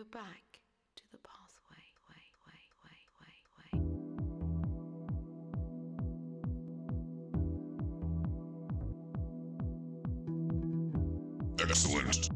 go back to the pathway. Excellent.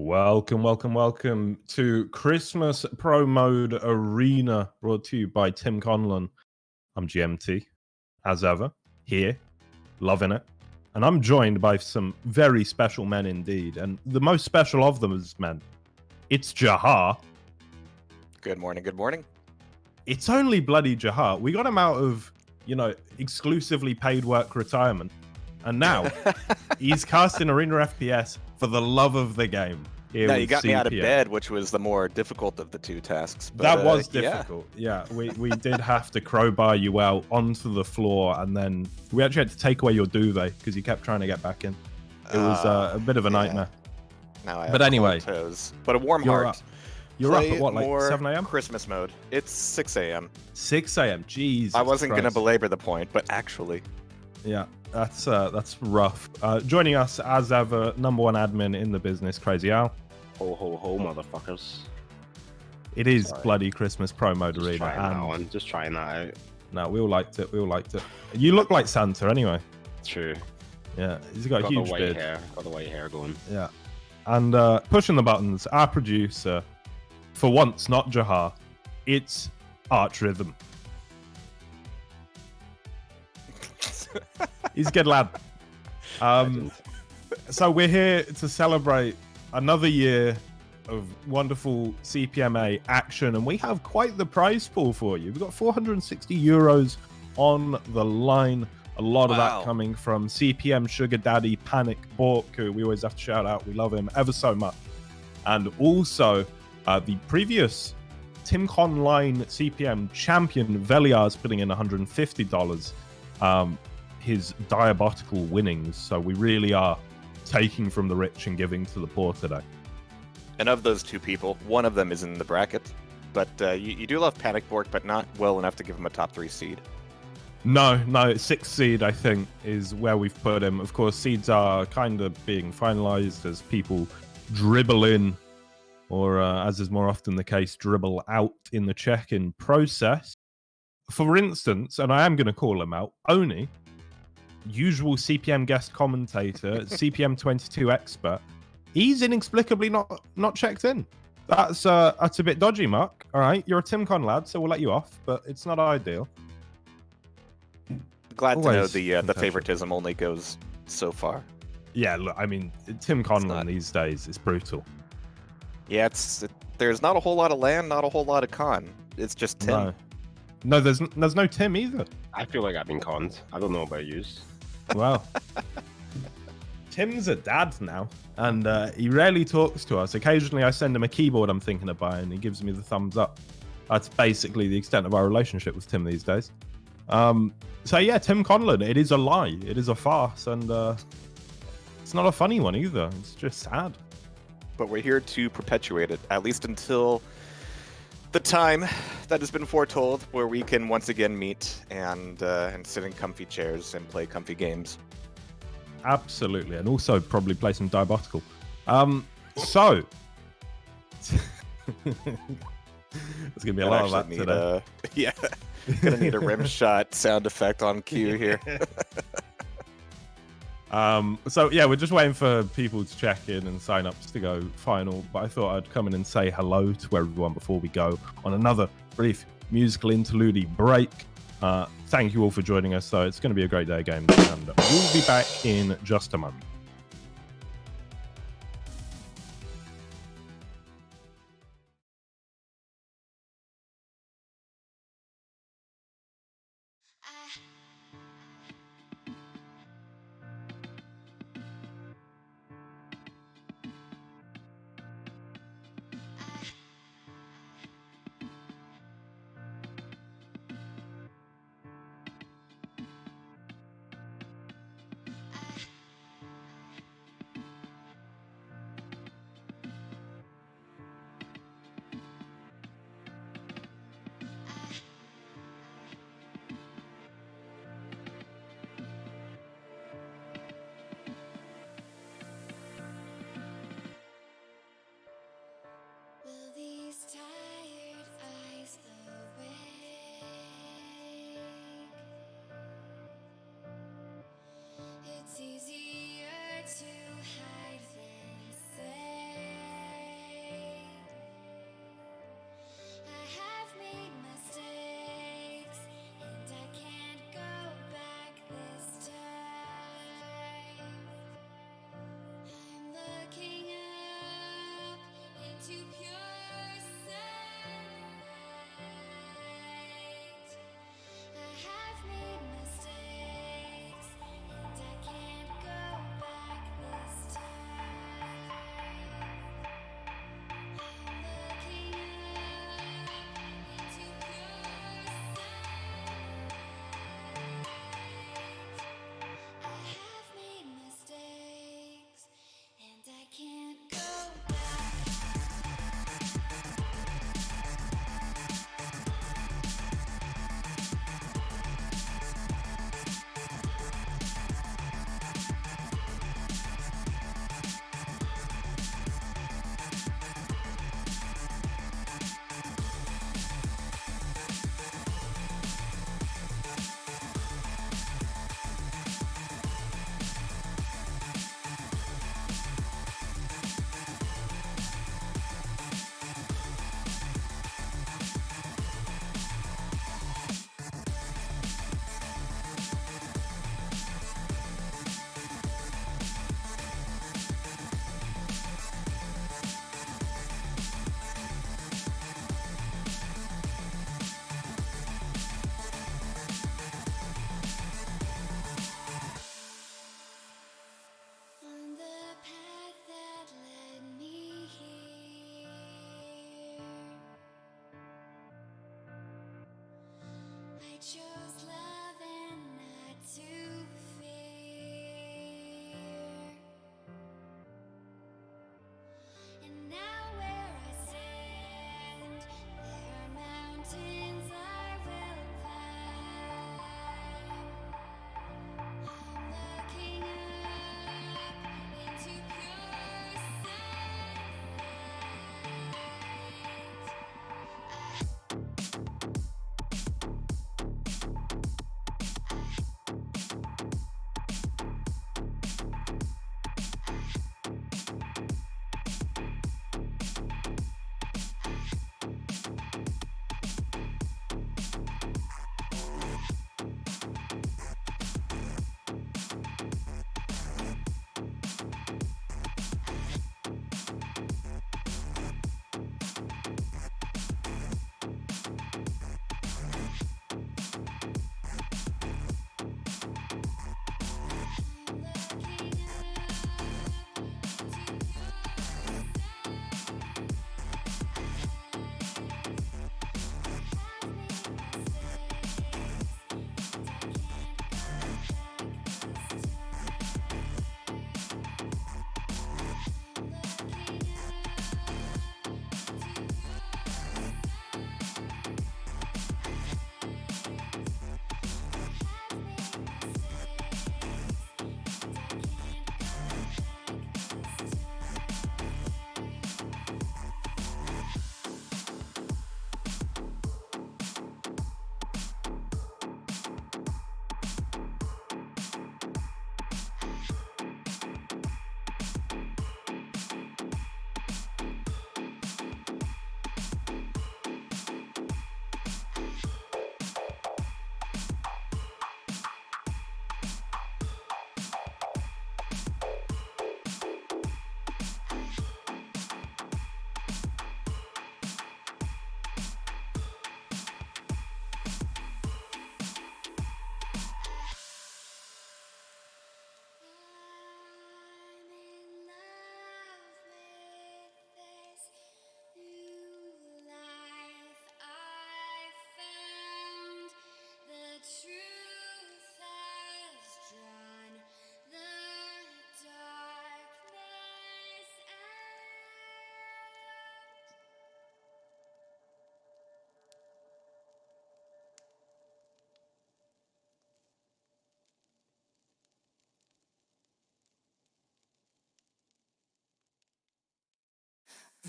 Welcome to Christmas Pro Mode Arena, brought to you by Tim Conlon. I'm GMT, as ever, here, loving it. And I'm joined by some very special men indeed. And the most special of them is, men, it's Jahar. Good morning, good morning. It's only bloody Jahar. We got him out of, exclusively paid work retirement. And now he's casting Arena FPS for the love of the game. No, you got CPM. me out of bed, which was the more difficult of the two tasks. But, that was difficult. Yeah, we did have to crowbar you out onto the floor, and then we actually had to take away your duvet because you kept trying to get back in. It was a bit of a nightmare. Now I have but anyway, cold toes, but a warm heart. You're up at what, like 7 a.m.? Christmas mode. It's 6 a.m. 6 a.m. Jesus. I wasn't Christ. gonna belabor the point, but actually, yeah, that's rough. Joining us as ever, number one admin in the business, Crazy Al. Ho ho ho, motherfuckers! It is bloody Christmas Pro Mode Arena. I'm just trying that out. No, we all liked it. You look like Santa anyway. True. Yeah, he's got a huge beard. Got the white hair going. Yeah. And pushing the buttons, our producer, for once, not Jahar, it's Arch Rhythm. He's a good lad. So we're here to celebrate another year of wonderful CPMA action, and we have quite the prize pool for you. We've got 460 euros on the line. A lot of that coming from CPM Sugar Daddy Panikborke, who we always have to shout out. We love him ever so much. And also the previous Tim Conline CPM champion, Veliar's putting in $150. His diabolical winnings. So we really are taking from the rich and giving to the poor today. And of those two people, one of them is in the bracket. But you do love panikborke, but not well enough to give him a top 3 seed. No, 6th seed, I think, is where we've put him. Of course, seeds are kind of being finalized as people dribble in, or as is more often the case, dribble out in the check-in process. For instance, and I am going to call him out, Oni, usual CPM guest commentator, CPM 22 expert, he's inexplicably not checked in. That's a bit dodgy, Mark. All right, you're a Tim Con lad, so we'll let you off, but it's not ideal. Glad to know the favoritism only goes so far. Yeah, look, I mean, Tim Conlon these days is brutal. Yeah, there's not a whole lot of land, not a whole lot of con. It's just Tim. No, there's no Tim either. I feel like I've been conned. I don't know about yous. Well, Tim's a dad now, and he rarely talks to us. Occasionally, I send him a keyboard I'm thinking of buying, and he gives me the thumbs up. That's basically the extent of our relationship with Tim these days. So yeah, Tim Conlon, it is a lie. It is a farce, and it's not a funny one either. It's just sad. But we're here to perpetuate it, at least until the time that has been foretold, where we can once again meet and sit in comfy chairs and play comfy games. Absolutely, and also probably play some diabolical. So there's gonna be a lot of that today. Yeah, gonna need a rim shot sound effect on cue here. So yeah, we're just waiting for people to check in and sign ups to go final, but I thought I'd come in and say hello to everyone before we go on another brief musical interlude break. Thank you all for joining us, though. It's going to be a great day of games, and we'll be back in just a moment.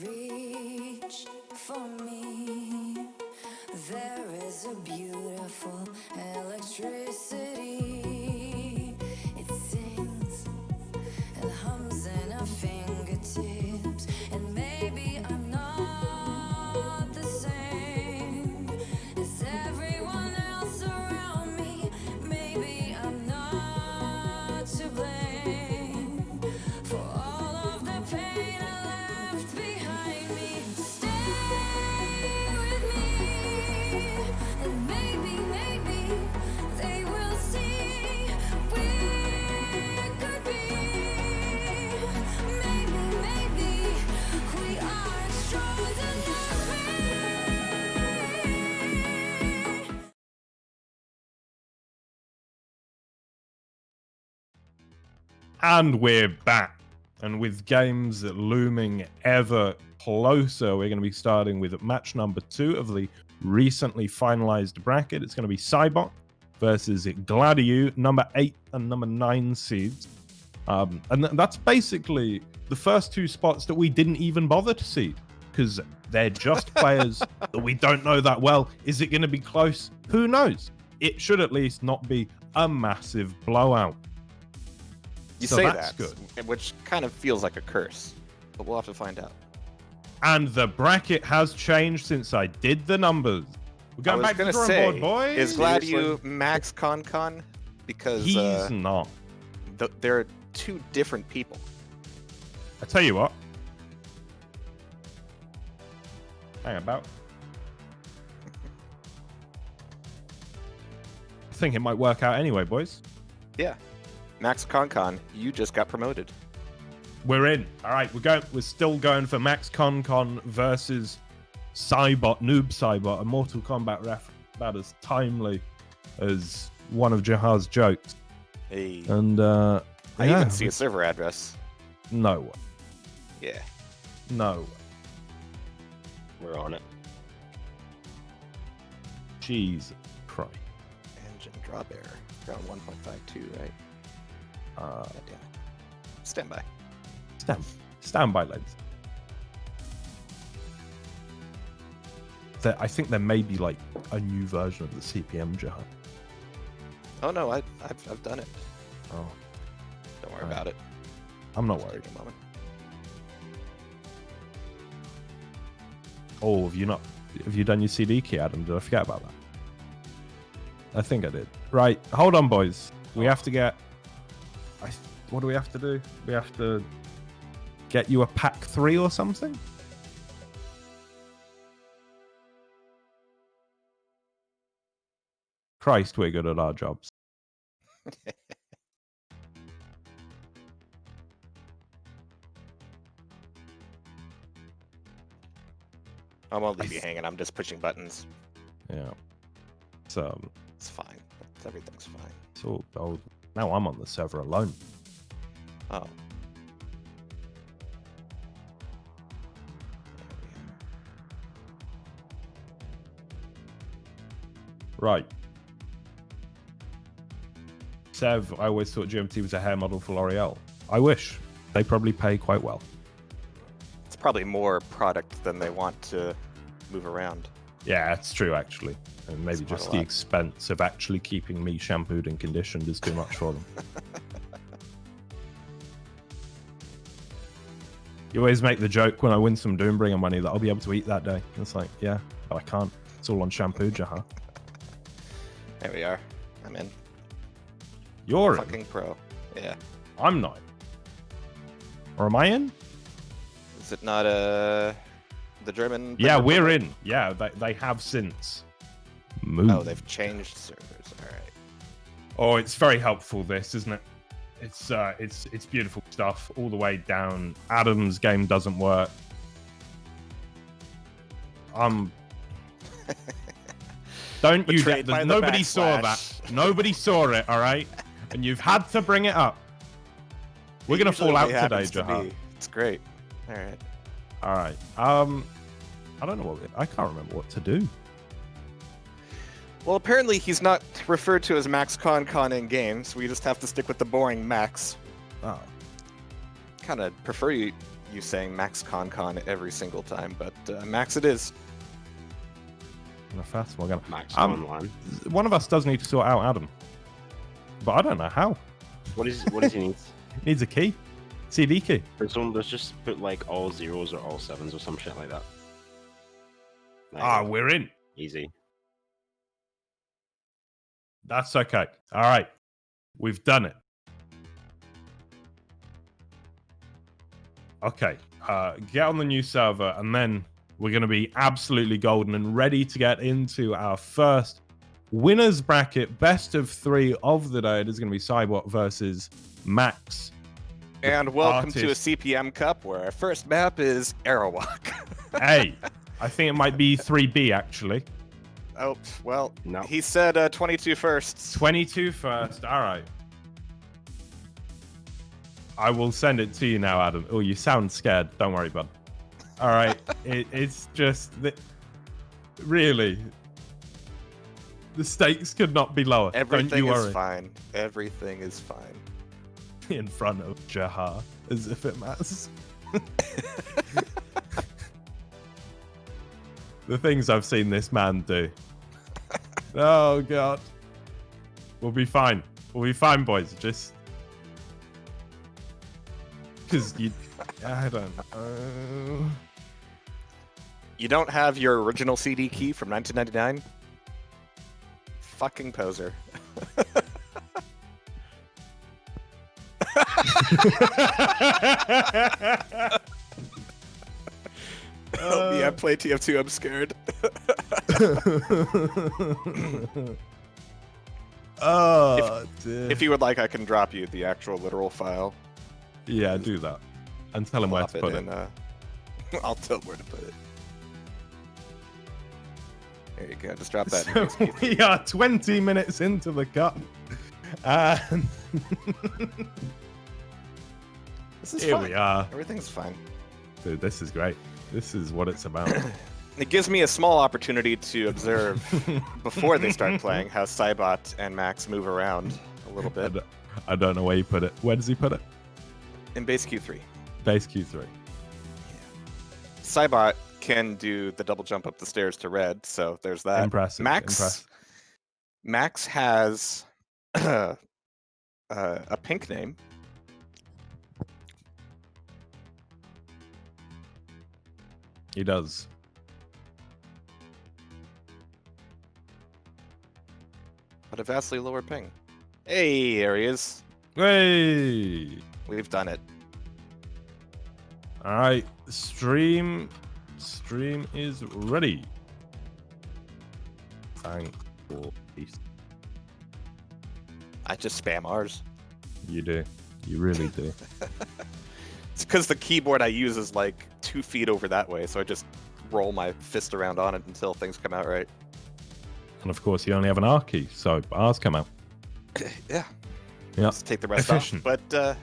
Reach for me. There is a beautiful electricity. It sings and hums in our fingertips. And maybe I'm not the same as everyone else around me. Maybe I'm not to blame for all of the pain I left behind me. Stay with me, and maybe they will see we could be. Maybe we are chosen as we. And we're back. And with games looming ever closer, we're going to be starting with match number 2 of the recently finalized bracket. It's going to be Cybot versus Gladiu, number 8 and number 9 seeds. And that's basically the first 2 spots that we didn't even bother to seed because they're just players that we don't know that well. Is it going to be close? Who knows? It should at least not be a massive blowout. You So say that's that, good. which kind of feels like a curse, but we'll have to find out. And the bracket has changed since I did the numbers. We're going back to the drawing board, boys. Is Gladiu Max Con? Because He's not. they're 2 different people. I tell you what. Hang about. I think it might work out anyway, boys. Yeah. Max Con, you just got promoted. We're in. All right, we're still going for Max Con versus Cybot, Noob Cybot, a Mortal Kombat ref about as timely as one of Jahar's jokes. Hey. And I even see a server address. No way. Yeah. No way. We're on it. Jesus Christ. Engine drop error. Around 1.52, right? God damn it. Stand by. Stand by, ladies. I think there may be like a new version of the CPM, Jahar. Oh no, I've done it. Oh, Don't worry Right. about it. I'm not Just worried. take a moment. Oh, have you done your CD key, Adam? Did I forget about that? I think I did. Right, hold on, boys. We have to get. What do we have to do? We have to get you a pack 3 or something. Christ, we're good at our jobs. I won't leave you hanging. I'm just pushing buttons. Yeah. So It's fine. Everything's fine. oh, now I'm on the server alone. Oh. Right. Sev, I always thought GMT was a hair model for L'Oreal. I wish. They probably pay quite well. It's probably more product than they want to move around. Yeah, it's true, actually. And maybe It's quite just a the lot. expense of actually keeping me shampooed and conditioned is too much for them. You always make the joke when I win some Doombringer money that I'll be able to eat that day. It's like, yeah, but I can't. It's all on shampoo, Jahar. There we are. I'm in. You're in. Fucking pro. Yeah. I'm not. Or am I in? Is it not the German? Yeah, German we're promo? in. Yeah, they have since. Moved. Oh, they've changed servers. All right. Oh, it's very helpful, this, isn't it? It's beautiful stuff all the way down. Adam's game doesn't work. Don't you Betrayed get by the nobody saw backslash. that. Nobody saw it, all right? And you've had to bring it up. We're gonna Usually fall out it today, happens to Jahar. me. It's great. All right. All right. I don't know I can't remember what to do. Well, apparently he's not referred to as Max Con in game, so we just have to stick with the boring Max. Oh. Kind of prefer you you saying Max Con every single time, but Max it is. And a fast one. Max Um, online. One of us does need to sort out Adam, but I don't know how. What does he need? He needs a key, CD key. Let's just put like all zeros or all sevens or some shit like that. We're in. Easy. That's okay. All right, we've done it. Okay, get on the new server, and then we're going to be absolutely golden and ready to get into our first winners bracket, best of 3 of the day. It is going to be Cybot versus Max. And welcome to a artist. CPM Cup, where our first map is Arawak. Hey, I think it might be 3B actually. Oh, well, No. he said 22 first. 22 first. All right. I will send it to you now, Adam. Oh, you sound scared. Don't worry, bud. All right. It's just that, really, the stakes could not be lower. Don't Everything you is worry. fine. Everything is fine. In front of Jahar, as if it matters. The things I've seen this man do. Oh, God. We'll be fine. We'll be fine, boys. Just... Because you... I don't know. You don't have your original CD key from 1999? Fucking poser. Help me, I play TF2, I'm scared. Oh, dear. If you would like, I can drop you the actual literal file. Yeah, do that. And tell him where Plop to put it. in, I'll tell him where to put it. There you go, just drop that. in So case we are 20 minutes into the cup. And This is here fine. we are. Everything's fine. Dude, this is great. This is what it's about. It gives me a small opportunity to observe before they start playing how Cybot and Max move around a little bit I don't know where you put it. Where does he put it? in base Q3. Base Q3. Cybot can do the double jump up the stairs to red, so there's that. Impressive. Impressive. Max has a pink name. He does. But a vastly lower ping. Hey, there he is. Hey! We've done it. All right. Stream is ready. Thank you. I just spam ours. You do. You really do. It's because the keyboard I use is like 2 feet over that way, so I just roll my fist around on it until things come out right. And of course, you only have an R key, so R's come out. Yeah. Yeah. Let's take the rest Efficient. off. But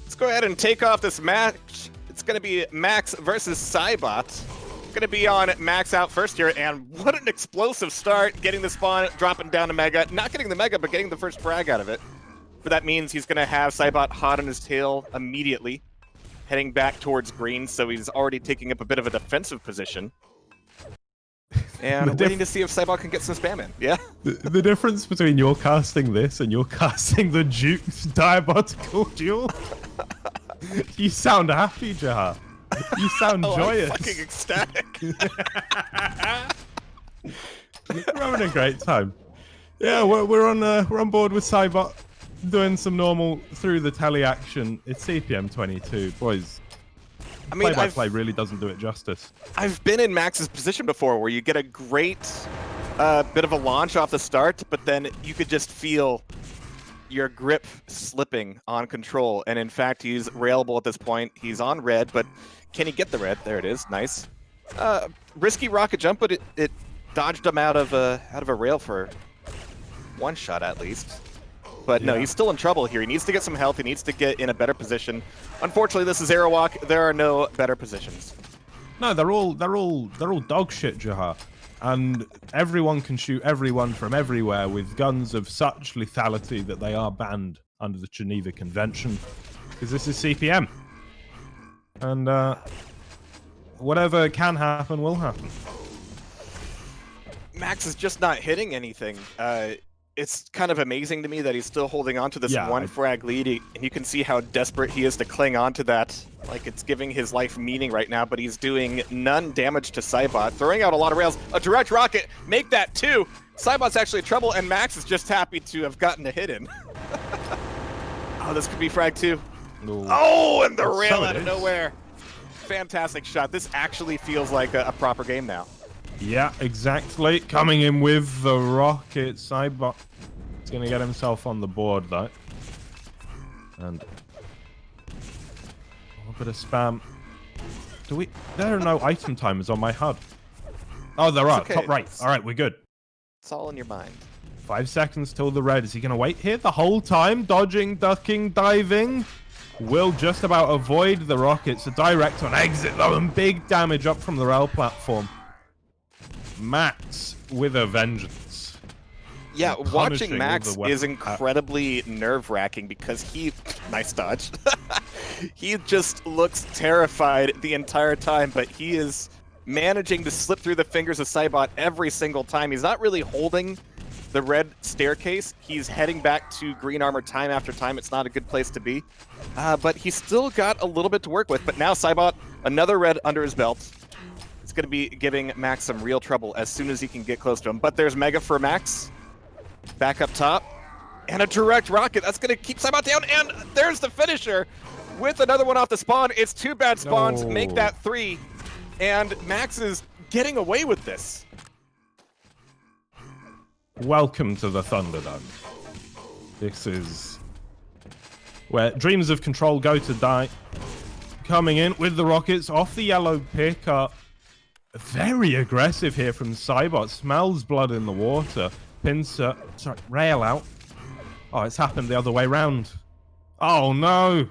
let's go ahead and take off this match. It's going to be Max versus Cybot. Going to be on Max out first here, and what an explosive start, getting the spawn, dropping down to Mega. Not getting the Mega, but getting the first frag out of it. But that means he's going to have Cybot hot on his tail immediately, heading back towards green, so he's already taking up a bit of a defensive position. And waiting to see if Cybot can get some spam in. Yeah? The difference between you're casting this and you're casting the Duke's diabolical duel. You sound happy, Jahar. You sound Oh, joyous. I'm fucking ecstatic. We're having a great time. Yeah, we're on board with Cybot, doing some normal through the telly action. It's CPM 22, boys. I mean, Play-by-play really doesn't do it justice. I've been in Max's position before where you get a great bit of a launch off the start, but then you could just feel your grip slipping on control. And in fact, he's railable at this point. He's on red, but can he get the red? There it is. Nice. Risky rocket jump, but it dodged him out of a rail for one shot at least. But no, Yeah. he's still in trouble here. He needs to get some health. He needs to get in a better position. Unfortunately, this is Arawak. There are no better positions. No, they're all dog shit, Jahar. And everyone can shoot everyone from everywhere with guns of such lethality that they are banned under the Geneva Convention. Because this is CPM. And whatever can happen will happen. Max is just not hitting anything. It's kind of amazing to me that he's still holding on to this one frag lead, and you can see how desperate he is to cling on to that. Like, it's giving his life meaning right now, but he's doing none damage to Cybot, throwing out a lot of rails. A direct rocket, make that 2. Cybot's actually in trouble, and Max is just happy to have gotten a hit in. Oh, this could be frag 2. Ooh. Oh, and the rail out of nowhere. Fantastic shot. This actually feels like a proper game now. Yeah, exactly. Coming in with the rocket. Cybot is going to get himself on the board, though. And a little bit of spam. There are no item timers on my HUD. Oh, there are. Okay. Top right. All right, we're good. It's all in your mind. 5 seconds till the red. Is he going to wait here the whole time? Dodging, ducking, diving. Will just about avoid the rockets. A direct on exit, though, and big damage up from the rail platform. Max with a vengeance. Yeah, watching Max is incredibly nerve-wracking because he... Nice dodge. He just looks terrified the entire time, but he is managing to slip through the fingers of Cybot every single time. He's not really holding the red staircase. He's heading back to green armor time after time. It's not a good place to be. But he's still got a little bit to work with. But now Cybot, another red under his belt. It's going to be giving Max some real trouble as soon as he can get close to him. But there's Mega for Max. Back up top. And a direct rocket. That's going to keep Cybot down. And there's the finisher with another one off the spawn. It's 2 bad spawns. No. Make that 3. And Max is getting away with this. Welcome to the Thunderdome. This is where dreams of control go to die. Coming in with the rockets off the yellow pickup. Very aggressive here from Cybot. Smells blood in the water. Pincer, sorry, rail out. Oh, it's happened the other way round. Oh no.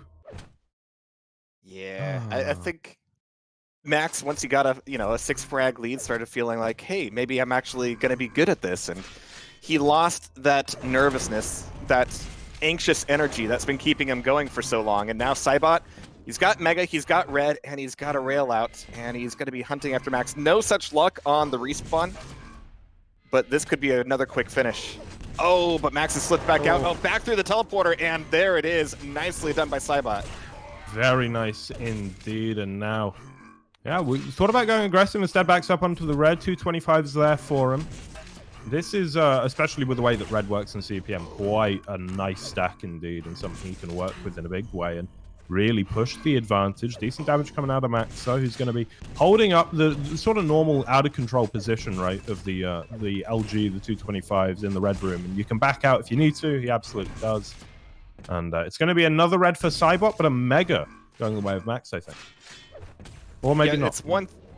Yeah, I think Max, once he got a 6 frag lead, started feeling like, hey, maybe I'm actually going to be good at this. And he lost that nervousness, that anxious energy that's been keeping him going for so long. And now Cybot, he's got Mega, he's got Red, and he's got a rail out, and he's going to be hunting after Max. No such luck on the respawn, but this could be another quick finish. Oh, but Max has slipped back out. Oh, back through the teleporter, and there it is. Nicely done by Cybot. Very nice indeed. And now, yeah, we thought about going aggressive and step backs up onto the red. 225s there for him. This is, especially with the way that red works in CPM, quite a nice stack indeed, and something he can work with in a big way and really push the advantage. Decent damage coming out of Max, so he's going to be holding up the sort of normal out-of-control position, right, of the LG, the 225s in the red room. And you can back out if you need to. He absolutely does. And it's going to be another red for Cybot, but a Mega going the way of Max, I think. Or maybe not. It's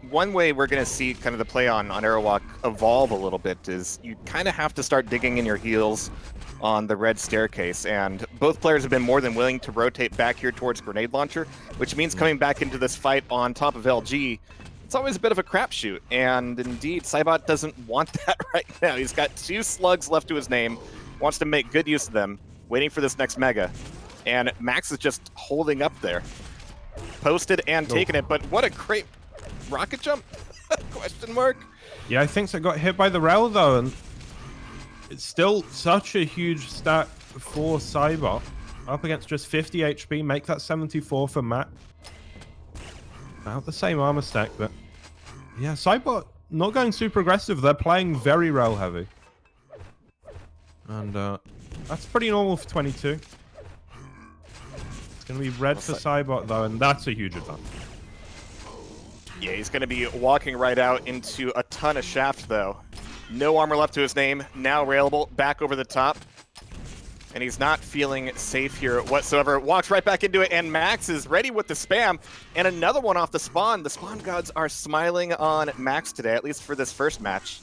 one way we're going to see kind of the play on Aerowalk evolve a little bit is you kind of have to start digging in your heels on the red staircase, and both players have been more than willing to rotate back here towards grenade launcher, which means coming back into this fight on top of LG, it's always a bit of a crapshoot. And indeed, Cybot doesn't want that right now. He's got 2 slugs left to his name, wants to make good use of them, waiting for this next Mega, and Max is just holding up there. Posted and taken it, but what a great rocket jump? Question mark? Yeah, I think so. Got hit by the rail, though, and it's still such a huge stack for Cybot. Up against just 50 HP, make that 74 for Matt. About the same armor stack, but yeah, Cybot not going super aggressive. They're playing very rail heavy. And that's pretty normal for 22. It's going to be red for Cybot, though, and that's a huge advantage. Yeah, he's going to be walking right out into a ton of shaft, though. No armor left to his name. Now railable, back over the top. And he's not feeling safe here whatsoever. Walks right back into it, and Max is ready with the spam. And another one off the spawn. The spawn gods are smiling on Max today, at least for this first match.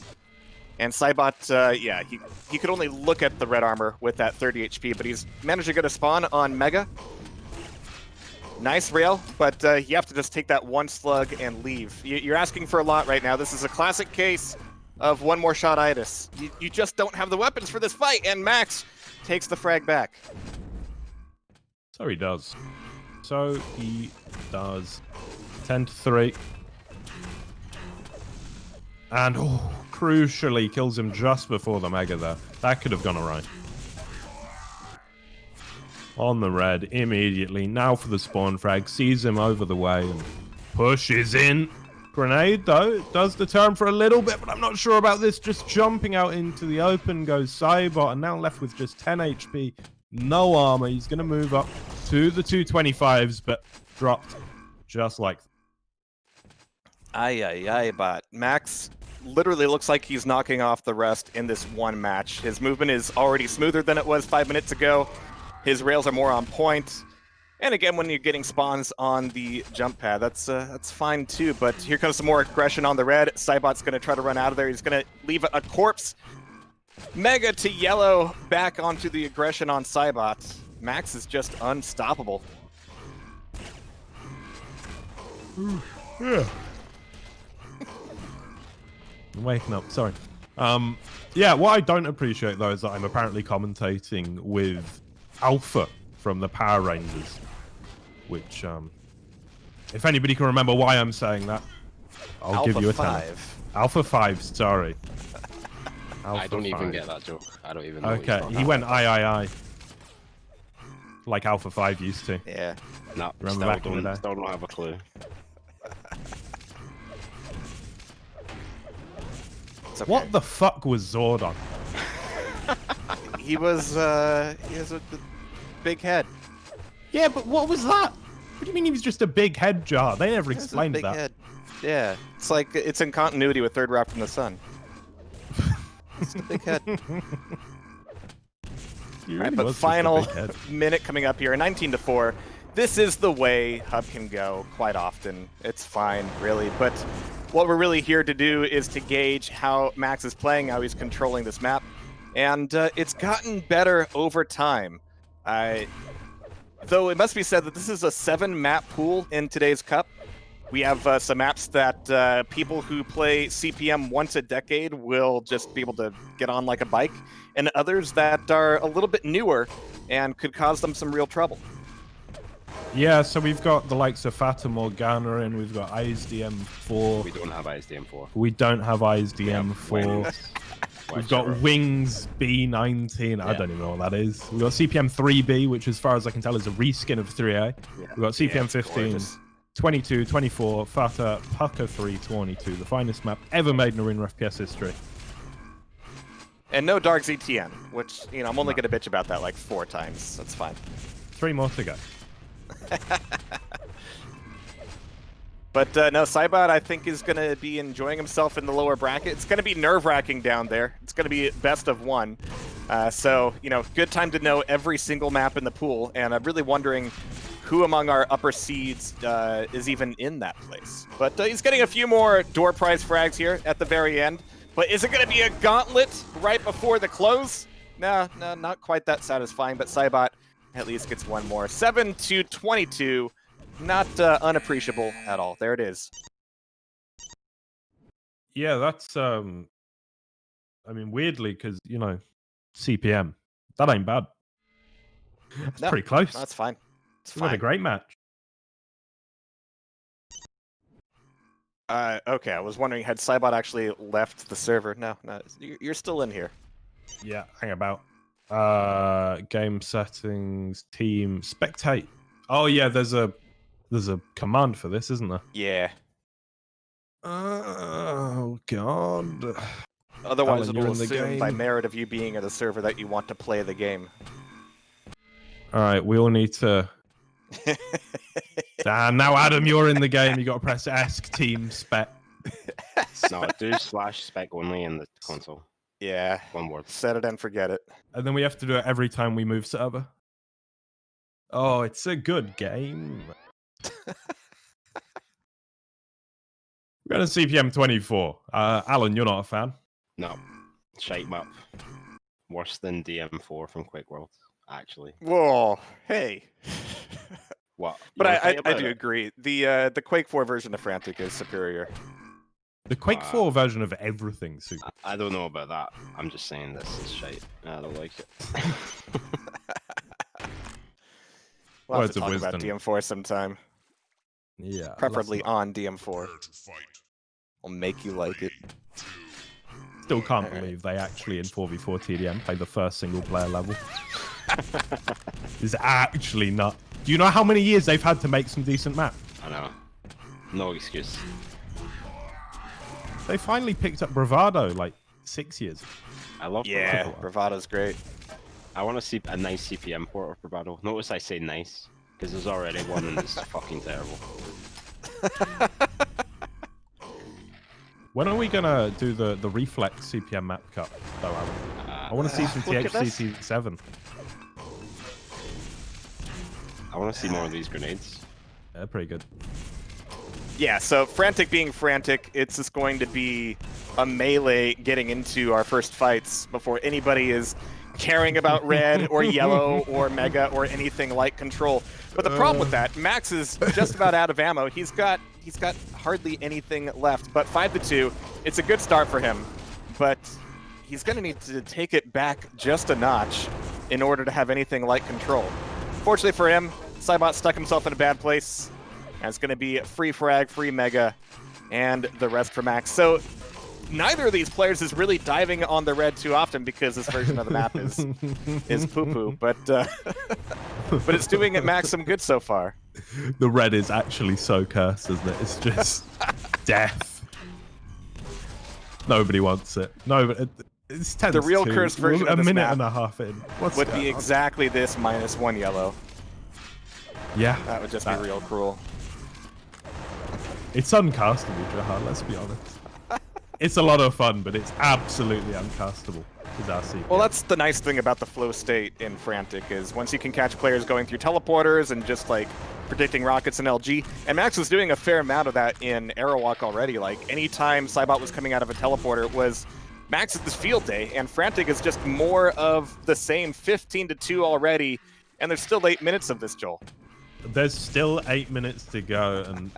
And Cybot, yeah, he could only look at the red armor with that 30 HP, but he's managed to get a spawn on Mega. Nice rail, but you have to just take that 1 slug and leave. You're asking for a lot right now. This is a classic case of one more shot-itis. You just don't have the weapons for this fight, and Max takes the frag back. So he does. So he does 10-3. And crucially kills him just before the mega there. That could have gone alright. On the red immediately. Now for the spawn frag. Sees him over the way and pushes in. Grenade, though, does deter him for a little bit, but I'm not sure about this. Just jumping out into the open goes Cybot, and now left with just 10 HP. No armor. He's going to move up to the 225s, but dropped just like But Max literally looks like he's knocking off the rest in this one match. His movement is already smoother than it was 5 minutes ago. His rails are more on point. And again, when you're getting spawns on the jump pad, that's fine too. But here comes some more aggression on the red. Cybot's going to try to run out of there. He's going to leave a corpse. Mega to yellow, back onto the aggression on Cybot. Max is just unstoppable. Yeah. I'm waking up, sorry. Yeah, what I don't appreciate though is that I'm apparently commentating with Alpha from the Power Rangers, which, if anybody can remember why I'm saying that, I'll give you a 10. Alpha 5, sorry. I don't even get that joke. I don't even know. Okay, he went I. Like Alpha 5 used to. Yeah. No, Remember back in the day? still don't have a clue. Okay. What the fuck was Zordon? He has a big head. Yeah, but what was that? What do you mean he was just a big head jar? They never He has a explained big that. head. Yeah, it's like it's in continuity with Third Rock from the Sun. It's a big head. He All right, really but was just a final big head. minute coming up here, 19-4. This is the way Hub can go quite often. It's fine, really. But what we're really here to do is to gauge how Max is playing, how he's controlling this map. And it's gotten better over time. Though it must be said that this is a 7-map pool in today's Cup. We have some maps that people who play CPM once a decade will just be able to get on like a bike, and others that are a little bit newer and could cause them some real trouble. Yeah, so we've got the likes of Fata Morgana and we've got ISDM4. We don't have ISDM4. We don't have ISDM4. We've got Wings B19. I don't even know what that is. We've got CPM 3B, which as far as I can tell is a reskin of 3A. Yeah. We've got CPM 15, gorgeous. 22, 24, Fata, Pucker 3, 22. The finest map ever made in Arena FPS history. And no Dark ZTN, which, you know, I'm only going to bitch about that like 4 times. That's fine. 3 more to go. But no, Cybot, I think, is going to be enjoying himself in the lower bracket. It's going to be nerve-wracking down there. It's going to be best of 1. So, you know, good time to know every single map in the pool. And I'm really wondering who among our upper seeds is even in that place. But he's getting a few more door prize frags here at the very end. But is it going to be a gauntlet right before the close? No, not quite that satisfying. But Cybot at least gets one more. 7-22. Not unappreciable at all. There it is. Yeah, that's, I mean, weirdly, because, you know, CPM, that ain't bad. That's No, pretty close. That's fine. It's We had a fine. great match. Okay, I was wondering, had Cybot actually left the server? No, you're still in here. Yeah, hang about. Game settings, team, spectate. Oh yeah, there's a command for this, isn't there? Yeah. Oh god. Otherwise, Alan, you're it'll in the assume by game. merit of you being at a server that you want to play the game. All right, we all need to. Damn, now Adam, you're in the game. You got to press ask team spec. No, do /spec only in the console. Yeah. One word. Set it and forget it. And then we have to do it every time we move server. Oh, it's a good game. We're going to CPM 24. Alan, you're not a fan. No. Shite map. Worse than DM4 from Quick World, actually. Whoa, hey. What? But You wanna fight I about do it? agree. The Quake 4 version of Frantic is superior. The Quake 4 version of everything, super. I don't know about that. I'm just saying this is shite. I don't like it. We'll have Words to of talk about wisdom. DM4 sometime. Yeah. Preferably let's not. on DM4. I'll make you like it. Still can't Alright. believe they actually in 4v4 TDM play the first single player level. It's actually not. Do you know how many years they've had to make some decent map? I know. No excuse. They finally picked up Bravado like 6 years. I love Yeah, Bravado. Bravado's great. I want to see a nice CPM port of Bravado. Notice I say nice, because there's already one and it's fucking terrible. When are we gonna do the Reflex CPM map cut, though, Alan? I want to see some look at this. THCC7. I want to see more of these grenades. Yeah, pretty good. Yeah, so Frantic being Frantic, it's just going to be a melee getting into our first fights before anybody is caring about red or yellow or mega or anything like control. But the problem with that, Max is just about out of ammo. He's got hardly anything left. But 5-2, it's a good start for him. But he's going to need to take it back just a notch in order to have anything like control. Fortunately for him, Cybot stuck himself in a bad place. And it's going to be free frag, free mega, and the rest for Max. So neither of these players is really diving on the red too often because this version of the map is poo-poo. But but it's doing it Max some good so far. The red is actually so cursed, isn't it? It's just death. Nobody wants it. No, but it's 10 The real to cursed version a of this minute map and a half in. What's would going be on? exactly this -1 yellow. Yeah, That would just be real cruel. it's uncastable, Jahan, let's be honest. It's a lot of fun, but it's absolutely uncastable. Is our CPM. Well, that's the nice thing about the flow state in Frantic, is once you can catch players going through teleporters and just like predicting rockets and LG, and Max was doing a fair amount of that in Aerowalk already. Like anytime Cybot was coming out of a teleporter, it was Max's field day, and Frantic is just more of the same. 15-2 already, and there's still 8 minutes of this, Joel. There's still 8 minutes to go, and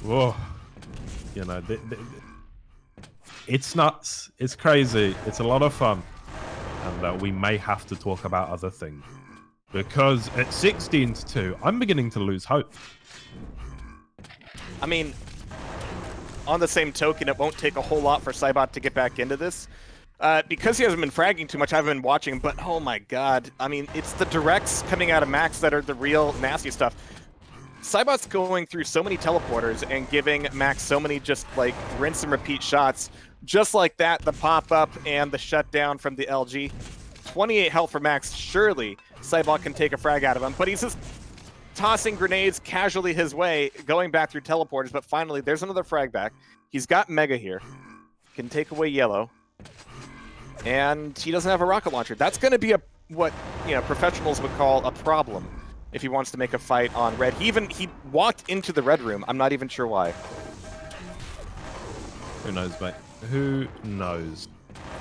whoa, you know, it's nuts. It's crazy. It's a lot of fun, and we may have to talk about other things because at 16-2, I'm beginning to lose hope. I mean, on the same token, it won't take a whole lot for Cybot to get back into this. Because he hasn't been fragging too much, I haven't been watching, but oh my god. I mean, it's the directs coming out of Max that are the real nasty stuff. Cybot's going through so many teleporters and giving Max so many just like rinse and repeat shots. Just like that, the pop-up and the shutdown from the LG. 28 health for Max. Surely Cybot can take a frag out of him, but he's just tossing grenades casually his way, going back through teleporters, but finally there's another frag back. He's got Mega here. Can take away yellow. And he doesn't have a rocket launcher. That's going to be what professionals would call a problem if he wants to make a fight on red. He walked into the red room. I'm not even sure why. Who knows, mate? Who knows?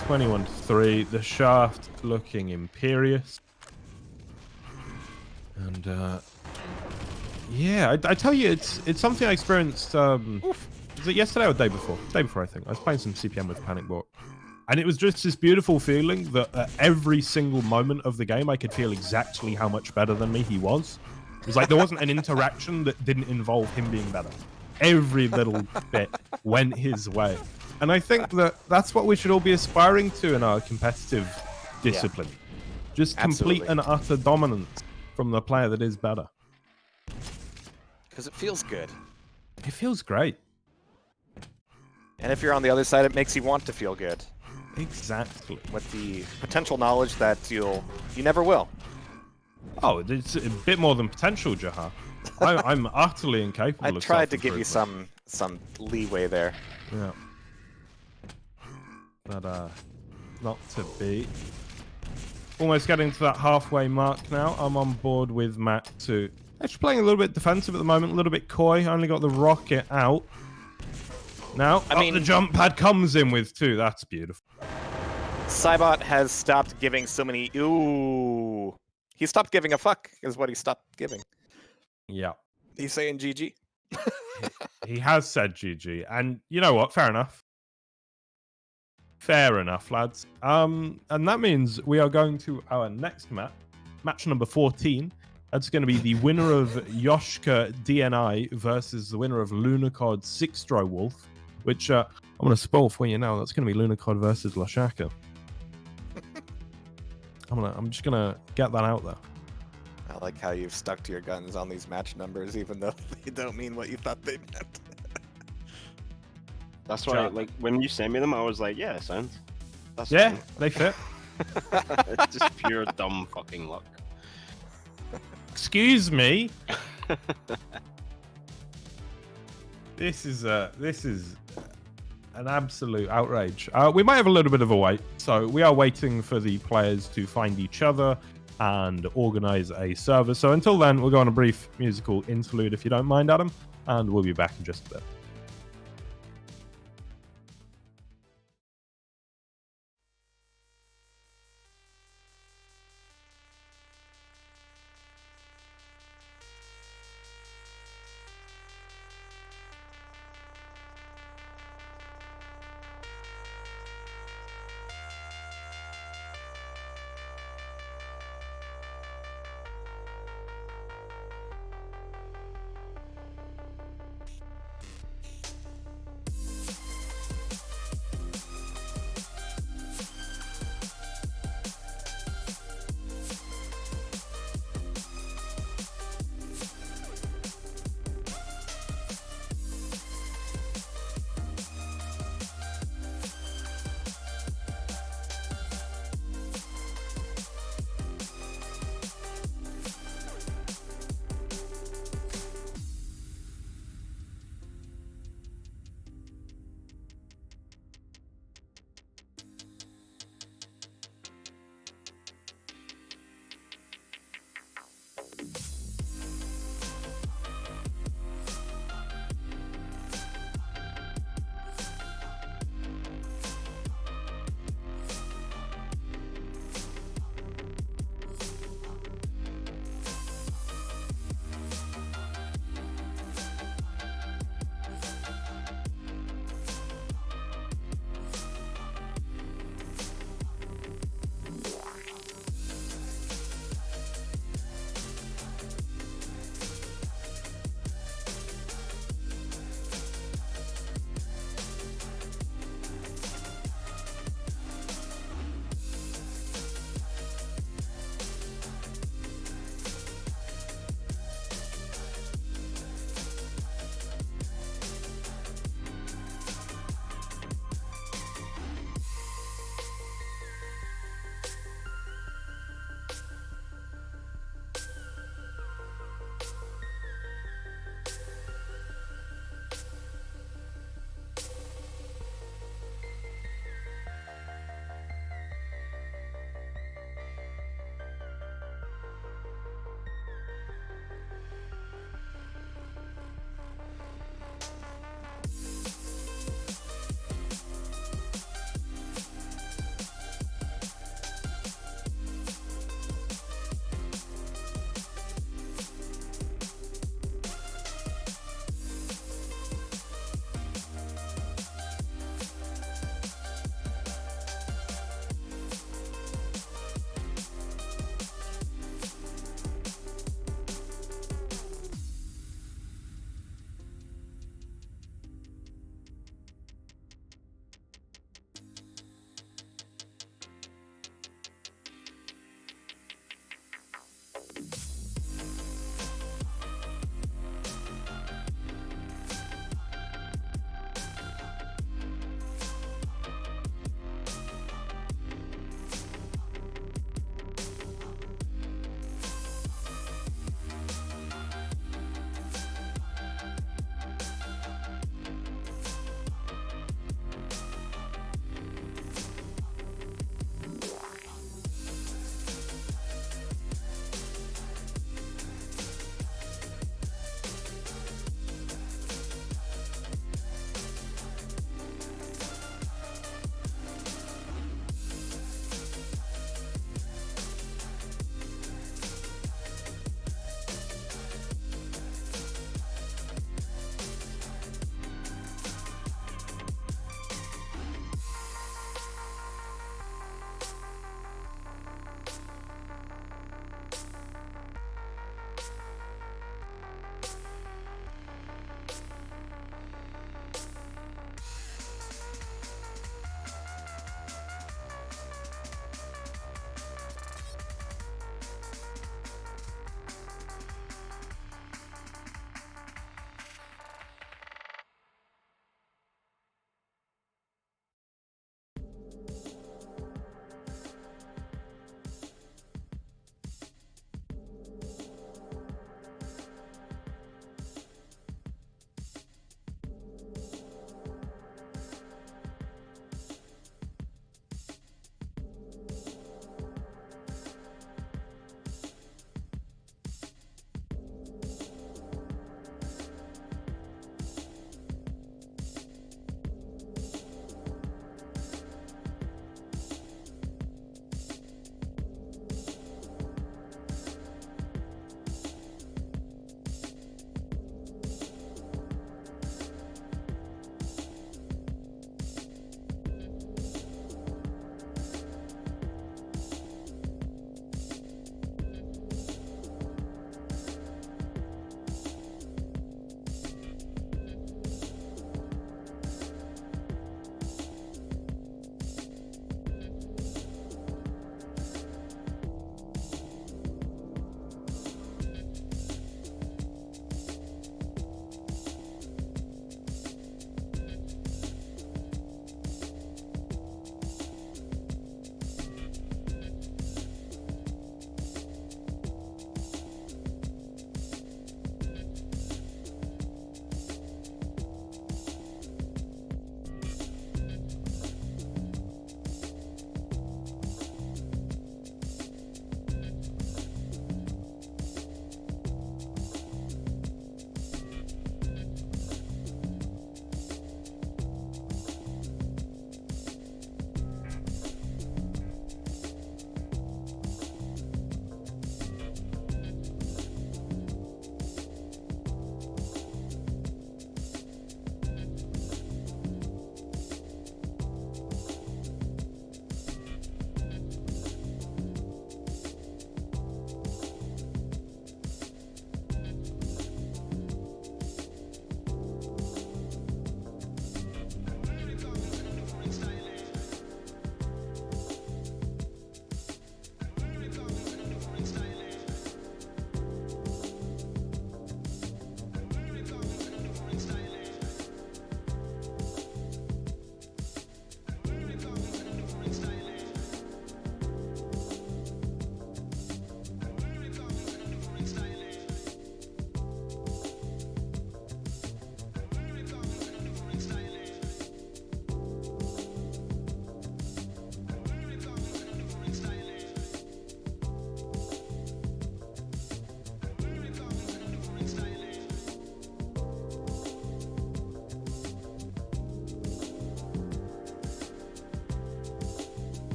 21-3. The shaft looking imperious. And yeah, I tell you, it's something I experienced. Was it yesterday or the day before? Day before, I think. I was playing some CPM with panikborke. And it was just this beautiful feeling that at every single moment of the game, I could feel exactly how much better than me he was. It was like there wasn't an interaction that didn't involve him being better. Every little bit went his way. And I think that's what we should all be aspiring to in our competitive discipline. Just complete Absolutely. and utter dominance from the player that is better. Because it feels good. It feels great. And if you're on the other side, it makes you want to feel good. Exactly. With the potential knowledge that you never will. Oh, it's a bit more than potential, Jaha. I'm utterly incapable I of tried to give you self-improvement. some leeway there. Yeah. But, not to be. Almost getting to that halfway mark now. I'm on board with Matt too. Actually playing a little bit defensive at the moment, a little bit coy. Only got the rocket out. Now, I mean, the jump pad comes in with two. That's beautiful. Cybot has stopped giving so many... Ooh. He stopped giving a fuck, is what he stopped giving. Yeah. He's saying GG. He has said GG. And you know what? Fair enough. Fair enough, lads. And that means we are going to our next map. Match number 14. That's going to be the winner of Yoshka DNI versus the winner of Lunacod Cixxywuffie, which I'm going to spoil for you now. That's going to be Lunacod versus Leshaka. I'm just going to get that out there. I like how you've stuck to your guns on these match numbers, even though they don't mean what you thought they meant. That's why, like, when you sent me them, I was like, yeah, sounds. That's Yeah, fine. they fit. It's just pure dumb fucking luck. Excuse me. This is an absolute outrage. We might have a little bit of a wait, so we are waiting for the players to find each other and organize a server. So until then, we'll go on a brief musical interlude, if you don't mind, Adam, and we'll be back in just a bit.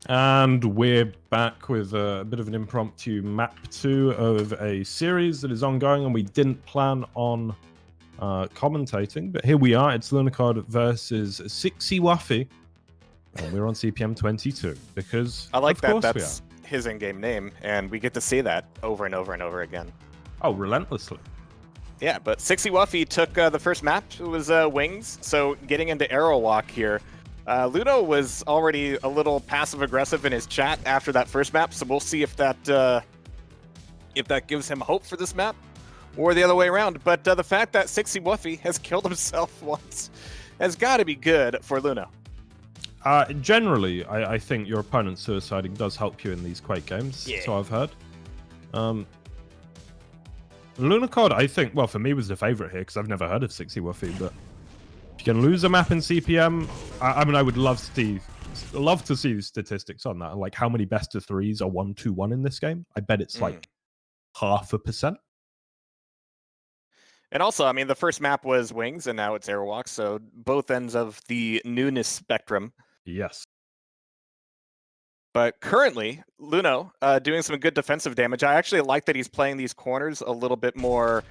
And we're back with a bit of an impromptu map 2 of a series that is ongoing, and we didn't plan on commentating, but here we are. It's Lunacod versus Cixxywuffie, and we're on CPM 22 because I like of that. course That's his in-game name, and we get to see that over and over and over again. Oh, relentlessly. Yeah, but Cixxywuffie took the first map. It was Wings, so getting into Arrow Walk here. Ludo was already a little passive-aggressive in his chat after that first map, so we'll see if that gives him hope for this map, or the other way around. But the fact that Cixxywuffie has killed himself once has got to be good for Luno. Generally, I think your opponent suiciding does help you in these Quake games, Yeah. so I've heard. Lunacod, I think, well, for me, was the favorite here because I've never heard of Cixxywuffie, but if you can lose a map in CPM, I mean, I would love to see statistics on that, like how many best of threes are 1-2-1 in this game. I bet it's like 0.5%. And also, I mean, the first map was Wings, and now it's Airwalk, so both ends of the newness spectrum. Yes. But currently, Luno doing some good defensive damage. I actually like that he's playing these corners a little bit more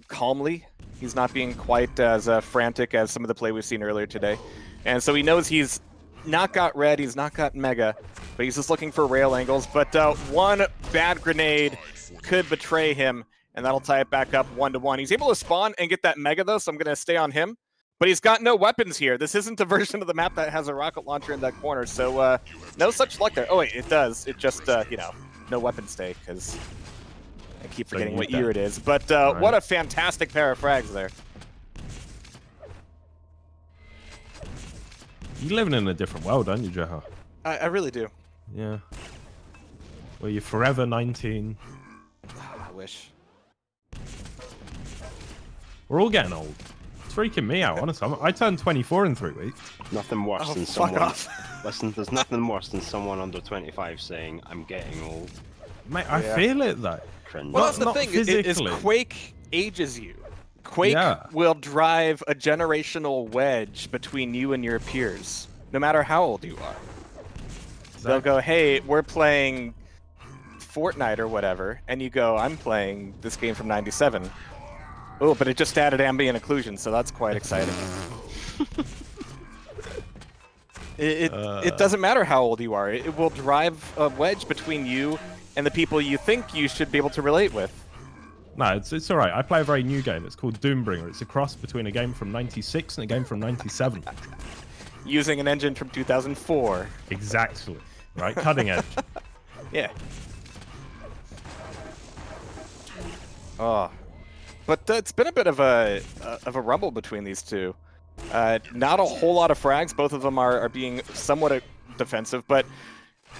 calmly. He's not being quite as frantic as some of the play we've seen earlier today. And so he knows he's not got red, he's not got mega, but he's just looking for rail angles. But one bad grenade could betray him, and that'll tie it back up 1-1. He's able to spawn and get that mega, though, so I'm going to stay on him. But he's got no weapons here. This isn't a version of the map that has a rocket launcher in that corner, so no such luck there. Oh, wait, it does. It just, you know, no weapon stay, because I keep forgetting what year it is. But what a fantastic pair of frags there. You're living in a different world, aren't you, Jaha? I really do. Yeah. Well, you're forever 19. I wish. We're all getting old. It's freaking me out, honestly. I turned 24 in 3 weeks. Nothing worse Oh, than fuck someone. off. Listen, there's nothing worse than someone under 25 saying, "I'm getting old." Mate, I Yeah. feel it, though. Cringe. Well, that's the not thing, is physically. Quake ages you. Quake Yeah. will drive a generational wedge between you and your peers, no matter how old you are. They'll go, hey, we're playing Fortnite or whatever, and you go, I'm playing this game from 97. Oh, but it just added ambient occlusion, so that's quite exciting. It doesn't matter how old you are. It will drive a wedge between you and the people you think you should be able to relate with. No, it's all right. I play a very new game. It's called Doombringer. It's a cross between a game from 96 and a game from 97. Using an engine from 2004. Exactly. Right? Cutting edge. Yeah. Oh. But it's been a bit of a rumble between these two. Not a whole lot of frags. Both of them are being somewhat defensive, but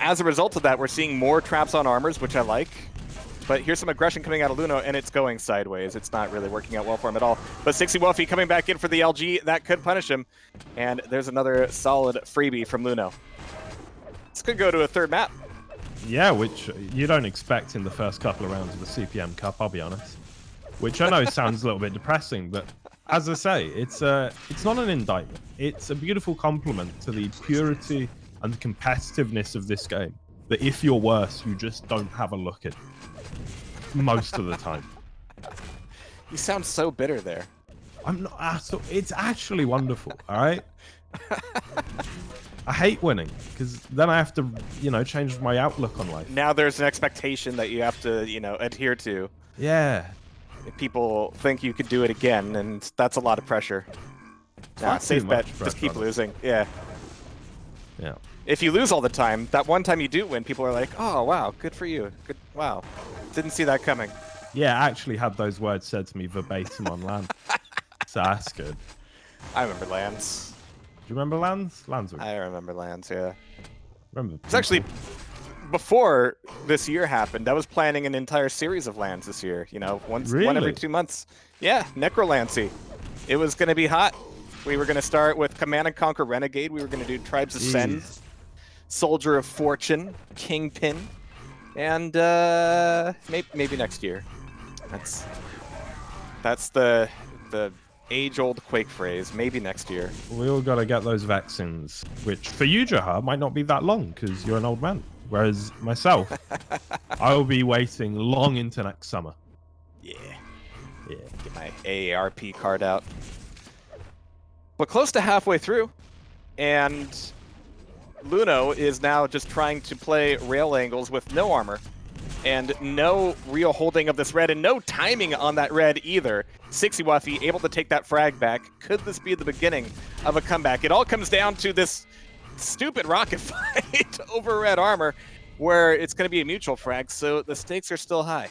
as a result of that, we're seeing more traps on armors, which I like. But here's some aggression coming out of Luno, and it's going sideways. It's not really working out well for him at all. But Cixxywuffie coming back in for the LG. That could punish him. And there's another solid freebie from Luno. This could go to a third map. Yeah, which you don't expect in the first couple of rounds of the CPM Cup, I'll be honest. Which I know sounds a little bit depressing, but as I say, it's not an indictment. It's a beautiful compliment to the purity and the competitiveness of this game. That if you're worse, you just don't have a look at it. Most of the time. You sound so bitter there. I'm not. It's actually wonderful. All right. I hate winning because then I have to, change my outlook on life. Now there's an expectation that you have to, adhere to. Yeah. People think you could do it again, and that's a lot of pressure. Nah, not safe too bet. much Just keep pressure, losing. Yeah. Yeah. If you lose all the time, that one time you do win, people are like, "Oh wow, good for you. Good. Wow, didn't see that coming." Yeah, I actually had those words said to me verbatim on LAN. So that's good. I remember lands. Do you remember LANs? LANs were I remember lands. Yeah. remember. It's actually before this year happened. I was planning an entire series of lands this year. One every Really? 2 months. Yeah, Necrolancy. It was going to be hot. We were going to start with Command and Conquer Renegade. We were going to do Tribes Ascend, Jeez. Soldier of Fortune, Kingpin, and maybe next year. That's the age-old Quake phrase. Maybe next year. We all got to get those vaccines, which for you, Jaha, might not be that long because you're an old man. Whereas myself, I will be waiting long into next summer. Yeah. Yeah. Get my AARP card out. But close to halfway through, and Luno is now just trying to play rail angles with no armor. And no real holding of this red, and no timing on that red either. Cixxywuffie able to take that frag back. Could this be the beginning of a comeback? It all comes down to this stupid rocket fight over red armor, where it's going to be a mutual frag, so the stakes are still high.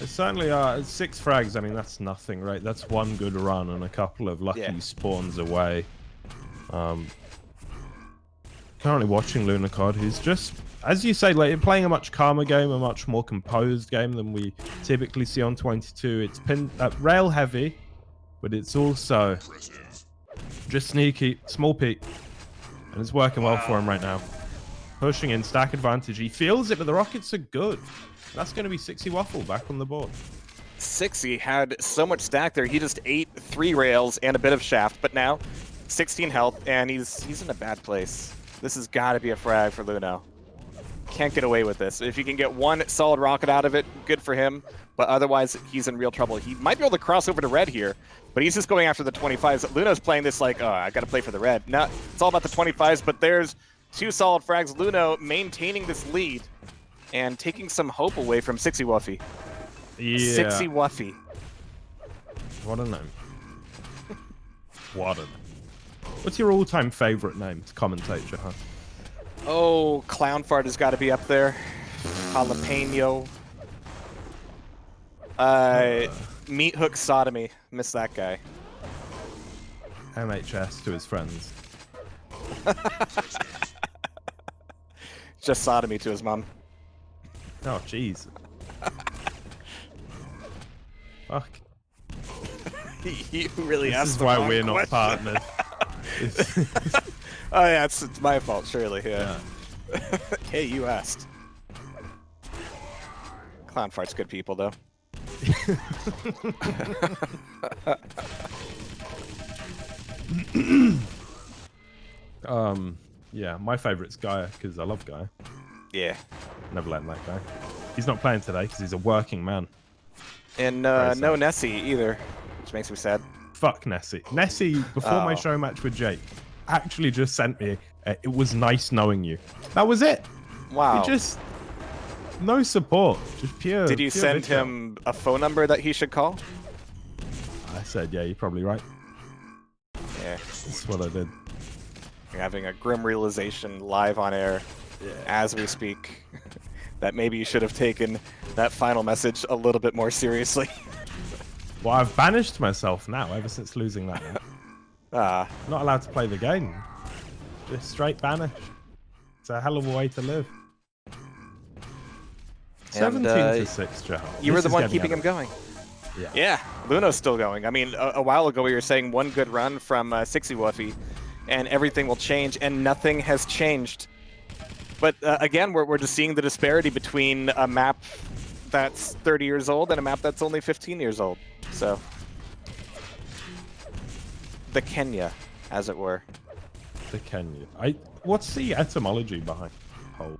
It certainly are. 6 frags, I mean, that's nothing, right? That's one good run and a couple of lucky spawns away. Currently watching Lunacod, who's just, as you say, like playing a much calmer game, a much more composed game than we typically see on 22. It's rail heavy, but it's also just sneaky, small peek, and it's working well for him right now. Pushing in, stack advantage. He feels it, but the rockets are good. That's going to be Cixxywuffie back on the board. Cixxy had so much stack there. He just ate 3 rails and a bit of shaft, but now 16 health, and he's in a bad place. This has got to be a frag for Luno. Can't get away with this. If you can get one solid rocket out of it, good for him. But otherwise, he's in real trouble. He might be able to cross over to red here, but he's just going after the 25s. Luno's playing this like, oh, I got to play for the red. No, it's all about the 25s, but there's 2 solid frags. Luno maintaining this lead and taking some hope away from Cixxywuffie. Yeah. Cixxywuffie. What a name. What a name. What's your all-time favorite name to commentate, Jahan? Oh, Clown Fart has got to be up there. Jalapeno. Meat Hook Sodomy. Miss that guy. MHS to his friends. Just sodomy to his mom. Oh, jeez. Fuck. You really This asked is the why wrong we're not question. partners. Oh yeah, it's my fault, surely. Yeah. Hey, you asked. Clown Fart's good people, though. Yeah, my favorite's Gaia because I love Gaia. Yeah. Never let that guy. He's not playing today because he's a working man. And Very no sad. Nessie either, which makes me sad. Fuck Nessie. Nessie, before my show match with Jake, actually just sent me, it was nice knowing you. That was it. Wow. It just, no support. Just pure. Did you pure send vitriol. him a phone number that he should call? I said, yeah, you're probably right. Yeah. That's what I did. You're having a grim realization live on air as we speak that maybe you should have taken that final message a little bit more seriously. Well, I've banished myself now ever since losing that match. Not allowed to play the game. Just straight banished. It's a hell of a way to live. 17 to 6, Joe. You were the one keeping him going. Yeah, Luno's still going. I mean, a while ago we were saying one good run from Cixxywuffie and everything will change, and nothing has changed. But again, we're just seeing the disparity between a map that's 30 years old and a map that's only 15 years old. So, the Kenya, as it were. The Kenya. What's the etymology behind the whole?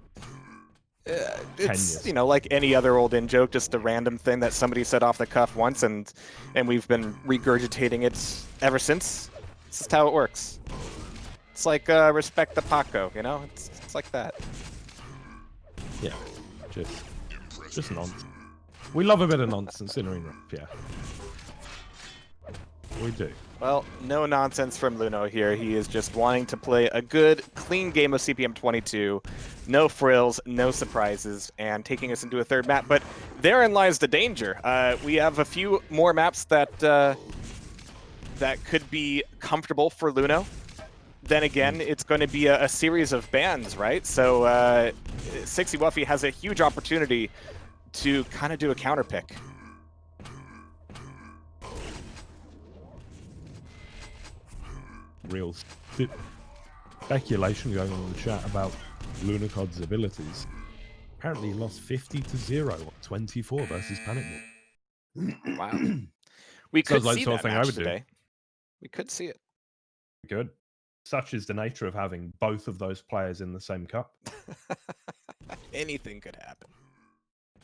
It's, you know, like any other old in-joke, just a random thing that somebody said off the cuff once, and we've been regurgitating it ever since. It's just how it works. It's like respect the Paco, you know? It's like that. Yeah, just nonsense. We love a bit of nonsense in ring rap, yeah. We do. Well, no nonsense from Luno here. He is just wanting to play a good, clean game of CPM 22. No frills, no surprises, and taking us into a third map. But therein lies the danger. We have a few more maps that that could be comfortable for Luno. Then again, it's going to be a series of bans, right? So Cixxywuffie has a huge opportunity to kind of do a counter pick. Real speculation going on in the chat about Lunacod's abilities. Apparently he lost 50 to 0 on 24 versus panikborke. Wow. We could Sounds like see the sort that of thing I match would do. today. We could see it. Good. Such is the nature of having both of those players in the same cup. Anything could happen.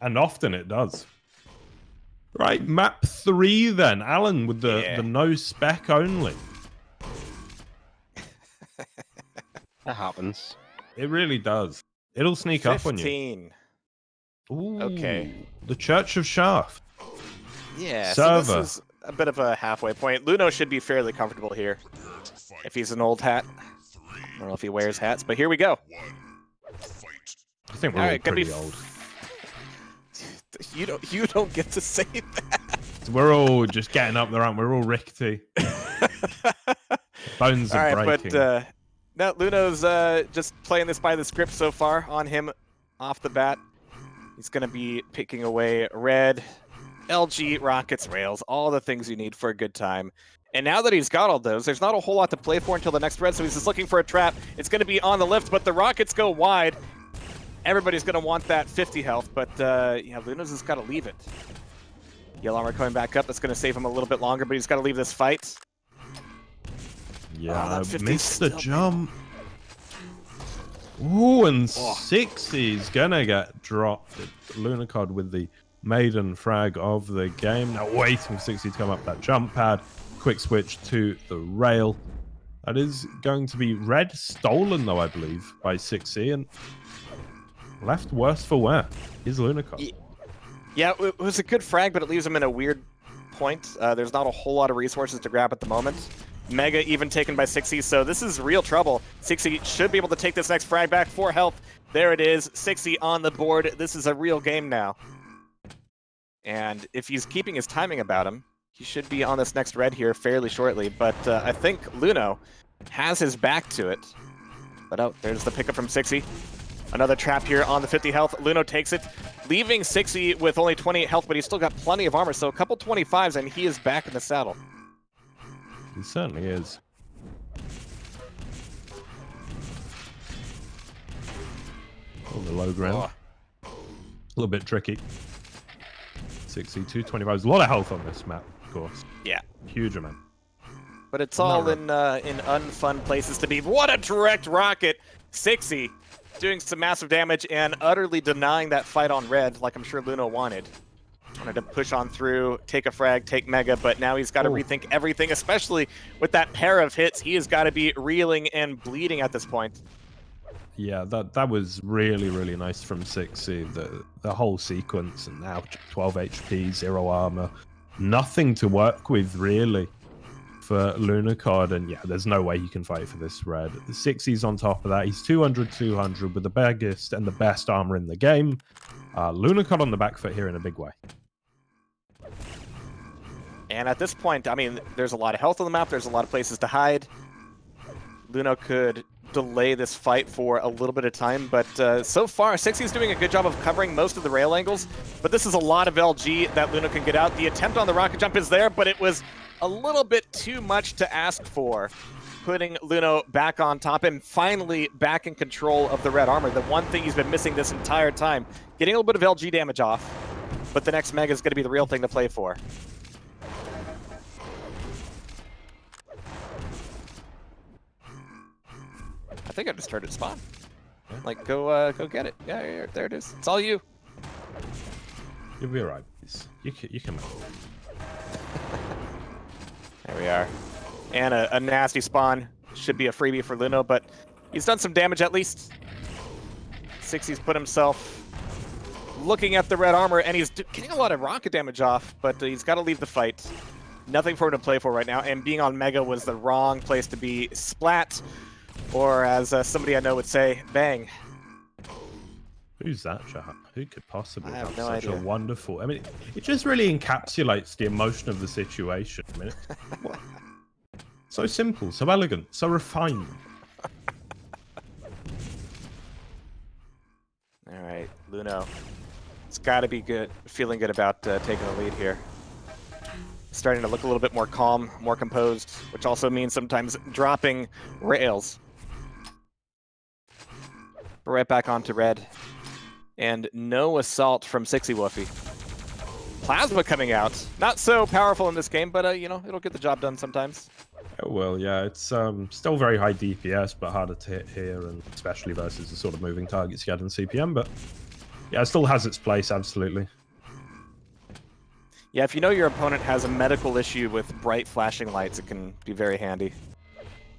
And often it does. Right, map 3 then. Alan with the no spec only. That happens. It really does. It'll sneak up on you. 15. Ooh, Okay. The Church of Shaft. Yeah, Server. so this is a bit of a halfway point. Luno should be fairly comfortable here. If he's an old hat. I don't know if he wears hats, but here we go. I think we're All all right, gonna be pretty old. You don't get to say that. We're all just getting up there, aren't we? We're all rickety. Bones are breaking. But no, Luno's just playing this by the script so far on him off the bat. He's going to be picking away red, LG, rockets, rails, all the things you need for a good time. And now that he's got all those, there's not a whole lot to play for until the next red, so he's just looking for a trap. It's going to be on the lift, but the rockets go wide. Everybody's going to want that 50 health, but yeah, Luno's just got to leave it. Yellow armor coming back up. That's going to save him a little bit longer, but he's got to leave this fight. Yeah, that 50's missed the still jump. Ooh, and Cixxywuffie's gonna get dropped. Lunacod with the maiden frag of the game. Now waiting for Cixxywuffie to come up that jump pad. Quick switch to the rail. That is going to be red stolen, though, I believe, by Cixxywuffie, and left worse for wear is Lunacod. Yeah, it was a good frag, but it leaves him in a weird point. There's not a whole lot of resources to grab at the moment. Mega even taken by Cixxywuffie, so this is real trouble. Cixxywuffie should be able to take this next frag back. 4 health. There it is. Cixxywuffie on the board. This is a real game now. And if he's keeping his timing about him, he should be on this next red here fairly shortly. But I think Luno has his back to it. But oh, there's the pickup from Cixxywuffie. Another trap here on the 50 health. Luno takes it, leaving Cixxywuffie with only 28 health, but he's still got plenty of armor. So a couple 25s, and he is back in the saddle. He certainly is. On the low ground. A little bit tricky. 62, 25. A lot of health on this map, of course. Yeah. Huge amount. But it's all in unfun places to be. What a direct rocket! Cixxywuffie doing some massive damage and utterly denying that fight on red, like I'm sure Luno wanted. Wanted to push on through, take a frag, take Mega, but now he's got to rethink everything, especially with that pair of hits. He has got to be reeling and bleeding at this point. Yeah, that was really, really nice from Cixxywuffie. The whole sequence, and now 12 HP, 0 armor. Nothing to work with, really, for Lunacod. And yeah, there's no way he can fight for this red. Cixxywuffie's on top of that. He's 200-200 with the biggest and the best armor in the game. Lunacod on the back foot here in a big way. And at this point, I mean, there's a lot of health on the map. There's a lot of places to hide. Luno could delay this fight for a little bit of time, but so far, Cixxywuffie's doing a good job of covering most of the rail angles, but this is a lot of LG that Luno can get out. The attempt on the rocket jump is there, but it was a little bit too much to ask for, putting Luno back on top and finally back in control of the red armor. The one thing he's been missing this entire time, getting a little bit of LG damage off, but the next Mega is going to be the real thing to play for. I think I just started spawn. Like, go get it. Yeah, there it is. It's all you. You'll be alright. You can make it. There we are. And a nasty spawn. Should be a freebie for Luno, but he's done some damage at least. Cixxywuffie's put himself looking at the red armor, and he's getting a lot of rocket damage off, but he's got to leave the fight. Nothing for him to play for right now, and being on Mega was the wrong place to be. Splat. Or as somebody I know would say, bang. Who's that, Chalq? Who could possibly have no such idea. a wonderful... I mean, it just really encapsulates the emotion of the situation. I mean, so simple, so elegant, so refined. All right, Luno. It's got to be good, feeling good about taking the lead here. Starting to look a little bit more calm, more composed, which also means sometimes dropping rails. Right back onto red. And no assault from Cixxywuffie. Plasma coming out. Not so powerful in this game, but you know, it'll get the job done sometimes. Oh, well, yeah, it's still very high DPS, but harder to hit here, and especially versus the sort of moving targets you had in CPM. But yeah, it still has its place, absolutely. Yeah, if you know your opponent has a medical issue with bright flashing lights, it can be very handy.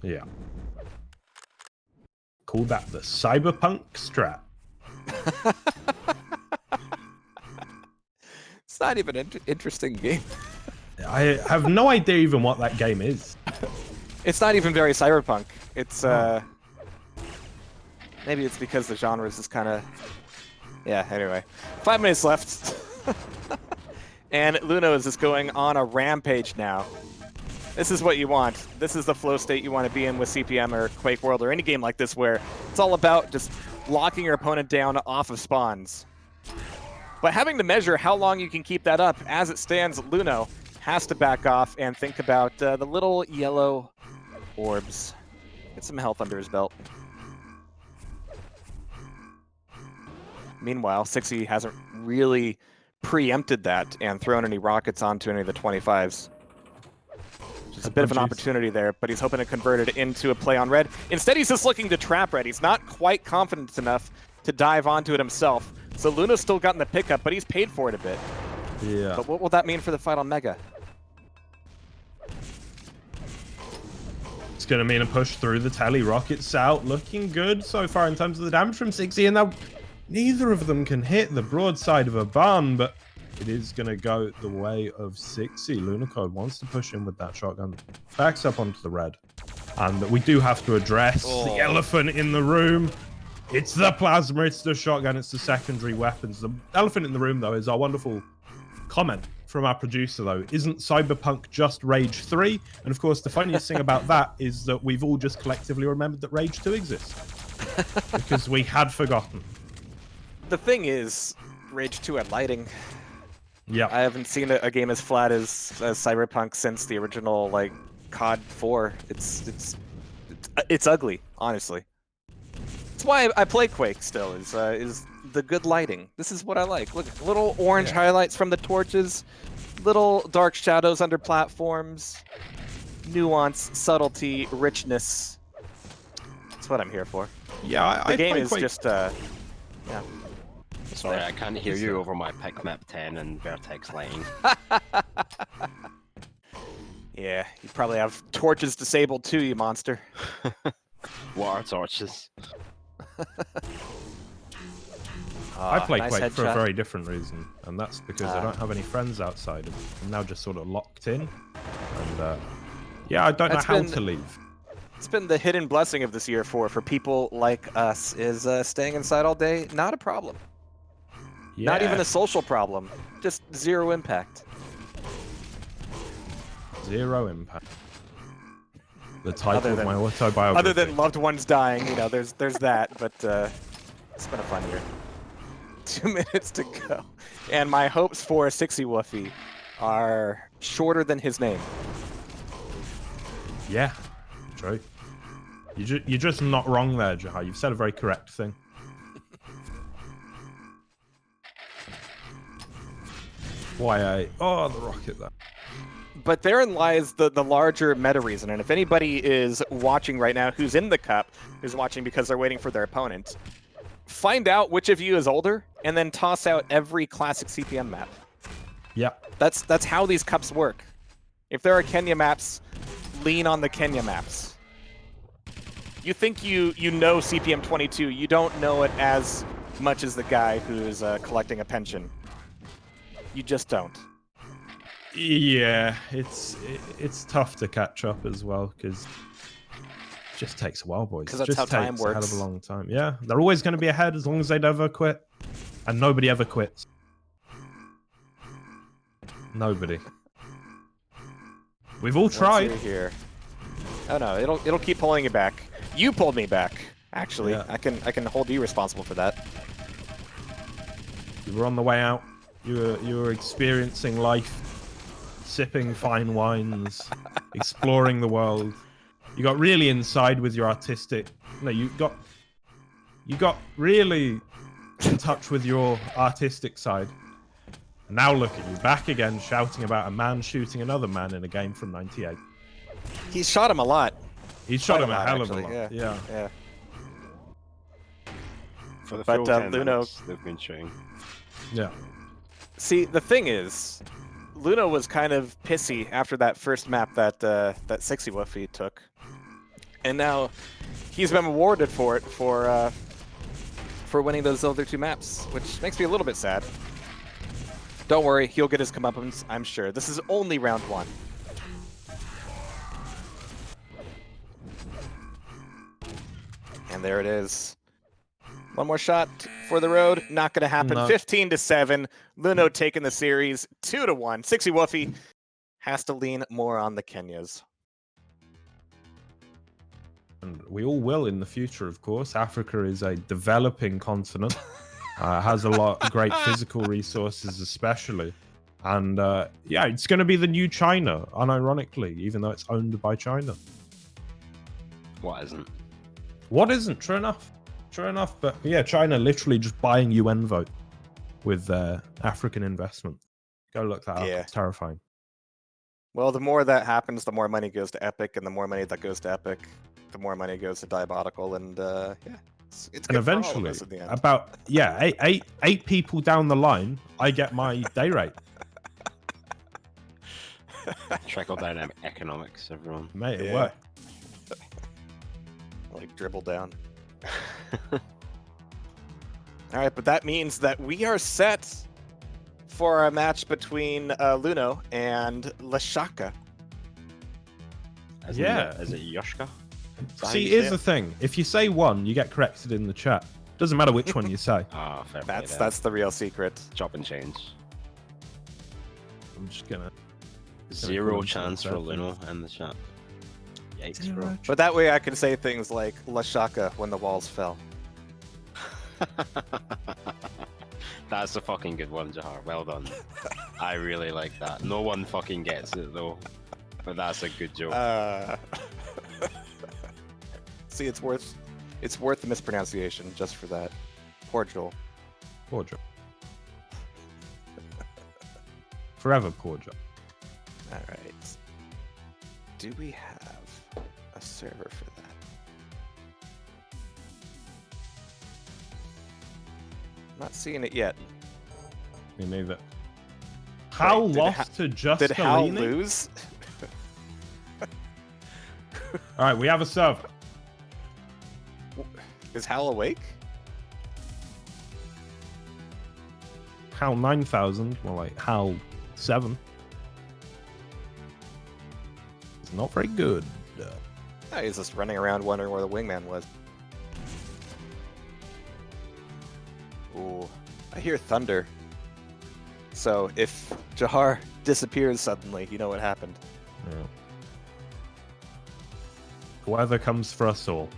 Yeah. Call that the cyberpunk strat. It's not even an interesting game. I have no idea even what that game is. It's not even very cyberpunk. It's maybe it's because the genres is kind of, yeah. Anyway, 5 minutes left, and Luno is just going on a rampage now. This is what you want. This is the flow state you want to be in with CPM or Quake World or any game like this, where it's all about just locking your opponent down off of spawns. But having to measure how long you can keep that up, as it stands, Luno has to back off and think about the little yellow orbs. Get some health under his belt. Meanwhile, Cixxywuffie hasn't really preempted that and thrown any rockets onto any of the 25s. Just a bit of an opportunity there, but he's hoping to convert it into a play on red. Instead, he's just looking to trap red. He's not quite confident enough to dive onto it himself. So Luna's still gotten the pickup, but he's paid for it a bit. Yeah. But what will that mean for the fight on Mega? It's going to mean a push through the telly. Rockets out, looking good so far in terms of the damage from Cixxywuffie. And now neither of them can hit the broadside of a barn, but it is going to go the way of Cixxywuffie. Lunacode wants to push in with that shotgun. Backs up onto the red. And we do have to address the elephant in the room. It's the plasma, it's the shotgun, it's the secondary weapons. The elephant in the room, though, is our wonderful comment from our producer, though. Isn't Cyberpunk just Rage 3? And of course, the funniest thing about that is that we've all just collectively remembered that Rage 2 exists. Because we had forgotten. The thing is, Rage 2 had lighting. Yeah. I haven't seen a game as flat as Cyberpunk since the original, like, COD 4. It's ugly, honestly. That's why I play Quake still, is the good lighting. This is what I like. Look, little orange highlights from the torches, little dark shadows under platforms, nuance, subtlety, richness. That's what I'm here for. Yeah, The game is Quake. just, yeah. Sorry, I can't hear you over my pick map 10 and vertex lighting. Yeah, you probably have torches disabled too, you monster. Water torches. I play nice Quake for a headshot. very different reason, and that's because I don't have any friends outside. I'm now just sort of locked in, and yeah, I don't know how to leave. It's been the hidden blessing of this year for people like us, is staying inside all day, not a problem. Yeah. Not even a social problem, just zero impact. Zero impact. The title of than- my autobiography. Other than loved ones dying, you know, there's that, but it's been a fun year. 2 minutes to go. And my hopes for Cixxywuffie are shorter than his name. Yeah, true. You're just not wrong there, Jahar. You've said a very correct thing. Oh, the rocket there. But therein lies the larger meta reason. And if anybody is watching right now who's in the cup, who's watching because they're waiting for their opponent, find out which of you is older and then toss out every classic CPM map. Yeah. That's how these cups work. If there are Kenya maps, lean on the Kenya maps. You think you know CPM 22, you don't know it as much as the guy who's collecting a pension. You just don't. Yeah, it's tough to catch up as well, because it just takes a while, boys. 'Cause that's Just how time takes a hell works. of a long time. Yeah, they're always going to be ahead as long as they never quit, and nobody ever quits. Nobody. We've all tried. Let's see here. Oh no, it'll keep pulling you back. You pulled me back, actually. Yeah. I can hold you responsible for that. You were on the way out. You were experiencing life, sipping fine wines, exploring the world. You got really inside with your artistic. No, you got really in touch with your artistic side, Now look at you, back again, shouting about a man shooting another man in a game from '98. He shot him a lot. He shot Quite him a lot, hell of a actually, lot. Yeah. For the But, full 10 Luno- minutes they've been shooting. Yeah. See, the thing is, Luna was kind of pissy after that first map that that Cixxywuffie took, and now he's been rewarded for it for winning those other 2 maps, which makes me a little bit sad. Don't worry, he'll get his comeuppance, I'm sure. This is only round 1. And there it is. One more shot for the road. Not going to happen. No. 15-7. Luno taking the series. 2-1. Cixxywuffie has to lean more on the Kenyas. And we all will in the future, of course. Africa is a developing continent. Has a lot of great physical resources, especially. And yeah, it's going to be the new China, unironically, even though it's owned by China. What isn't? What isn't? True enough. True enough. But yeah, China literally just buying UN vote with African investment. Go look that up. Yeah. It's terrifying. Well, the more that happens, the more money goes to Epic, and the more money that goes to Epic, the more money goes to Diabolical, and yeah, it's And good for all of eventually, us in the end. about eight people down the line, I get my day rate. Trickle down economics, everyone. Mate, it Yeah. worked. Like dribble down. All right, but that means that we are set for a match between Luno and Leshaka. Yeah. Is it Yoshka? See, here's the thing. If you say one, you get corrected in the chat. Doesn't matter which one you say. Ah, fair play. That's the real secret. Chop and change. I'm just gonna... Zero cool chance for settings. Luno in the chat. Yikes, bro. But that way I can say things like Leshaka when the walls fell. That's a fucking good one, Jahar. Well done. I really like that. No one fucking gets it though. But that's a good joke. See, it's worth the mispronunciation just for that. Poor Joel. Poor Joe. Forever poor Joe. All right. Do we have a server for that? Not seeing it yet. Me neither. Hal Wait, lost to Did Hal Juskaliini? lose? All right, we have a server. Is Hal awake? Hal 9000, more like Hal 7. It's not very good. Oh, he's just running around wondering where the wingman was. Ooh, I hear thunder. So if Jahar disappears suddenly, you know what happened. Yeah. Weather comes for us all.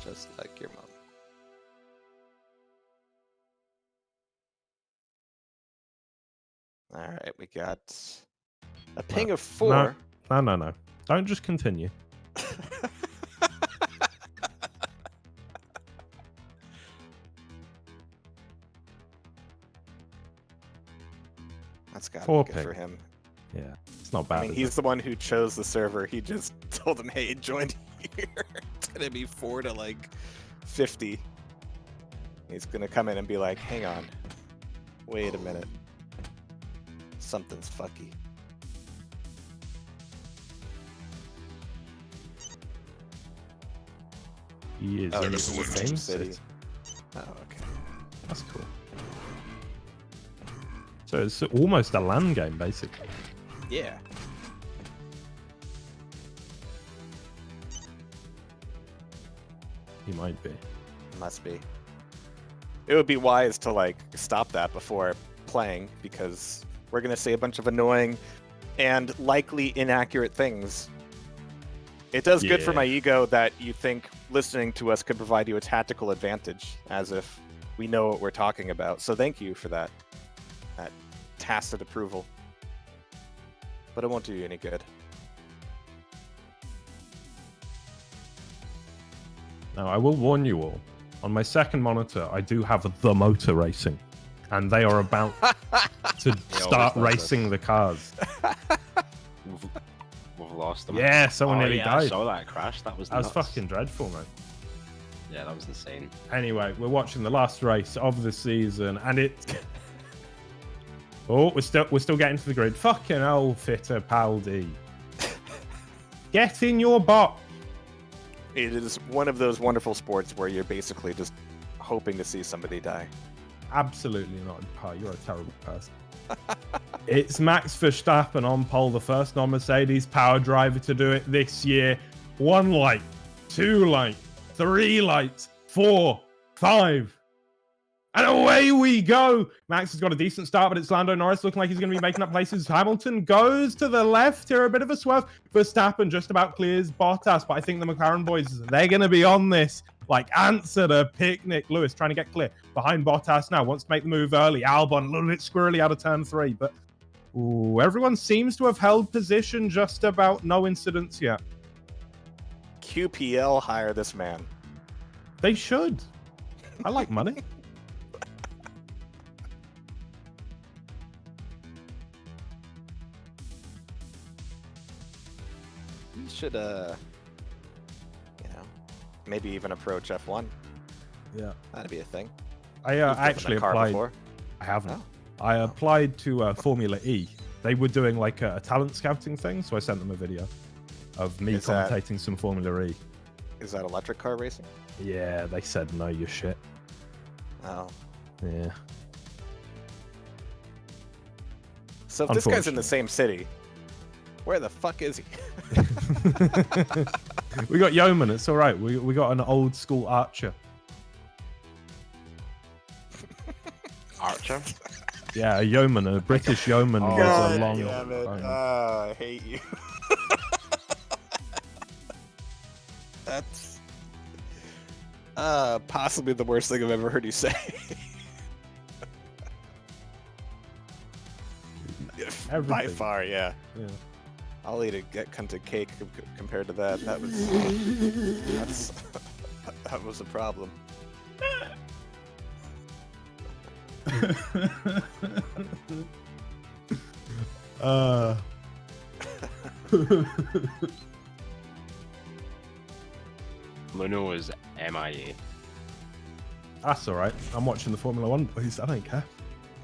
Just like your mom. All right, we got a ping of 4. No. Don't just continue. That's gotta 4 be good for ping. him. Yeah, it's not bad. I mean, is he's it? the one who chose the server. He just told him, "Hey, join here." It's gonna be 4 to like 50. He's gonna come in and be like, "Hang on, wait a minute, something's fucky." He is Oh, in the this is the same same city. city. Oh, okay. That's cool. So it's almost a LAN game, basically. Yeah. He might be. Must be. It would be wise to like stop that before playing because we're gonna say a bunch of annoying and likely inaccurate things. It does good for Yeah. my ego that you think listening to us could provide you a tactical advantage, as if we know what we're talking about. So thank you for that tacit approval. But it won't do you any good. Now, I will warn you all. On my second monitor, I do have the motor racing, and they are about to start racing the cars. We've lost them. Yeah, someone nearly I died. saw that crash. That was That was nuts. fucking dreadful, man. Yeah, that was insane. Anyway, we're watching the last race of the season, and it. Oh, we're still getting to the grid. Fucking hell, Fittipaldi. Get in your box. It is one of those wonderful sports where you're basically just hoping to see somebody die. Absolutely not. Oh, you're a terrible person. It's Max Verstappen on pole, the first non-Mercedes power driver to do it this year. 1 light, 2 light, 3 lights, 4, 5. And away we go. Max has got a decent start, but it's Lando Norris looking like he's going to be making up places. Hamilton goes to the left here, a bit of a swerve. Verstappen just about clears Bottas, but I think the McLaren boys, they're going to be on this like ants at a picnic. Lewis trying to get clear behind Bottas now, wants to make the move early. Albon a little bit squirrely out of turn 3, but ooh, everyone seems to have held position, just about no incidents yet. QPL hire this man. They should. I like money. We should, maybe even approach F1. Yeah. That'd be a thing. I You've driven actually a car applied. before? I haven't. Oh. I applied to Formula E. They were doing like a talent scouting thing, so I sent them a video of me Is that- commentating some Formula E. Is that electric car racing? Yeah, they said no, you're shit. Oh. Yeah. So if this guy's in the same city, where the fuck is he? We got Yeoman, it's all right. We got an old school Archer. Archer? Yeah, a Yeoman, a British Yeoman Oh, with God a long. damn it. phone. I hate you. That's possibly the worst thing I've ever heard you say. By Everything. far, yeah. Yeah. I'll eat a get cunt of cake compared to that. That was a problem. Luno is MIA. That's all right. I'm watching the Formula One boys. I don't care.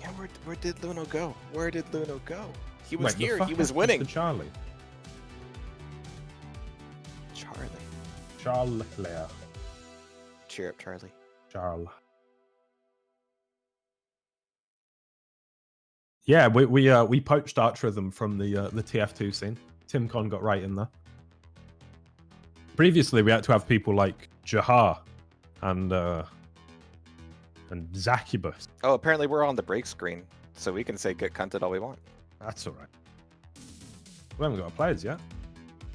Yeah, where did Luno go? Where did Luno go? He was Wait, the here. fuck He was happened winning. to Charlie. Charlie. Charlie. Cheer up, Charlie. Charles. Yeah, we poached Archerism from the TF2 scene. Tim Con got right in there. Previously, we had to have people like Jahar and Zacubus. Oh, apparently we're on the break screen, so we can say get cunted all we want. That's all right. We haven't got players yet.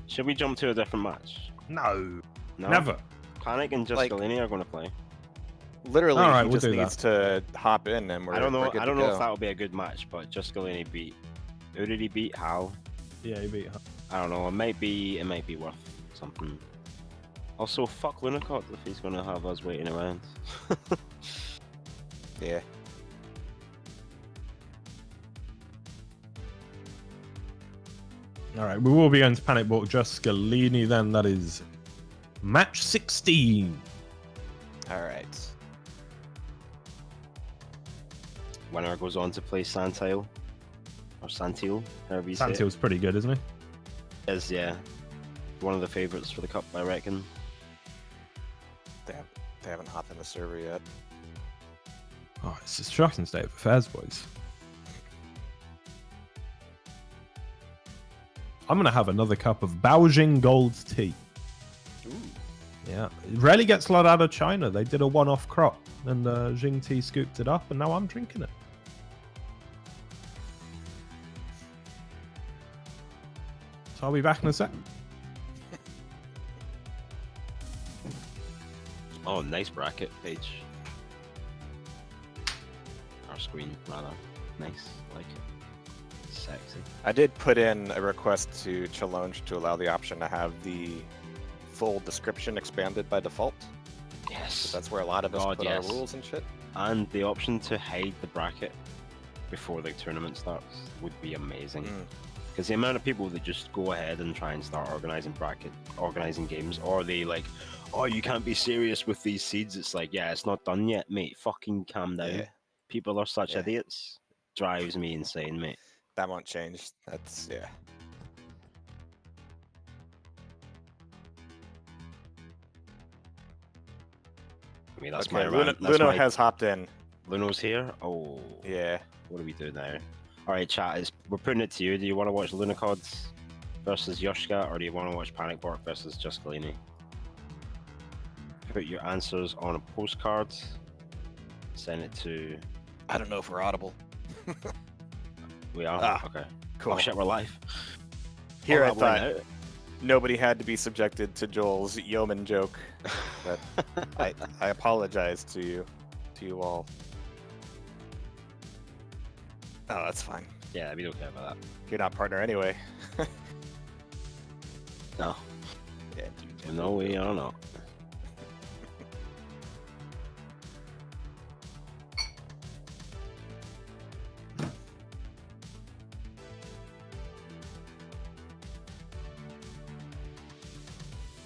Should we jump to a different match? No, No. never. Panic and Like- Juskaliini are going to play. Literally, All right, he we'll just do needs to hop in, and we're. I don't know. We're good I to don't know go. if that will be a good match, but Juskaliini beat. Who did he beat? How? Yeah, he beat her. I don't know. It might be worth something. Also, fuck Lunacock if he's going to have us waiting around. Yeah. All right, we will be going to panikborke Juskaliini then. That is match 16. All right. Winner goes on to play Santile. Or Santile, however you say it. Santile's pretty good, isn't he? Is, yeah. One of the favourites for the cup, I reckon. They haven't hopped in the server yet. Oh, it's a shocking state of affairs, boys. I'm going to have another cup of Baojing Gold tea. Ooh. Yeah, it rarely gets a lot out of China. They did a one-off crop, and Jing Tea scooped it up, and now I'm drinking it. So I'll be back in a sec. Oh, nice bracket page. Our screen, rather. Nice, like it. Sexy. I did put in a request to chalq to allow the option to have the full description expanded by default. Yeah, Yes. That's where a lot of us God, put yes. our rules and shit. And the option to hide the bracket before the tournament starts would be amazing. Because the amount of people that just go ahead and try and start organizing games, or they like, oh, you can't be serious with these seeds. It's like, yeah, it's not done yet, mate. Fucking calm down. Yeah. People are such Yeah. idiots. Drives me insane, mate. That won't change. That's yeah. I mean, that's Okay, my Luno, rant. That's Luno my... has hopped in. Luno's here. Oh, Yeah. what do we do now? All right, chat. We're putting it to you. Do you want to watch Lunacods versus Yoshka, or do you want to watch panikborke versus juskaliini? Put your answers on a postcard. Send it to. I don't know if we're audible. We are. Ah, Okay. Cool. Oh shit, we're live. Here Oh, I that went thought out. nobody had to be subjected to Joel's yeoman joke, but I apologize to you all. Oh, that's fine. Yeah, we don't care about that. You're not partner anyway. No. Yeah. No, we are not.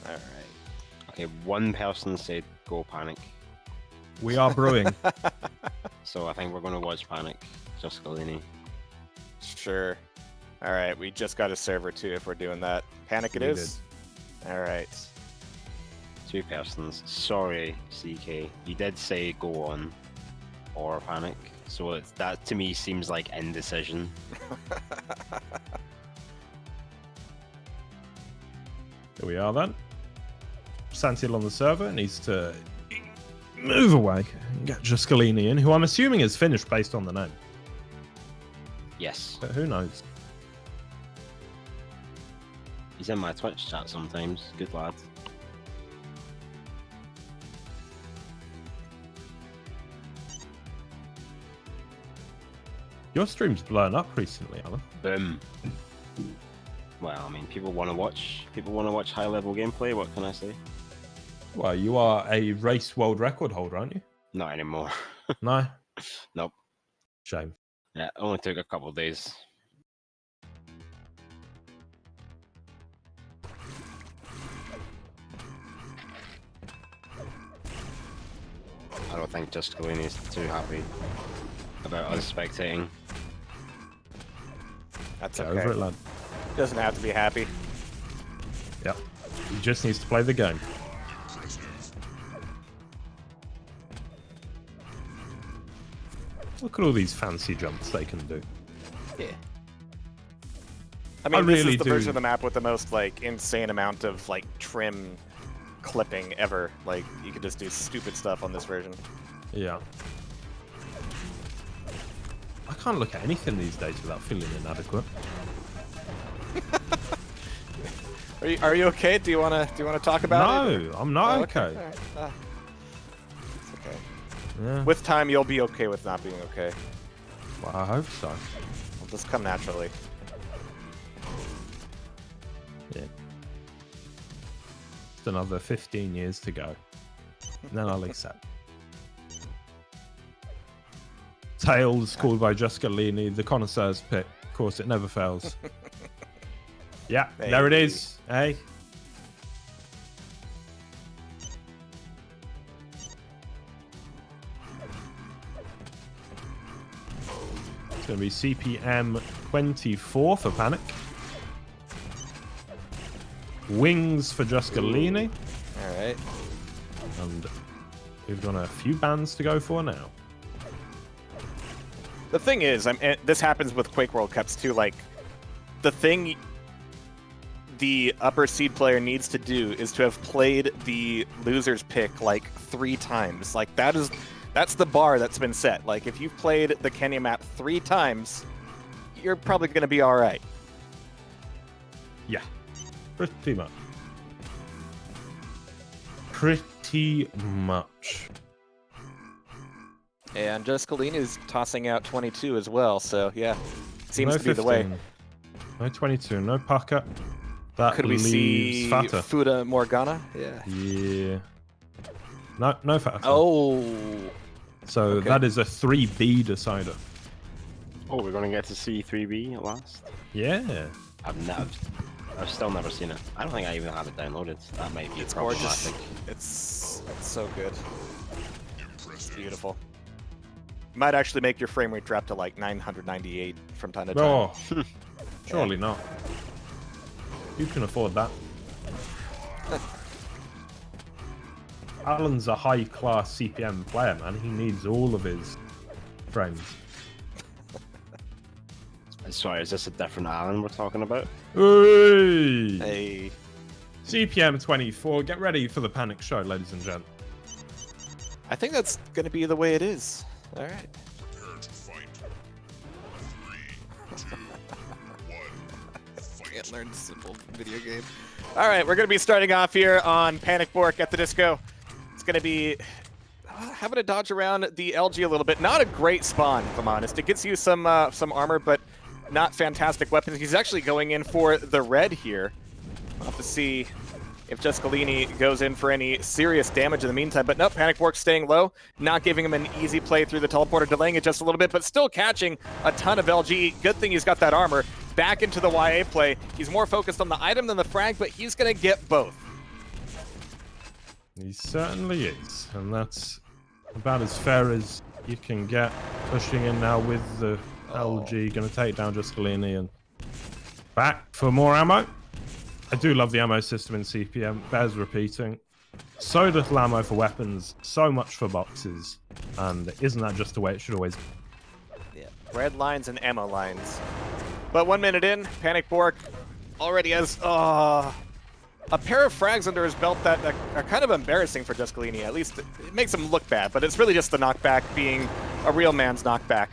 All right. Okay, one person said go panic, We are brewing. so I think we're going to watch panic. Juskaliini. Sure. All right. We just got a server too. If we're doing that, panic it We is. All right. Two persons. Sorry, CK. You did say go on or panic, so that to me seems like indecision. Here we are then. Santile on the server needs to move away and get Juskaliini in, who I'm assuming is finished based on the name. Yes, But who knows? he's in my Twitch chat sometimes. Good lad. Your stream's blown up recently, Alan. Boom. Well, I mean, people want to watch. People want to watch high-level gameplay. What can I say? Well, you are a race world record holder, aren't you? Not anymore. No? Nope. Shame. Yeah, it only took a couple of days. I don't think Juskaliini is too happy about us spectating. That's Get okay. over it, lad. Doesn't have to be happy. Yep. He just needs to play the game. Look at all these fancy jumps they can do. Yeah. I mean, this really is the do. version of the map with the most like insane amount of like trim clipping ever. Like you could just do stupid stuff on this version. Yeah. I can't look at anything these days without feeling inadequate. Are you okay? Do you wanna talk about it? No, I'm not Oh, okay. All right. It's okay. Yeah. With time, you'll be okay with not being okay. Well, I hope so. It'll just come naturally. Yeah. Just another 15 years to go. And then I'll accept. Tails called by Juskaliini, the connoisseur's pick. Of course, it never fails. Yeah, there it Hey. is. Hey. It's going to be CPM 24 for Panic. Wings for Juskaliini. All right. And we've got a few bands to go for now. The thing is, this happens with Quake World Cups too. Like, the thing the upper seed player needs to do is to have played the loser's pick like 3 times. Like that's the bar that's been set. Like if you've played the Kenya map 3 times, you're probably going to be all right. Yeah, pretty much. Pretty much. And Juskaliini is tossing out 22 as well. So yeah, seems No to be the way. 15. No 22, no Pucker. That Could we leaves see Fata. Fuda Morgana? Yeah. Yeah. No faster. Oh. So okay. that is a 3B decider. Oh, we're gonna get to see 3B at last. Yeah. I've still never seen it. I don't think I even have it downloaded. That might be It's problematic. gorgeous. It's so good. It's beautiful. Might actually make your frame rate drop to like 998 from time to time. Oh, surely not. You can afford that. Alan's a high-class CPM player, man. He needs all of his frames. Sorry, is this a different Alan we're talking about? Hey! Hey. CPM 24. Get ready for the panic show, ladies and gents. I think that's going to be the way it is. All right. Can't learn simple video game. All right, we're going to be starting off here on Panikborke at the Disco. It's going to be having to dodge around the LG a little bit. Not a great spawn, if I'm honest. It gets you some armor, but not fantastic weapons. He's actually going in for the red here. We'll have to see if juskaliini goes in for any serious damage in the meantime. But nope, Panikborke staying low, not giving him an easy play through the teleporter, delaying it just a little bit, but still catching a ton of LG. Good thing he's got that armor. Back into the YA play. He's more focused on the item than the frag, but he's going to get both. He certainly is, and that's about as fair as you can get. Pushing in now with the LG, going to take down juskaliini and back for more ammo. I do love the ammo system in CPM. Bears repeating. So little ammo for weapons, so much for boxes, and isn't that just the way it should always be? Yeah, red lines and ammo lines. But 1 minute in, Panikborke already has a pair of frags under his belt that are kind of embarrassing for juskaliini. At least it makes him look bad, but it's really just the knockback being a real man's knockback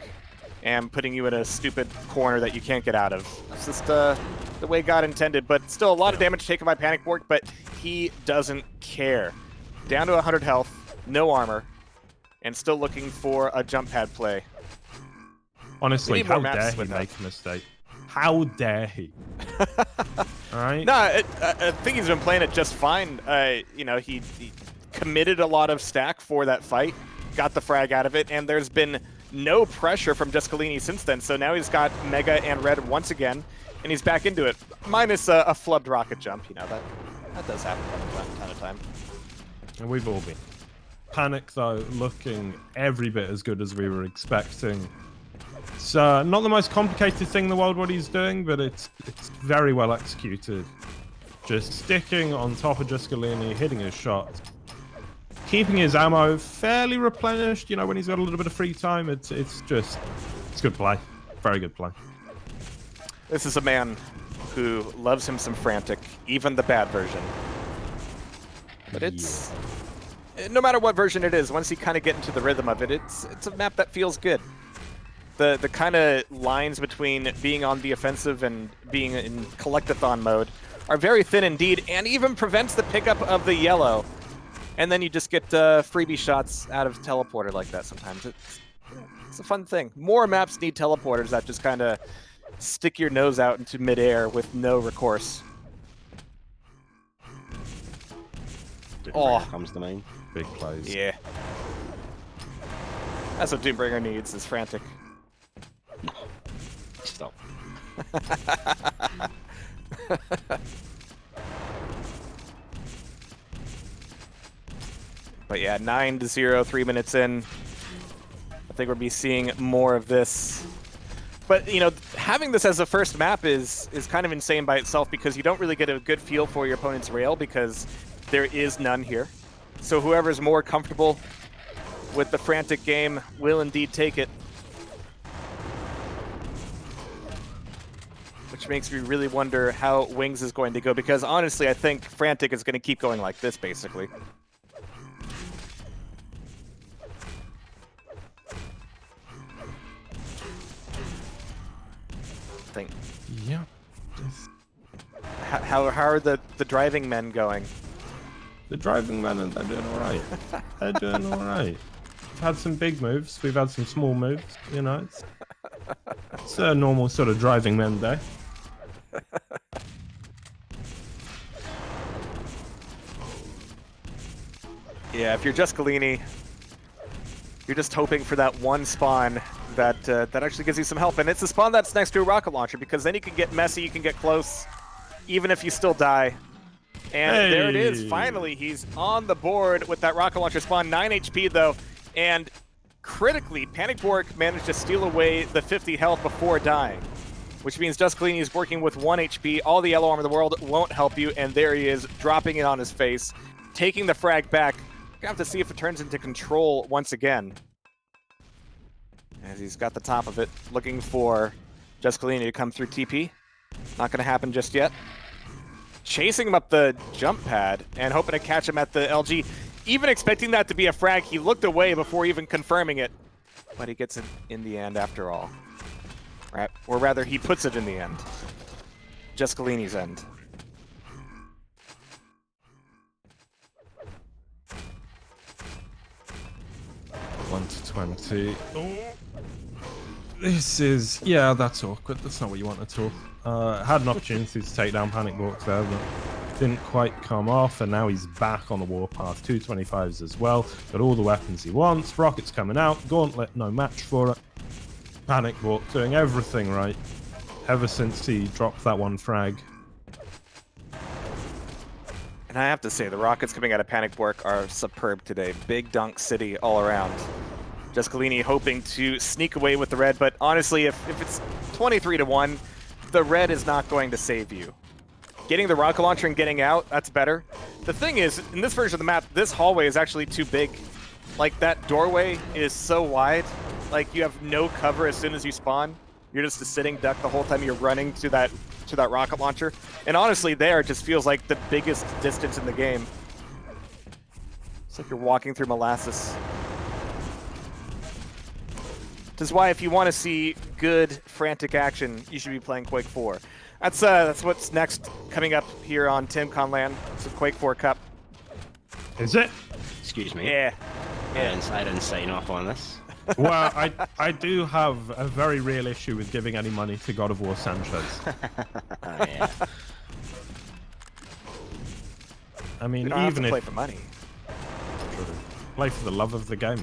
and putting you in a stupid corner that you can't get out of. It's just the way God intended, but still a lot of damage taken by Panikborke, but he doesn't care. Down to 100 health, no armor, and still looking for a jump pad play. Honestly, how more dare maps he with make a mistake? How dare he? Alright? No, I think he's been playing it just fine. You know, he committed a lot of stack for that fight, got the frag out of it, and there's been no pressure from juskaliini since then. So now he's got Mega and Red once again, and he's back into it. Minus a flubbed rocket jump, you know, that does happen from time to time. And we've all been. Panic, though, looking every bit as good as we were expecting. It's not the most complicated thing in the world what he's doing, but it's very well executed. Just sticking on top of juskaliini, hitting his shot, keeping his ammo fairly replenished. You know, when he's got a little bit of free time, it's good play, very good play. This is a man who loves him some Frantic, even the bad version. But it's no matter what version it is, once you kind of get into the rhythm of it, it's a map that feels good. The kind of lines between being on the offensive and being in collectathon mode are very thin indeed, and even prevents the pickup of the yellow. And then you just get freebie shots out of teleporter like that sometimes. It's a fun thing. More maps need teleporters that just kind of stick your nose out into midair with no recourse. Oh, comes to mind. Big plays. Yeah. That's what Doombringer needs, is Frantic. Stop. But yeah, 9-0, 3 minutes in. I think we'll be seeing more of this. But, you know, having this as a first map is kind of insane by itself, because you don't really get a good feel for your opponent's rail, because there is none here. So whoever's more comfortable with the Frantic game will indeed take it. Which makes me really wonder how Wings is going to go, because honestly, I think Frantic is going to keep going like this, basically. Think. Yeah. How are the driving men going? The driving men, they're doing all right. They're doing all right. We've had some big moves. We've had some small moves. You know, it's a normal sort of driving men day. Yeah, if you're juskaliini, you're just hoping for that one spawn that actually gives you some help, and it's a spawn that's next to a rocket launcher, because then you can get messy, you can get close, even if you still die. And there it is, finally, he's on the board with that rocket launcher spawn. 9 HP though, and critically, panikborke managed to steal away the 50 health before dying, which means juskaliini is working with 1 HP. All the yellow armor in the world won't help you, and there he is, dropping it on his face, taking the frag back. Gonna have to see if it turns into control once again. As he's got the top of it, looking for juskaliini to come through TP. Not gonna happen just yet. Chasing him up the jump pad and hoping to catch him at the LG. Even expecting that to be a frag, he looked away before even confirming it. But he gets it in the end after all. Right? Or rather, he puts it in the end. Juskaliini's end. One to 20. This is, yeah, that's awkward. That's not what you want at all. Had an opportunity to take down panikborke there, but didn't quite come off, and now he's back on the warpath. 225s as well. Got all the weapons he wants. Rockets coming out. Gauntlet, no match for it. Panikborke doing everything right ever since he dropped that one frag. And I have to say, the rockets coming out of panikborke are superb today. Big dunk city all around. Juskaliini hoping to sneak away with the red, but honestly, if it's 23-1, the red is not going to save you. Getting the rocket launcher and getting out, that's better. The thing is, in this version of the map, this hallway is actually too big. Like, that doorway is so wide, like, you have no cover as soon as you spawn. You're just a sitting duck the whole time you're running to that rocket launcher. And honestly, there just feels like the biggest distance in the game. It's like you're walking through molasses. This is why, if you want to see good, frantic action, you should be playing Quake 4. That's what's next coming up here on TimCon Land. It's the Quake 4 Cup. Is it? Excuse me. Yeah. I didn't sign off on this. Well, I do have a very real issue with giving any money to God of War Sanchez. Yeah. I mean, You don't have even to play if for money. play for the love of the game.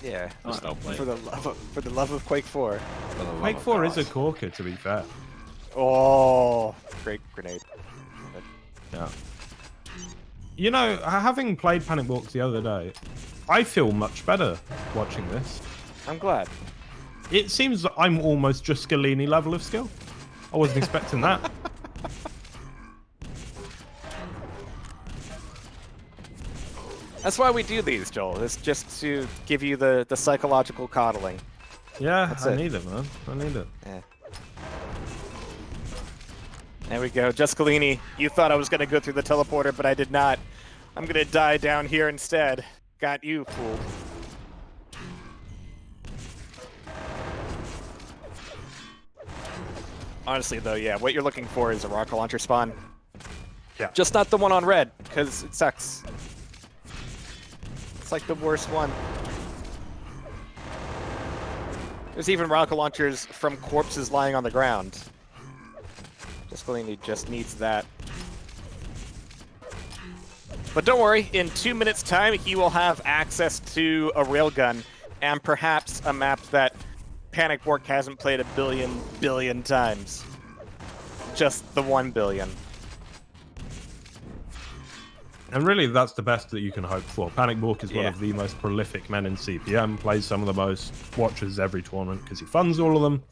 Yeah. I'll still play. For the love of Quake 4. For the love Quake of 4 God. is a corker, to be fair. Oh, great grenade. Yeah. You know, having played panikborke the other day, I feel much better watching this. I'm glad. It seems that I'm almost juskaliini level of skill. I wasn't expecting that. That's why we do these, Joel. It's just to give you the psychological coddling. Yeah, That's I it. need it, man. I need it. Yeah. There we go. Juskaliini, you thought I was going to go through the teleporter, but I did not. I'm going to die down here instead. Got you, fooled. Honestly, though, yeah, what you're looking for is a rocket launcher spawn. Yeah. Just not the one on red, because it sucks. It's like the worst one. There's even rocket launchers from corpses lying on the ground. Juskaliini just needs that. But don't worry, in 2 minutes' time, he will have access to a railgun and perhaps a map that panikborke hasn't played a billion times. Just the 1 billion. And really, that's the best that you can hope for. panikborke is one Yeah. of the most prolific men in CPM, plays some of the most, watches every tournament because he funds all of them.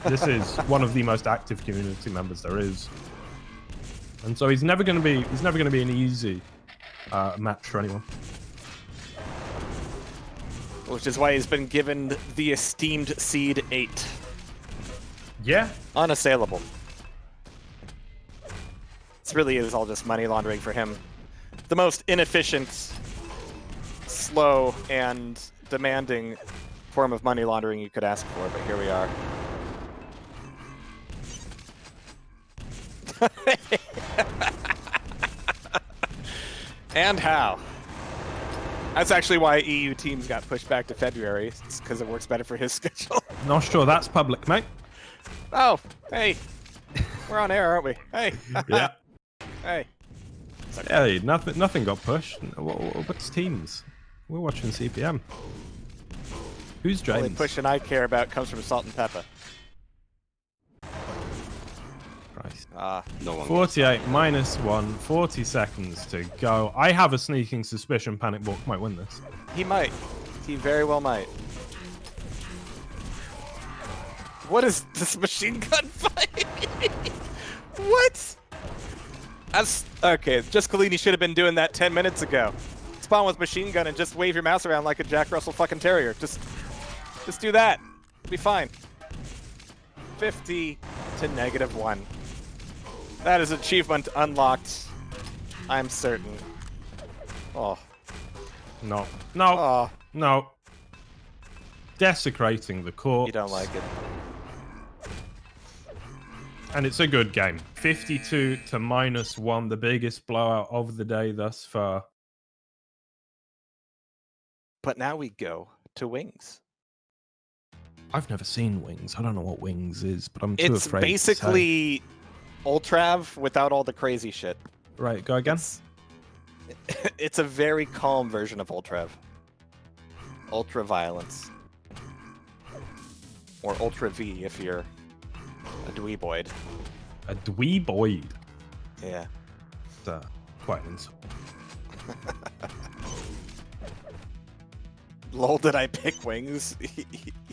This is one of the most active community members there is. And so he's never going to be an easy match for anyone. Which is why he's been given the esteemed Seed 8. Yeah. Unassailable. This really is all just money laundering for him. The most inefficient, slow, and demanding form of money laundering you could ask for, but here we are. And how? That's actually why EU teams got pushed back to February. It's because it works better for his schedule. Not sure that's public, mate. Oh, hey. We're on air, aren't we? Hey. Yeah. Hey. Okay. Hey, nothing got pushed. What's teams? We're watching CPM. Who's The only James? push I care about comes from Salt and Pepper. Christ. No one. 48 minus 1, 40 seconds to go. I have a sneaking suspicion panikborke might win this. He might. He very well might. What is this machine gun fight? What? That's okay. Juskaliini should have been doing that 10 minutes ago. Spawn with machine gun and just wave your mouse around like a Jack Russell fucking terrier. Just do that. Be fine. 50 to -1. That is achievement unlocked. I'm certain. Oh. No. Oh. No. Desecrating the court. You don't like it. And it's a good game. 52 to -1, the biggest blowout of the day thus far. But now we go to Wings. I've never seen Wings. I don't know what Wings is, but I'm too It's afraid to say. basically Ultrav without all the crazy shit. Right, go again. It's a very calm version of Ultrav. Ultra violence. Or Ultra V if you're a dweeboid. A dweeboid. Yeah. Quite an insult. Lol, did I pick Wings?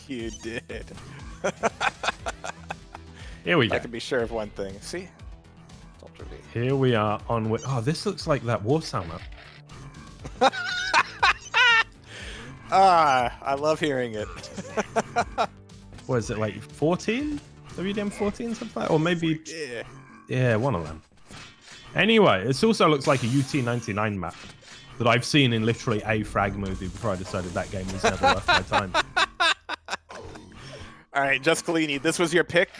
You did. Here we go. I can be sure of one thing. See? It's Ultra V. Here we are on. Oh, this looks like that Warsaw map. I love hearing it. What is it, like 14? WDM 14, something like that? Or maybe. Yeah. Yeah, one of them. Anyway, it also looks like a UT99 map that I've seen in literally a frag movie before I decided that game was never worth my time. All right, Juskaliini, this was your pick.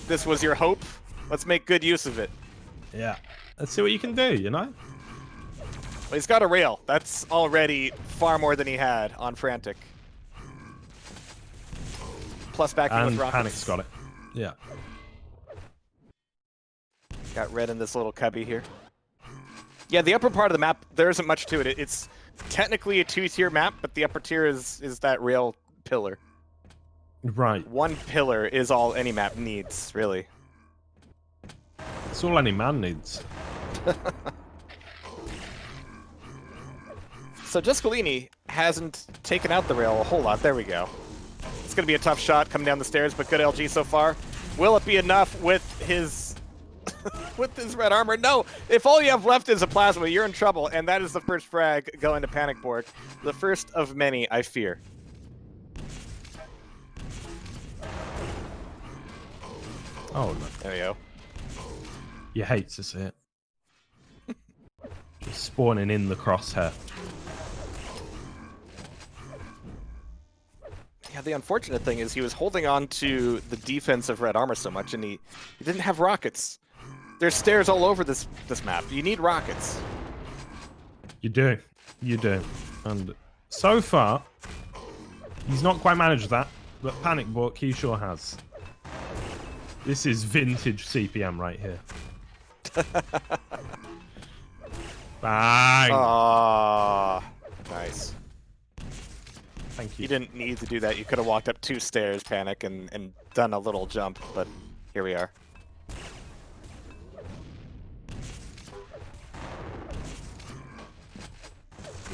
This was your hope. Let's make good use of it. Yeah. Let's see what you can do, you know? Well, he's got a rail. That's already far more than he had on Frantic. Plus backing with And rockets. Panic's got it. Yeah. Got red in this little cubby here. Yeah, the upper part of the map, there isn't much to it. It's technically a 2-tier map, but the upper tier is that rail pillar. Right. One pillar is all any map needs, really. It's all any man needs. So Juskaliini hasn't taken out the rail a whole lot. There we go. It's going to be a tough shot coming down the stairs, but good LG so far. Will it be enough with his with his red armor? No! If all you have left is a plasma, you're in trouble, and that is the first frag going to panikborke. The first of many, I fear. Oh, no. There you go. You hate to see it. Just spawning in the crosshair. Yeah, the unfortunate thing is he was holding on to the defense of red armor so much, and he didn't have rockets. There's stairs all over this map. You need rockets. You do. You do. And so far, he's not quite managed that, but panikborke he sure has. This is vintage CPM right here. Bang! Ah, nice. Thank You you. didn't need to do that. You could have walked up 2 stairs, Panic, and done a little jump, but here we are.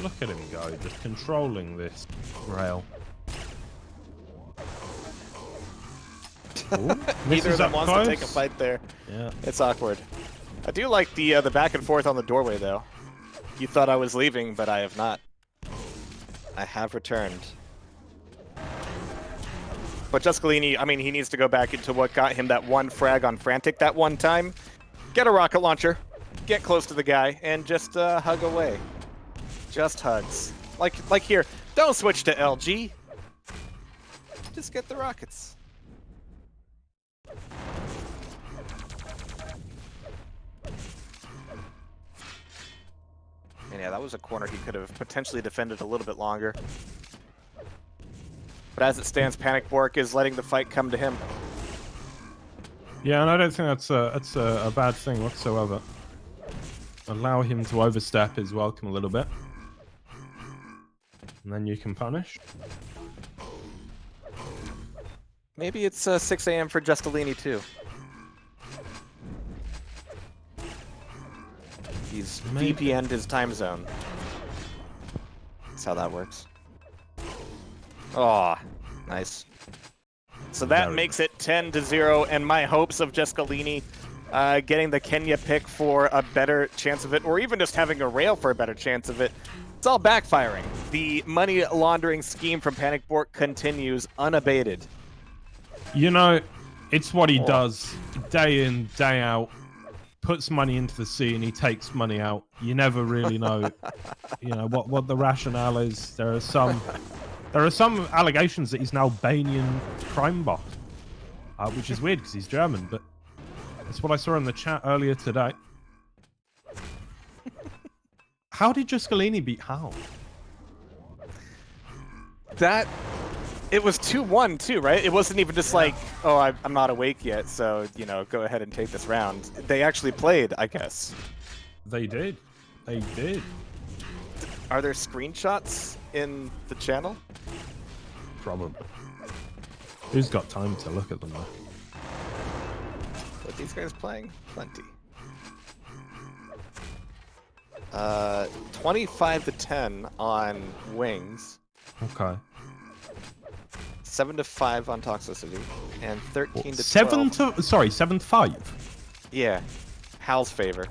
Look at him go, just controlling this rail. Ooh, Neither misses of them up wants close. to take a fight there. Yeah. It's awkward. I do like the back and forth on the doorway, though. You thought I was leaving, but I have not. I have returned. But Juskaliini, I mean, he needs to go back into what got him that one frag on Frantic that one time. Get a rocket launcher, get close to the guy, and just hug away. Just hugs. Like here. Don't switch to LG. Just get the rockets. And yeah, that was a corner he could have potentially defended a little bit longer. But as it stands, panikborke is letting the fight come to him. Yeah, and I don't think that's a bad thing whatsoever. allow him to overstep his welcome a little bit. And then you can punish. Maybe it's 6 a.m. for Juskaliini too. He's Maybe. VPN'd his time zone. That's how that works. Oh, nice. So that Very makes it 10-0, and my hopes of Juskaliini getting the Kenya pick for a better chance of it, or even just having a rail for a better chance of it, it's all backfiring. The money laundering scheme from panikborke continues unabated. You know, it's what he does day in, day out. Puts money into the sea and he takes money out. You never really know, what the rationale is. There are some allegations that he's an Albanian crime boss, which is weird because he's German. But that's what I saw in the chat earlier today. How did Juskaliini beat Hal? It was 2-1 too, right? It wasn't even just like, oh, I'm not awake yet, so, go ahead and take this round. They actually played, I guess. They did. They did. Are there screenshots in the channel? Probably. Who's got time to look at them though? What these guys playing? Plenty. 25-10 on wings. Okay. 7-5 on toxicity, and 13-12. 7-5. Yeah, Hal's favor.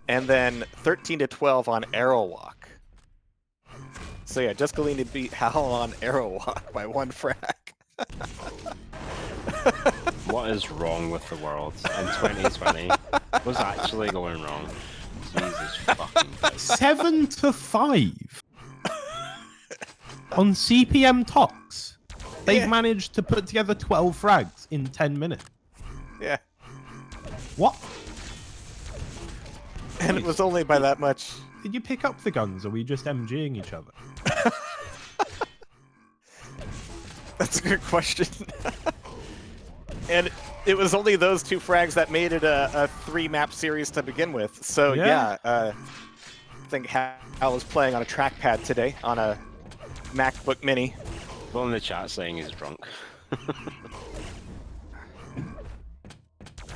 And then 13-12 on arrow walk. So yeah, Juskaliini beat Hal on arrow walk by 1 frag. What is wrong with the world in 2020? What's actually going wrong? Jesus fucking Christ. 7-5 on CPM Tox. They've managed to put together 12 frags in 10 minutes. Yeah. What? And it was only by that much. Did you pick up the guns, or were you just MGing each other? That's a good question. And it was only those 2 frags that made it a 3-map series to begin with. So yeah, I think Hal was playing on a trackpad today on a MacBook Mini. People in the chat saying he's drunk.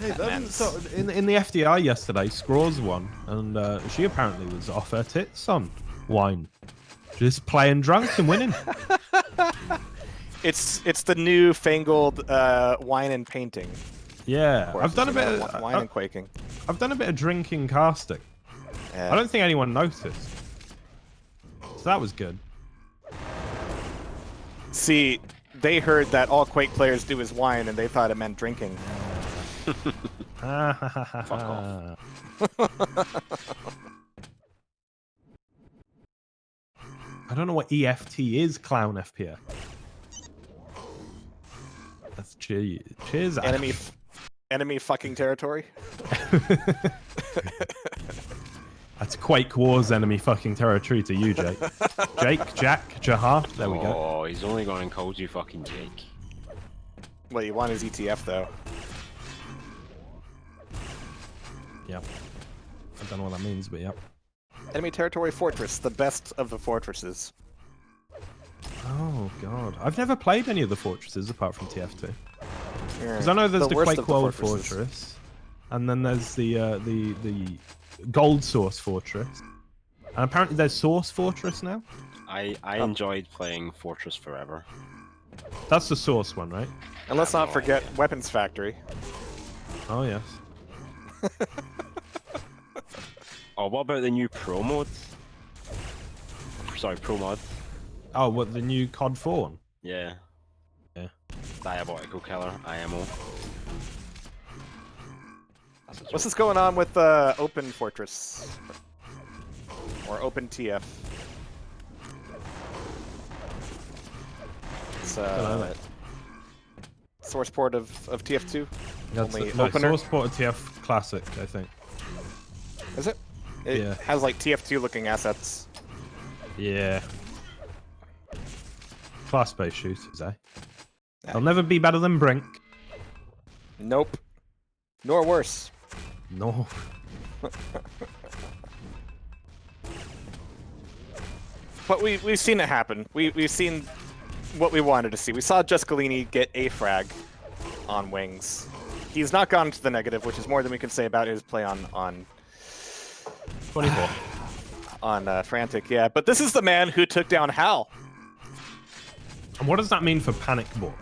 Hey, so in the FDI yesterday, Scraws won, and she apparently was off her tits on wine, just playing drunk and winning. It's the new fangled wine and painting. Yeah, I've done a bit of wine and quaking. I've done a bit of drinking casting. Yeah. I don't think anyone noticed, so that was good. See, they heard that all Quake players do is wine, and they thought it meant drinking. Fuck off. I don't know what EFT is, clown FPA. That's cheers. Enemy fucking territory. That's Quake Wars enemy fucking territory to you, Jake. Jack, Jahar. There we go. Oh, he's only gone and called you fucking Jake. Well, you want his ETF though. Yep. I don't know what that means, but yep. Enemy territory fortress, the best of the fortresses. Oh god, I've never played any of the fortresses apart from TF2. Because Yeah, I know there's the worst Quake of the World fortresses. Fortress, and then there's the Gold Source Fortress, and apparently there's Source Fortress now. I enjoyed playing Fortress Forever. That's the Source one, right? And let's not no forget idea. Weapons Factory. Oh yes. Oh, what about the new Pro mode? Sorry, Pro mod. Oh, what, the new COD 4 one? Yeah. Yeah. Diabolical Killer, IMO. That's a What's joke. this going on with Open Fortress? Or Open TF? It's Dunno. source port of TF2? That's Only no, opener? Source Port of TF Classic, I think. Is it? It Yeah. has like TF2 looking assets. Yeah. Class-based shooters, eh? Yeah. They'll never be better than Brink. Nope. Nor worse. No. But we've seen it happen. We've seen what we wanted to see. We saw Juskaliini get a frag on wings. He's not gone to the negative, which is more than we can say about his play on 24. on Frantic. Yeah, but this is the man who took down Hal. And what does that mean for panikborke?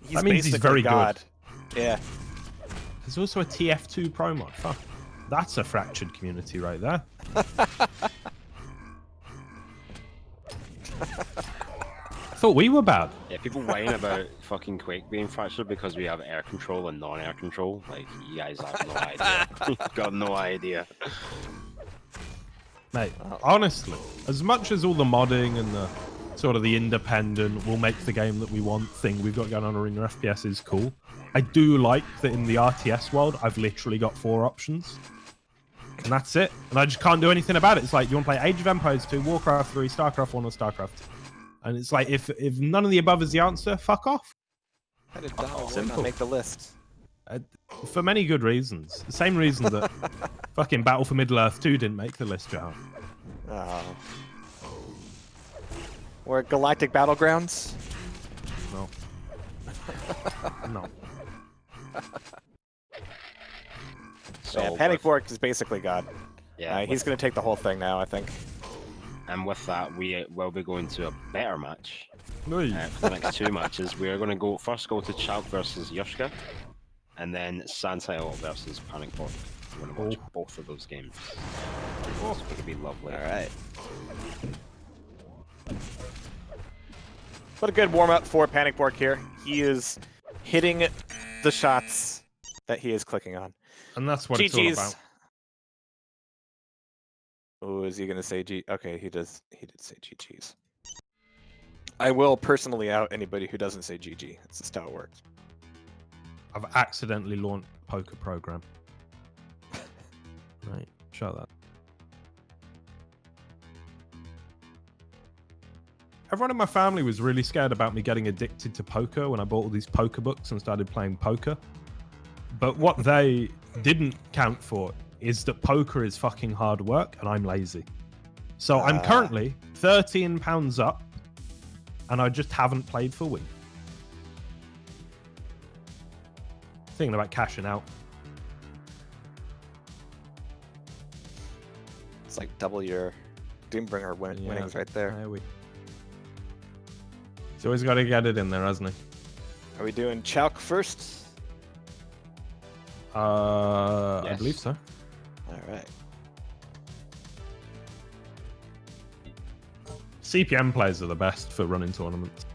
He's means he's basically very God. Yeah. There's also a TF2 Pro mod. Fuck. That's a fractured community right there. I thought we were bad. Yeah, people whine about fucking Quake being fractured because we have air control and non-air control. Like, you guys have no idea. Got no idea. Mate, honestly, as much as all the modding and the sort of the independent, we'll make the game that we want thing we've got going on Arena FPS is cool, I do like that in the RTS world, I've literally got 4 options. And that's it. And I just can't do anything about it. It's like, you want to play Age of Empires 2, Warcraft 3, Starcraft 1, or Starcraft 2. And it's like, if none of the above is the answer, fuck off. How did Donald Simple. not make the list? For many good reasons. The same reason that fucking Battle for Middle-earth 2 didn't make the list, John. Oh. Or Galactic Battlegrounds? No. No. So Yeah, panikborke is basically God. Yeah, He's going to take the whole thing now, I think. and with that, we will be going to a better match. No. For the next 2 matches, we are going to go to chalq versus Yushka, and then Santile versus panikborke. We're going to watch both of those games. It's going to be lovely. All right. What a good warm-up for panikborke here. He is hitting the shots that he is clicking on. And that's what it's all GG's. about. Oh, is he going to say G? Okay, he did say GG's. I will personally out anybody who doesn't say GG. That's just how it works. I've accidentally launched a poker program. Right, show that. Everyone in my family was really scared about me getting addicted to poker when I bought all these poker books and started playing poker. But what they didn't count for is that poker is fucking hard work and I'm lazy. So I'm currently £13 up and I just haven't played for a week. Thinking about cashing out. It's like double your Doombringer winnings right there. He's always got to get it in there, hasn't he? Are we doing chalq first? I Yes. believe so. All right. CPM players are the best for running tournaments.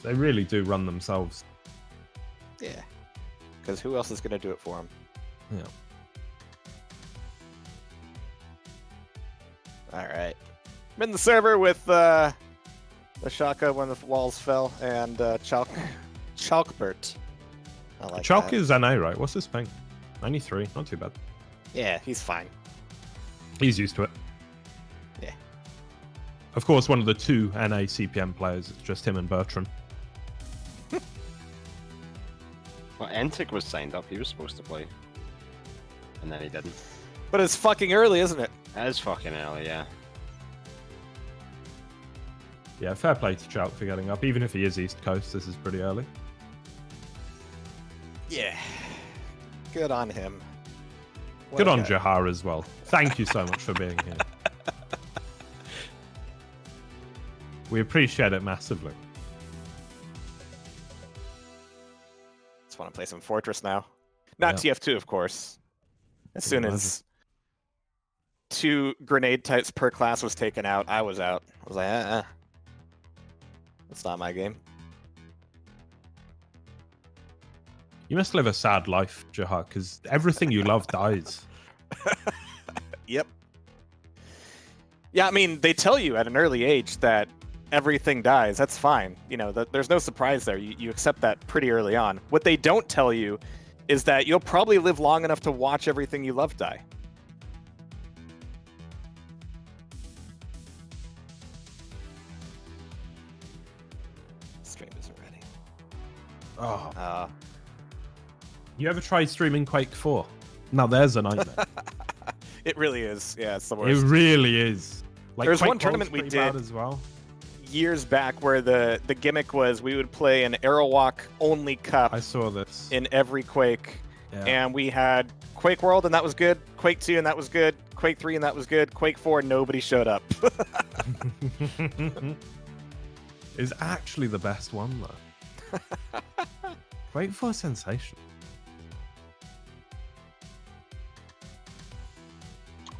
They really do run themselves. Yeah. Because who else is going to do it for him? Yeah. All right. I'm in the server with Leshaka when the walls fell and chalqbert. I like Chalq that. is NA, right? What's his ping? 93. Not too bad. Yeah, he's fine. He's used to it. Yeah. Of course, one of the 2 NA CPM players. It's just him and Bertrand. Well, Entic was signed up. He was supposed to play. And then he didn't. But it's fucking early, isn't it? That is fucking early, yeah. Yeah, fair play to Chalq for getting up. Even if he is East Coast, this is pretty early. Yeah. Good on him. What Good a on guy. Jahar as well. Thank you so much for being here. We appreciate it massively. Just want to play some Fortress now. Not Yeah. TF2, of course. As soon Imagine. as 2 grenade types per class was taken out, I was out. I was like, that's not my game. You must live a sad life, Jahar, because everything you love dies. Yep. Yeah, I mean, they tell you at an early age that everything dies. That's fine. You know, there's no surprise there. You accept that pretty early on. What they don't tell you is that you'll probably live long enough to watch everything you love die. Stream isn't ready. Oh. You ever tried streaming Quake 4? Now there's a nightmare. It really is. Yeah, it's the It worst. really is. Like, There's Quake one tournament we World's pretty bad did as well. years back where the gimmick was we would play an Aerowalk only cup I saw this. in every Quake, Yeah. and we had Quake World and that was good, Quake 2 and that was good, Quake 3 and that was good, Quake 4 nobody showed up. Is actually the best one though. Quake 4 sensation.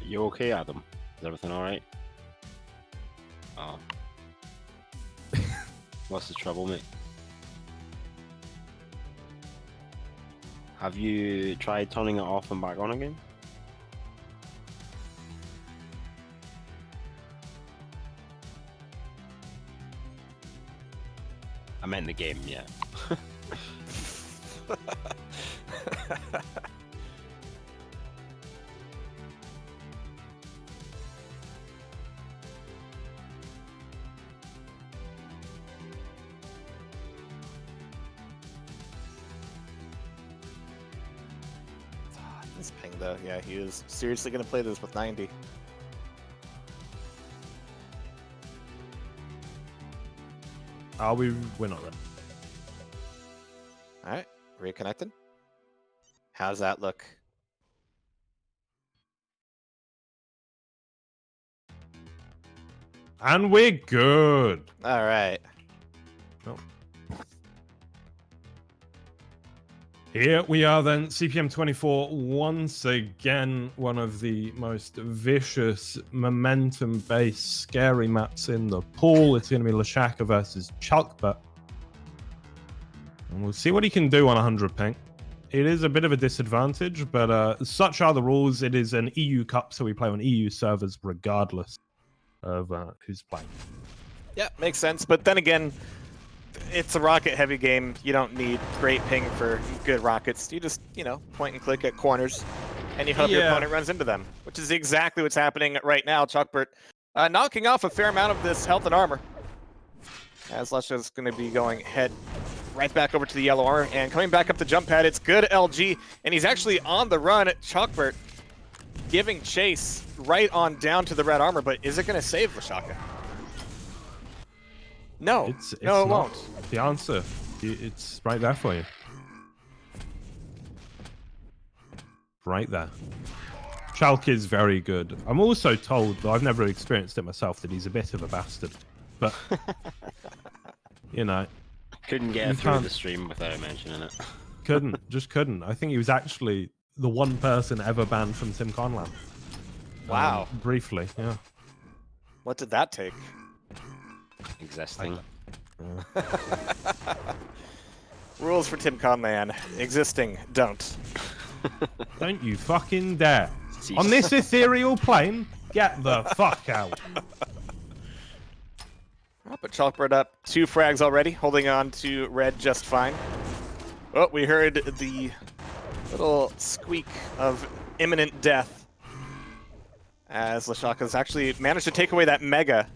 You okay, Adam? Is everything alright? Oh. What's the trouble, mate? Have you tried turning it off and back on again? I meant the game, yeah. This ping though, yeah, he is seriously gonna play this with 90. We're not ready. Alright, reconnected. How's that look? And we're good. Alright. Here we are then, CPM 24, once again, one of the most vicious, momentum-based, scary maps in the pool. It's going to be Leshaka versus chalq, and we'll see what he can do on 100 ping. It is a bit of a disadvantage, but such are the rules. It is an EU Cup, so we play on EU servers regardless of who's playing. Yeah, makes sense, but then again, it's a rocket-heavy game. You don't need great ping for good rockets. You just, you know, point and click at corners, and you hope your opponent runs into them, which is exactly what's happening right now. chalq knocking off a fair amount of this health and armor, as Leshaka's going to be going head right back over to the yellow armor, and coming back up the jump pad, it's good LG, and he's actually on the run at chalq, giving chase right on down to the red armor, but is it going to save Leshaka? No, It's no, it not won't. the answer. It's right there for you. Right there. chalq is very good. I'm also told, though I've never experienced it myself, that he's a bit of a bastard. But, you know. Couldn't get You through can't- the stream without mentioning it. Just couldn't. I think he was actually the one person ever banned from Tim Conlan. Wow. Briefly, yeah. What did that take? Existing. Rules for Tim Conlan. Existing, don't. Don't you fucking dare. Cease. On this ethereal plane, get the fuck out. Oh, but chalq up 2 frags already, holding on to red just fine. Oh, we heard the little squeak of imminent death as Leshaka's actually managed to take away that mega.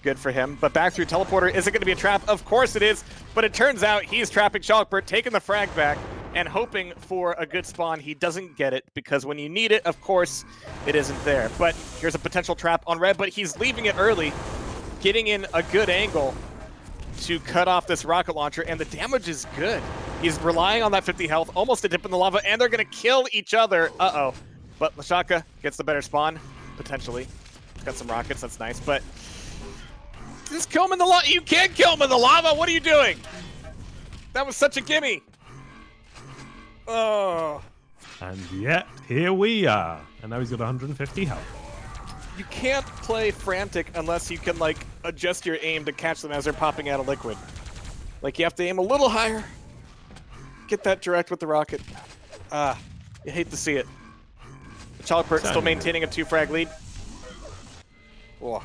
Good for him. But back through teleporter, is it going to be a trap? Of course it is. But it turns out he's trapping chalq, taking the frag back and hoping for a good spawn. He doesn't get it because when you need it, of course, it isn't there. But here's a potential trap on red, but he's leaving it early, getting in a good angle to cut off this rocket launcher, and the damage is good. He's relying on that 50 health, almost a dip in the lava, and they're going to kill each other. Uh-oh. But Leshaka gets the better spawn, potentially. He's got some rockets, that's nice, but just kill him in the lava. You can't kill him in the lava. What are you doing? That was such a gimme. Oh. And yet, here we are. And now he's got 150 health. You can't play frantic unless you can, like, adjust your aim to catch them as they're popping out of liquid. Like, you have to aim a little higher. Get that direct with the rocket. You hate to see it. chalq still maintaining a 2-frag lead. Oh.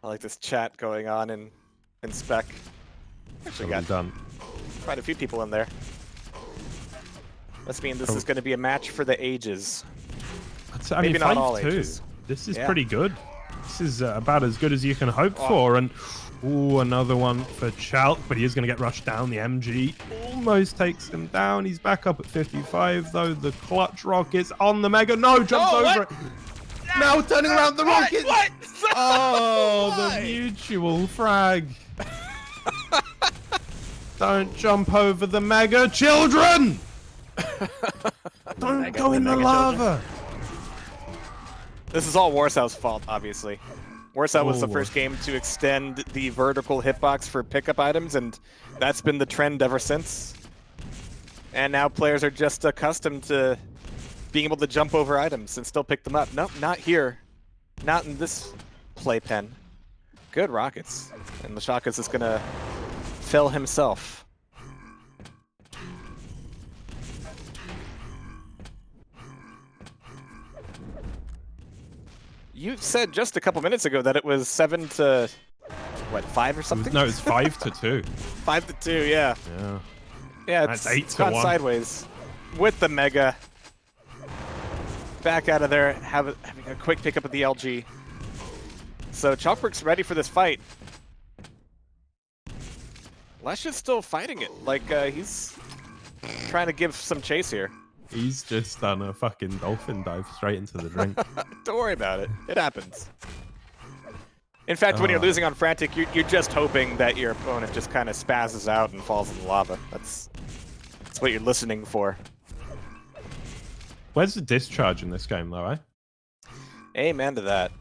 I like this chat going on in spec. Actually got done. quite a few people in there. Must mean this is going to be a match for the ages. I Maybe mean, not all 5-2. ages. This is Yeah. pretty good. This is about as good as you can hope for. And ooh, another one for Chalq, but he is going to get rushed down. The MG almost takes him down. He's back up at 55, though. The clutch rockets on the Mega. No, jumps over it. Now turning around the rockets. What? Oh, Why? the mutual frag. Don't jump over the Mega, children. Don't go in the lava. This is all Warsaw's fault, obviously. Warsaw was the Oh. first game to extend the vertical hitbox for pickup items, and that's been the trend ever since. And now players are just accustomed to being able to jump over items and still pick them up. Nope, not here. Not in this playpen. Good rockets. And Leshaka's is going to fill himself. You said just a couple minutes ago that it was 7 to, what, 5 or something? No, it's 5 to 2. 5 to 2, yeah. Yeah. Yeah, That's it's 8 to gone 1. sideways with the Mega. Back out of there, having a quick pickup of the LG. So chalq's ready for this fight. Lesha's still fighting it. Like, he's trying to give some chase here. He's just done a fucking dolphin dive straight into the drink. Don't worry about it. It happens. In fact, when you're losing on Frantic, you're just hoping that your opponent just kind of spazzes out and falls in the lava. That's what you're listening for. Where's the discharge in this game, though, eh? Amen to that.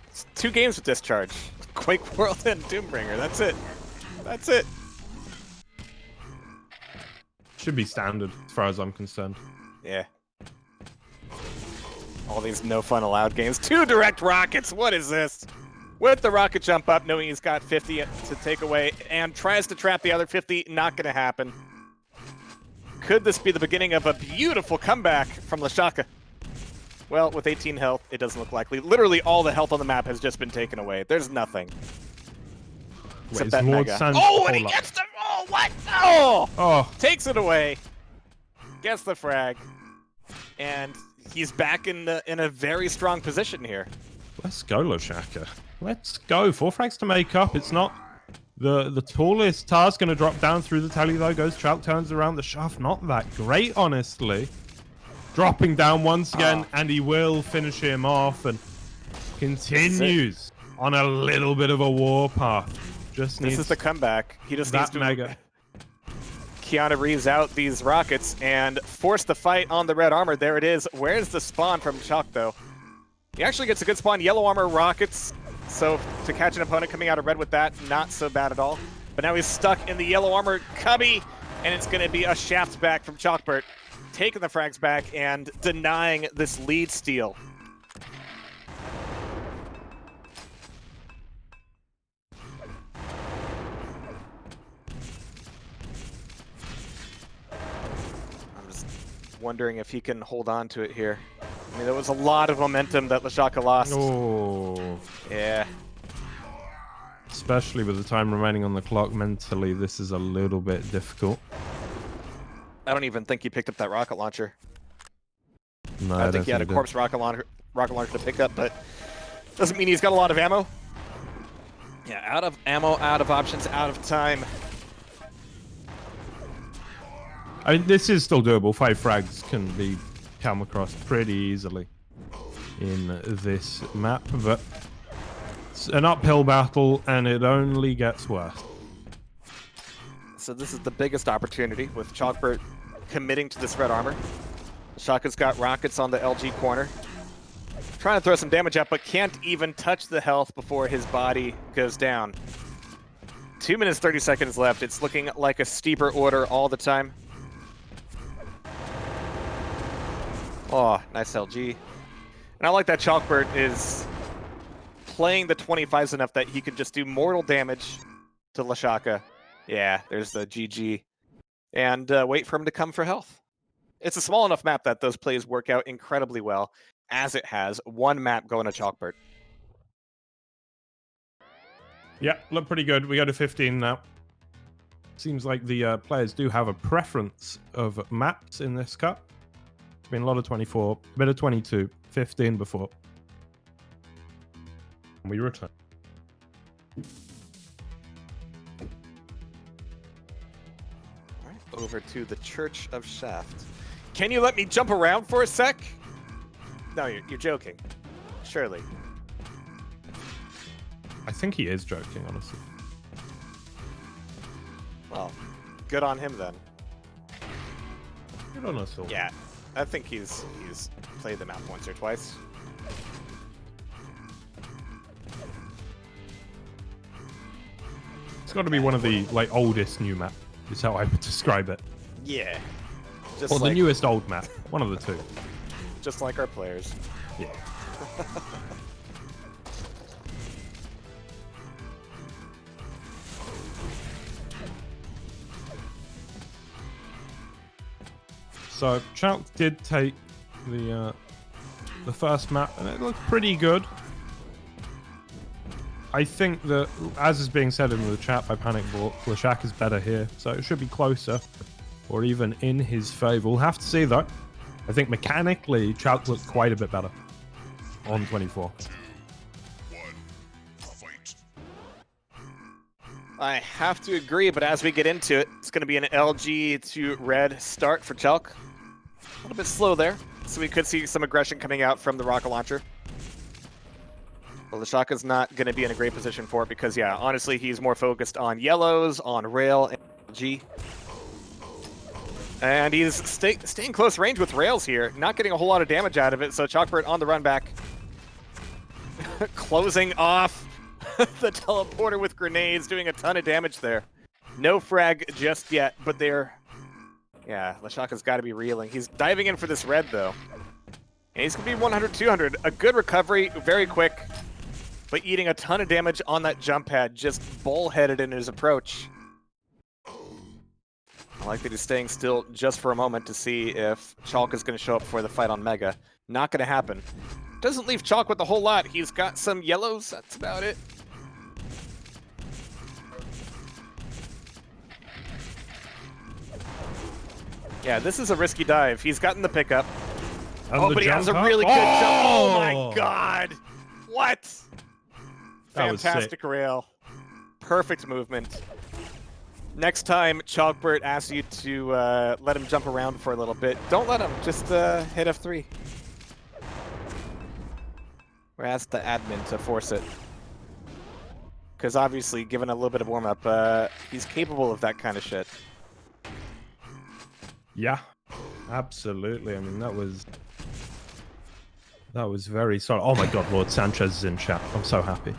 It's 2 games with discharge. Quake World and Doombringer. That's it. That's it. Should be standard, as far as I'm concerned. Yeah. All these no fun allowed games. 2 direct rockets. What is this? With the rocket jump up, knowing he's got 50 to take away, and tries to trap the other 50. Not going to happen. Could this be the beginning of a beautiful comeback from Leshaka? Well, with 18 health, it doesn't look likely. Literally all the health on the map has just been taken away. There's nothing. Wait, is that Lord Mega. Sans- Oh, and he hold up. gets the... Oh, what? Oh! Oh, Takes it away. Gets the frag. And he's back in a very strong position here. let's go, Leshaka. Let's go. 4 frags to make up. It's not the tallest task. Going to drop down through the tally, though. Goes Chalq, turns around. The shaft, not that great, honestly. Dropping down once again, and he will finish him off and continues on a little bit of a war path. Just needs This is the comeback. He just needs that to Mega. Keanu Reeves out these rockets and force the fight on the red armor. There it is. Where's the spawn from chalq, though? He actually gets a good spawn. Yellow armor rockets. So to catch an opponent coming out of red with that, not so bad at all. But now he's stuck in the yellow armor cubby, and it's going to be a shaft back from Chalkbert, taking the frags back and denying this lead steal. I'm just wondering if he can hold on to it here. I mean, there was a lot of momentum that Leshaka lost. Oh, Yeah. especially with the time remaining on the clock. Mentally, this is a little bit difficult. I don't even think he picked up that rocket launcher. No, I don't think he had a did. corpse rocket launcher to pick up, but doesn't mean he's got a lot of ammo. Yeah, out of ammo, out of options, out of time. I mean, this is still doable. 5 frags can be come across pretty easily in this map, but it's an uphill battle, and it only gets worse. So this is the biggest opportunity with Chalkbert committing to this red armor. Shaka's got rockets on the LG corner. Trying to throw some damage up, but can't even touch the health before his body goes down. 2 minutes, 30 seconds left. It's looking like a steeper order all the time. Oh, nice LG. And I like that Chalkbert is playing the 25s enough that he could just do mortal damage to Leshaka. Yeah, there's the GG. And wait for him to come for health. It's a small enough map that those plays work out incredibly well, as it has one map going to Chalkbert. Yeah, look pretty good. We go to 15 now. Seems like the players do have a preference of maps in this cup. It's been a lot of 24, a bit of 22, 15 before. We return. All right, over to the Church of Shaft. Can you let me jump around for a sec? No, you're joking. Surely. I think he is joking, honestly. Well, good on him then. Good on us all. Yeah, I think he's played the map once or twice. It's got to be one of the like oldest new map. Is how I would describe it. Yeah. Just Or like, the newest old map. One of the two. just like our players. Yeah. So chalq did take the first map, and it looked pretty good. I think that, as is being said in the chat by panikborke, Leshaka is better here, so it should be closer, or even in his favor. We'll have to see though. I think mechanically, chalq looked quite a bit better on 24. I have to agree, but as we get into it, it's going to be an LG to red start for chalq. A little bit slow there, so we could see some aggression coming out from the rocket launcher. But Leshaka's not going to be in a great position for it because, yeah, honestly, he's more focused on yellows, on rail, and LG. And he's staying close range with rails here, not getting a whole lot of damage out of it, so chalqbird on the run back. Closing off the teleporter with grenades, doing a ton of damage there. No frag just yet, but they're... Yeah, Leshaka's got to be reeling. He's diving in for this red, though. And he's going to be 100, 200. A good recovery, very quick, but eating a ton of damage on that jump pad, just bullheaded in his approach. I like that he's staying still just for a moment to see if chalq is going to show up for the fight on Mega. Not going to happen. Doesn't leave chalq with a whole lot. He's got some yellows, that's about it. Yeah, this is a risky dive. He's gotten the pickup. And Oh, the but he has a jump really up. good jump. Oh Oh! my god! What? That was Fantastic rail. Perfect movement. Next time chalqbird asks you to let him jump around for a little bit, don't let him. Just hit F3. Or ask the admin to force it. Because obviously, given a little bit of warm-up, he's capable of that kind of shit. Yeah, absolutely. I mean, that was very solid. Oh my god, Lord Sanchez is in chat. I'm so happy.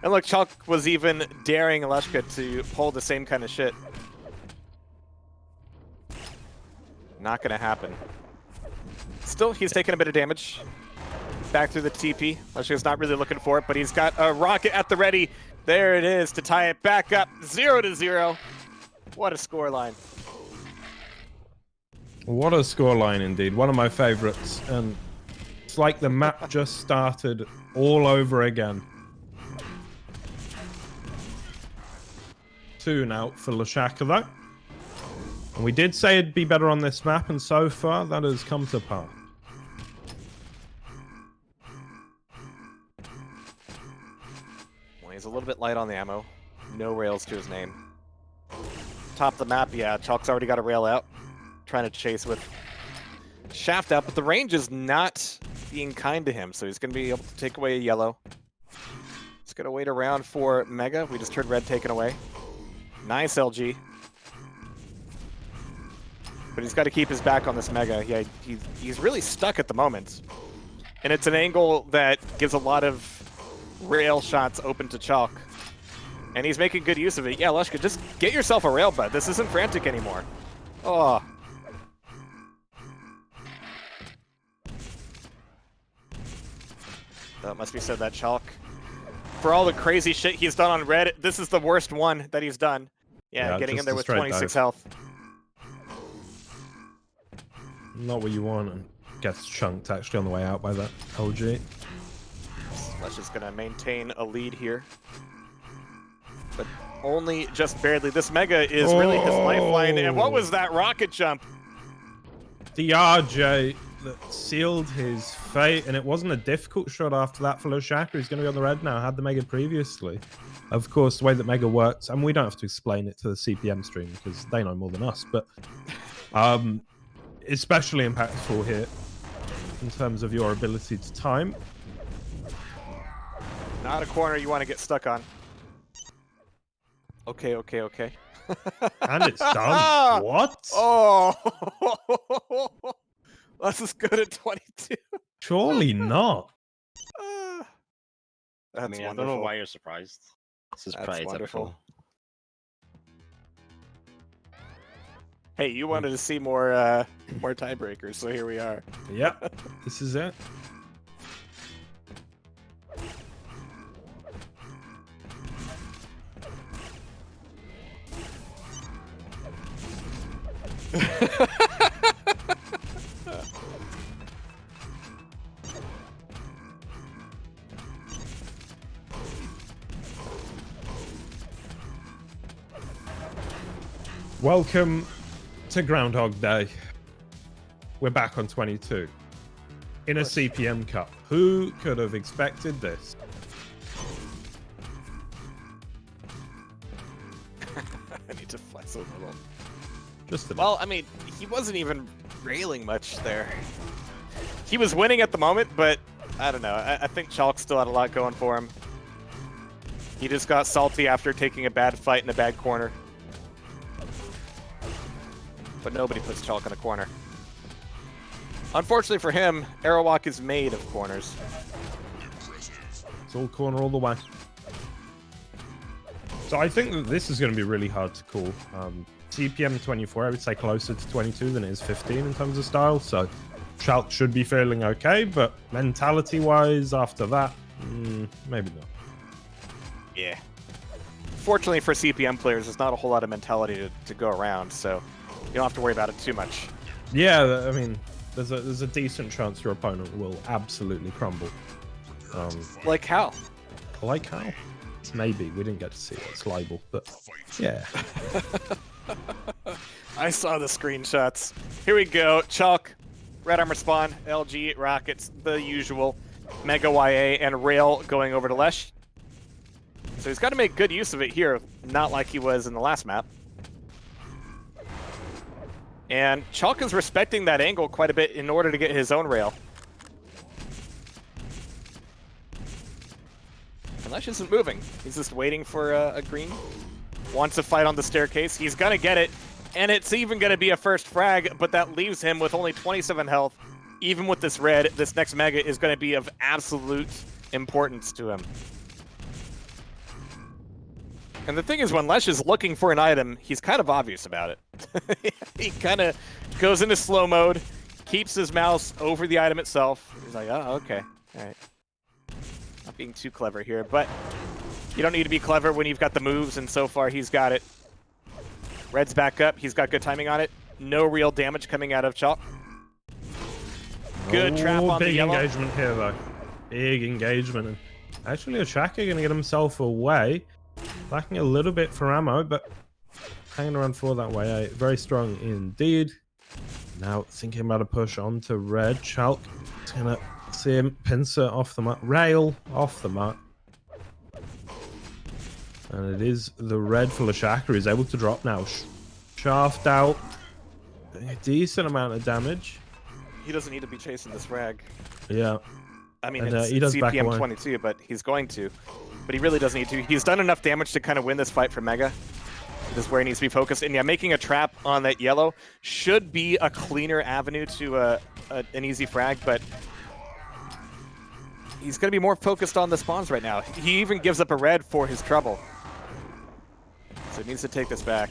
And look, chalq was even daring Leshaka to pull the same kind of shit. Not gonna happen. Still, he's taking a bit of damage. Back through the TP. Leshaka's not really looking for it, but he's got a rocket at the ready. There it is to tie it back up. 0-0. What a scoreline. What a scoreline indeed. One of my favorites. And it's like the map just started all over again. 2 now for Leshaka though. And we did say it'd be better on this map, and so far that has come to pass. Well, he's a little bit light on the ammo. No rails to his name. Top of the map, yeah, chalq's already got a rail out. Trying to chase with shaft out, but the range is not being kind to him, so he's going to be able to take away a yellow. He's going to wait around for Mega. We just heard red taken away. Nice LG. But he's got to keep his back on this Mega. Yeah, he's really stuck at the moment. And it's an angle that gives a lot of rail shots open to chalq. And he's making good use of it. Yeah, Leshaka, just get yourself a rail bud. This isn't frantic anymore. Oh. That must be said, that chalq. For all the crazy shit he's done on red, this is the worst one that he's done. Yeah, getting in there with 26 health. Not what you want, and gets chunked actually on the way out by that LG. Lesh is going to maintain a lead here. But only just barely. This Mega is really his lifeline. And what was that rocket jump? The RJ that sealed his fate, and it wasn't a difficult shot after that for Leshaka. He's going to be on the red now. Had the Mega previously. Of course, the way that Mega works, and we don't have to explain it to the CPM stream because they know more than us, but especially impactful here in terms of your ability to time. Not a corner you want to get stuck on. Okay. And it's done. What? Oh! Let's just go to 22. Surely not. That's I mean, I wonderful. don't know why you're surprised. This is That's pretty wonderful. typical. Hey, you wanted to see more more tiebreakers, so here we are. Yep, this is it. Welcome to Groundhog Day. We're back on 22 in a CPM Cup. Who could have expected this? I need to flex a little. Just a Well, I mean, he wasn't even railing much there. He was winning at the moment, but I don't know. I think chalq still had a lot going for him. He just got salty after taking a bad fight in a bad corner. But nobody puts chalq in a corner. Unfortunately for him, Aerowalk is made of corners. It's all corner all the way. So I think that this is going to be really hard to call. CPM 24, I would say closer to 22 than it is 15 in terms of style. So chalq should be feeling okay, but mentality-wise, after that, maybe not. Yeah. Fortunately for CPM players, there's not a whole lot of mentality to go around, so you don't have to worry about it too much. Yeah, I mean, there's a decent chance your opponent will absolutely crumble. Like how? Like how? Maybe. We didn't get to see it. It's libel, but yeah. I saw the screenshots. Here we go. chalq, red armor spawn, LG, rockets, the usual. Mega YA and rail going over to Lesh. So he's got to make good use of it here, not like he was in the last map. And chalq is respecting that angle quite a bit in order to get his own rail. And Lesh isn't moving. He's just waiting for a green. Wants to fight on the staircase. He's going to get it. And it's even going to be a first frag, but that leaves him with only 27 health. Even with this red, this next Mega is going to be of absolute importance to him. And the thing is, when Lesh is looking for an item, he's kind of obvious about it. He kind of goes into slow mode, keeps his mouse over the item itself. He's like, oh, okay. All right. Not being too clever here, but you don't need to be clever when you've got the moves, and so far he's got it. Red's back up. He's got good timing on it. No real damage coming out of chalq. Good trap on the yellow. Big engagement here, though. Big engagement. And actually, Leshaka going to get himself away. Lacking a little bit for ammo, but hanging around for that way. Very strong indeed. Now thinking about a push onto red. chalq is going to see him pincer off the mark. Rail off the mark. And it is the red for Leshaka, who's able to drop now. Shaft out. A decent amount of damage. He doesn't need to be chasing this frag. Yeah. I mean, And, it's he does back CPM away. 22, but he's going to. But he really doesn't need to. He's done enough damage to kind of win this fight for Mega. This is where he needs to be focused. And yeah, making a trap on that yellow should be a cleaner avenue to an easy frag, but he's going to be more focused on the spawns right now. He even gives up a red for his trouble. So he needs to take this back.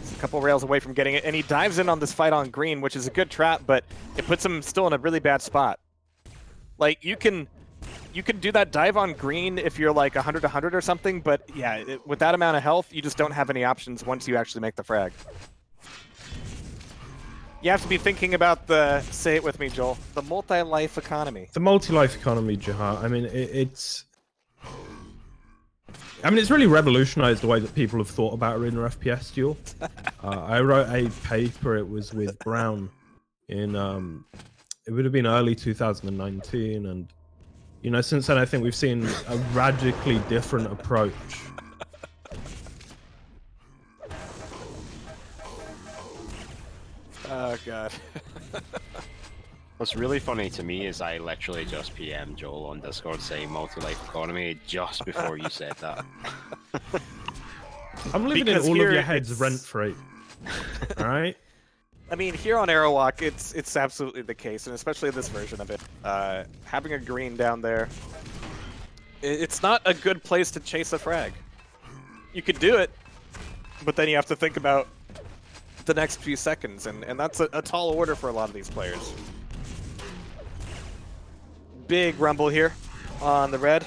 He's a couple rails away from getting it, and he dives in on this fight on green, which is a good trap, but it puts him still in a really bad spot. Like, you can do that dive on green if you're like 100-100 or something, but yeah, with that amount of health, you just don't have any options once you actually make the frag. You have to be thinking about the, say it with me, Joel, the multi-life economy. The multi-life economy, Jahar. I mean, it's really revolutionized the way that people have thought about Arena FPS Duel. I wrote a paper, it was with Brown, in it would have been early 2019, and you know, since then I think we've seen a radically different approach. Oh god. What's really funny to me is I literally just PM Joel on Discord saying multi-life economy just before you said that. I'm living Because in all of here your heads it's- rent free. All right. I mean, here on Arrowwalk, it's absolutely the case, and especially this version of it. Having a green down there, it's not a good place to chase a frag. You could do it, but then you have to think about the next few seconds, and that's a tall order for a lot of these players. Big rumble here on the red.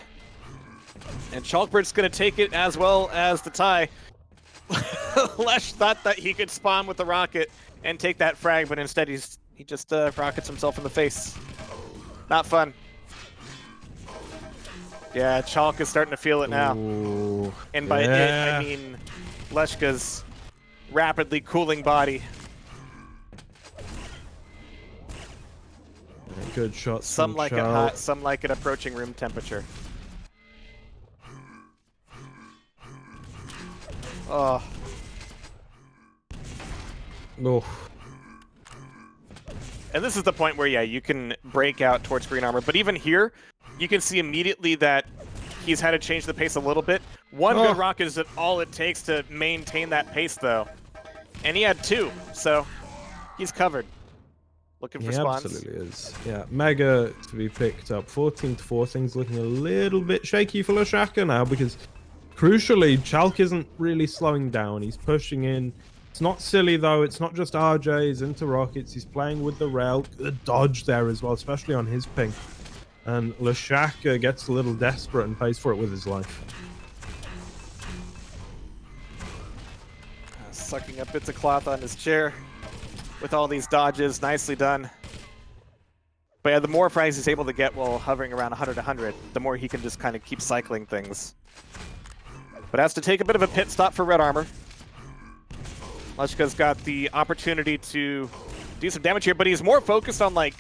And Chalkbird's going to take it as well as the tie. Lesh thought that he could spawn with the rocket and take that frag, but instead he just rockets himself in the face. Not fun. Yeah, Chalk is starting to feel it now. Ooh, And by it, I mean Leshka's rapidly cooling body. good shots. Some from like it Chalq. hot, some like it approaching room temperature. Oh. Oh, And this is the point where, yeah, you can break out towards green armor. But even here, you can see immediately that he's had to change the pace a little bit. One good rocket is all it takes to maintain that pace, though. And he had two, so he's covered. Looking for he spawns. absolutely is. Yeah, Mega to be picked up. 14-4. Things looking a little bit shaky for Leshaka now because, crucially, Chalq isn't really slowing down. He's pushing in. It's not silly, though. It's not just RJ's into rockets. He's playing with the rail. Good dodge there as well, especially on his ping. And Leshaka gets a little desperate and pays for it with his life. Sucking up bits of cloth on his chair with all these dodges. Nicely done. But yeah, the more frags he's able to get while hovering around 100-100, the more he can just kind of keep cycling things. But has to take a bit of a pit stop for red armor. Leshka's got the opportunity to do some damage here, but he's more focused on, like,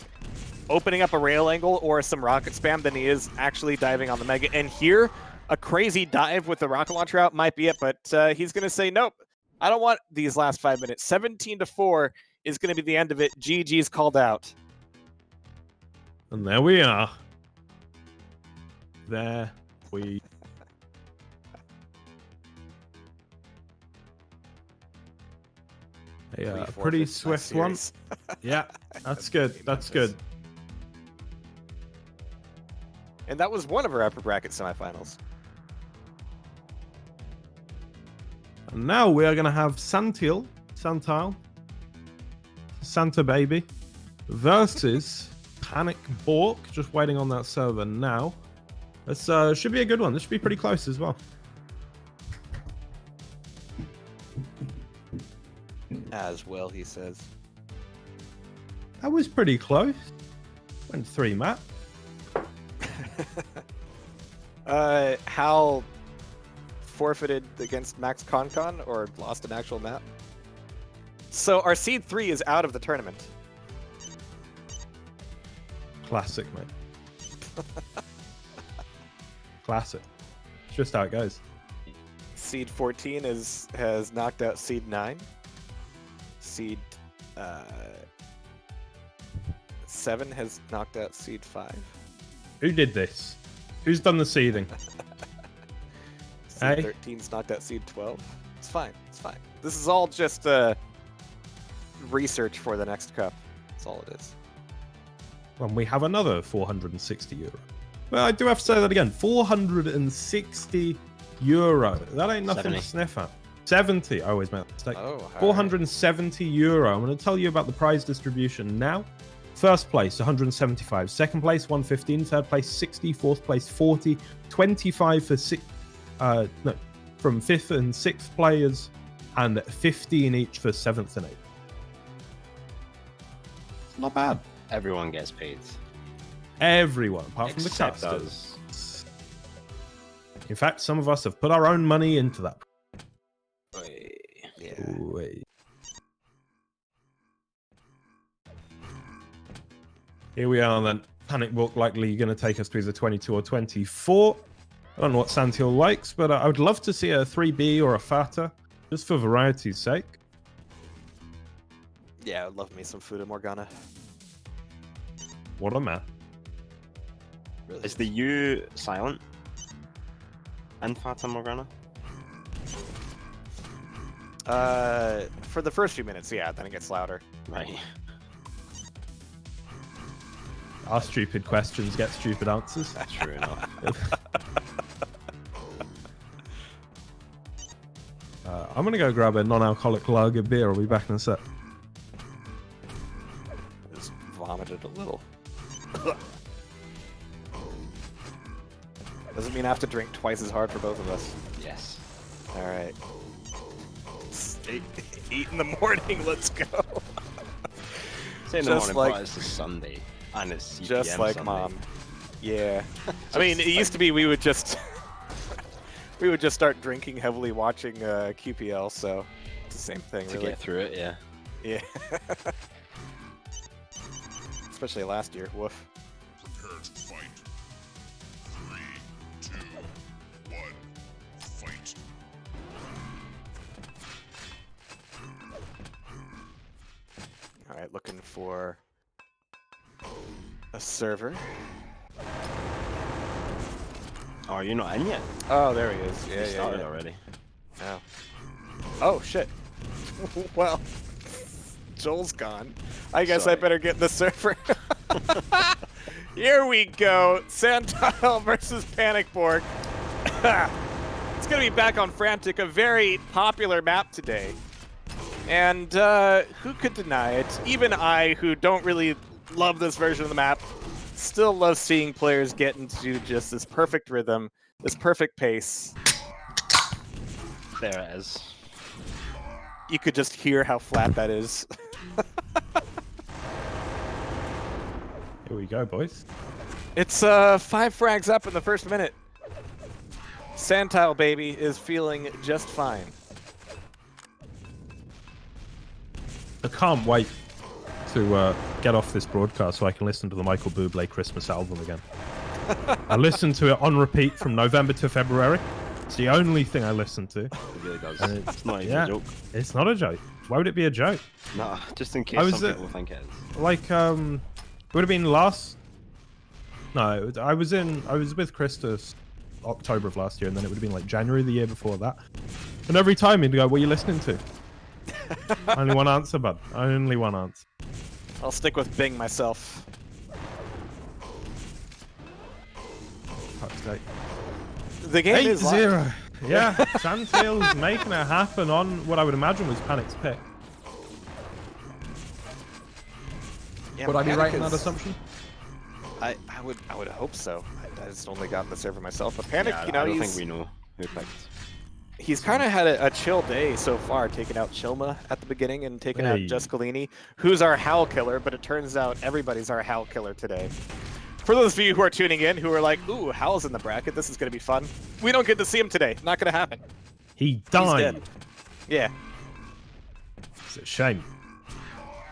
opening up a rail angle or some rocket spam than he is actually diving on the Mega. And here, a crazy dive with the rocket launcher out might be it, but he's going to say, nope, I don't want these last 5 minutes. 17-4 is going to be the end of it. GG's called out. And there we are. There we Yeah, a pretty swift one. Yeah, that's good. That's good. And that was one of our upper bracket semifinals. And now we are going to have Santile, Santa Baby, versus panikborke. Just waiting on that server now. This should be a good one. This should be pretty close as well. As well, he says. That was pretty close. Went 3 map. Hal forfeited against Max Concon or lost an actual map. So our seed 3 is out of the tournament. Classic, mate. Classic. It's just how it goes. Seed 14 has knocked out seed 9. Seed 7 has knocked out seed 5. Who did this? Who's done the seeding? Seed Hey? 13's knocked out seed 12. It's fine. It's fine. This is all just research for the next cup. That's all it is. And we have another 460 euro. Well, I do have to say that again. 460 euro. That ain't nothing 70. to sniff at. 70. I always made that mistake. Oh, all right. 470 euro. I'm going to tell you about the prize distribution now. First place, 175. Second place, 115. Third place, 60. Fourth place, 40. 25 for from 5th and 6th players, and 15 each for 7th and 8th. It's not bad. Everyone gets paid. Everyone, apart from the Except casters. us. In fact, some of us have put our own money into that. Yeah. Wait. Here we are then. Panikborke likely going to take us to either 22 or 24. I don't know what Santile likes, but I would love to see a 3B or a Fata, just for variety's sake. Yeah, I'd love me some Fuda Morgana. What a map. Really. Is the U silent? And Fata Morgana? For the first few minutes, yeah, then it gets louder. Right. Ask stupid questions, get stupid answers. True enough. I'm going to go grab a non-alcoholic lager beer. I'll be back in a sec. Just vomited a little. Doesn't mean I have to drink twice as hard for both of us. Yes. All right. It's 8 in the morning. Let's go. Say in the Just morning, like- but it's a Sunday. And it's CPM Just like Sunday. mom. Yeah. I mean, it used to be we would just start drinking heavily watching QPL, so it's the same thing, To really. get through it, yeah. Yeah. Especially last year. Woof. Prepare to fight. 3, 2, 1, fight. All right, looking for a server. Oh, you're not in yet? Oh, there he is. You Yeah, started yeah. already. Oh. Oh shit. Well, Joel's gone. I guess I Sorry. better get the server. Here we go. Santile versus Panikborke. It's gonna be back on Frantic, a very popular map today. And who could deny it? Even I, who don't really love this version of the map, still love seeing players get into just this perfect rhythm, this perfect pace. There it is. You could just hear how flat that is. Here we go, boys. It's 5 frags up in the first minute. Santile baby is feeling just fine. I can't wait to get off this broadcast so I can listen to the Michael Bublé Christmas album again. I listened to it on repeat from November to February. It's the only thing I listened to. It really does. And It's not even yeah. a joke. It's not a joke. Why would it be a joke? Nah, just in case I was, some people think it is. Like, it would have been last. No, I was with Christus October of last year, and then it would have been like January the year before that. And every time he'd go, "What are you listening to?" Only one answer, bud. Only one answer. I'll stick with Bing myself. Fuck's sake. The game is live. 8-0. Yeah, Santile's making it happen on what I would imagine was Panic's pick. Yeah, Would I be Panic right in that is- assumption? I would hope so. I just only got the server myself, but Panic, Yeah, you know, I don't he's think we know who picked. he's kind of had a chill day so far, taking out Chilma at the beginning and taking out Hey. Juskaliini, who's our Howl killer. But it turns out everybody's our Howl killer today. For those of you who are tuning in, who are like, "Ooh, Howl's in the bracket. This is gonna be fun." We don't get to see him today. Not gonna happen. He He's died. dead. Yeah. It's a shame.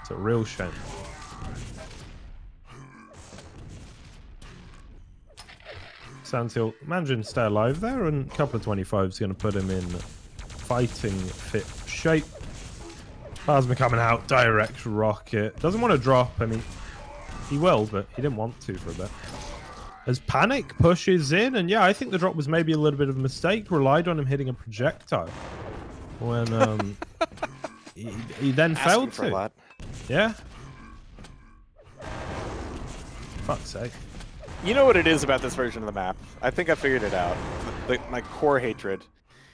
It's a real shame. Santile managing to stay alive there, and a couple of 25s is going to put him in fighting fit shape. Plasma coming out, direct rocket. Doesn't want to drop. I mean, he will, but he didn't want to for a bit. As Panic pushes in, and yeah, I think the drop was maybe a little bit of a mistake. Relied on him hitting a projectile when he then Asking failed for a to. lot. Yeah. Fuck's sake. You know what it is about this version of the map? I think I figured it out. My core hatred.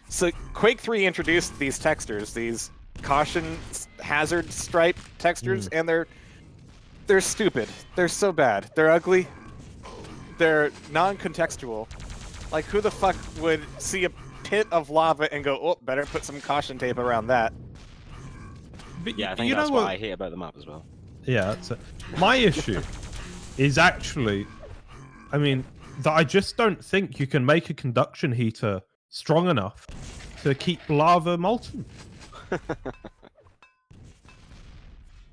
So Quake 3 introduced these textures, these caution hazard stripe textures, and they're stupid. They're so bad. They're ugly. They're non-contextual. Like, who the fuck would see a pit of lava and go, "Oh, better put some caution tape around that"? But Yeah, I think you that's know what I hate about the map as well. Yeah, that's it. My issue is actually, I mean, that I just don't think you can make a conduction heater strong enough to keep lava molten.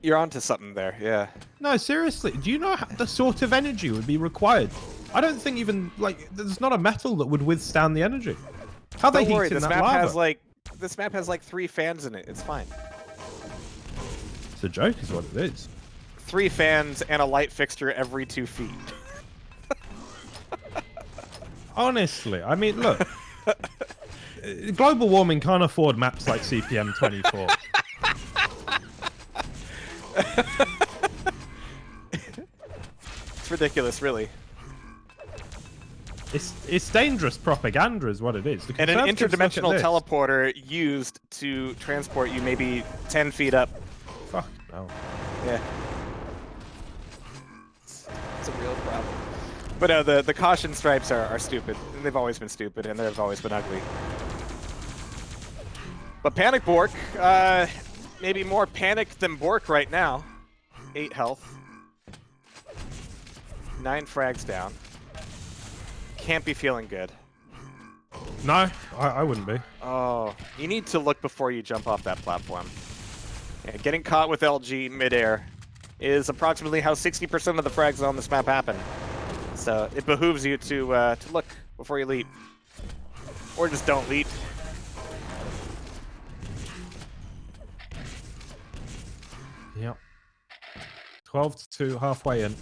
You're onto something there, yeah. No, seriously. Do you know the sort of energy would be required? I don't think even like there's not a metal that would withstand the energy. How they Don't worry, heating this that map lava? has like like 3 fans in it. It's fine. It's a joke, is what it is. 3 fans and a light fixture every 2 feet. Honestly, I mean, look. Global warming can't afford maps like CPM 24. It's ridiculous, really. It's dangerous propaganda is what it is. The And an Conservatives look at interdimensional this. teleporter used to transport you maybe 10 feet up. Fuck no. Yeah. It's a real problem. But no, the caution stripes are stupid. And they've always been stupid, and they've always been ugly. But panikborke, maybe more panic than Bork right now. 8 health. 9 frags down. Can't be feeling good. No, I wouldn't be. Oh, you need to look before you jump off that platform. Yeah, getting caught with LG midair is approximately how 60% of the frags on this map happen. So it behooves you to look before you leap. Or just don't leap. Yep. 12 to 2, halfway in.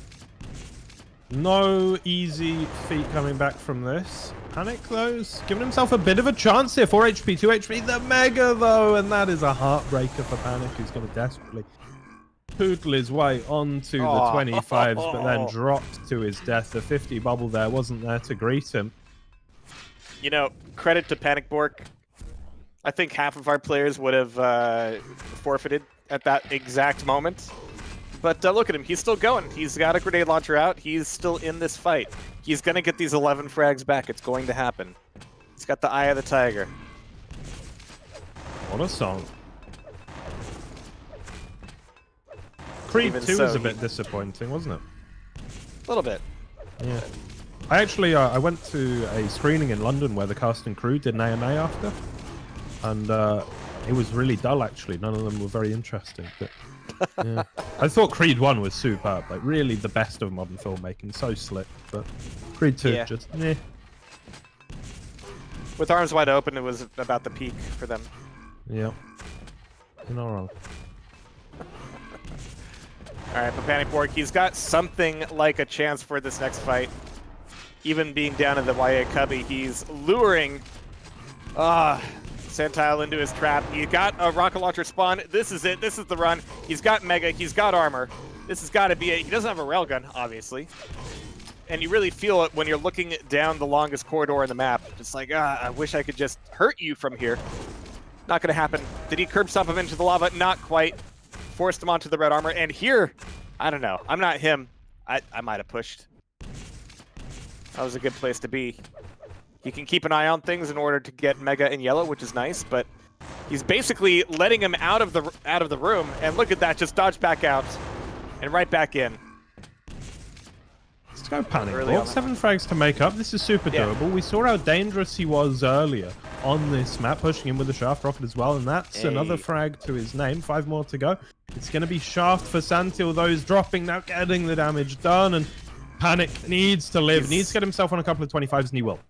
No easy feat coming back from this. Panic, though, is giving himself a bit of a chance here. 4 HP, 2 HP, the Mega, though, and that is a heartbreaker for Panic, who's going to desperately poodle his way onto the 25s, but then dropped to his death. The 50 bubble there wasn't there to greet him. You know, credit to panikborke. I think half of our players would have forfeited at that exact moment. But look at him. He's still going. He's got a grenade launcher out. He's still in this fight. He's going to get these 11 frags back. It's going to happen. He's got the eye of the tiger. What a song. Creed Even 2 so, was a bit disappointing, wasn't it? A little bit. Yeah. I actually I went to a screening in London where the cast and crew did an AMA after. And it was really dull, actually. None of them were very interesting. But yeah. I thought Creed 1 was superb. Like, really the best of modern filmmaking. So slick. But Creed 2, Yeah. just, eh. With Arms Wide Open, it was about the peak for them. Yeah. You're not wrong. All right, but panikborke, he's got something like a chance for this next fight. Even being down in the YA cubby, he's luring Santile into his trap. He got a rocket launcher spawn. This is it. This is the run. He's got Mega. He's got armor. This has got to be it. He doesn't have a railgun, obviously. And you really feel it when you're looking down the longest corridor in the map. Just like, I wish I could just hurt you from here. Not going to happen. Did he curb stomp him into the lava? Not quite. Forced him onto the red armor. And here, I don't know. I'm not him. I might have pushed. That was a good place to be. He can keep an eye on things in order to get Mega and Yellow, which is nice, but he's basically letting him out of the room. And look at that, just dodge back out and right back in. Let's go Panic. Early on. 7 frags to make up. This is super Yeah. doable. We saw how dangerous he was earlier on this map, pushing him with the shaft rocket as well, and that's another frag to his name. 5 more to go. It's going to be shaft for Santile, though he's dropping now, getting the damage done, and Panic needs to live, needs to get himself on a couple of 25s, and he will.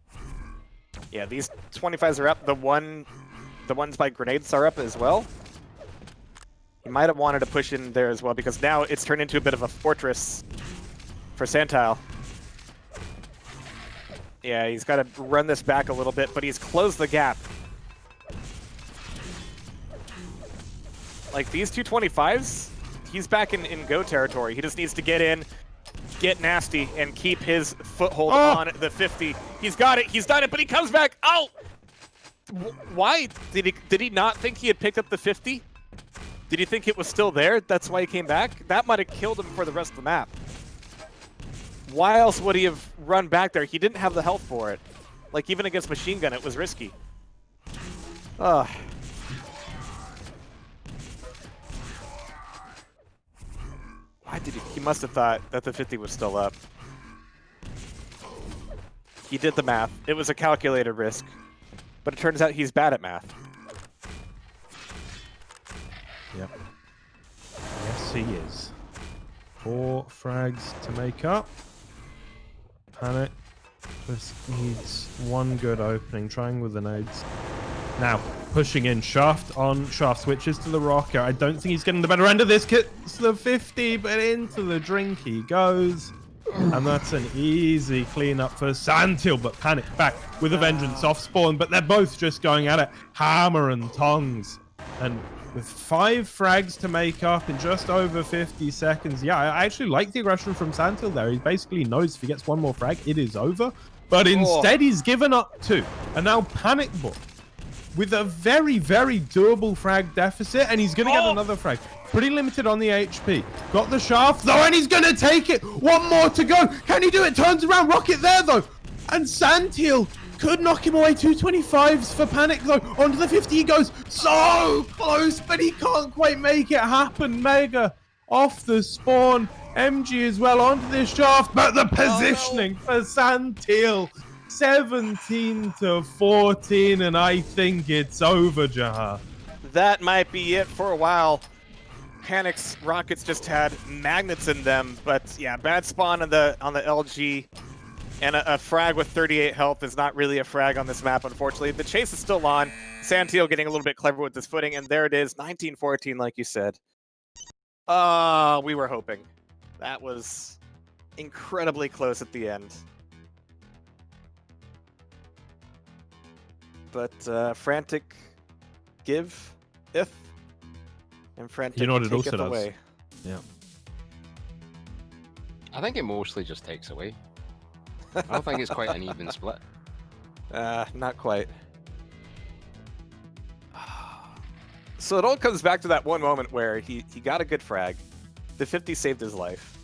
Yeah, these 25s are up. The ones by grenades are up as well. He might have wanted to push in there as well, because now it's turned into a bit of a fortress for Santile. Yeah, he's got to run this back a little bit, but he's closed the gap. Like, these 225s, he's back in go territory. He just needs to get in, get nasty, and keep his foothold on the 50. He's got it. He's done it, but he comes back. Oh! Why? Did he not think he had picked up the 50? Did he think it was still there? That's why he came back? That might have killed him for the rest of the map. Why else would he have run back there? He didn't have the health for it. Like, even against machine gun, it was risky. Ugh. Why did he must have thought that the 50 was still up. He did the math. It was a calculated risk. But it turns out he's bad at math. Yep. Yes, he is. 4 frags to make up. Panic just needs one good opening, trying with the nades. Now, pushing in Shaft on Shaft, switches to the rocker. I don't think he's getting the better end of this. Gets the 50, but into the drink he goes. And that's an easy cleanup for Santile, but Panic back with a vengeance off spawn. But they're both just going at it, hammer and tongs. And with 5 frags to make up in just over 50 seconds. Yeah, I actually like the aggression from Santile there. He basically knows if he gets one more frag, it is over. But instead, he's given up 2. And now panikborke with a very, very doable frag deficit. And he's going to get another frag. Pretty limited on the HP. Got the shaft, though, and he's going to take it. One more to go. Can he do it? Turns around. Rocket there, though. And Santile could knock him away. 225s for Panic, though. Onto the 50 he goes. So close, but he can't quite make it happen. Mega off the spawn. MG as well onto this shaft, but the positioning for Santile. 17 to 14, and I think it's over, Jaha. That might be it for a while. Panic's rockets just had magnets in them, but yeah, bad spawn on the LG, and a frag with 38 health is not really a frag on this map, unfortunately. The chase is still on. Santile getting a little bit clever with this footing, and there it is, 19-14, like you said. We were hoping. That was incredibly close at the end. But Frantic give if. And Frantic, you know what it taketh also does? Away. Yeah. I think it mostly just takes away. I don't think it's quite an even split. Not quite. So it all comes back to that one moment where he got a good frag. The 50 saved his life.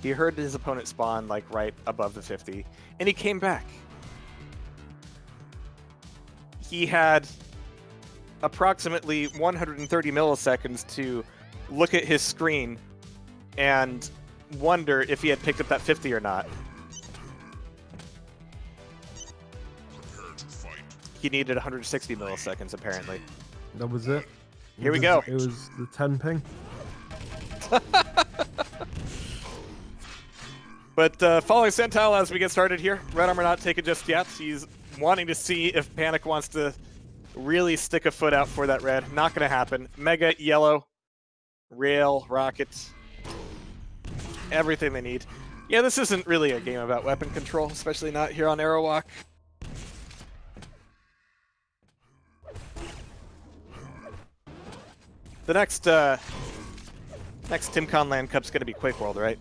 He heard his opponent spawn like right above the 50, and he came back. He had approximately 130 milliseconds to look at his screen and wonder if he had picked up that 50 or not. Prepare to fight. He needed 160 milliseconds, apparently. That was it. Here we go. It was the 10 ping. But following Santile as we get started here. Red Armor not taken just yet. He's wanting to see if Panic wants to really stick a foot out for that red. Not going to happen. Mega, yellow, rail, rockets, everything they need. Yeah, this isn't really a game about weapon control, especially not here on Arrowwalk. The next TimCon Land Cup's going to be Quake World, right?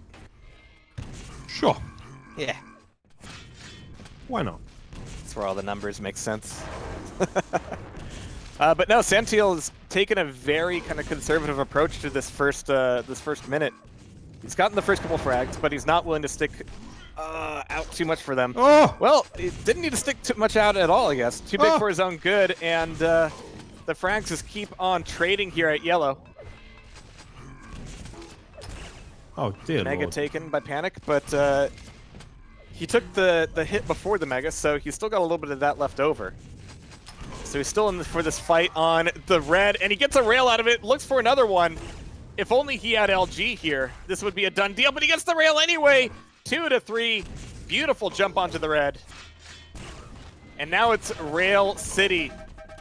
Sure. Yeah. Why not? That's where all the numbers make sense. But no, Santile has taken a very kind of conservative approach to this first minute. He's gotten the first couple frags, but he's not willing to stick out too much for them. Oh! Well, he didn't need to stick too much out at all, I guess. Too big for his own good, and the frags just keep on trading here at yellow. Oh, dear Mega Lord. taken by Panic, but he took the hit before the Mega, so he's still got a little bit of that left over. So he's still in for this fight on the red, and he gets a rail out of it, looks for another one. If only he had LG here, this would be a done deal, but he gets the rail anyway. 2 to 3, beautiful jump onto the red. And now it's Rail City,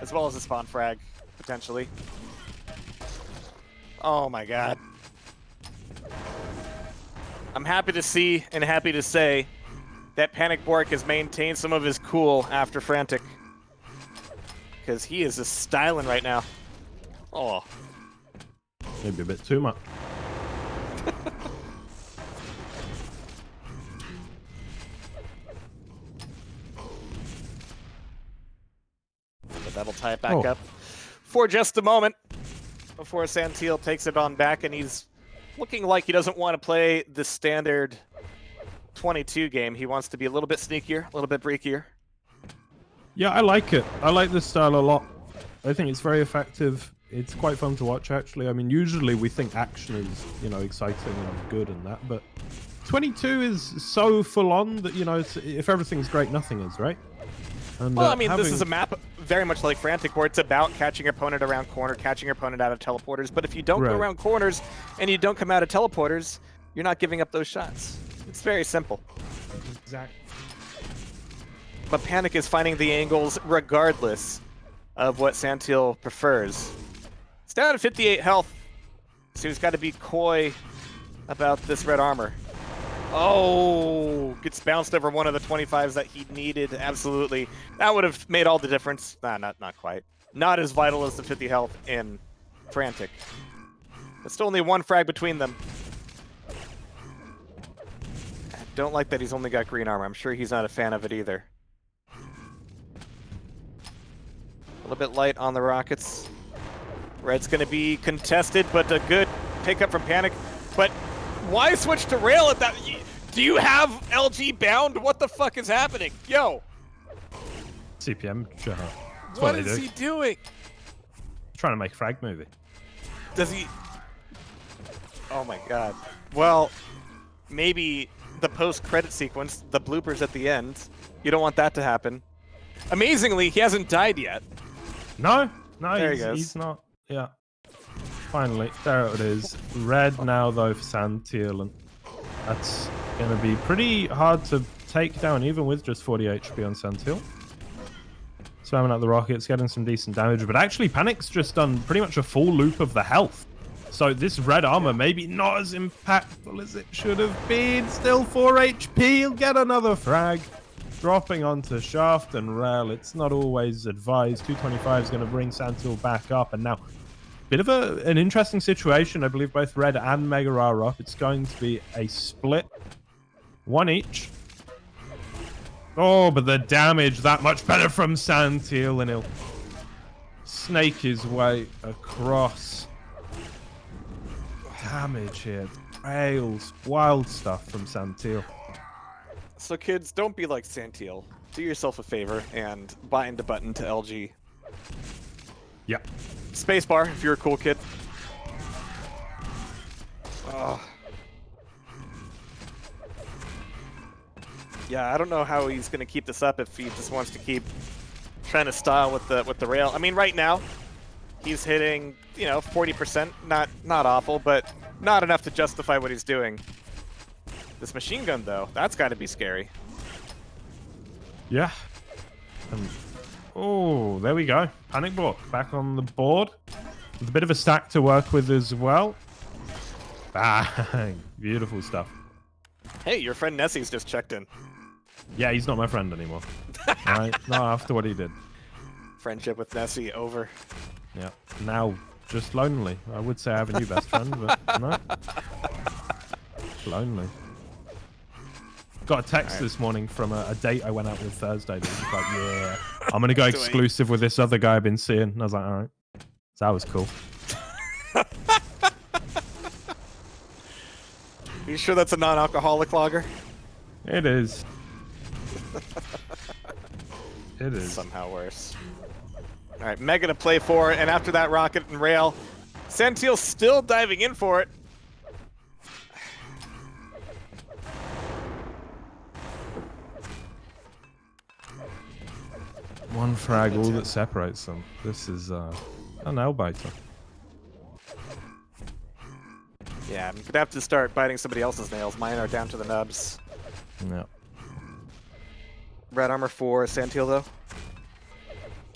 as well as a spawn frag, potentially. Oh my god. I'm happy to see and happy to say that panikborke has maintained some of his cool after Frantic. Because he is just styling right now. Oh. Maybe a bit too much. But that'll tie it back up for just a moment before Santile takes it on back, and he's looking like he doesn't want to play the standard 22 game. He wants to be a little bit sneakier, a little bit breakier. Yeah, I like it. I like this style a lot. I think it's very effective. It's quite fun to watch, actually. I mean, usually we think action is, you know, exciting and good and that, but 22 is so full on that, you know, if everything's great, nothing is, right? And, Well, I mean, this is a map very much like Frantic, where it's about catching your opponent around corner, catching your opponent out of teleporters. But if you don't go Right. around corners and you don't come out of teleporters, you're not giving up those shots. It's very simple. Exactly. But Panic is finding the angles regardless of what Santile prefers. He's down to 58 health, so he's got to be coy about this red armor. Oh, gets bounced over one of the 25s that he needed, absolutely. That would have made all the difference. Nah, not quite. Not as vital as the 50 health in Frantic. But still only one frag between them. I don't like that he's only got green armor. I'm sure he's not a fan of it either. A little bit light on the rockets. Red's going to be contested, but a good pickup from Panic. But why switch to rail at that? Do you have LG bound? What the fuck is happening? Yo! CPM, sure. What is he doing? Trying to make a frag movie. Does he? Oh my god. Well, maybe the post-credit sequence, the bloopers at the end, you don't want that to happen. Amazingly, he hasn't died yet. No, There he goes. he's not. Yeah. Finally, there it is. Red now, though, for Santile, and that's going to be pretty hard to take down, even with just 40 HP on Santile. Spamming out the rockets, getting some decent damage, but actually, Panic's just done pretty much a full loop of the health. So this red armor maybe not as impactful as it should have been. Still 4 HP, he'll get another frag. Dropping onto Shaft and Rail, it's not always advised. 225 is going to bring Santile back up, and now bit of an interesting situation. I believe both Red and Mega are up. It's going to be a split. One each. Oh, but the damage that much better from Santile, and he'll snake his way across. Damage here. Rails. Wild stuff from Santile. So kids, don't be like Santile. Do yourself a favor and bind a button to LG. Yep. Spacebar if you're a cool kid. Oh. Yeah, I don't know how he's gonna keep this up if he just wants to keep trying to style with the rail. I mean, right now he's hitting, 40%. Not awful, but not enough to justify what he's doing. This machine gun, though, that's got to be scary. Yeah. Oh, there we go. Panikborke back on the board. With a bit of a stack to work with as well. Bang. Beautiful stuff. Hey, your friend Nessie's just checked in. Yeah, he's not my friend anymore. Right? Not after what he did. Friendship with Nessie over. Yeah. Now, just lonely. I would say I have a new best friend, but no. Lonely. Got a text this morning from a date I went out with Thursday that was like, yeah, I'm going to go exclusive with this other guy I've been seeing. And I was like, all right. So that was cool. You sure that's a non-alcoholic lager? It is. It is. Somehow worse. All right, Mega to play for, and after that, Rocket and Rail. Santile still diving in for it. One frag, all that separates them. This is a nail biter. Yeah, I'm gonna have to start biting somebody else's nails. Mine are down to the nubs. Yeah. Red armor for Santile, though.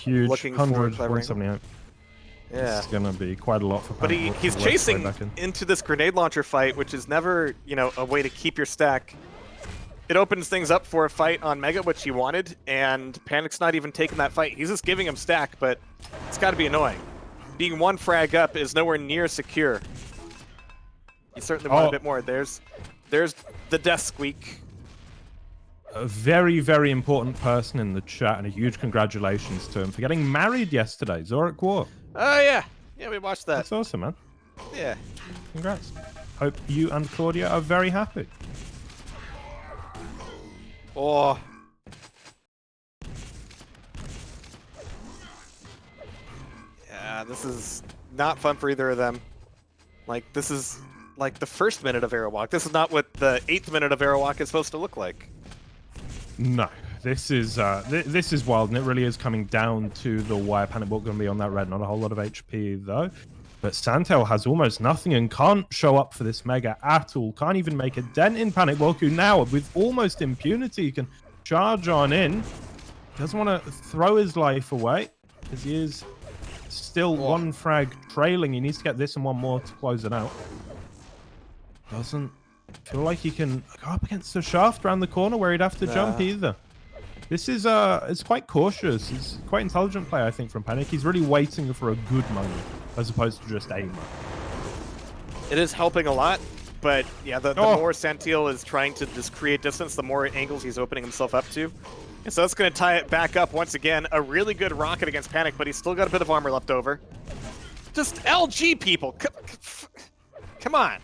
Huge. Looking for 100, clever 178. Yeah. It's going to be quite a lot for But Panikborke he's to work his way chasing back in. into this grenade launcher fight, which is never, a way to keep your stack. It opens things up for a fight on Mega, which he wanted, and Panic's not even taking that fight. He's just giving him stack, but it's got to be annoying. Being one frag up is nowhere near secure. You certainly want a bit more. There's the death squeak. A very, very important person in the chat, and a huge congratulations to him for getting married yesterday. Zorik War. Oh, yeah. Yeah, we watched that. That's awesome, man. Yeah. Congrats. Hope you and Claudia are very happy. Oh. Yeah, this is not fun for either of them. Like, this is like the first minute of Aerowalk. This is not what the 8th minute of Aerowalk is supposed to look like. No, This is this is wild, and it really is coming down to the wire. Panikborke going to be on that red. Not a whole lot of HP though. But Santile has almost nothing and can't show up for this mega at all. Can't even make a dent in Panikborke, who now, with almost impunity, can charge on in. Doesn't want to throw his life away because he is still one frag trailing. He needs to get this and one more to close it out. Doesn't feel like he can go up against the shaft around the corner where he'd have to jump either. This is it's quite cautious. He's quite intelligent player, I think, from Panik. He's really waiting for a good moment as opposed to just aim. It is helping a lot, but yeah, the more Santile is trying to just create distance, the more angles he's opening himself up to. And so that's going to tie it back up once again. A really good rocket against Panik, but he's still got a bit of armor left over. Just LG, people. Come on.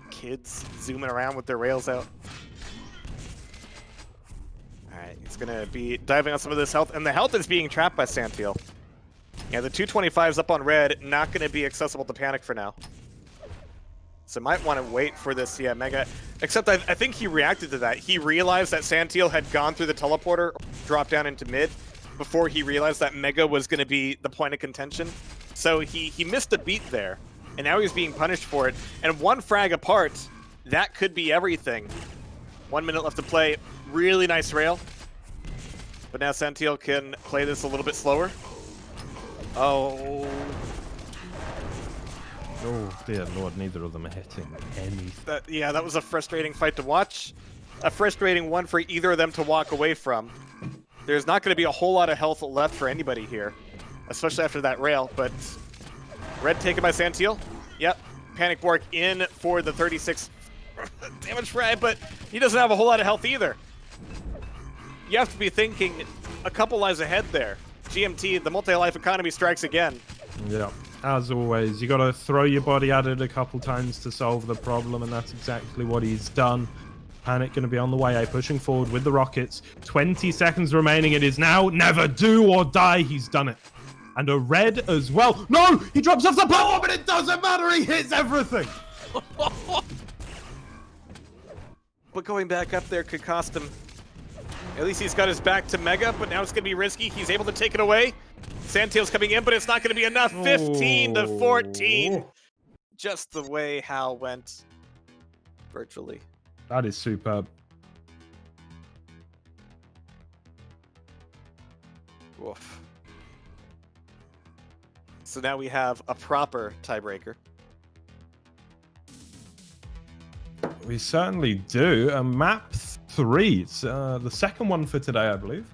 Kids zooming around with their rails out. Alright, he's going to be diving on some of this health, and the health is being trapped by Santile. Yeah, the 225's up on red, not going to be accessible to Panik for now. So might want to wait for this, mega. Except I think he reacted to that. He realized that Santile had gone through the teleporter, dropped down into mid, before he realized that mega was going to be the point of contention. So he missed a beat there, and now he's being punished for it. And one frag apart, that could be everything. 1 minute left to play. Really nice rail. But now Santile can play this a little bit slower. Oh, dear Lord, neither of them are hitting anything. yeah, that was a frustrating fight to watch. A frustrating one for either of them to walk away from. There's not going to be a whole lot of health left for anybody here, especially after that rail, but red taken by Santile. Yep, Panikborke in for the 36 damage frag, but he doesn't have a whole lot of health either. You have to be thinking a couple lives ahead there. GMT, the multi-life economy strikes again. Yeah, as always, you got to throw your body at it a couple times to solve the problem, and that's exactly what he's done. Panik going to be on the way, pushing forward with the rockets. 20 seconds remaining. It is now never do or die. He's done it. And a red as well. No, he drops off the platform, but it doesn't matter. He hits everything. But going back up there could cost him. At least he's got his back to Mega, but now it's going to be risky. He's able to take it away. Santile's coming in, but it's not going to be enough. 15 to 14. Just the way Hal went. Virtually. That is superb. Woof. So now we have a proper tiebreaker. We certainly do. Map 3. It's the second one for today, I believe.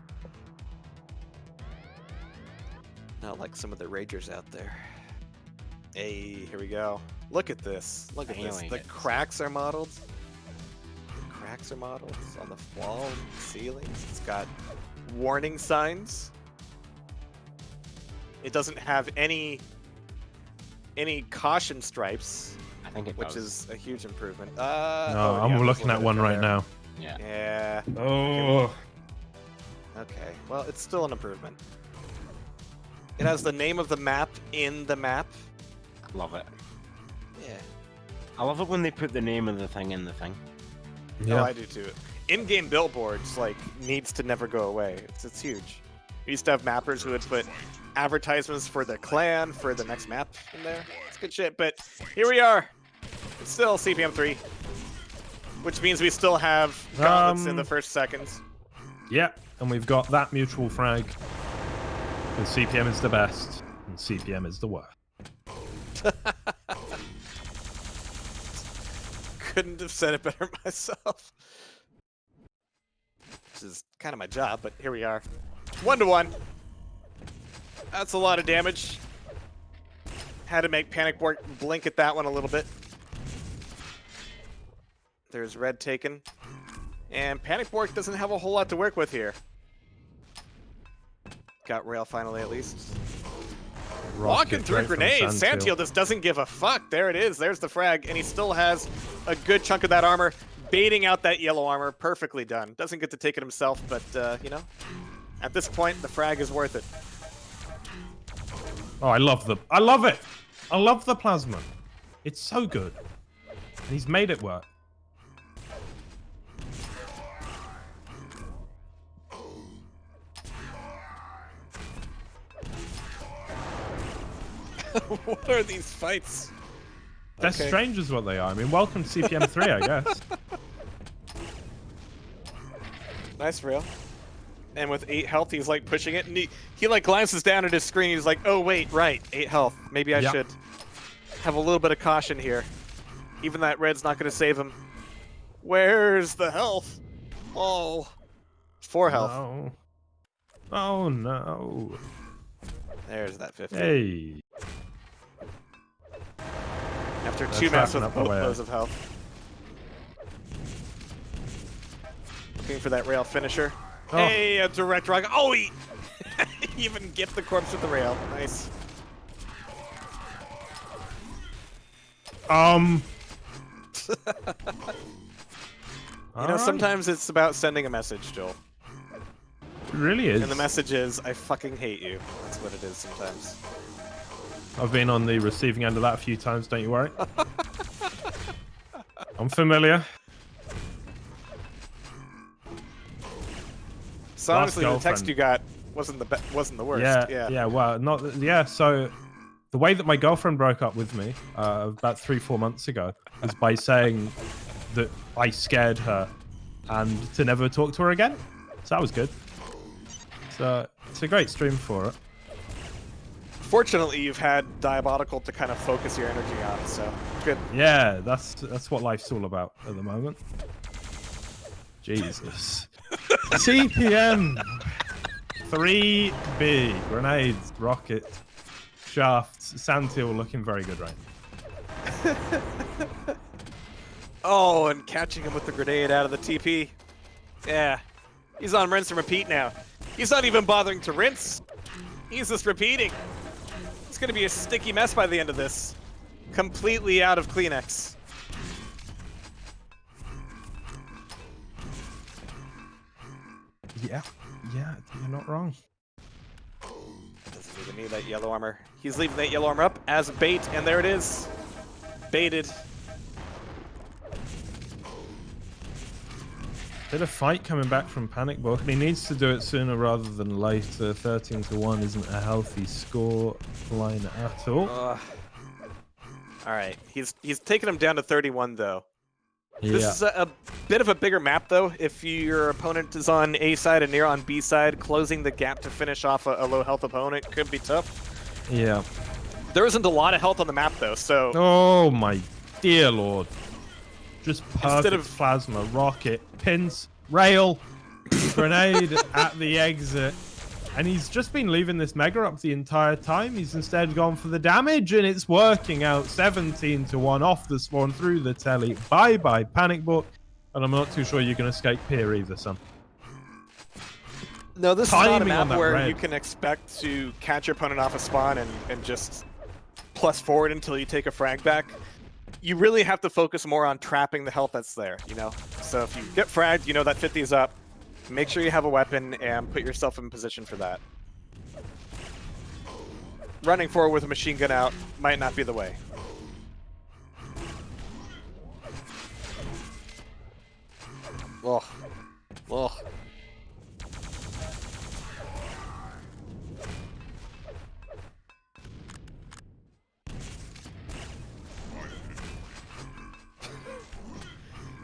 Not like some of the ragers out there. Hey, here we go. Look at this. Look at this. The cracks are modeled. The cracks are modeled on the wall and ceilings. It's got warning signs. It doesn't have any caution stripes. I think it which does. is a huge improvement. No, I'm looking at one right now. Yeah. Yeah. Oh. Okay. Well, it's still an improvement. It has the name of the map in the map. Love it. Yeah. I love it when they put the name of the thing in the thing. Yeah. Oh, I do too. In-game billboards needs to never go away. It's huge. We used to have mappers who would put advertisements for their clan for the next map in there. It's good shit. But here we are. It's still CPM 3, which means we still have gauntlets in the first seconds. Yeah, and we've got that mutual frag. And CPM is the best, and CPM is the worst. Couldn't have said it better myself. Which is kind of my job, but here we are. 1-1. That's a lot of damage. Had to make Panikborke blink at that one a little bit. There's red taken. And Panikborke doesn't have a whole lot to work with here. Got rail finally at least. Walking through grenades. Santile just doesn't give a fuck. There it is. There's the frag. And he still has a good chunk of that armor. Baiting out that yellow armor. Perfectly done. Doesn't get to take it himself, but, you know, at this point, the frag is worth it. Oh, I love them. I love it. I love the plasma. It's so good. And he's made it work. What are these fights? They're Okay. strange is what they are. I mean, welcome to CPM 3, I guess. Nice rail. And with 8 health, he's like pushing it, and he like glances down at his screen. He's like, "Oh wait, right, 8 health. Maybe I Yep. should have a little bit of caution here. Even that red's not going to save him. Where's the health? Oh, 4 health. No. Oh, no. There's that 50. Hey. After That's 2 maps with wrapping up both away. those of health. Looking for that rail finisher. Oh. Hey, a direct rock. Oh, he even get the corpse with the rail. Nice. You know, sometimes it's about sending a message, Joel. It really is. And the message is, I fucking hate you. That's what it is sometimes. I've been on the receiving end of that a few times, don't you worry. I'm familiar. So Last honestly, the text girlfriend. you got wasn't the worst. Yeah, well, so the way that my girlfriend broke up with me about 3-4 months ago was by saying that I scared her and to never talk to her again. So that was good. So it's a great stream for it. Fortunately, you've had Diabolical to kind of focus your energy on, so good. Yeah, that's what life's all about at the moment. Jesus. CPM 3B, grenades, rocket, shafts, santile looking very good right now. Oh, and catching him with the grenade out of the TP. Yeah, he's on rinse and repeat now. He's not even bothering to rinse. He's just repeating. It's going to be a sticky mess by the end of this. Completely out of Kleenex. Yeah, you're not wrong. Doesn't even need that yellow armor. He's leaving that yellow armor up as bait, and there it is. Baited. Bit of fight coming back from panikborke. He needs to do it sooner rather than later. 13-1 isn't a healthy score line at all. All right, he's taken him down to 31 though. This is a bit of a bigger map though. If your opponent is on A side and you're on B side, closing the gap to finish off a low health opponent could be tough. Yeah. There isn't a lot of health on the map though, so Oh my dear lord. Just perfect Instead of- plasma, rocket, pins, rail, grenade at the exit. And he's just been leaving this mega up the entire time. He's instead gone for the damage, and it's working out. 17-1 off the spawn through the telly. Bye-bye, panikborke. And I'm not too sure you can escape here either, son. no, this is not a Timing map on that where red. you can expect to catch your opponent off a spawn and just plus forward until you take a frag back. You really have to focus more on trapping the health that's there, you know? So if you get fragged, you know that 50 is up. Make sure you have a weapon and put yourself in position for that. Running forward with a machine gun out might not be the way. Ugh. Ugh.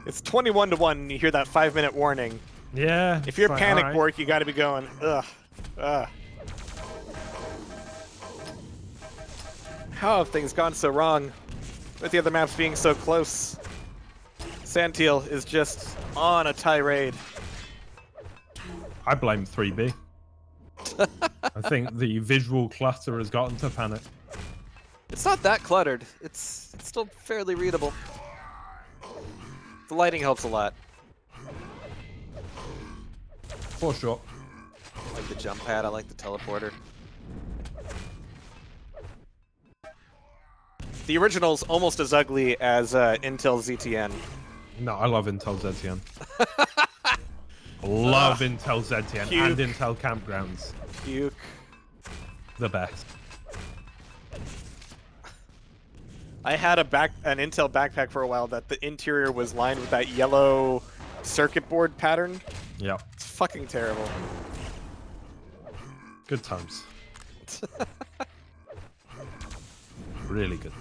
It's 21-1 and you hear that 5-minute warning. Yeah. If you're it's like, panikborke, alright. you gotta be going, ugh. Ugh. How have things gone so wrong? With the other maps being so close. Santile is just on a tirade. I blame 3B. I think the visual clutter has gotten to panic. It's not that cluttered. It's still fairly readable. The lighting helps a lot. For sure. I like the jump pad, I like the teleporter. The original's almost as ugly as Intel ZTN. No, I love Intel ZTN. Love Intel ZTN Puke. and Intel Campgrounds. Puke. The best. I had an Intel backpack for a while that the interior was lined with that yellow circuit board pattern. Yeah. It's fucking terrible. Good times. Really good.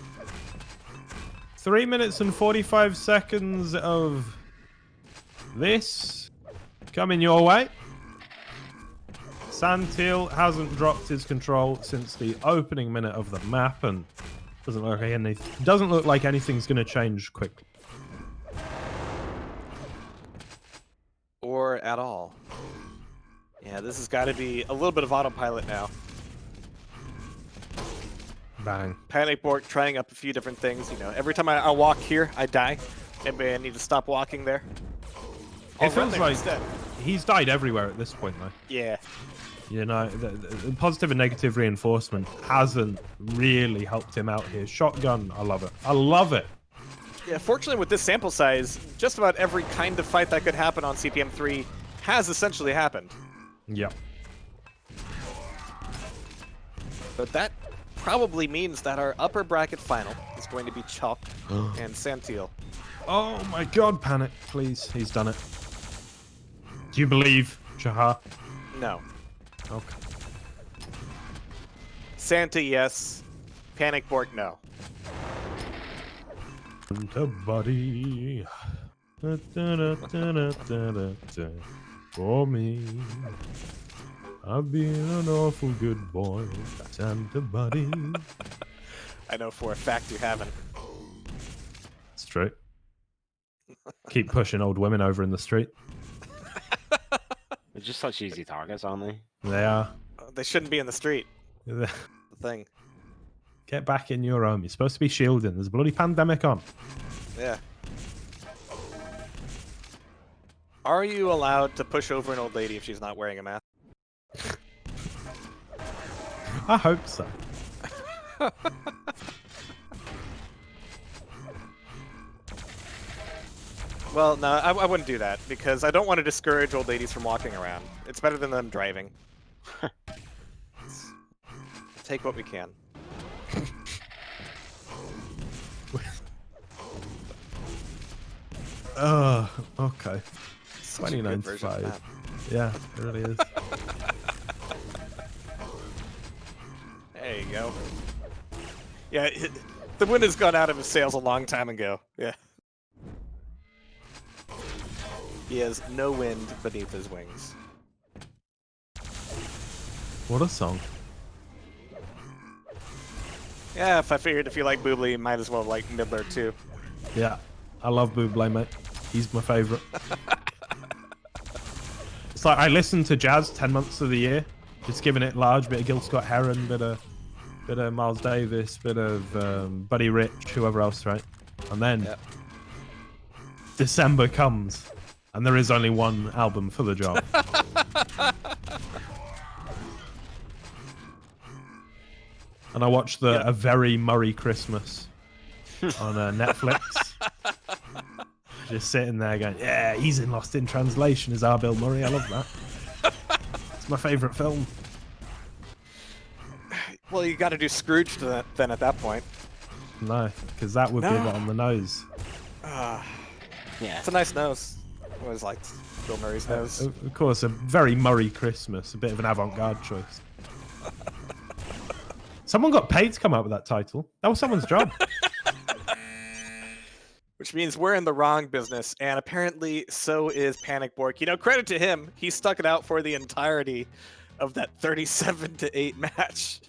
3 minutes and 45 seconds of this coming your way. Santile hasn't dropped his control since the opening minute of the map, and doesn't look like anything's going to change quickly. Or at all. Yeah, this has got to be a little bit of autopilot now. Bang. Panikborke trying up a few different things. You know, every time I walk here, I die. Maybe I need to stop walking there. It feels like instead. he's died everywhere at this point, though. Yeah. You know, the positive and negative reinforcement hasn't really helped him out here. Shotgun, I love it. I love it. Yeah, fortunately with this sample size, just about every kind of fight that could happen on CPM 3 has essentially happened. Yep. But that probably means that our upper bracket final is going to be chalq and santile. Oh my god, Panic, please. He's done it. Do you believe, Shahar? No. Okay. Santa, yes. Panikborke, no. To buddy. For me. I've been an awful good boy. Santa buddy. I know for a fact you haven't. It's true. Keep pushing old women over in the street. They're just such easy targets, aren't they? They are. They shouldn't be in the street. The thing. Get back in your home. You're supposed to be shielding. There's a bloody pandemic on. Yeah. Are you allowed to push over an old lady if she's not wearing a mask? I hope so. Well, no, I wouldn't do that, because I don't want to discourage old ladies from walking around. It's better than them driving. Take what we can. Okay. Such a good version of 29.5. that. Yeah, it really is. There you go. Yeah, the wind has gone out of his sails a long time ago. Yeah. He has no wind beneath his wings. What a song. Yeah, I figured if you like Boobly, you might as well like Midler too. Yeah, I love Buble, mate. He's my favourite. It's like I listen to jazz 10 months of the year, just giving it large, bit of Gil Scott Heron, bit of Miles Davis, bit of Buddy Rich, whoever else, right? And then December comes, and there is only one album for the job. And I watched A Very Murray Christmas on Netflix. Just sitting there going, yeah, he's in Lost in Translation as our Bill Murray. I love that. It's my favourite film. Well, you got to do Scrooge then at that point. No, because that would be a bit on the nose. Yeah. It's a nice nose. I always liked Bill Murray's nose. Of course, A Very Murray Christmas. A bit of an avant-garde choice. Someone got paid to come up with that title. That was someone's job. Which means we're in the wrong business, and apparently so is Panikborke. You know, credit to him. He stuck it out for the entirety of that 37-8 match.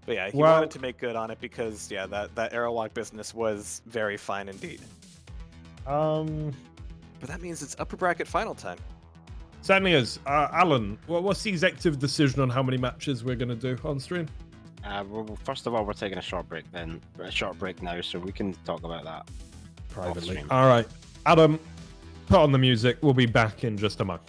But yeah, he wanted to make good on it because, yeah, that Aerowalk business was very fine indeed. But that means it's upper bracket final time. Certainly is. Alan, what's the executive decision on how many matches we're going to do on stream? Well, first of all, we're taking a short break then. A short break now, so we can talk about that privately. All right. Adam, put on the music. We'll be back in just a moment.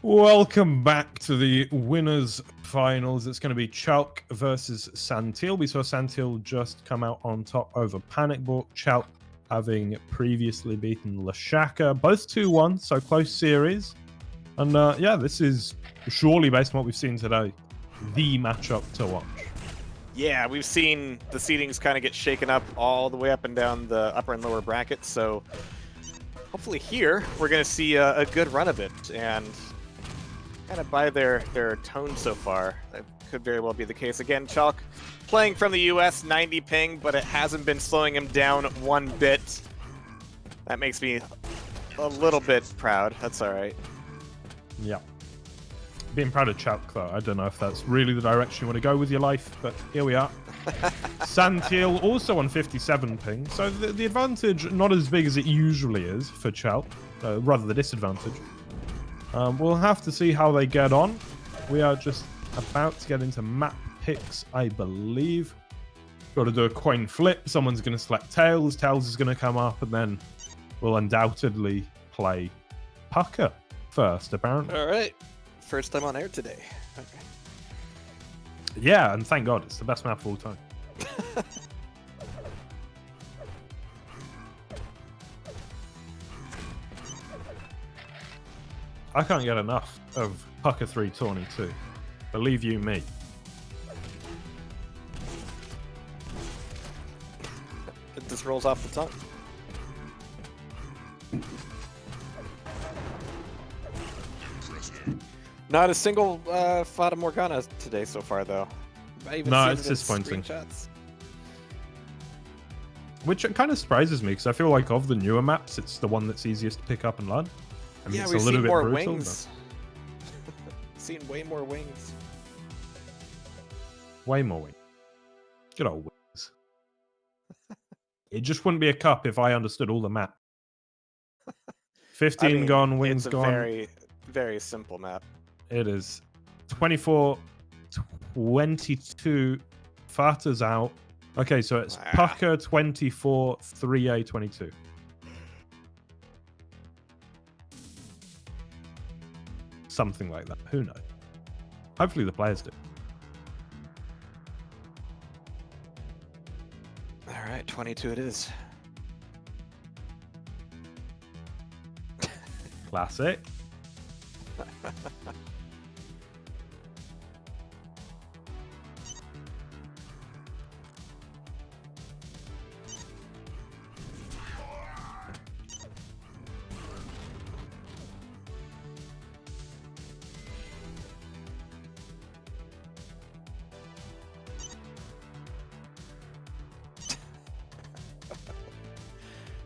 Welcome back to the winners finals. It's going to be chalq versus santile. We saw santile just come out on top over panikborke. Chalq having previously beaten Leshaka. Both 2-1, so close series. And yeah, this is surely, based on what we've seen today, the matchup to watch. Yeah, we've seen the seedings kind of get shaken up all the way up and down the upper and lower brackets, so hopefully here we're going to see a good run of it. And kind of by their tone so far, that could very well be the case. Again, chalq playing from the US, 90 ping, but it hasn't been slowing him down one bit. That makes me a little bit proud. That's all right. Yeah. Being proud of chalq, though, I don't know if that's really the direction you want to go with your life, but here we are. Santile also on 57 ping, so the advantage not as big as it usually is for chalq, rather the disadvantage. We'll have to see how they get on. We are just about to get into map picks, I believe. Got to do a coin flip. Someone's going to select Tails. Tails is going to come up, and then we'll undoubtedly play Pucker first, apparently. All right. First time on air today. Okay. Yeah, and thank God, it's the best map of all time. I can't get enough of Pucker 3 Tawny 2. Believe you me. It just rolls off the tongue. Not a single Fata Morgana today so far, though. I even No, seen it's it in disappointing. screenshots. Which kind of surprises me, because I feel like of the newer maps, it's the one that's easiest to pick up and learn. I mean, Yeah, it's we've a little seen bit more brutal, wings. Seen way more wings. but way more wings. Good old wings. It just wouldn't be a cup if I understood all the map. 15 I mean, gone, wings it's a gone. very, very simple map. It is 24, 22. Fata's out. Okay, so it's Pucker 24, 3A 22. Something like that. Who knows? Hopefully the players do. All right, 22 it is. Classic.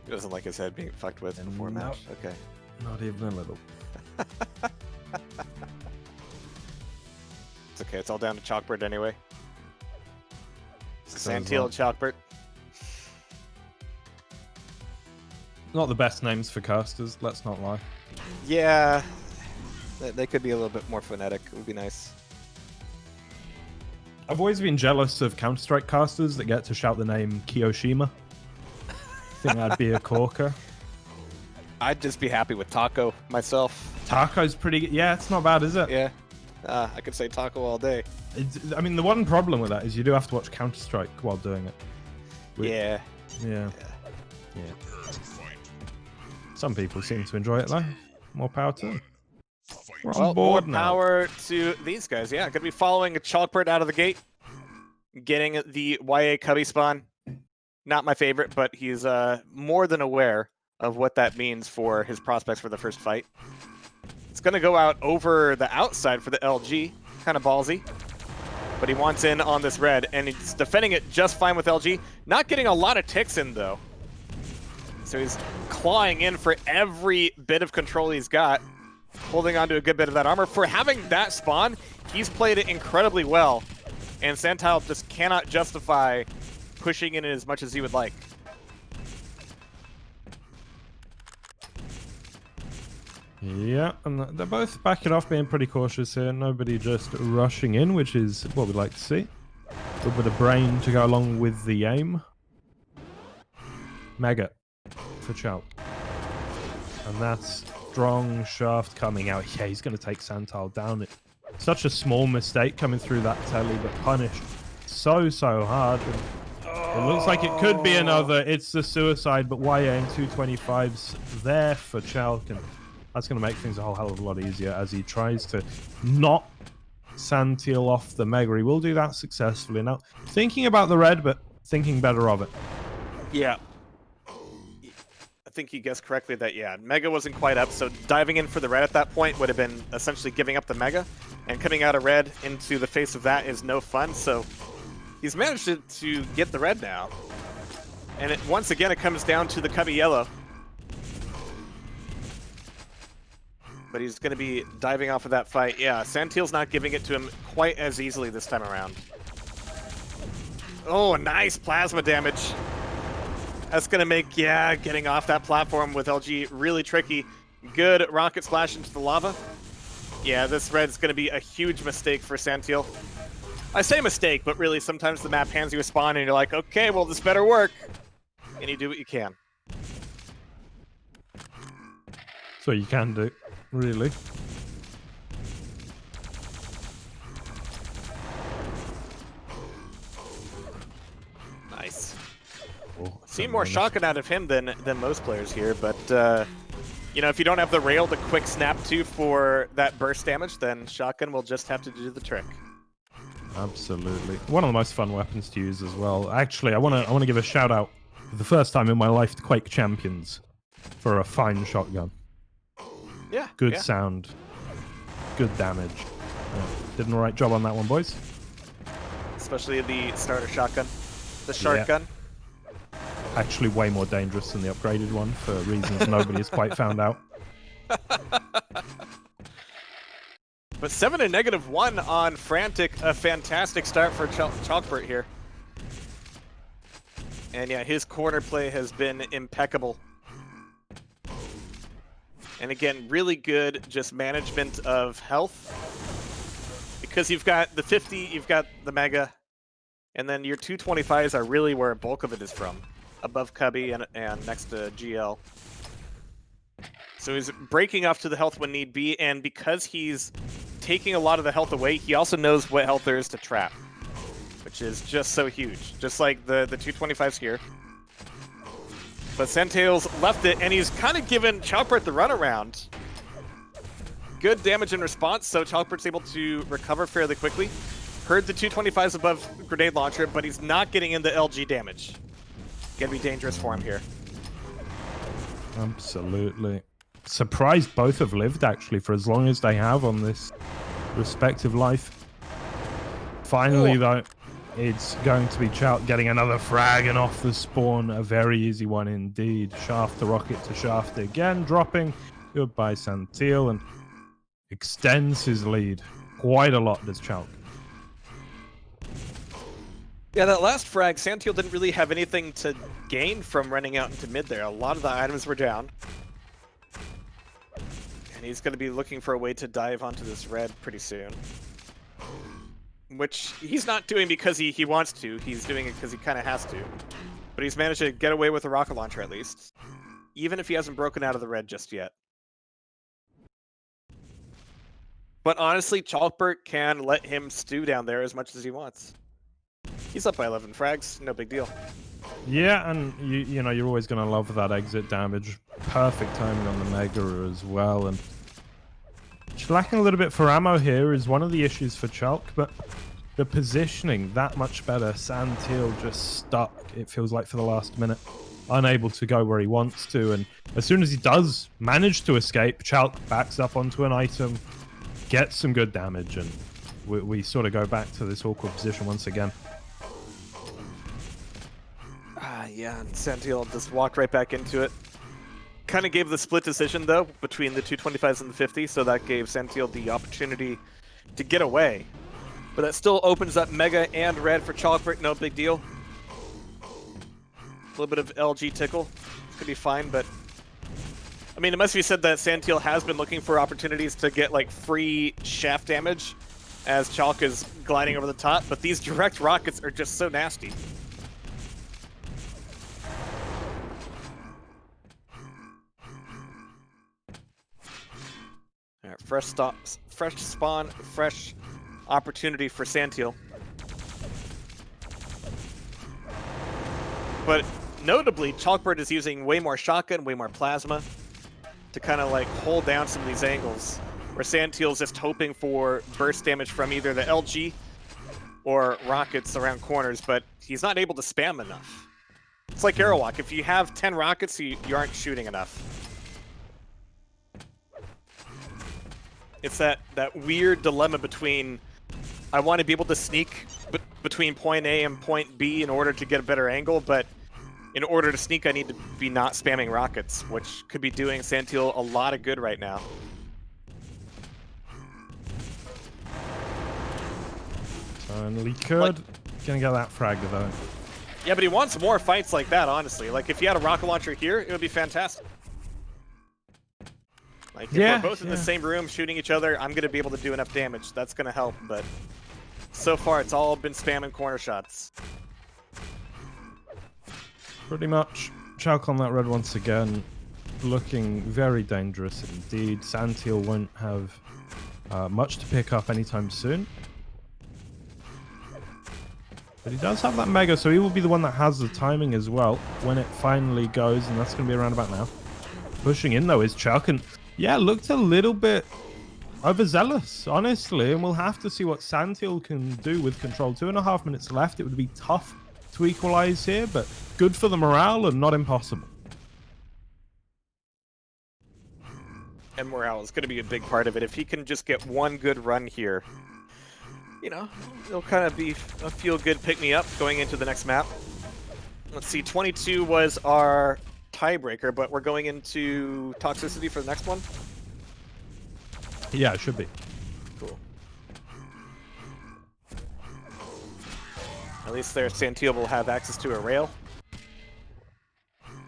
He doesn't like his head being fucked with before Nope. match. Okay. Not even a little. It's okay. It's all down to Chalkbird anyway. Sounds Santile like- Chalkbird. Not the best names for casters, let's not lie. Yeah. They could be a little bit more phonetic. It would be nice. I've always been jealous of Counter-Strike casters that get to shout the name Kiyoshima. I think that'd be a corker. I'd just be happy with Taco myself. Taco's pretty... Yeah, it's not bad, is it? Yeah. I could say taco all day. I mean, the one problem with that is you do have to watch Counter-Strike while doing it. Yeah. Yeah. Prepare to fight. Some people seem to enjoy it though. More power to them. Fight. We're on Well, more board now. power to these guys. Yeah, gonna be following a chalk out of the gate, getting the YA Cubby spawn. Not my favorite, but he's more than aware of what that means for his prospects for the first fight. It's gonna go out over the outside for the LG, kind of ballsy, but he wants in on this red, and he's defending it just fine with LG. Not getting a lot of ticks in though, so he's clawing in for every bit of control he's got, holding on to a good bit of that armor. For having that spawn, he's played it incredibly well, and Santile just cannot justify pushing in as much as he would like. Yeah, and they're both backing off, being pretty cautious here. Nobody just rushing in, which is what we'd like to see. A little bit of brain to go along with the aim. Mega for chalq. And that's strong shaft coming out. Yeah, he's going to take Santile down. Such a small mistake coming through that telly, but punished so hard. And it looks like it could be another. It's the suicide, but YA and 225's there for chalq, and that's going to make things a whole hell of a lot easier as he tries to knock Santile off the Mega. He will do that successfully. Now, thinking about the red, but thinking better of it. Yeah. I think you guessed correctly that, yeah, Mega wasn't quite up, so diving in for the red at that point would have been essentially giving up the Mega, and coming out of red into the face of that is no fun, so he's managed to get the red now. And once again, it comes down to the Cubby yellow. But he's going to be diving off of that fight. Yeah, Santile's not giving it to him quite as easily this time around. Oh, nice plasma damage. That's going to make, yeah, getting off that platform with LG really tricky. Good rocket splash into the lava. Yeah, this red's going to be a huge mistake for Santile. I say mistake, but really sometimes the map hands you a spawn and you're like, okay, well, this better work. And you do what you can. So you can do, really. Nice. Oh, Seen more shotgun out of him than most players here, but you know, if you don't have the rail to quick snap to for that burst damage, then shotgun will just have to do the trick. Absolutely. One of the most fun weapons to use as well. Actually, I want to give a shout out for the first time in my life to Quake Champions for a fine shotgun. Yeah. Good yeah. sound. Good damage. Did an alright job on that one, boys. Especially the starter shotgun. The shark Yeah. gun. Actually way more dangerous than the upgraded one for reasons nobody has quite found out. But 7 and -1 on Frantic. A fantastic start for chalq here. And yeah, his corner play has been impeccable. And again, really good just management of health. Because you've got the 50, you've got the Mega, and then your 225s are really where a bulk of it is from. Above Cubby and next to GL. So he's breaking off to the health when need be, and because he's taking a lot of the health away, he also knows what health there is to trap. Which is just so huge. Just like the 225s here. But Santile's left it, and he's kind of given chalq the runaround. Good damage in response, so chalq's able to recover fairly quickly. Heard the 225s above grenade launcher, but he's not getting in the LG damage. Gonna be dangerous for him here. Absolutely. Surprised both have lived, actually, for as long as they have on this respective life. Finally, though, it's going to be chalq getting another frag and off the spawn. A very easy one indeed. Shaft to rocket to shaft again, dropping. Goodbye, Santile, and extends his lead quite a lot, does chalq. Yeah, that last frag, Santile didn't really have anything to gain from running out into mid there. A lot of the items were down. And he's going to be looking for a way to dive onto this red pretty soon. Which he's not doing because he wants to. He's doing it because he kind of has to. But he's managed to get away with a rocket launcher at least. Even if he hasn't broken out of the red just yet. But honestly, chalq can let him stew down there as much as he wants. He's up by 11 frags, no big deal. Yeah, and you know, you're always going to love that exit damage. Perfect timing on the Mega as well. And lacking a little bit for ammo here is one of the issues for chalq, but the positioning that much better. Santile just stuck, it feels like, for the last minute. Unable to go where he wants to, and as soon as he does manage to escape, chalq backs up onto an item, gets some good damage, and we sort of go back to this awkward position once again. Yeah, and Santile just walked right back into it. Kind of gave the split decision, though, between the 225s and the 50, so that gave Santile the opportunity to get away. But that still opens up Mega and Red for chalq, no big deal. A little bit of LG tickle. Could be fine, but... I mean, it must be said that Santile has been looking for opportunities to get, like, free shaft damage as chalq is gliding over the top, but these direct rockets are just so nasty. Alright, fresh spawn, fresh opportunity for Santile. But notably, chalq is using way more shotgun, way more plasma to kind of like hold down some of these angles, where Santile's just hoping for burst damage from either the LG or rockets around corners, but he's not able to spam enough. It's like Airwalk. If you have 10 rockets, you aren't shooting enough. It's that weird dilemma between, I want to be able to sneak between point A and point B in order to get a better angle, but in order to sneak, I need to be not spamming rockets, which could be doing Santile a lot of good right now. Finally could. Gonna get that frag though. Yeah, but he wants more fights like that, honestly. Like, if you had a rocket launcher here, it would be fantastic. Like, if we're both in the same room shooting each other, I'm going to be able to do enough damage. That's going to help, but so far it's all been spamming corner shots. Pretty much. chalq on that red once again. Looking very dangerous indeed. Santile won't have much to pick up anytime soon. But he does have that Mega, so he will be the one that has the timing as well when it finally goes, and that's going to be around about now. Pushing in, though, is chalq, and yeah, looked a little bit overzealous, honestly, and we'll have to see what Santile can do with control. 2.5 minutes left. It would be tough to equalize here, but good for the morale and not impossible. And morale is going to be a big part of it. If he can just get one good run here, you know, it'll kind of be a feel-good pick-me-up going into the next map. Let's see, 22 was our tiebreaker, but we're going into toxicity for the next one? Yeah, it should be. Cool. At least there, Santile will have access to a rail.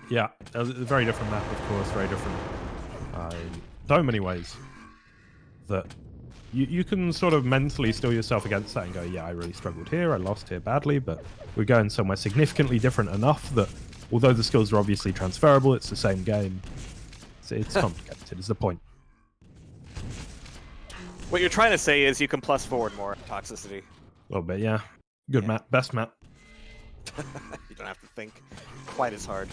Yeah, a very different map, of course, very different in so many ways that you can sort of mentally steel yourself against that and go, yeah, I really struggled here, I lost here badly, but we're going somewhere significantly different enough that although the skills are obviously transferable, it's the same game. It's complicated, is the point. What you're trying to say is you can plus forward more toxicity. A little bit, yeah. Good map, best map. You don't have to think quite as hard.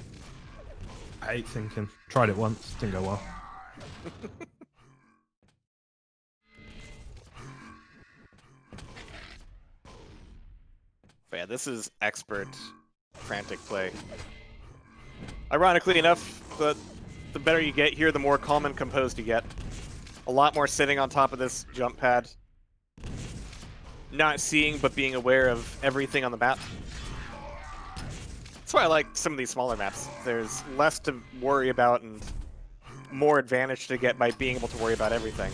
I hate thinking. Tried it once, didn't go well. But yeah, this is expert frantic play. Ironically enough, the better you get here, the more calm and composed you get. A lot more sitting on top of this jump pad. Not seeing, but being aware of everything on the map. That's why I like some of these smaller maps. There's less to worry about and more advantage to get by being able to worry about everything.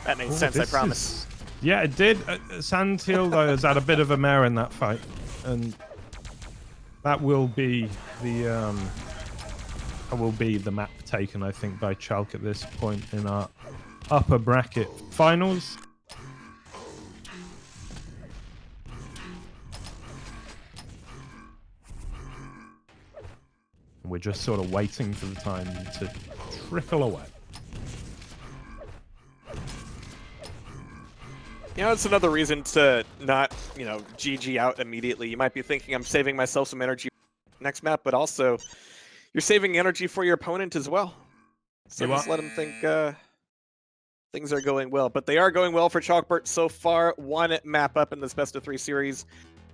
That made sense, I promise. Yeah, it did. Santile, though, has had a bit of a mare in that fight. And that will be the map taken, I think, by chalq at this point in our upper bracket finals. We're just sort of waiting for the time to trickle away. You know, it's another reason to not, GG out immediately. You might be thinking, I'm saving myself some energy next map, but also you're saving energy for your opponent as well. So just let them think things are going well. But they are going well for Chalkbert so far. One map up in this best of 3 series.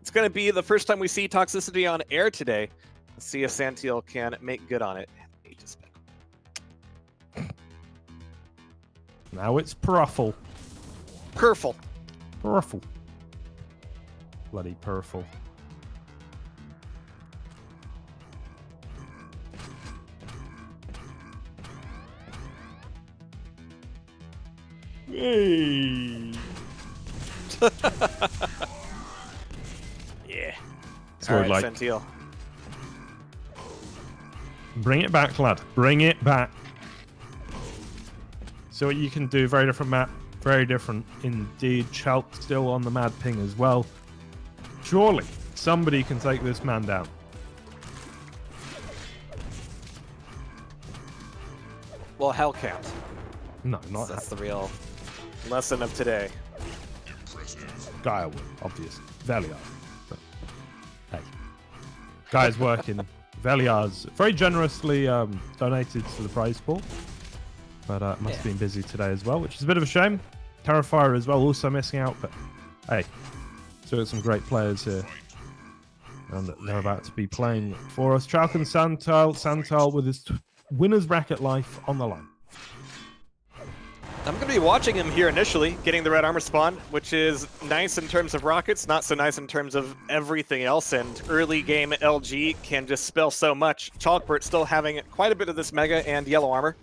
It's going to be the first time we see toxicity on air today. Let's see if Santile can make good on it. Now it's Purfle. Purfle. Purfle. Bloody Purfle. Yay. Yeah. So All right, like, Santile. bring it back, lad. Bring it back. So what you can do, very different map, very different indeed. Chalq still on the mad ping as well. Surely somebody can take this man down. Well, hell can't. No, not That's the real lesson of today. Gaia will, obviously. Veliar. But, hey. Guy's working. Veliar's very generously donated to the prize pool. But must have been busy today as well, which is a bit of a shame. Terrifier as well, also missing out. But hey, so it's some great players here. And they're about to be playing for us. Chalq and Santile. Santile with his winner's bracket life on the line. I'm going to be watching him here initially, getting the red armor spawn, which is nice in terms of rockets, not so nice in terms of everything else, and early game LG can just spell so much. Chalkbert still having quite a bit of this mega and yellow armor.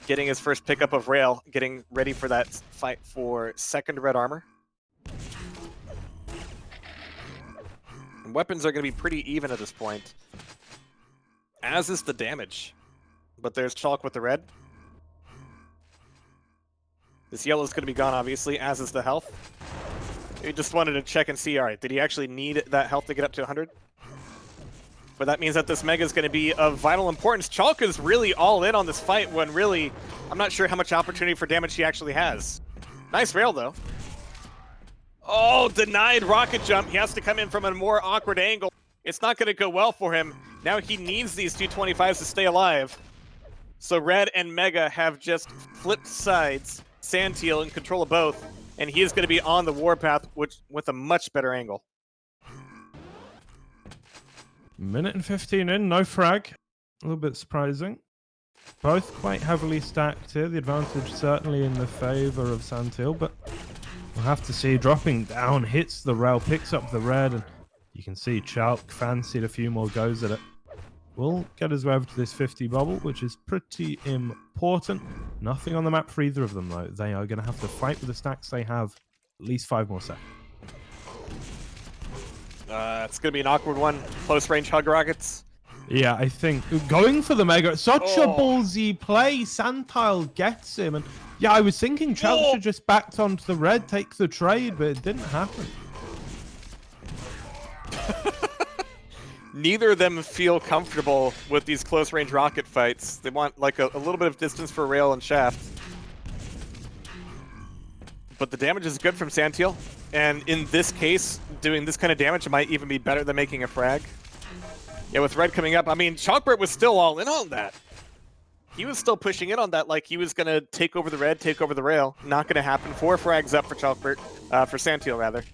Getting his first pickup of rail, getting ready for that fight for second red armor. And weapons are going to be pretty even at this point, as is the damage. But there's Chalq with the red. This yellow is going to be gone, obviously, as is the health. He just wanted to check and see, all right, did he actually need that health to get up to 100? But that means that this mega is going to be of vital importance. Chalq is really all in on this fight when really, I'm not sure how much opportunity for damage he actually has. Nice rail, though. Oh, denied rocket jump. He has to come in from a more awkward angle. It's not going to go well for him. Now he needs these 225s to stay alive. So Red and Mega have just flipped sides. Santile in control of both. And he is going to be on the warpath with a much better angle. Minute and 15 in, no frag. A little bit surprising. Both quite heavily stacked here. The advantage certainly in the favor of Santile, but we'll have to see. Dropping down, hits the rail, picks up the red, and you can see Chalq fancied a few more goes at it. We'll get his way over to this 50 bubble, which is pretty important. Nothing on the map for either of them, though. They are going to have to fight with the stacks they have at least 5 more seconds. It's going to be an awkward one. Close range hug rockets. Yeah, I think going for the mega, such a ballsy play. Santile gets him, and yeah, I was thinking Chalq should just backed onto the red, take the trade, but it didn't happen. Neither of them feel comfortable with these close range rocket fights. They want like a little bit of distance for rail and shaft. But the damage is good from Santile. And in this case, doing this kind of damage might even be better than making a frag. Yeah, with red coming up, I mean, Chalkbert was still all in on that. He was still pushing in on that like he was going to take over the red, take over the rail. Not going to happen. 4 frags up for Chalkbert, for Santile, rather.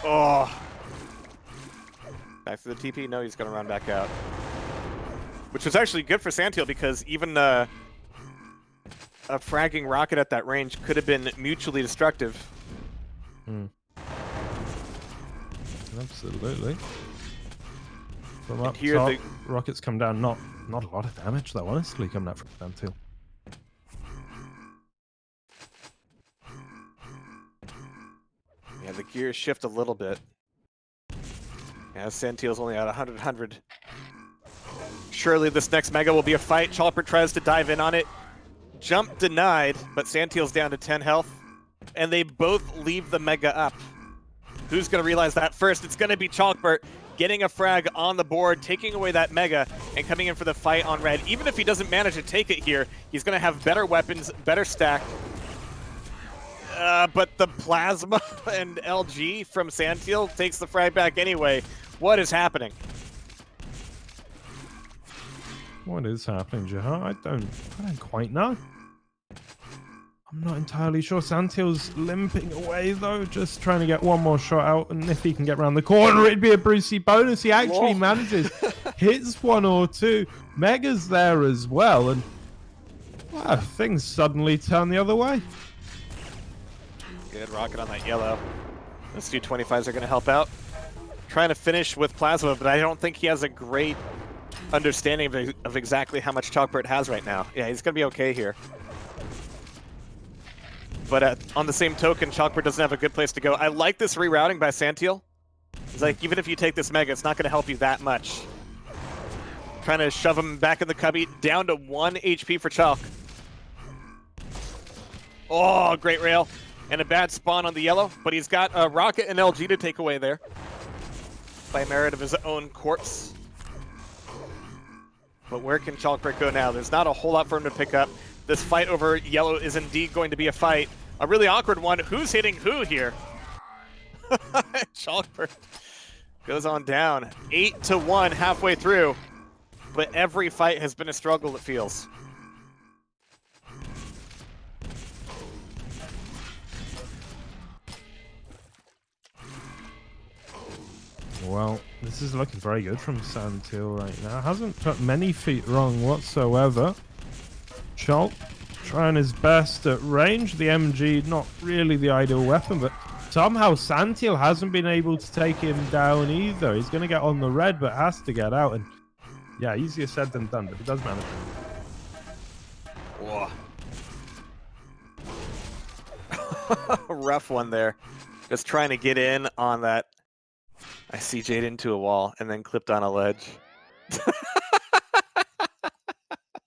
Oh. Back to the TP? No, he's going to run back out. Which was actually good for Santile because even a fragging rocket at that range could have been mutually destructive. Absolutely. From up here top, rockets come down. Not a lot of damage, though, honestly, coming out from Santile. Yeah, the gears shift a little bit. Yeah, Santile's only at 100. Surely this next mega will be a fight. Chalkbert tries to dive in on it. Jump denied, but Santile's down to 10 health. And they both leave the mega up. Who's going to realize that first? It's going to be Chalkbert getting a frag on the board, taking away that mega, and coming in for the fight on red. Even if he doesn't manage to take it here, he's going to have better weapons, better stack. but the plasma and LG from Santile takes the frag back anyway. What is happening? What is happening, Jaha? I don't quite know. I'm not entirely sure. Santile's limping away though, just trying to get one more shot out, and if he can get around the corner, it'd be a Brucey bonus. He actually Whoa. manages, hits one or two. Mega's there as well, and wow, things suddenly turn the other way. Good rocket on that yellow. Those two 25s are going to help out. Trying to finish with plasma, but I don't think he has a great understanding of exactly how much Chalkbird has right now. Yeah, he's going to be okay here. But on the same token, Chalkbird doesn't have a good place to go. I like this rerouting by Santile. It's like, even if you take this Mega, it's not going to help you that much. Trying to shove him back in the cubby, down to 1 HP for Chalk. Oh, great rail. And a bad spawn on the yellow, but he's got a rocket and LG to take away there. By merit of his own corpse. But where can Chalkbird go now? There's not a whole lot for him to pick up. This fight over yellow is indeed going to be a fight. A really awkward one. Who's hitting who here? Chalkbird goes on down. 8-1 halfway through. But every fight has been a struggle, it feels. Well, this is looking very good from Santile right now. Hasn't put many feet wrong whatsoever. Chalq trying his best at range. The MG, not really the ideal weapon, but somehow Santile hasn't been able to take him down either. He's going to get on the red, but has to get out. And yeah, easier said than done, but he does manage. Whoa. Rough one there. Just trying to get in on that. I see Jade into a wall and then clipped on a ledge.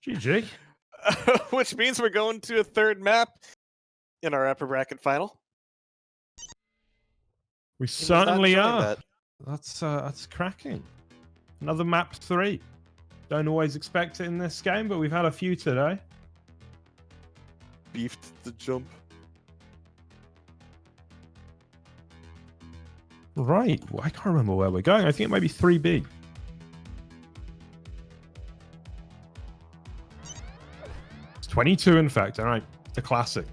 GG. Which means we're going to a third map in our upper bracket final. We He was not certainly enjoying are. that. That's cracking. Another map 3. Don't always expect it in this game, but we've had a few today. Beefed the jump. Right. Well, I can't remember where we're going. I think it might be 3B. It's 22, in fact. All right. The classic.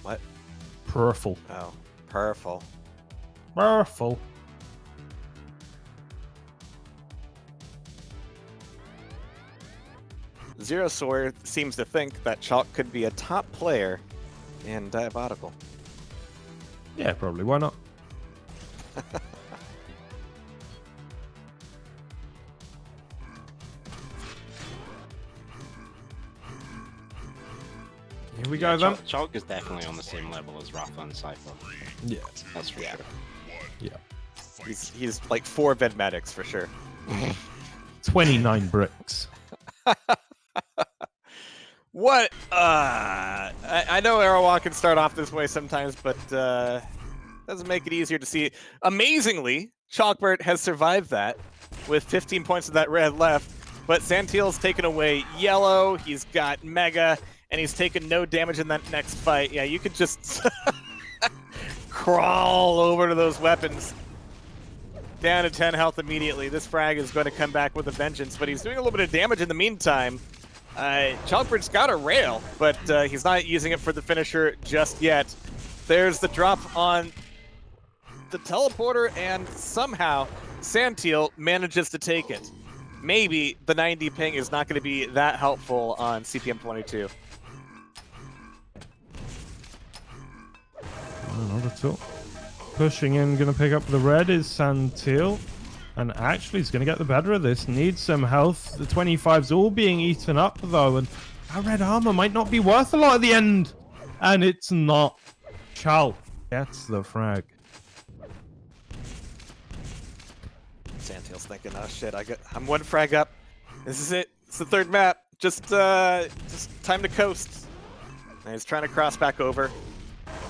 What? Purple. Oh, purple. Purple. Zero Sword seems to think that Chalq could be a top player in Diabolical. Yeah, probably. Why not? Here we go, then. Chalq is definitely on the same level as Rafa and Cypher. Yeah. That's for sure. Yeah. He's like 4 Vedmatics for sure. 29 bricks. What? I know Arawak can start off this way sometimes, but doesn't make it easier to see. Amazingly, Chalkbird has survived that with 15 points of that red left, but Santile's taken away yellow. He's got Mega, and he's taken no damage in that next fight. Yeah, you could just crawl over to those weapons. Down to 10 health immediately. This frag is going to come back with a vengeance, but he's doing a little bit of damage in the meantime. Chalkbird's got a rail, but he's not using it for the finisher just yet. There's the drop on the teleporter, and somehow Santile manages to take it. Maybe the 90 ping is not going to be that helpful on CPM 22. Not at all. Pushing in, going to pick up the red is Santile. And actually, he's going to get the better of this. Needs some health. The 25's all being eaten up, though. And that red armor might not be worth a lot at the end. And it's not. Chalq gets the frag. Santile's thinking, oh shit, I'm 1 frag up. This is it. It's the third map. Just time to coast. And he's trying to cross back over.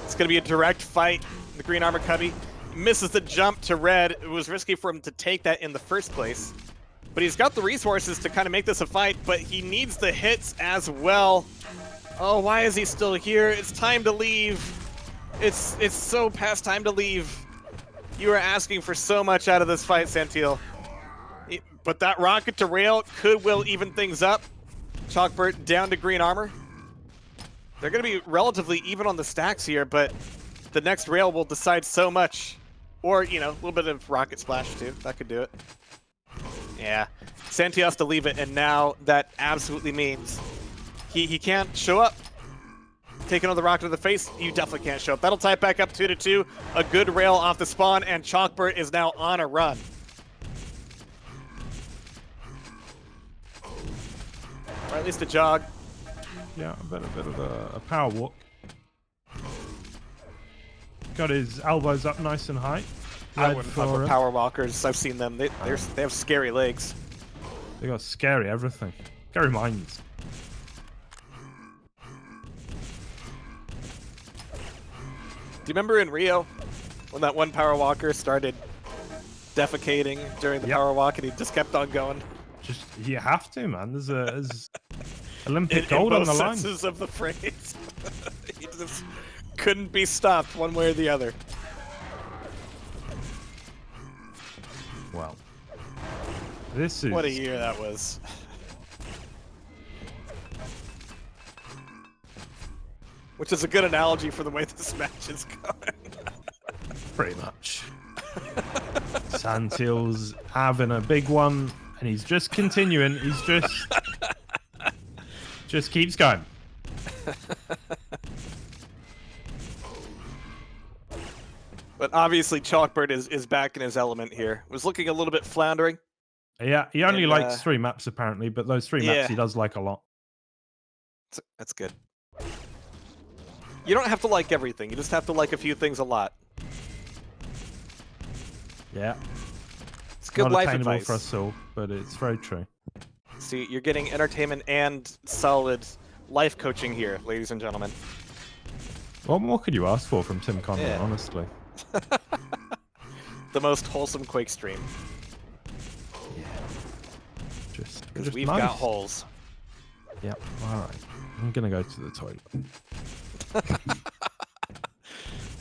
It's going to be a direct fight. The green armor cubby misses the jump to red. It was risky for him to take that in the first place. But he's got the resources to kind of make this a fight, but he needs the hits as well. Oh, why is he still here? It's time to leave. It's so past time to leave. You are asking for so much out of this fight, Santile. But that rocket to rail will even things up. Chalkbert down to green armor. They're going to be relatively even on the stacks here, but the next rail will decide so much. Or, you know, a little bit of rocket splash too. That could do it. Yeah, Santile has to leave it, and now that absolutely means he can't show up. Taking on the rocket to the face, you definitely can't show up. That'll tie it back up 2-2. A good rail off the spawn, and Chalkbert is now on a run. Or at least a jog. Yeah, a bit of a power walk. Got his elbows up nice and high. I Red wouldn't fuck for with him. power walkers. I've seen them. They have scary legs. They got scary everything. Scary minds. Do you remember in Rio when that one power walker started defecating during the power walk and he just kept on going? Just you have to, man. There's Olympic In gold on both the line. senses of the phrase. He just couldn't be stopped one way or the other. Well, this is What a year that was. Which is a good analogy for the way this match is going. pretty much. Santile's having a big one, and he's just continuing. He's just keeps going. But obviously, Chalkbert is back in his element here. Was looking a little bit floundering. Yeah, he only And, likes 3 maps apparently, but those 3 maps he does like a lot. That's good. You don't have to like everything. You just have to like a few things a lot. Yeah. It's good Not life attainable advice. for us all, but it's very true. See, you're getting entertainment and solid life coaching here, ladies and gentlemen. What more could you ask for from Tim Conlon, Yeah. honestly? The most wholesome Quake stream. Because Just we've nice. got holes. Yep, alright. I'm gonna go to the toilet.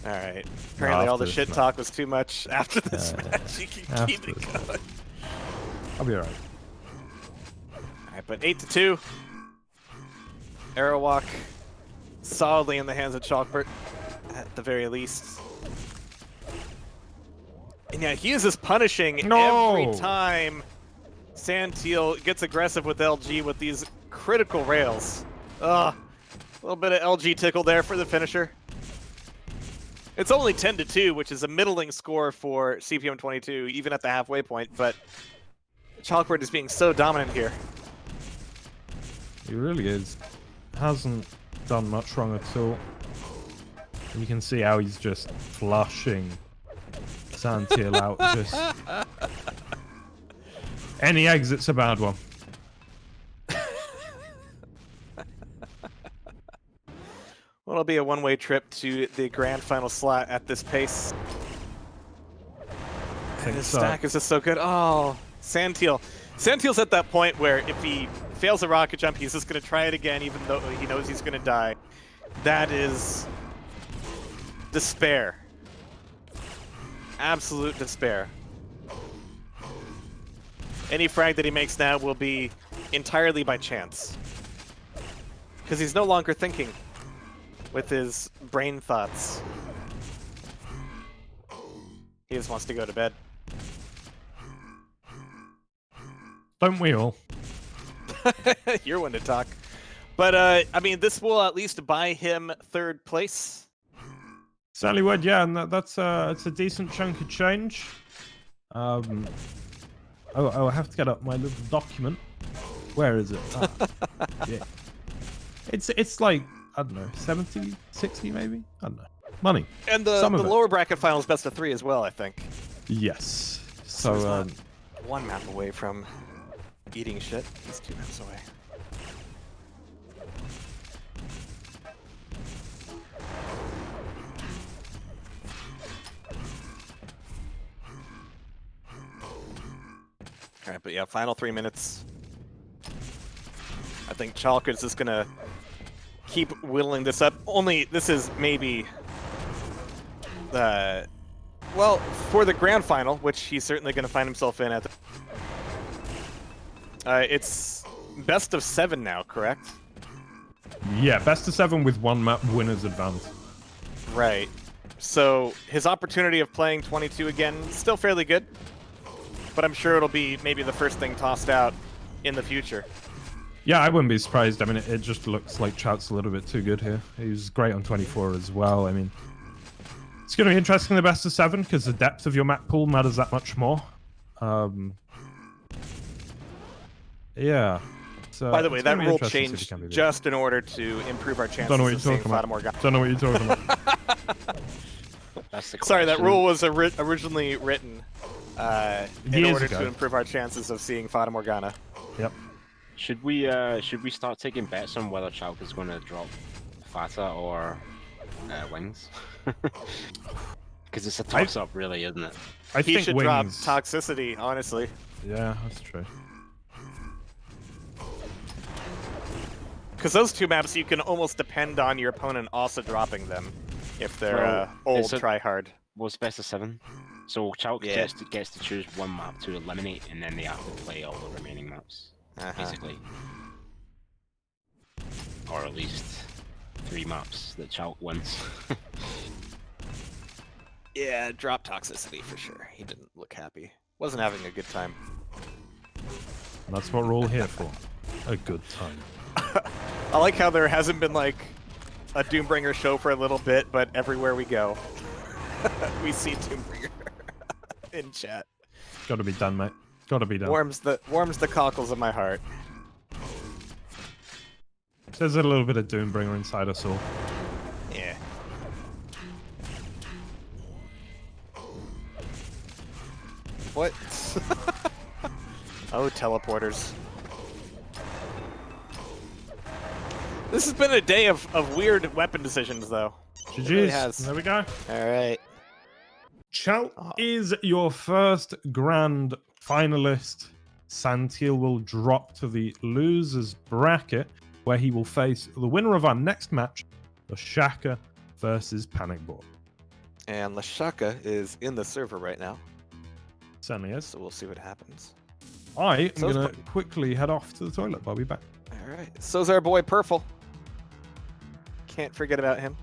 Alright. Apparently all the after this shit match. talk was too much after this match. You can keep After it this going. I'll be alright. Alright, but 8-2. Arrow walk solidly in the hands of Chalkbert, at the very least. And yeah, he is just punishing every time Santile gets aggressive with LG with these critical rails. Ugh. A little bit of LG tickle there for the finisher. It's only 10-2, which is a middling score for CPM 22, even at the halfway point, but Chalkbert is being so dominant here. He really is. Hasn't done much wrong at all. You can see how he's just flushing Santile out. Just any exit's a bad one. Well, it'll be a one-way trip to the grand final slot at this pace. Think His so. stack is just so good. Oh, Santile. Santile's at that point where if he fails a rocket jump, he's just going to try it again, even though he knows he's going to die. That is despair. Absolute despair. Any frag that he makes now will be entirely by chance. Because he's no longer thinking with his brain thoughts. He just wants to go to bed. Don't we all? You're one to talk. But, I mean, this will at least buy him 3rd place. Certainly would, yeah, and that's it's a decent chunk of change. Oh, I have to get up my little document. Where is it? Ah, yeah. It's like, I don't know, 70, 60 maybe? I don't know. Money. And the Some of it. lower bracket finals best of 3 as well, I think. Yes. he's So, not one map away from eating shit. He's 2 maps away. All right, but yeah, final 3 minutes. I think Chalq is just gonna keep whittling this up. Only this is maybe well, for the grand final, which he's certainly gonna find himself in at the it's best of 7 now, correct? Yeah, best of 7 with 1 map winner's advance. Right. So his opportunity of playing 22 again, still fairly good. But I'm sure it'll be maybe the first thing tossed out in the future. Yeah, I wouldn't be surprised. I mean, it just looks like Chalq's a little bit too good here. He was great on 24 as well. I mean, it's going to be interesting in the best of 7 because the depth of your map pool matters that much more. Yeah. So By the way, it's that gonna be rule interesting to see if he changed can be good. just in order to improve our chances Don't know what of you're seeing talking Fata about. Morgana. Don't know what you're talking about. That's the Sorry, that question. rule was originally written in Years order ago. to improve our chances of seeing Fata Morgana. Yep. Should we start taking bets on whether Chalq is going to drop Fata or Wings? Because it's a toss-up, really, isn't it? I He think should Wings... drop Toxicity, honestly. Yeah, that's true. Because those two maps, you can almost depend on your opponent also dropping them if they're Well, old it's a- tryhard. Was best of 7. So Chalq Yeah. gets to choose 1 map to eliminate, and then they have to play all the remaining maps, basically. Or at least 3 maps that Chalq wins. Yeah, drop Toxicity for sure. He didn't look happy. Wasn't having a good time. And that's what we're all here for. A good time. I like how there hasn't been like a Doombringer show for a little bit, but everywhere we go, we see Doombringer in chat. Gotta be done, mate. Gotta be done. Warms the cockles of my heart. There's a little bit of Doombringer inside us all. Yeah. What? Oh, teleporters. This has been a day of weird weapon decisions, though. It really has. GG's. There we go. All right. Chalq Oh. is your first grand finalist. Santile will drop to the losers bracket, where he will face the winner of our next match, Leshaka versus panikborke. And Leshaka is in the server right now, Certainly is. so we'll see what happens. I am So is going to quickly head off to the toilet. I'll be back. All right. So's our boy Purple. Can't forget about him.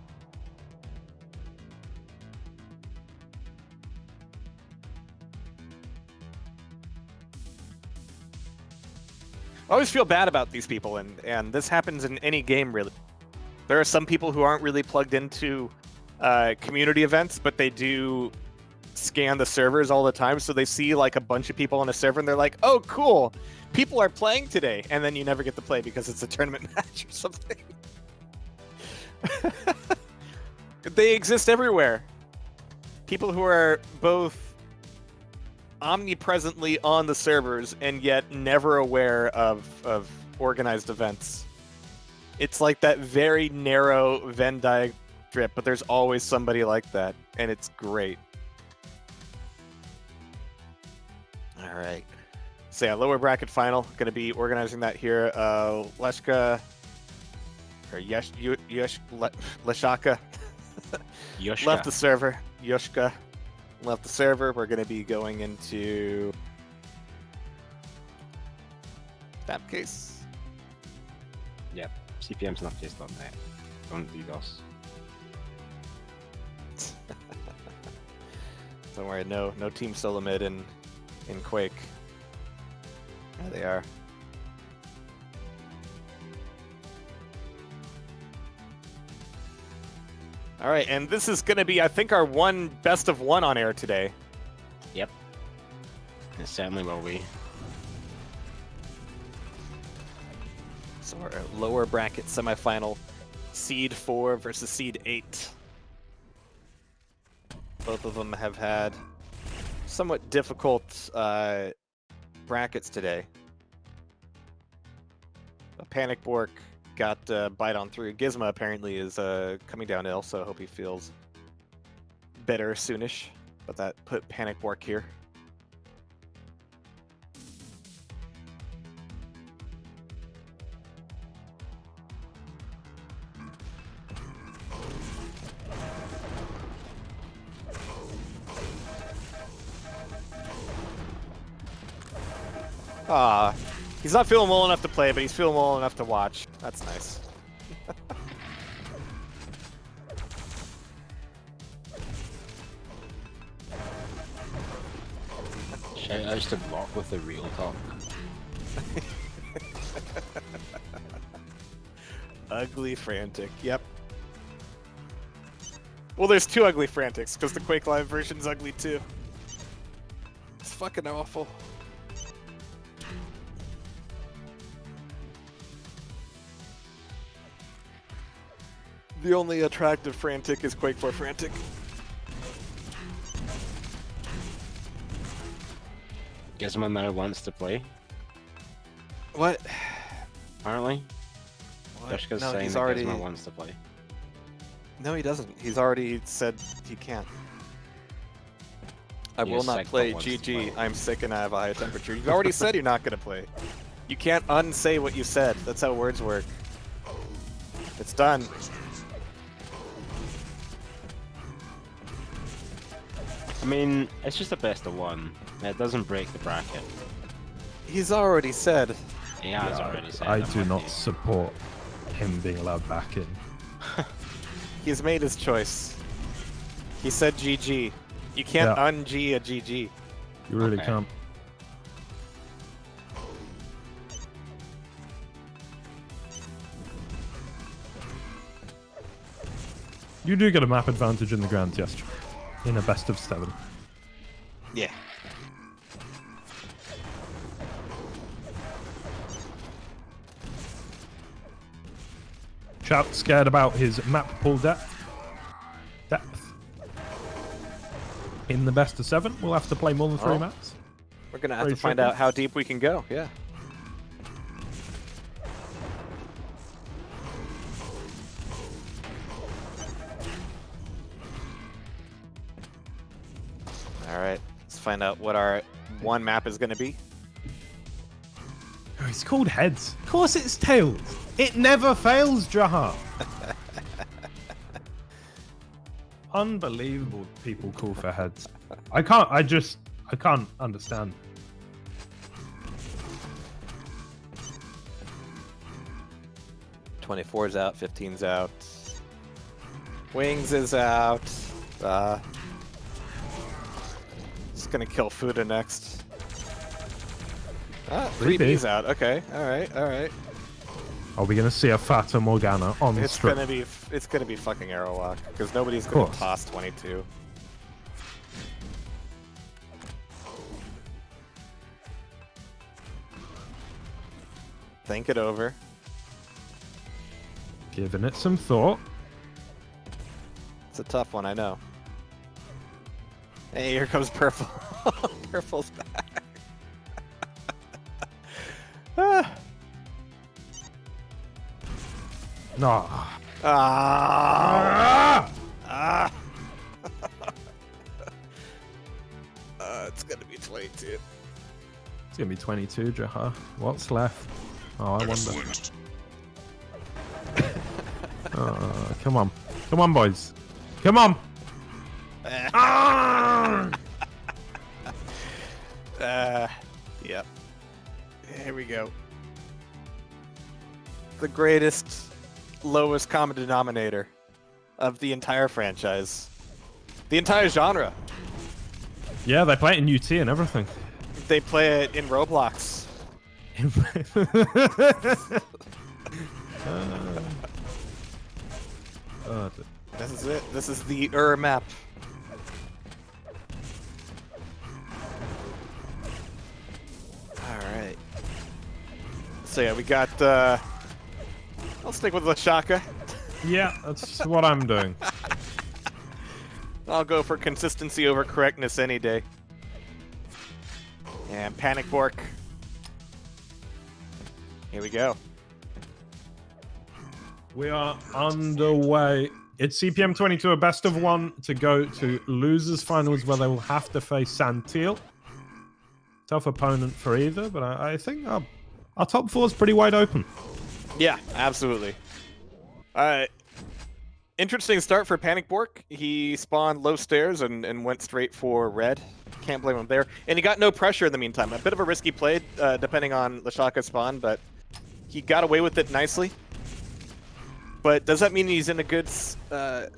I always feel bad about these people, and this happens in any game, really. There are some people who aren't really plugged into community events, but they do scan the servers all the time, so they see like a bunch of people on a server, and they're like, oh, cool, people are playing today, and then you never get to play because it's a tournament match or something. They exist everywhere. People who are both omnipresently on the servers and yet never aware of organized events. It's like that very narrow Venn diagram strip, but there's always somebody like that, and it's great. All right. So yeah, lower bracket final. Going to be organizing that here. Leshaka or Leshaka Yoshka. left the server. Yushka left the server. We're going to be going into that case. Yep. CPM's not based on that. Don't do DOS. Don't worry, no team solo mid in Quake. There they are. All right, and this is going to be, I think, our one best of one on air today. Yep. It certainly will be. So our lower bracket semifinal, Seed 4 versus Seed 8. Both of them have had somewhat difficult brackets today. Panikborke got bite on through. Gizmo apparently is coming down ill, so I hope he feels better soonish. But that put Panikborke here. Ah, he's not feeling well enough to play, but he's feeling well enough to watch. That's nice. Shout outs to Block with the real talk. Ugly Frantic, yep. Well, there's two Ugly Frantics, because the Quake Live version's ugly too. It's fucking awful. The only attractive Frantic is Quake 4 Frantic. Gizmo now wants to play, What? apparently. Dushka's No, saying he's that already... Gizmo wants to play. No, he doesn't. He's already said he can't. I He will is not sick, but play. wants to GG. play. I'm sick and I have a high temperature. You've already said you're not going to play. You can't unsay what you said. That's how words work. It's done. I mean, it's just a best of one. It doesn't break the bracket. He's already said. He has already said I that, do not Matthew. support him being allowed back in. He's made his choice. He said GG. You can't Yeah. un-G a GG. You really Okay. can't. You do get a map advantage in the grand gesture. In a best of 7. Yeah. Chalq scared about his map pool depth. In the best of 7, we'll have to play more than 3 Oh. maps. We're going to have Very to find tricky. out how deep we can go. Yeah. All right. Let's find out what our one map is going to be. Oh, it's called heads. Of course it's tails. It never fails, Jaha. Unbelievable people call for heads. I can't understand. '24's out, 15's out. Wings is out. Just gonna kill Fuda next. 3B's out. Okay. All right. All right. Are we going to see a Fata Morgana on the It's strip? gonna be fucking Arrowwalk because nobody's gonna course. toss 22. Think it over. Giving it some thought. It's a tough one, I know. Hey, here comes Purple. Purple's back. Ah. No. Ah. Ah. It's gonna be 22. It's going to be 22, Jaha. What's left? Oh, I wonder. Excellent. Come on. Come on, boys. Come on. Ah! Yep. Here we go. The greatest, lowest common denominator of the entire franchise. The entire genre. Yeah, they play it in UT and everything. They play it in Roblox. This is it. This is the map. Alright. So yeah, we got I'll stick with Leshaka. yeah, that's what I'm doing. I'll go for consistency over correctness any day. And panikborke. Here we go. We are underway. It's CPM 22, a best of 1 to go to losers finals where they will have to face Santile. Tough opponent for either, but I think our top 4 is pretty wide open. Yeah, absolutely. Alright. Interesting start for panikborke. He spawned low stairs and went straight for red. can't blame him there. And he got no pressure in the meantime. A bit of a risky play, depending on Leshaka's spawn, but he got away with it nicely. But does that mean he's in a good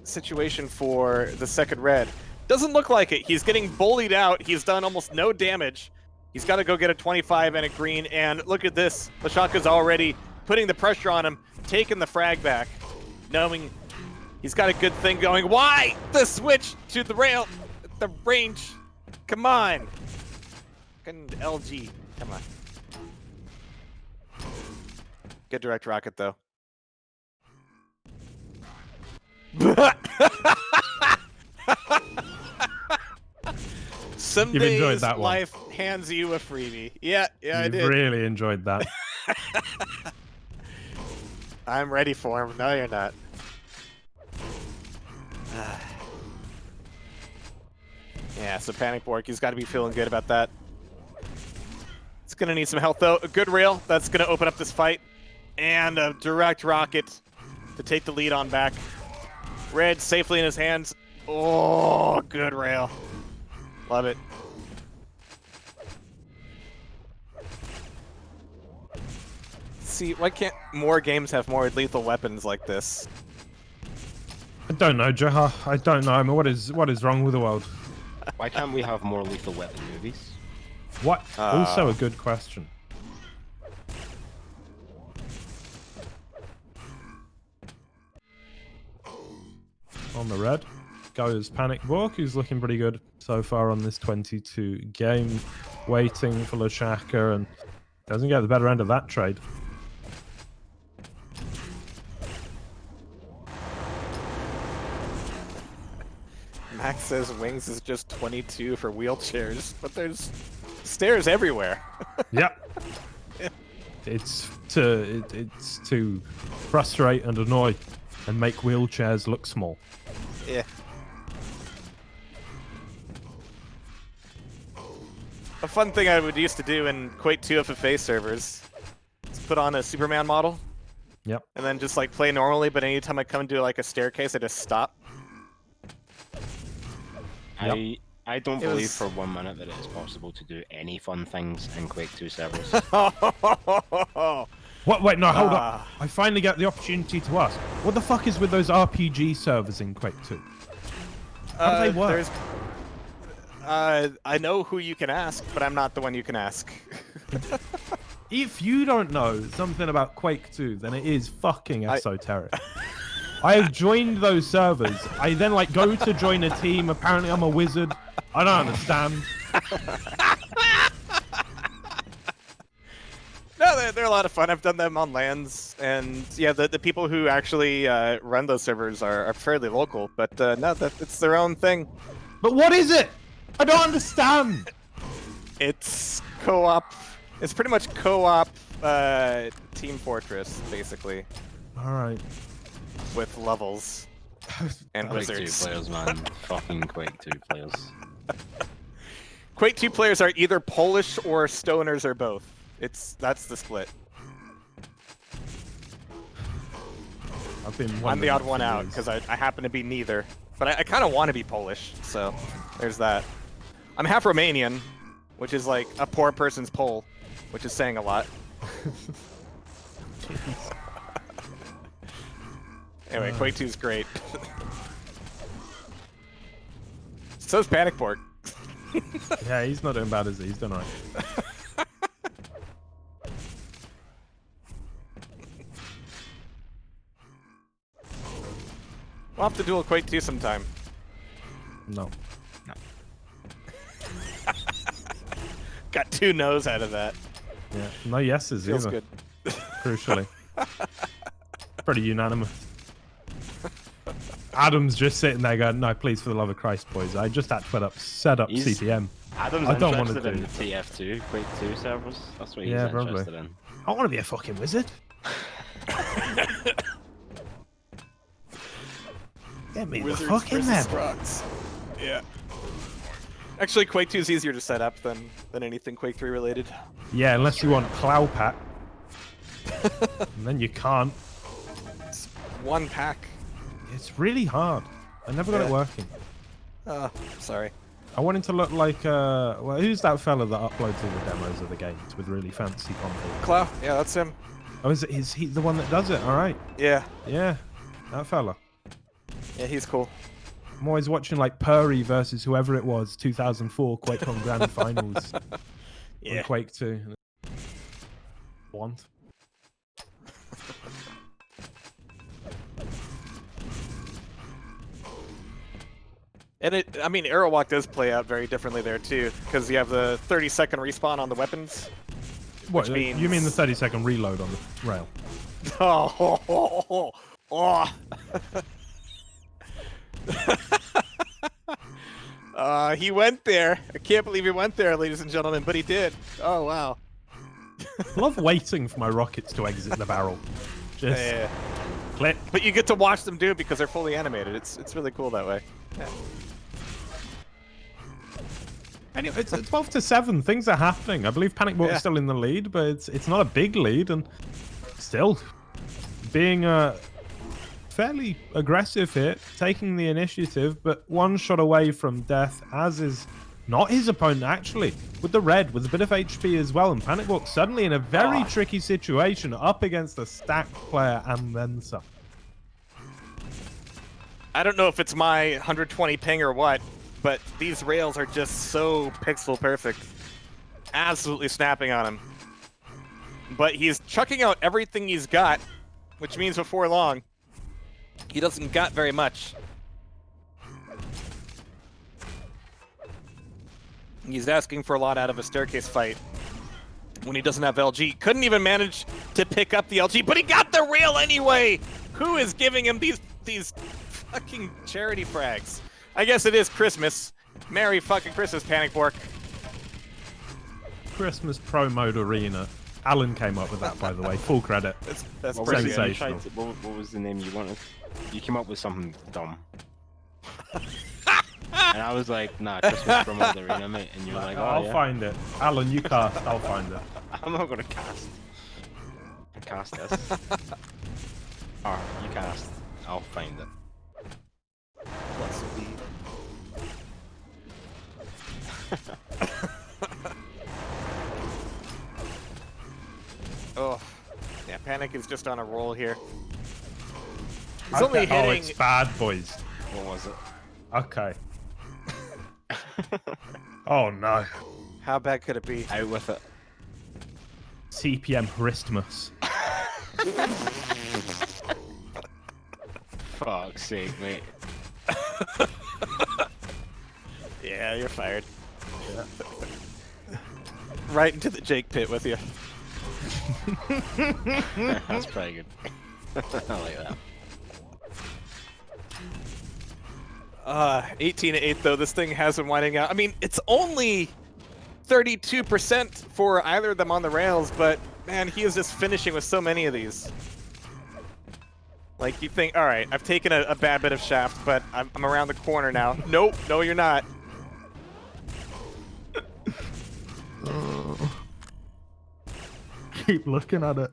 situation for the second red? Doesn't look like it. He's getting bullied out. He's done almost no damage. He's got to go get a 25 and a green. And look at this. Leshaka's already putting the pressure on him, taking the frag back, knowing he's got a good thing going. Why the switch to the rail? The range. Come on. Fucking LG. Come on. Good direct rocket, though. Some You've enjoyed days that one. life hands you a freebie. Yeah, I You've did. really enjoyed that. I'm ready for him. No, you're not. Yeah, so panikborke's got to be feeling good about that. It's going to need some help, though. A good rail. That's going to open up this fight. And a direct rocket to take the lead on back. Red safely in his hands. Oh, good rail. Love it. See, why can't more games have more lethal weapons like this? I don't know, Jaha. I don't know. I mean, what is wrong with the world? Why can't we have more Lethal Weapon movies? What? Also a good question. On the red goes panikborke, who's looking pretty good so far on this 22 game. Waiting for Leshaka and doesn't get the better end of that trade. Max says Wings is just 22 for wheelchairs, but there's stairs everywhere. Yep. It's to frustrate and annoy and make wheelchairs look small. Yeah. A fun thing I would used to do in Quake 2 FFA servers is put on a Superman model. Yep. And then just like play normally, but anytime I come to like a staircase, I just stop. I don't It believe was- for 1 minute that it is possible to do any fun things in Quake 2 servers. What? Wait, no, hold up. I finally get the opportunity to ask. What the fuck is with those RPG servers in Quake 2? How do they work? I know who you can ask, but I'm not the one you can ask. If you don't know something about Quake 2, then it is fucking esoteric. I have joined those servers. I then like go to join a team. Apparently I'm a wizard. I don't understand. No, they're a lot of fun. I've done them on LANs, and yeah, the people who actually run those servers are fairly local. But no, it's their own thing. But what is it? I don't understand. It's co-op. It's pretty much co-op Team Fortress, basically, All right. with levels and Quake 2 wizards. players, man. Fucking Quake 2 players. Quake 2 players are either Polish or stoners or both. That's the split. I've been. I'm the wondering odd for one out years. because I happen to be neither. But I kind of want to be Polish, so there's that. I'm half Romanian, which is like a poor person's Pole, which is saying a lot. Anyway, Quake 2 is great. So's panikborke. Yeah, he's not doing bad, is he? He's doing alright. We'll have to duel Quake 2 sometime. No. Got 2 no's out of that. Yeah. No yeses Feels either. good. Crucially. Pretty unanimous. Adam's just sitting there going, no, please, for the love of Christ, boys. I just had to set up He's- CPM. Adam's I don't wanna interested in do- the TF2, Quake 2 servers. That's what he's Yeah, probably. interested in. I want to be a fucking wizard. Get me the fuck in there, bro. Sprox. Yeah. Actually, Quake 2 is easier to set up than anything Quake 3 related. Yeah, unless you want cloud pack. And then you can't. It's 1 pack. It's really hard. I never got it Yeah. working. Oh, sorry. I want him to look like well, who's that fella that uploads all the demos of the games with really fancy content? Clow, yeah, that's him. Oh, is he the one that does it? All right. Yeah, Yeah, that fella. yeah, he's cool. I'm always watching like Purry versus whoever it was, 2004 QuakeCon Grand Finals. Yeah. On Quake 2. Want. And I mean, Aerowalk does play out very differently there too, because you have the 30-second respawn on the weapons. What, Which means... you mean the 30-second reload on the rail? Oh. He went there. I can't believe he went there, ladies and gentlemen, but he did. Oh, wow. I love waiting for my rockets to exit the barrel. Just Yeah. click. But you get to watch them do it because they're fully animated. It's really cool that way. Yeah. Anyway, it's 12-7. Things are happening. I believe panikborke's Yeah. still in the lead, but it's not a big lead, and still being fairly aggressive here, taking the initiative, but one shot away from death, as is not his opponent actually, with the red, with a bit of HP as well, and panikborke suddenly in a very tricky situation, up against a stacked player and then some. I don't know if it's my 120 ping or what, but these rails are just so pixel perfect. Absolutely snapping on him. But he's chucking out everything he's got, which means before long, he doesn't got very much. He's asking for a lot out of a staircase fight when he doesn't have LG. Couldn't even manage to pick up the LG, but he got the rail anyway! Who is giving him these fucking charity frags? I guess it is Christmas. Merry fucking Christmas, panikborke. Christmas Pro Mode Arena. Alan came up with that, by the way. Full credit. That's What pretty was, good. it? You tried to, what was the name you wanted? You came up with something dumb. And I was like, nah, Christmas Promo Arena, mate. And you were like, oh, I'll yeah. find it. Alan, you cast. I'll find it. I'm not gonna cast. Cast this. Or you cast. I'll find it. Plus B. Oh, yeah, Panic is just on a roll here. He's only Okay. Oh, hitting... it's bad, boys. What was it? Okay. Oh no. How bad could it be? Out with it. CPM Christmas. Fuck's sake, mate. Yeah, you're fired. Right into the Jake pit with you. That's pretty good. I like that. 18-8 though. This thing has been winding out. I mean, it's only 32% for either of them on the rails, but man, he is just finishing with so many of these. Like, you think, all right, I've taken a bad bit of shaft, but I'm around the corner now. Nope, no, you're not. Keep looking at it.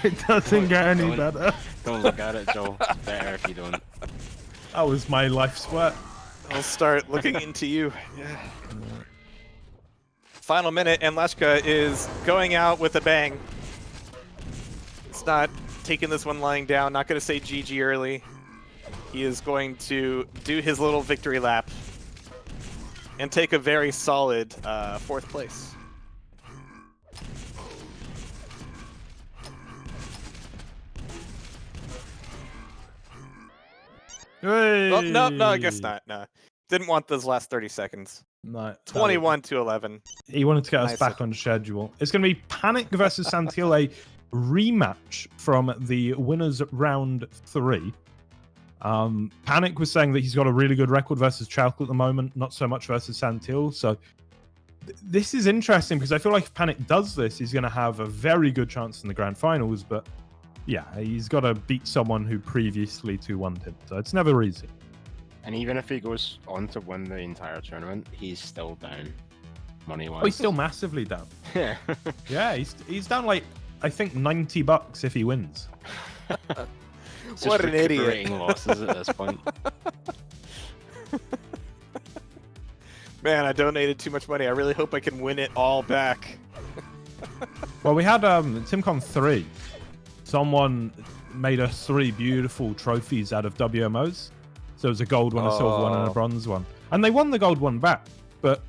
It doesn't get any Don't- better. Don't look at it, Joel. It's better if you don't. That was my life's work. I'll start looking into you. Yeah. Final minute, and Leshaka is going out with a bang. It's not taking this one lying down. Not going to say GG early. He is going to do his little victory lap and take a very solid 4th place. Hey! Oh, no, I guess not. No, didn't want those last 30 seconds. No, 21-11. He wanted to get us Nice. back on schedule. It's going to be Panic versus Santile, rematch from the winners round 3. Panic was saying that he's got a really good record versus chalq at the moment, not so much versus Santile. So this is interesting because I feel like if Panic does this, he's going to have a very good chance in the grand finals. But yeah, he's got to beat someone who previously 2-1'd him. So it's never easy. And even if he goes on to win the entire tournament, he's still down money-wise. Oh, he's still massively down. Yeah. Yeah, he's down like, I think $90 if he wins. It's What just an idiot. recuperating losses at this point. Man, I donated too much money. I really hope I can win it all back. Well, we had TimCon 3. Someone made us 3 beautiful trophies out of WMOs. So it was a gold one, a silver one, and a Oh. bronze one. And they won the gold one back, but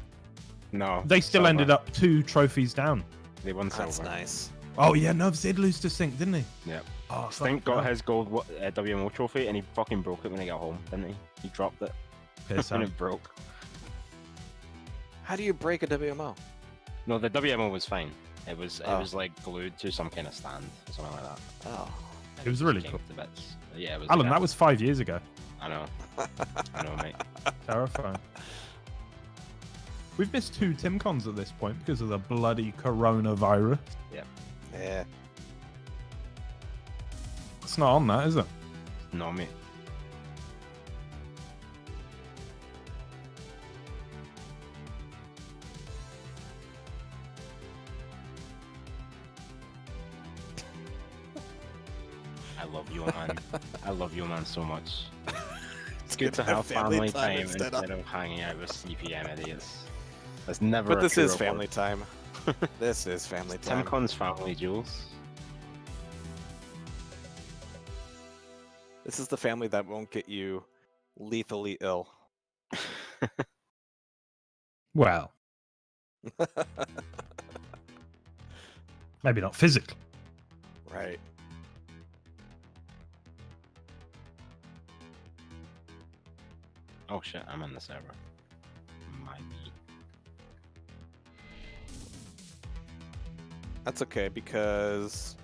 No. they still silver. ended up 2 trophies down. They won silver. That's nice. Oh yeah, Nerves did lose to Stink, didn't he? Yep. Oh, Stink fuck, got his gold WMO trophy and he fucking broke it when he got home, didn't he? He dropped it Piss and out. it broke. How do you break a WMO? No, the WMO was fine. It was Oh. it was like glued to some kind of stand or something like that. Oh. And It was just really came cool. to bits. But yeah, it was. Alan, like that was 5 years ago. I know. I know, mate. Terrifying. We've missed 2 TimCons at this point because of the bloody coronavirus. Yeah. It's not on that, is it? No, mate. I love you, man. I love you, man, so much. It's good to have family time instead of hanging out with CPM idiots. That's never. But a this true is reward. family time. This is family time. TimCon's family, Jules. This is the family that won't get you lethally ill. Well, maybe not physically. Right. Oh shit, I'm in the server. Might be. That's okay because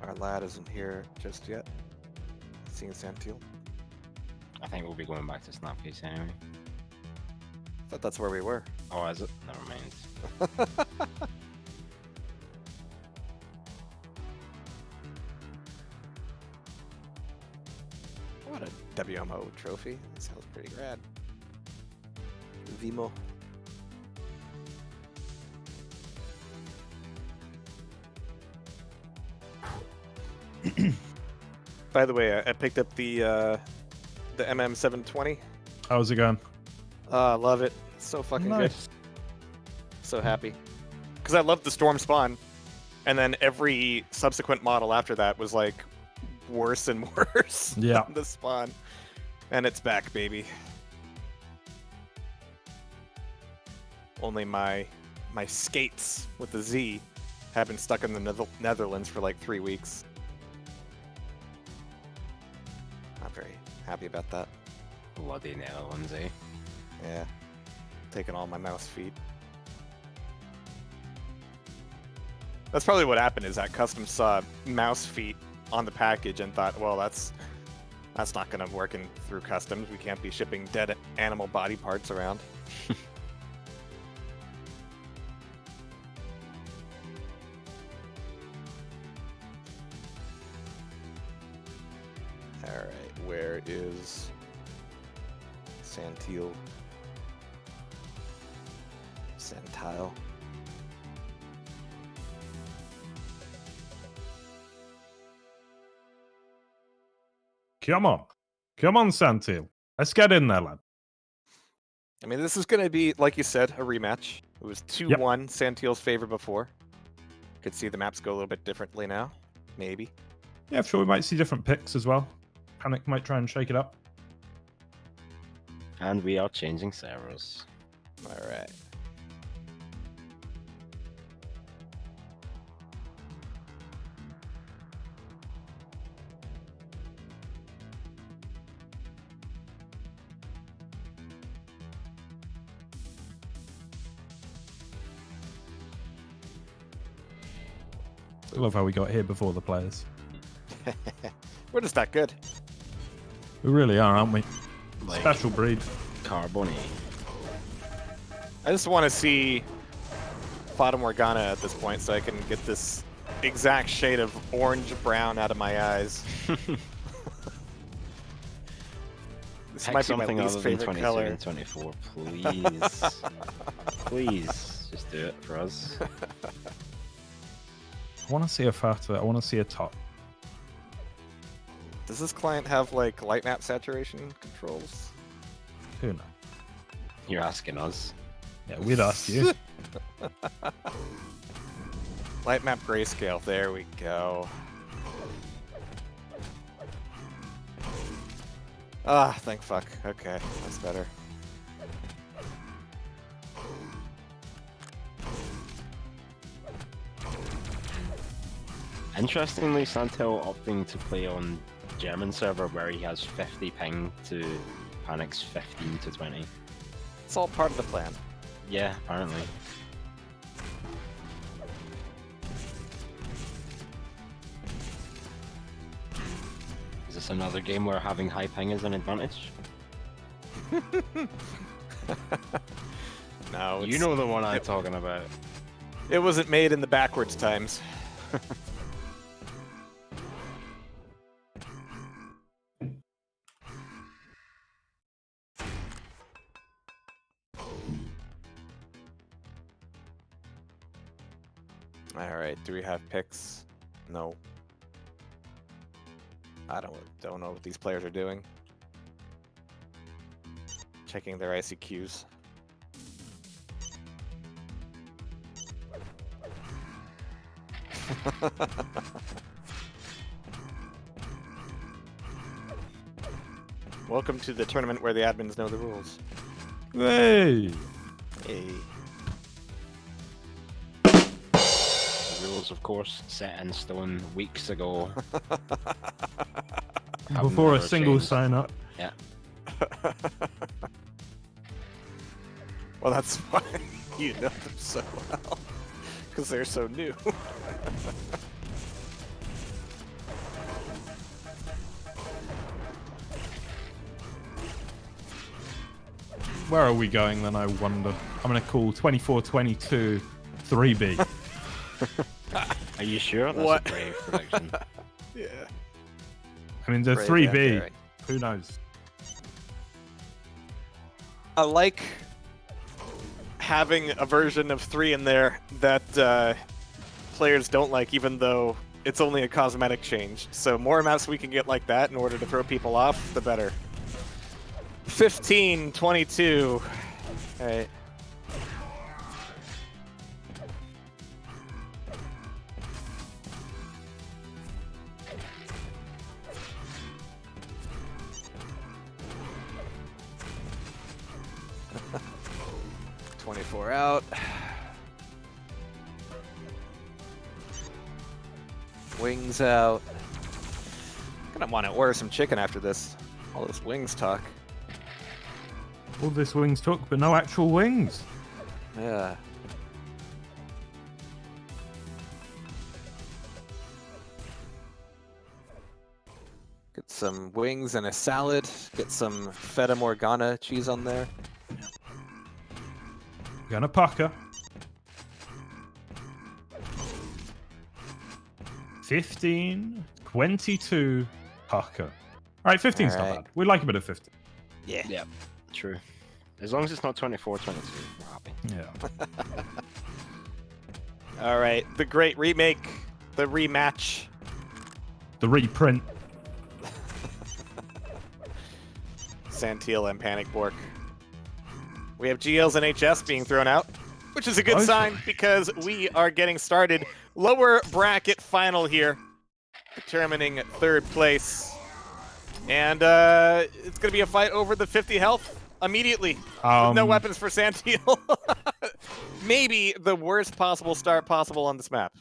our lad isn't here just yet. Seeing Santile. I think we'll be going back to Snapcase anyway. Thought that's where we were. Oh, is it? Never mind. What a WMO trophy. That sounds pretty rad. Vimo. By the way, I picked up the MM720. How's it going? Love it. So fucking good. Nice. So happy. Because I loved the Storm Spawn. And then every subsequent model after that was like worse and worse Yeah. than the Spawn. And it's back, baby. Only my skates with the Z have been stuck in the Netherlands for like 3 weeks. Not very happy about that. Bloody Netherlands, eh? Yeah. Taking all my mouse feet. That's probably what happened is that custom saw mouse feet on the package and thought, well, that's not going to work in through customs. We can't be shipping dead animal body parts around. Alright, where is Santile? Santile. Come on. Come on, Santile. Let's get in there, lad. I mean, this is going to be, like you said, a rematch. It was 2-1 Santile's favor before. Could see the maps go a little bit differently now. Maybe. Yeah, sure, we might see different picks as well. Panic might try and shake it up. And we are changing servers. Alright. I love how we got here before the players. We're just that good. We really are, aren't we? Like Special breed. Carboni. I just want to see Fata Morgana at this point so I can get this exact shade of orange-brown out of my eyes. This Pick might be my something least other than favorite 22 color. and 24, please. Please, just do it for us. I want to see a Fata. I want to see a top. Does this client have like light map saturation controls? Who knows? You're asking us. Yeah, we'd ask you. Light map grayscale. There we go. Ah, thank fuck. Okay, that's better. Interestingly, Santile opting to play on German server where he has 50 ping to Panik's 15 to 20. It's all part of the plan. Yeah, apparently. Is this another game where having high ping is an advantage? No, You know the one I'm talking about. it wasn't made in the backwards times. Alright, do we have picks? No. I don't know what these players are doing. Checking their ICQs. Welcome to the tournament where the admins know the rules. Hey! Hey. The rules, of course, set in stone weeks ago. Have Before a never single changed. sign up. Yeah. Well, that's why you know them so well. Because they're so new. Where are we going then, I wonder? I'm going to call 24-22 3B. Are you sure? That's What? a brave prediction. Yeah. I mean, the Brave 3B. and daring. Who knows? I like having a version of 3 in there that players don't like, even though it's only a cosmetic change. So more maps we can get like that in order to throw people off, the better. 15, 22. All right. Out. Wings out. Gonna want to order some chicken after this. All this wings talk. All this wings took, but no actual wings. Yeah. Get some wings and a salad. Get some Feta Morgana cheese on there. Gonna pucker. 15, 22, pucker. All right, 15's not Alright. bad. We like a bit of 15. Yeah. Yeah, true. As long as it's not 24, 22, we're happy. Yeah. All right. The great remake. The rematch. The reprint. Santile and panikborke. We have GLs and HS being thrown out, which is a good Nice. sign because we are getting started. Lower bracket final here, determining third place. And it's going to be a fight over the 50 health immediately. With no weapons for Santile. Maybe the worst possible start possible on this map.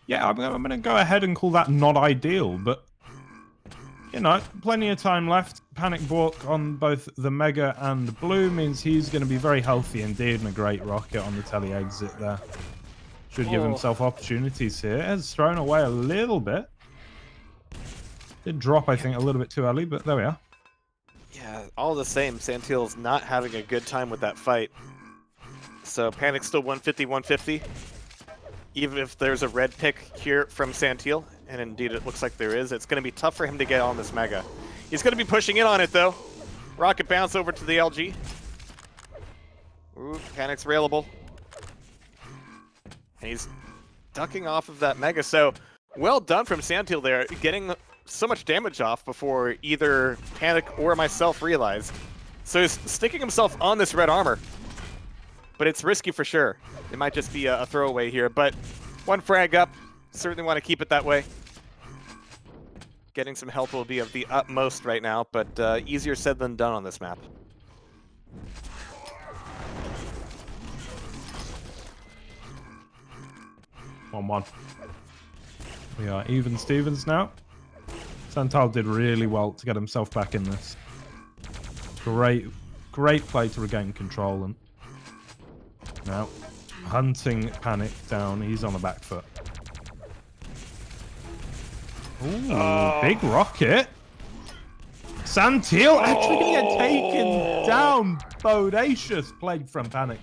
Yeah, I'm going to go ahead and call that not ideal, but you know, plenty of time left. Panikborke on both the Mega and Blue means he's going to be very healthy indeed, and a great rocket on the tele exit there. Should give himself opportunities here. Has thrown away a little bit. Did drop, I think, a little bit too early, but there we are. Yeah, all the same, Santile's not having a good time with that fight. So Panik's still 150, 150. Even if there's a red pick here from Santile, and indeed it looks like there is, it's going to be tough for him to get on this Mega. He's going to be pushing in on it, though. Rocket bounce over to the LG. Ooh, Panik's railable. And he's ducking off of that Mega, so well done from Santile there, getting so much damage off before either Panik or myself realized. So he's sticking himself on this red armor. But it's risky for sure. It might just be a throwaway here, but one frag up. Certainly want to keep it that way. Getting some health will be of the utmost right now, but easier said than done on this map. One. We are even Stevens now. Santile did really well to get himself back in this. Great play to regain control, and now hunting Panic down. He's on the back foot. Ooh, big rocket. Santile actually gonna get taken down. Bodacious play from Panic.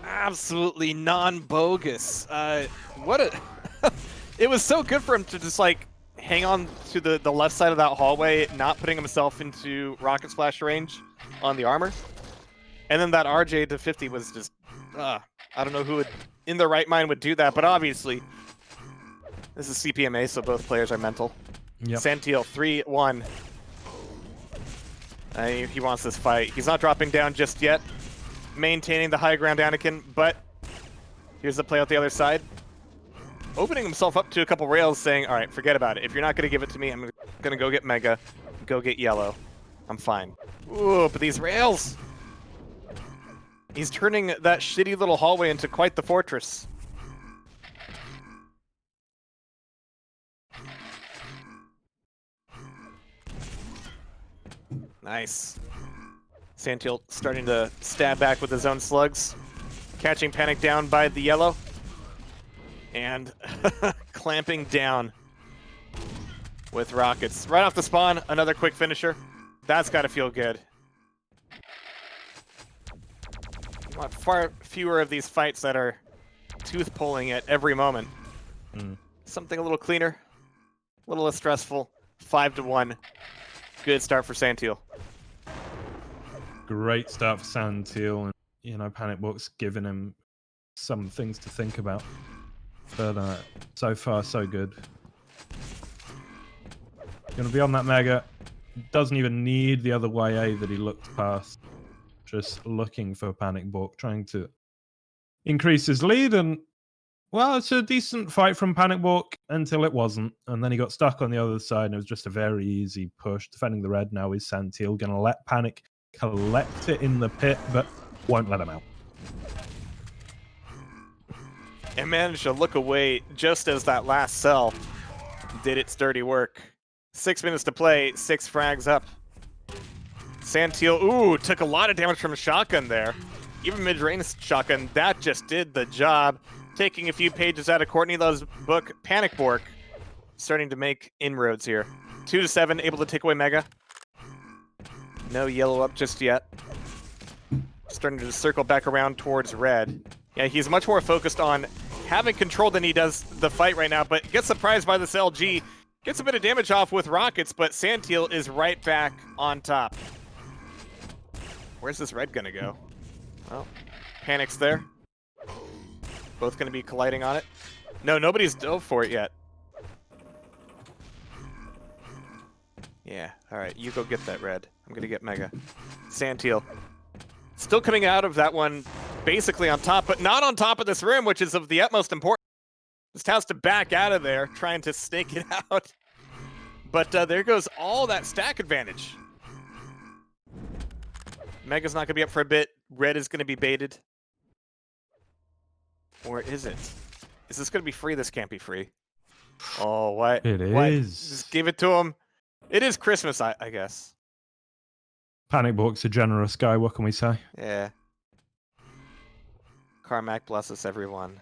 Absolutely non-bogus. What a... It was so good for him to just, like, hang on to the left side of that hallway, not putting himself into rocket splash range on the armor. And then that RJ to 50 was just... I don't know who would, in their right mind would do that, but obviously... This is CPMA, so both players are mental. Yep. Santile, 3-1. He wants this fight. He's not dropping down just yet. Maintaining the high ground, Anakin, but here's the play out the other side. Opening himself up to a couple rails, saying, all right, forget about it. If you're not going to give it to me, I'm going to go get Mega, go get Yellow. I'm fine. Ooh, but these rails! He's turning that shitty little hallway into quite the fortress. Nice. Santile starting to stab back with his own slugs. Catching Panic down by the Yellow. And clamping down with rockets. Right off the spawn, another quick finisher. That's got to feel good. You want far fewer of these fights that are tooth pulling at every moment. Something a little cleaner, a little less stressful. 5-1. Good start for Santile. Great start for Santile, and you know, panikborke's giving him some things to think about. But so far, so good. Gonna be on that Mega. Doesn't even need the other YA that he looked past. Just looking for panikborke, trying to increase his lead, and well, it's a decent fight from panikborke until it wasn't. And then he got stuck on the other side, and it was just a very easy push. Defending the red now is Santile. Gonna let Panic collect it in the pit, but won't let him out. And managed to look away just as that last cell did its dirty work. 6 minutes to play, 6 frags up. Santile, ooh, took a lot of damage from a shotgun there. Even mid-range shotgun, that just did the job. Taking a few pages out of Courtney Love's book, Panikborke, starting to make inroads here. 2-7, able to take away Mega. No Yellow up just yet. Starting to circle back around towards red. Yeah, he's much more focused on having control than he does the fight right now, but gets surprised by this LG. Gets a bit of damage off with rockets, but Santile is right back on top. Where's this red gonna go? Well, Panic's there. Both gonna be colliding on it. No, nobody's dove for it yet. Yeah, alright, you go get that red. I'm gonna get Mega. Santile. Still coming out of that one basically on top, but not on top of this rim, which is of the utmost importance. Just has to back out of there, trying to stake it out. But there goes all that stack advantage. Mega's not gonna be up for a bit. Red is gonna be baited. Or is it? Is this gonna be free? This can't be free. Oh, what? It What? is. Just give it to him. It is Christmas, I guess. Panikborke's a generous guy, what can we say? Yeah. Carmack bless us, everyone.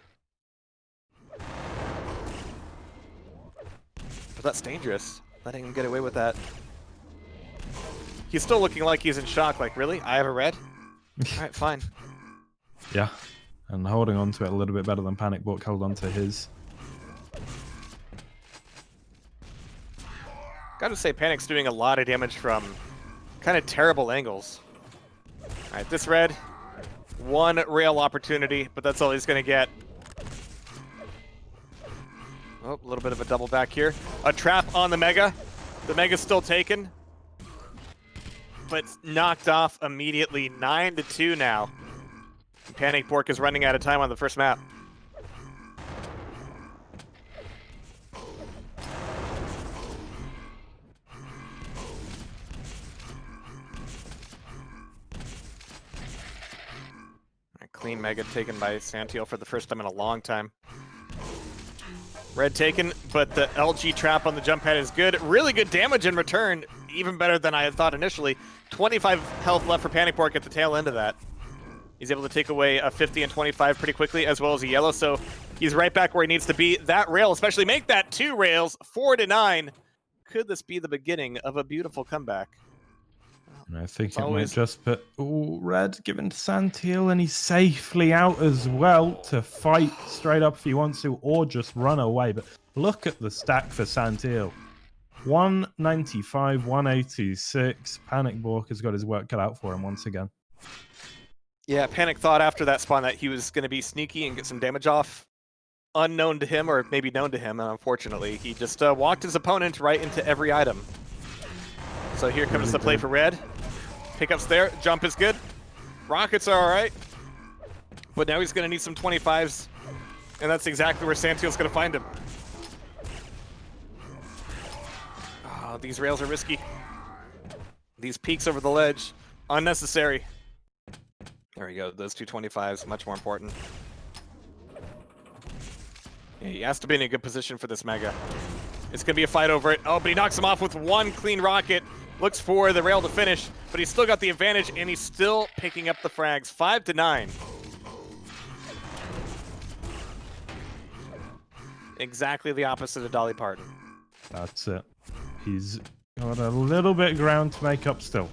But that's dangerous. Letting him get away with that. He's still looking like he's in shock. Like, really? I have a red? Alright, fine. Yeah, and holding on to it a little bit better than panikborke held on to his. Gotta say, Panic's doing a lot of damage from kind of terrible angles. Alright, this red. One rail opportunity, but that's all he's gonna get. Oh, a little bit of a double back here. A trap on the Mega. The Mega's still taken. but knocked off immediately. 9-2 now. Panikborke is running out of time on the first map. Clean Mega taken by Santile for the first time in a long time. Red taken, but the LG trap on the jump pad is good. Really good damage in return, even better than I had thought initially. 25 health left for Panikborke at the tail end of that. He's able to take away a 50 and 25 pretty quickly, as well as a yellow, so he's right back where he needs to be. That rail, especially, make that 2 rails, 4-9. Could this be the beginning of a beautiful comeback? And I think It's it always- might just put red given to Santile, and he's safely out as well to fight straight up if he wants to, or just run away. But look at the stack for Santile. 195, 186. Panikborke has got his work cut out for him once again. Yeah, Panic thought after that spawn that he was going to be sneaky and get some damage off. Unknown to him, or maybe known to him, and unfortunately, he just walked his opponent right into every item. So here comes the play for red. Pickups there, jump is good. Rockets are alright. But now he's going to need some 25s, and that's exactly where Santile's going to find him. Oh, these rails are risky. These peaks over the ledge, unnecessary. There we go, those two 25s, much more important. Yeah, he has to be in a good position for this Mega. It's going to be a fight over it. Oh, but he knocks him off with one clean rocket. Looks for the rail to finish, but he's still got the advantage, and he's still picking up the frags. 5-9. Exactly the opposite of Dolly Parton. That's it. He's got a little bit of ground to make up still.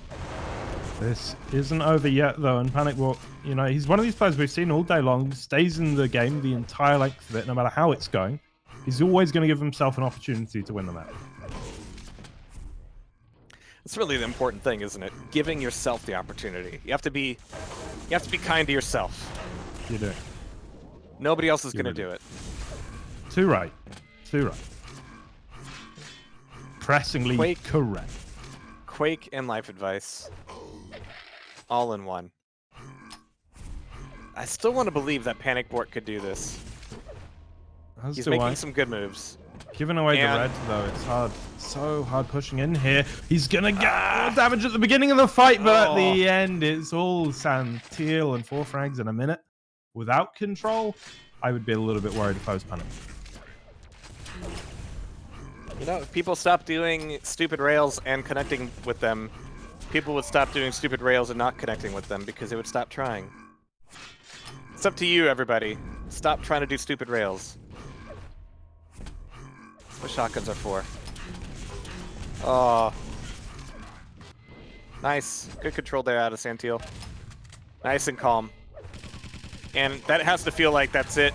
This isn't over yet, though, and Panikborke, you know, he's one of these players we've seen all day long, stays in the game the entire length of it, no matter how it's going. He's always going to give himself an opportunity to win the match. It's really the important thing, isn't it? Giving yourself the opportunity. You have to be kind to yourself. You do. Nobody else is You going to really do it. Too right. Too right. Pressingly Quake. correct. Quake and life advice. All in one. I still want to believe that Panikborke could do this. As He's do I. making some good moves. Giving away the And- red, though, it's hard. So hard pushing in here. He's going to get more damage at the beginning of the fight, but at the end, it's all Santile and 4 frags in a minute. Without control, I would be a little bit worried if I was Panic. You know, if people stop doing stupid rails and connecting with them, people would stop doing stupid rails and not connecting with them because they would stop trying. It's up to you, everybody. Stop trying to do stupid rails. That's what shotguns are for. Oh. Nice. Good control there out of Santile. Nice and calm. And that has to feel like that's it.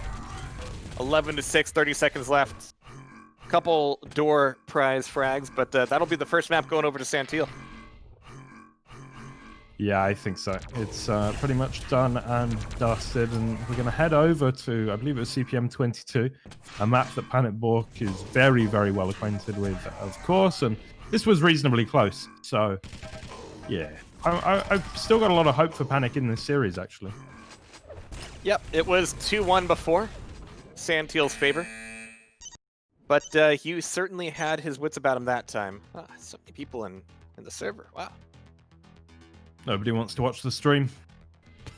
11-6, 30 seconds left. Couple door prize frags, but that'll be the first map going over to Santile. Yeah, I think so. It's pretty much done and dusted, and we're going to head over to, I believe it was CPM 22, a map that Panikborke is very, very well acquainted with, of course, and this was reasonably close. So, yeah, I've still got a lot of hope for Panic in this series, actually. Yep, it was 2-1 before, Santile's favor. But he certainly had his wits about him that time. Ah, so many people in the server, wow. Nobody wants to watch the stream.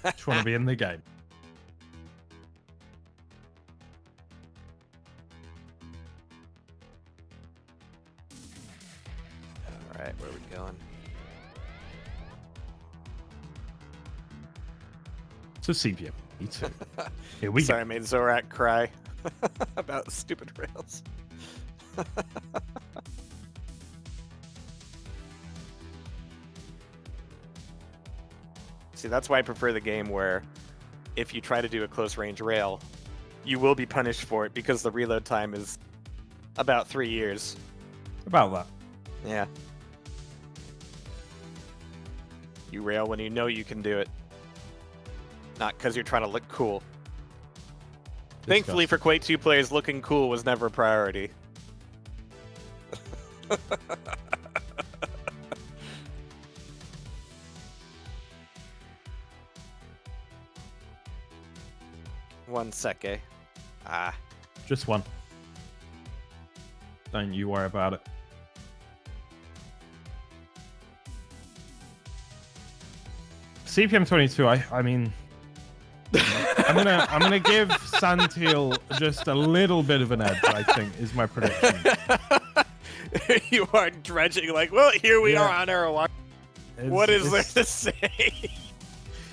Just want to be in the game. Alright, where are we going? So CPM 22. Here we Sorry, go. I made Zorak cry about stupid rails. See, that's why I prefer the game where if you try to do a close range rail, you will be punished for it because the reload time is about 3 years. About that. Yeah. You rail when you know you can do it. Not because you're trying to look cool. Thankfully for Quake 2 players, looking cool was never a priority. One sec, eh? Ah. Just one. Don't you worry about it. CPM 22. I mean, I'm gonna give Santile just a little bit of an edge. I think is my prediction. You are dredging like, well, here we Yeah. are on Aerowalk. It's- What is there it's- to say?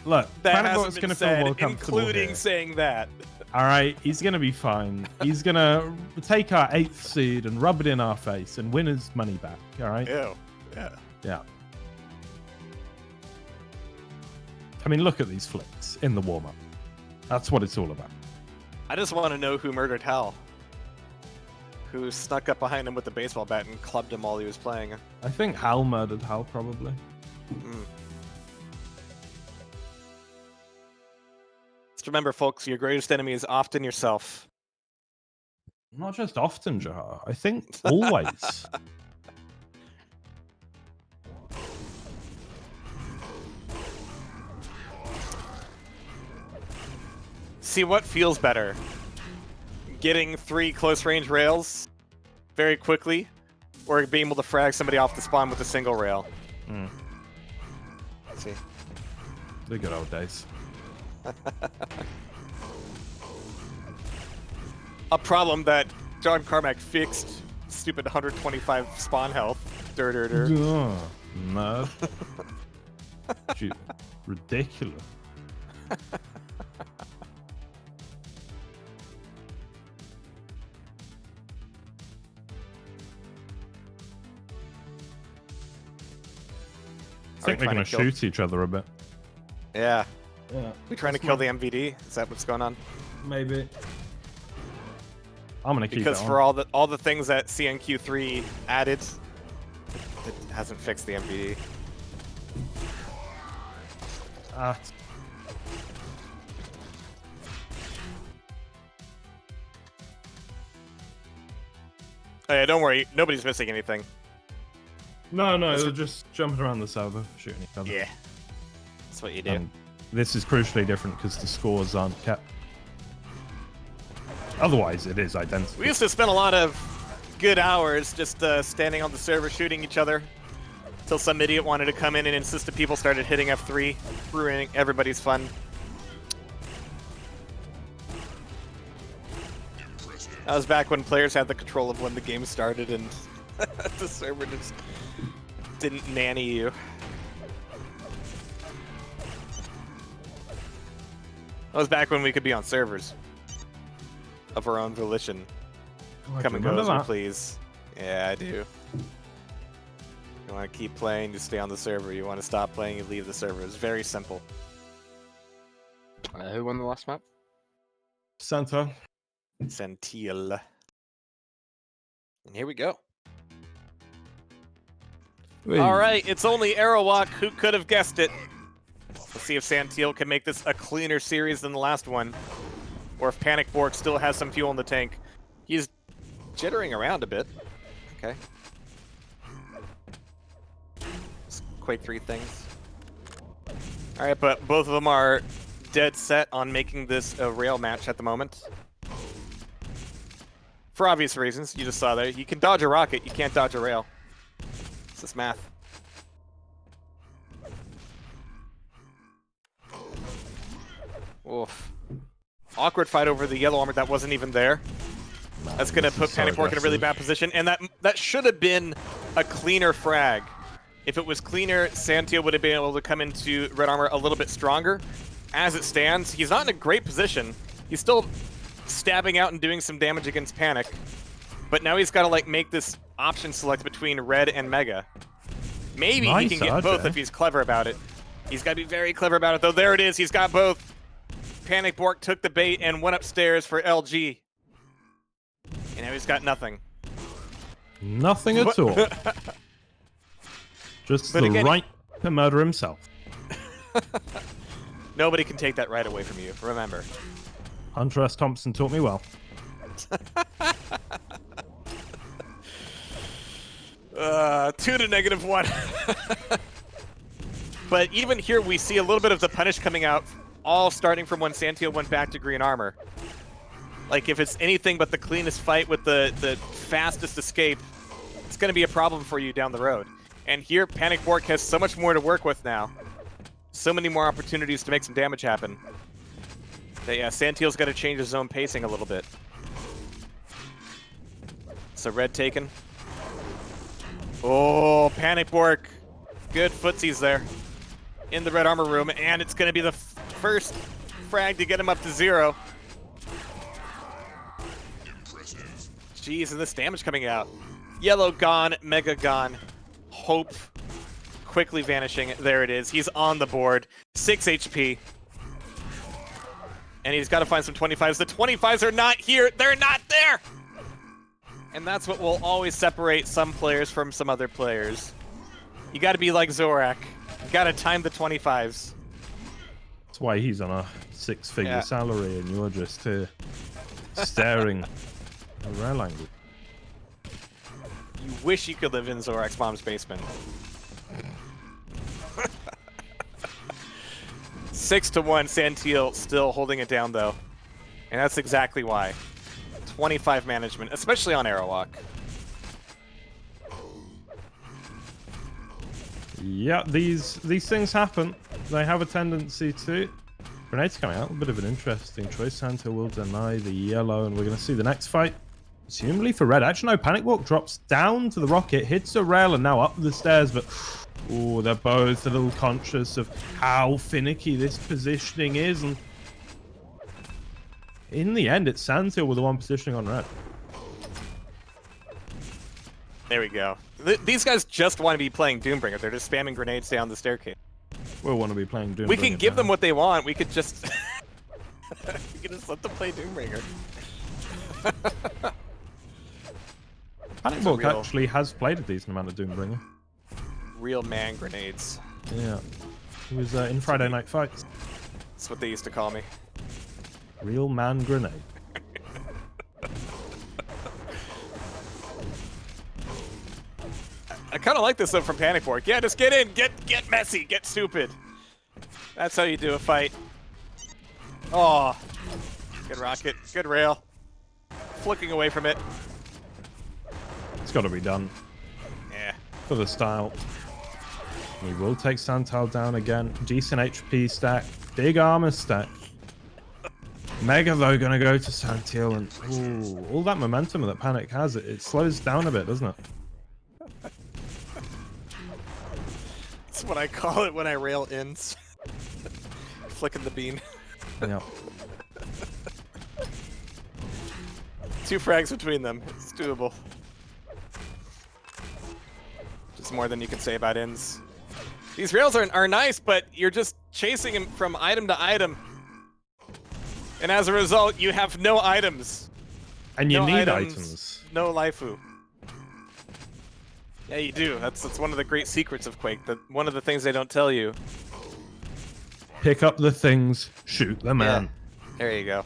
Look, That Panikborke's hasn't been gonna feel said, more comfortable including here. saying that. All right, he's gonna be fine. He's gonna take our 8th seed and rub it in our face and win his money back. All right. Ew. Yeah. Yeah. I mean, look at these flicks in the warm-up. That's what it's all about. I just want to know who murdered Hal. Who snuck up behind him with the baseball bat and clubbed him while he was playing. I think Hal murdered Hal, probably. Just remember, folks, your greatest enemy is often yourself. Not just often, Jahar. I think always. See what feels better. Getting 3 close-range rails very quickly, or being able to frag somebody off the spawn with a single rail. Mm. Let's see. The good old days. A problem that John Carmack fixed. Stupid 125 spawn health. Dur. Ugh, no. Gee, ridiculous. I think they're trying going to to kill- shoot each other a bit. Yeah. Yeah, We trying to kill the MVD? Is that what's going on? maybe. I'm going to keep Because it for on. all the things that CNQ3 added, it hasn't fixed the MVD. Ah, Oh, yeah, don't worry. Nobody's missing anything. no, they're just jumping around the server, shooting each other. Yeah. That's what you do. And this is crucially different because the scores aren't kept. Otherwise, it is identical. We used to spend a lot of good hours just standing on the server shooting each other until some idiot wanted to come in and insist that people started hitting F3, ruining everybody's fun. That was back when players had the control of when the game started and the server just didn't nanny you. That was back when we could be on servers of our own volition. Oh, I Come and remember go as we that. please. Yeah, I do. You want to keep playing, you stay on the server. You want to stop playing, you leave the server. It's very simple. Who won the last map? Santa. Santile. And here we go. All right, it's only Aerowalk. Who could have guessed it? Let's see if Santile can make this a cleaner series than the last one. Or if panikborke still has some fuel in the tank. He's jittering around a bit. Okay. Just Quake 3 things. All right, but both of them are dead set on making this a rail match at the moment. For obvious reasons, you just saw there. You can dodge a rocket, you can't dodge a rail. It's just math. Oof. Awkward fight over the yellow armor that wasn't even there. That's gonna put so panikborke in a really aggressive. bad position, and that should have been a cleaner frag. If it was cleaner, Santile would have been able to come into red armor a little bit stronger. As it stands, he's not in a great position. He's still stabbing out and doing some damage against Panic, but now he's got to like make this option select between red and mega. Maybe he Nice can get dodge, both eh? if he's clever about it. He's got to be very clever about it, though. There it is. He's got both. panikborke took the bait and went upstairs for LG. And now he's got nothing. Nothing at all. Just But the again- right to murder himself. Nobody can take that right away from you. Remember. Hunter S. Thompson taught me well. 2 to -1. But even here, we see a little bit of the punish coming out all starting from when Santile went back to green armor. Like, if it's anything but the cleanest fight with the fastest escape, it's going to be a problem for you down the road. And here, panikborke has so much more to work with now. So many more opportunities to make some damage happen. That, yeah, Santile's got to change his own pacing a little bit. So red taken. Oh, panikborke. Good footsies there. In the red armor room, and it's going to be the first frag to get him up to 0. Impressive. Jeez, and this damage coming out. Yellow gone, mega gone. Hope quickly vanishing. There it is. He's on the board. 6 HP. And he's got to find some 25s. The 25s are not here. They're not there. And that's what will always separate some players from some other players. You got to be like Zorak. You got to time the 25s. That's why he's on a 6-figure Yeah. salary and you're just here staring at a rare language. You wish you could live in Zorak's mom's basement. 6-1, Santile still holding it down though. And that's exactly why. 25 management, especially on Aerowalk. Yeah, these things happen. They have a tendency to. Grenades coming out, a bit of an interesting choice. Santile will deny the yellow, and we're going to see the next fight. Presumably for red. Actually, no, panikborke drops down to the rocket, hits a rail, and now up the stairs, but oh, they're both a little conscious of how finicky this positioning is, and in the end, it's Santile with the one positioning on red. There we go. These guys just want to be playing Doombringer. They're just spamming grenades down the staircase. We'll want to be playing Doom. We can give them what they want. We could just... we can just let them play Doombringer. panikborke real- actually has played a decent amount of Doombringer. Real man grenades. Yeah. He was in Friday Night Fights. That's what they used to call me. Real man grenade. I kind of like this though from panikborke. Yeah, just get in, get messy, get stupid. That's how you do a fight. Oh, good rocket, good rail. Flicking away from it. It's got to be done Yeah. for the style. He will take Santile down again. Decent HP stack. Big armor stack. Mega, though, going to go to Santile. And ooh, all that momentum that Panik has, it slows down a bit, doesn't it? That's what I call it when I rail ins. Flicking the bean. Yeah. 2 frags between them. It's doable. Just more than you can say about ins. These rails are nice, but you're just chasing him from item to item. And as a result, you have no items. And you No need items. items. No laifu. Yeah, you do. That's one of the great secrets of Quake. One of the things they don't tell you. Pick up the things, shoot the man. Yeah. There you go.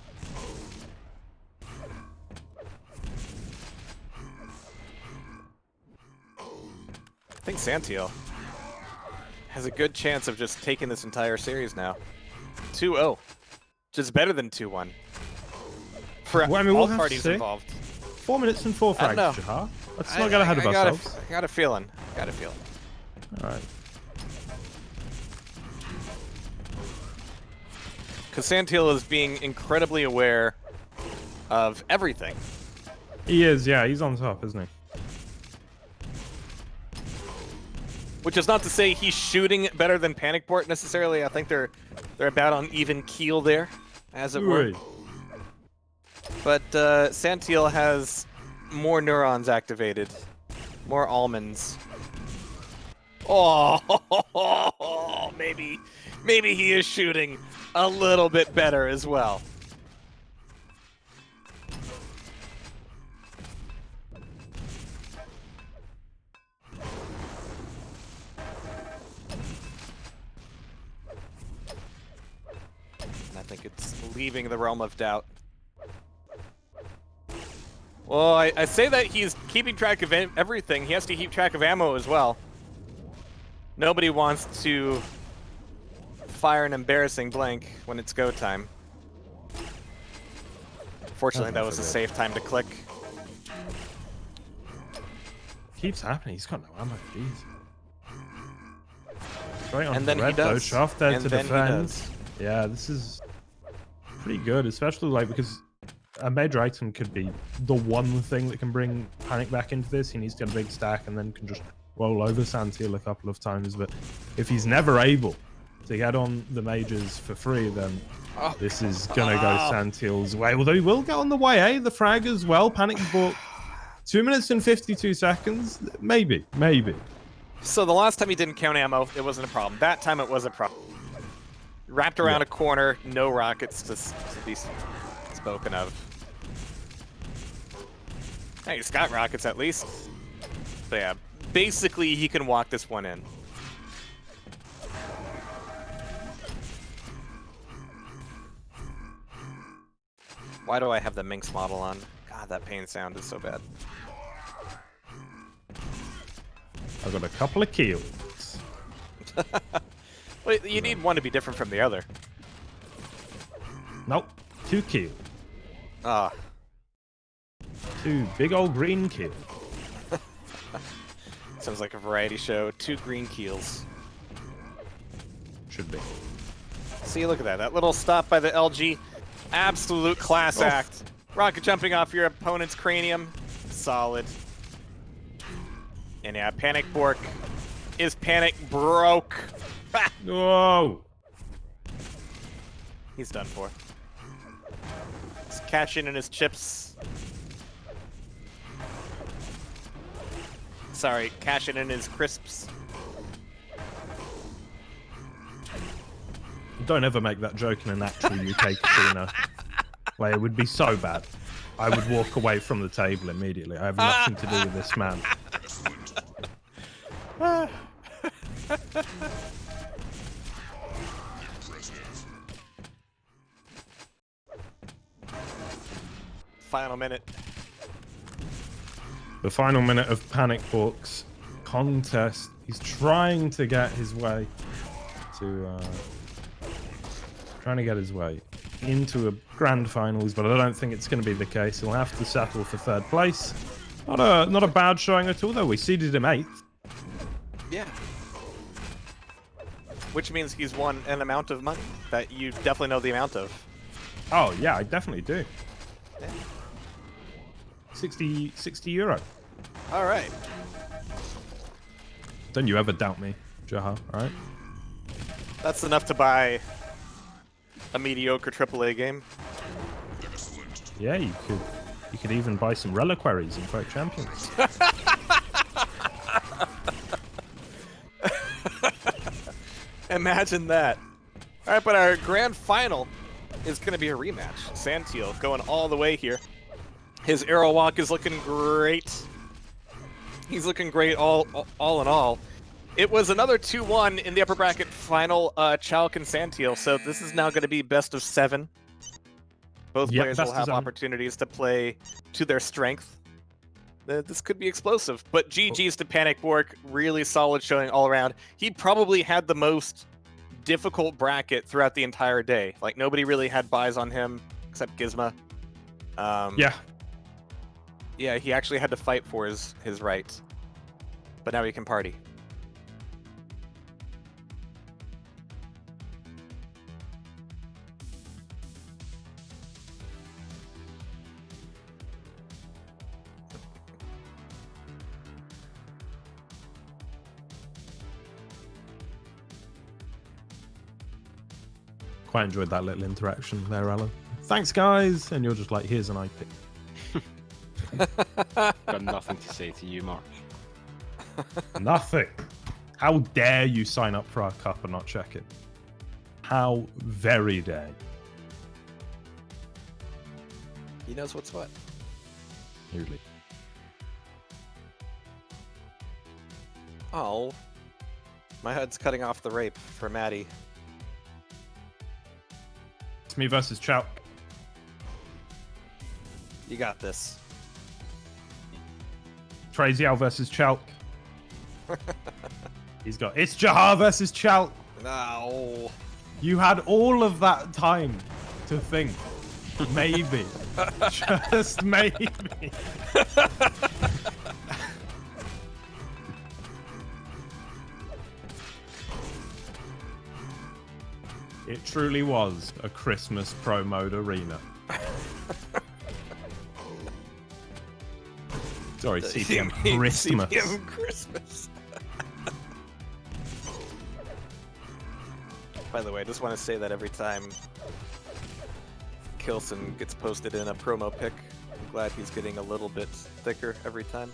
I think Santile has a good chance of just taking this entire series now. 2-0. Which is better than 2-1. For Well, I mean, we'll all have to parties see. involved. 4 minutes and 4 I don't know. frags, Jahar. Let's not get ahead of I ourselves. got a feeling. Got a feeling. Alright. Because Santile is being incredibly aware of everything. He is, yeah, he's on top, isn't he? Which is not to say he's shooting better than panikborke necessarily. I think they're about on even keel there, as it were. Oi. But Santile has more neurons activated, more almonds. Oh, maybe he is shooting a little bit better as well. I think it's leaving the realm of doubt. Well, I say that he's keeping track of everything. He has to keep track of ammo as well. Nobody wants to fire an embarrassing blank when it's go time. Fortunately, that was a safe time to click. Keeps happening. He's got no ammo. Jeez. Straight on And then the he red though. does. Shaft there And to then he defend. does. Yeah, this is pretty good, especially like because a major item could be the one thing that can bring Panic back into this. He needs to get a big stack and then can just roll over Santile a couple of times. But if he's never able to get on the majors for free, then this is gonna go Santile's way. Although he will get on the way, eh? The frag as well. Panikborke. 2 minutes and 52 seconds. Maybe. So the last time he didn't count ammo, it wasn't a problem. That time it was a problem. Wrapped around a corner, no rockets to be spoken of. Hey, he's got rockets at least. So yeah, basically he can walk this one in. Why do I have the Minx model on? God, that pain sound is so bad. I've got a couple of kills. Well, you need one to be different from the other. Nope. 2 kills. Ah, 2 big old green kills. sounds like a variety show. 2 green keels. Should be. See, look at that. That little stop by the LG. Absolute class act. Rocket jumping off your opponent's cranium. Solid. And yeah, Panikborke is panic broke. Ha! Whoa! He's done for. He's cashing in his chips. Sorry, cashing in his crisps. Don't ever make that joke in an actual UK casino. Like, it would be so bad. I would walk away from the table immediately. I have nothing to do with this man. Final minute. The final minute of Panikborke's contest. He's trying to get his way to into a grand finals, but I don't think it's going to be the case. He'll have to settle for 3rd place. Not a bad showing at all, though. We seeded him 8th. Yeah. Which means he's won an amount of money that you definitely know the amount of. Oh yeah, I definitely do. Yeah. 60 euro. All right. Don't you ever doubt me, Jaha, alright? That's enough to buy a mediocre AAA game. Yeah, you could even buy some reliquaries in Folk Champions. Imagine that. All right, but our grand final is going to be a rematch. Santile going all the way here. His arrow walk is looking great. He's looking great all in all. It was another 2-1 in the upper bracket final, chalq and Santile, so this is now going to be best of 7. Both Yep, players best will of have 7. opportunities to play to their strength. This could be explosive, but GG's to Panikborke, really solid showing all around. He probably had the most difficult bracket throughout the entire day. Like, nobody really had buys on him except Gizmo. Yeah. Yeah, he actually had to fight for his rights. But now he can party. Quite enjoyed that little interaction there, Alan. Thanks, guys. And you're just like, here's an IP. Got nothing to say to you, Mark. Nothing. How dare you sign up for our cup and not check it? How very dare you? He knows what's what. Usually. Oh. My head's cutting off the rape for Maddie. It's me versus chalq. You got this. Traziel versus chalq. He's got it's Jaha versus chalq. No. You had all of that time to think. Maybe. Just maybe. It truly was a Christmas pro mode arena. Sorry, CPM Christmas. CPM Christmas. By the way, I just want to say that every time Kilson gets posted in a promo pic, I'm glad he's getting a little bit thicker every time.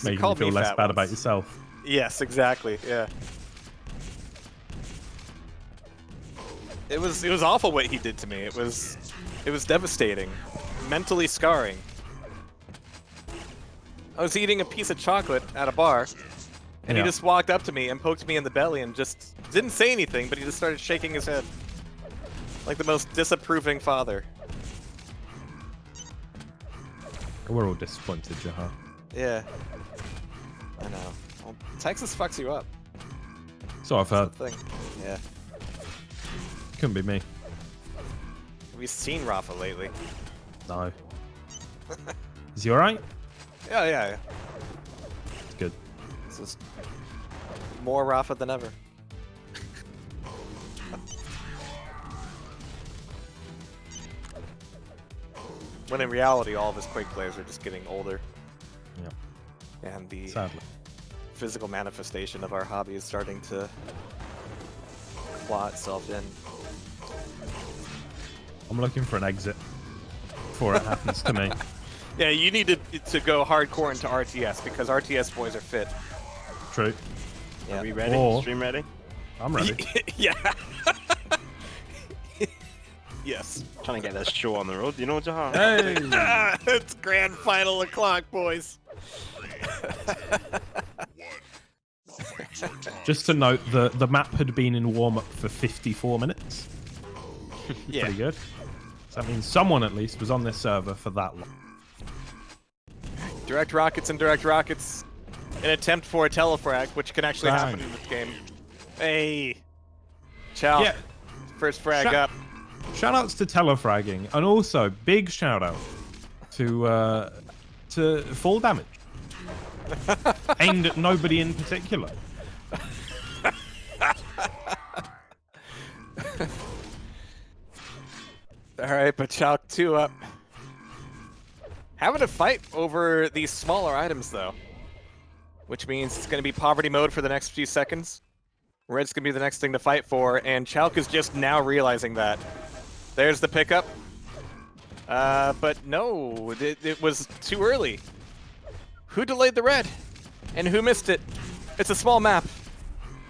Making you called feel me less fat bad once. about yourself. Yes, exactly. Yeah. It was awful what he did to me. It was devastating, mentally scarring. I was eating a piece of chocolate at a bar, and he just walked up to me and poked me in the belly and just didn't say anything, but he just started shaking his head like the most disapproving father. We're all disappointed, Jaha. Yeah. I know. Well, Texas fucks you up. So I've heard. That's the thing. Yeah. Couldn't be me. Have you seen Rafa lately? No. Is he alright? Yeah. It's good. It's just more Rafa than ever. When in reality, all of his Quake players are just getting older. Yeah. And the Sadly. physical manifestation of our hobby is starting to claw itself in. I'm looking for an exit before it happens to me. Yeah, you need to go hardcore into RTS because RTS boys are fit. True. Yeah. Are we ready? Or- Stream ready? I'm ready. Yeah. Yes. Trying to get this show on the road, you know, Jahan? Hey! It's grand final o'clock, boys. Just to note, the map had been in warm-up for 54 minutes. Yeah. Pretty good. So that means someone at least was on this server for that long. Direct rockets and direct rockets. An attempt for a telefrag, which can actually happen in this game. Hey. Chalq. Yeah. First frag Shout- up. Shoutouts to telefragging, and also big shout out to full damage. Aimed at nobody in particular. Alright, but Chalq 2 up. Having a fight over these smaller items, though. Which means it's going to be poverty mode for the next few seconds. Red's going to be the next thing to fight for, and Chalq is just now realizing that. There's the pickup. But no, it was too early. Who delayed the red? And who missed it? It's a small map.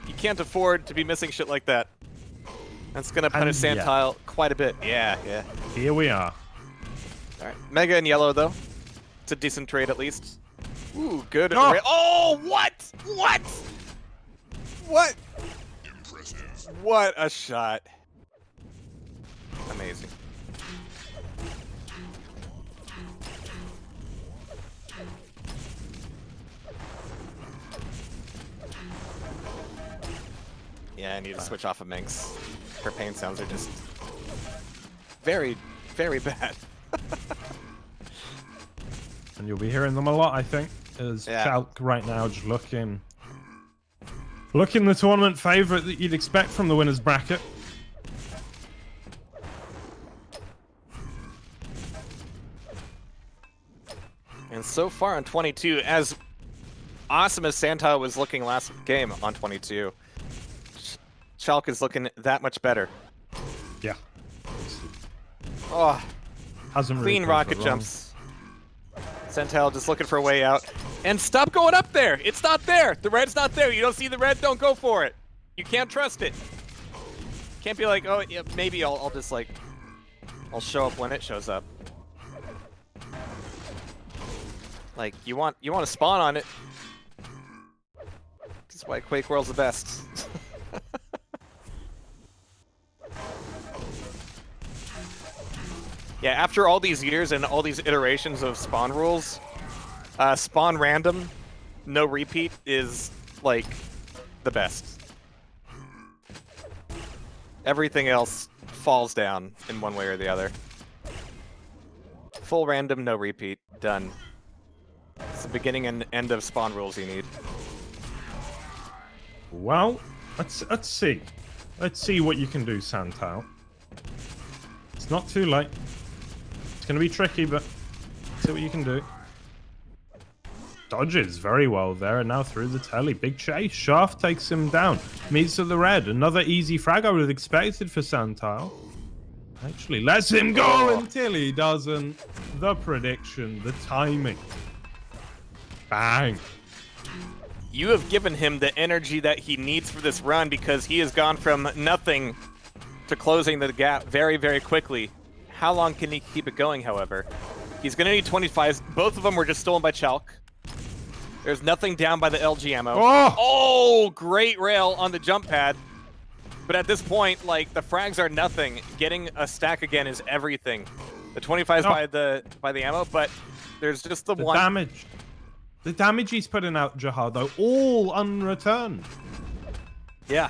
You can't afford to be missing shit like that. That's going to punish And yeah. Santile quite a bit. Yeah. Here we are. Alright, Mega in yellow, though. It's a decent trade, at least. Ooh, good. Oh! Oh, what? What? Impressive. What a shot. Amazing. Yeah, I need to switch off of Minx. Her pain sounds are just very, very bad. And you'll be hearing them a lot, I think, as Yeah. Chalq right now just looking the tournament favourite that you'd expect from the winners bracket. And so far on 22, as awesome as Santile was looking last game on 22, Chalq is looking that much better. Yeah. Oh, Hasn't really clean proved rocket it wrong. jumps. Santile just looking for a way out. And stop going up there! It's not there! The red's not there! You don't see the red? Don't go for it! You can't trust it! Can't be like, oh, yeah, maybe I'll just like... I'll show up when it shows up. Like, you want to spawn on it. That's why Quake World's the best. Yeah, after all these years and all these iterations of spawn rules, spawn random, no repeat is like the best. Everything else falls down in one way or the other. Full random, no repeat. Done. It's the beginning and end of spawn rules you need. Well, let's see. Let's see what you can do, Santile. It's not too late. It's going to be tricky, but see what you can do. Dodges very well there, and now through the telly. Big chase. Shaft takes him down. Meets to the red. Another easy frag I would have expected for Santile. Actually, lets him go until he doesn't. The prediction, the timing. Bang. You have given him the energy that he needs for this run because he has gone from nothing to closing the gap very, very quickly. How long can he keep it going, however? He's going to need 25s. Both of them were just stolen by chalq. There's nothing down by the LG ammo. Oh, great rail on the jump pad. But at this point, like, the frags are nothing. Getting a stack again is everything. The 25s by the ammo, but there's just the one. Damage. The damage he's putting out, Jahar, though, all unreturned. Yeah.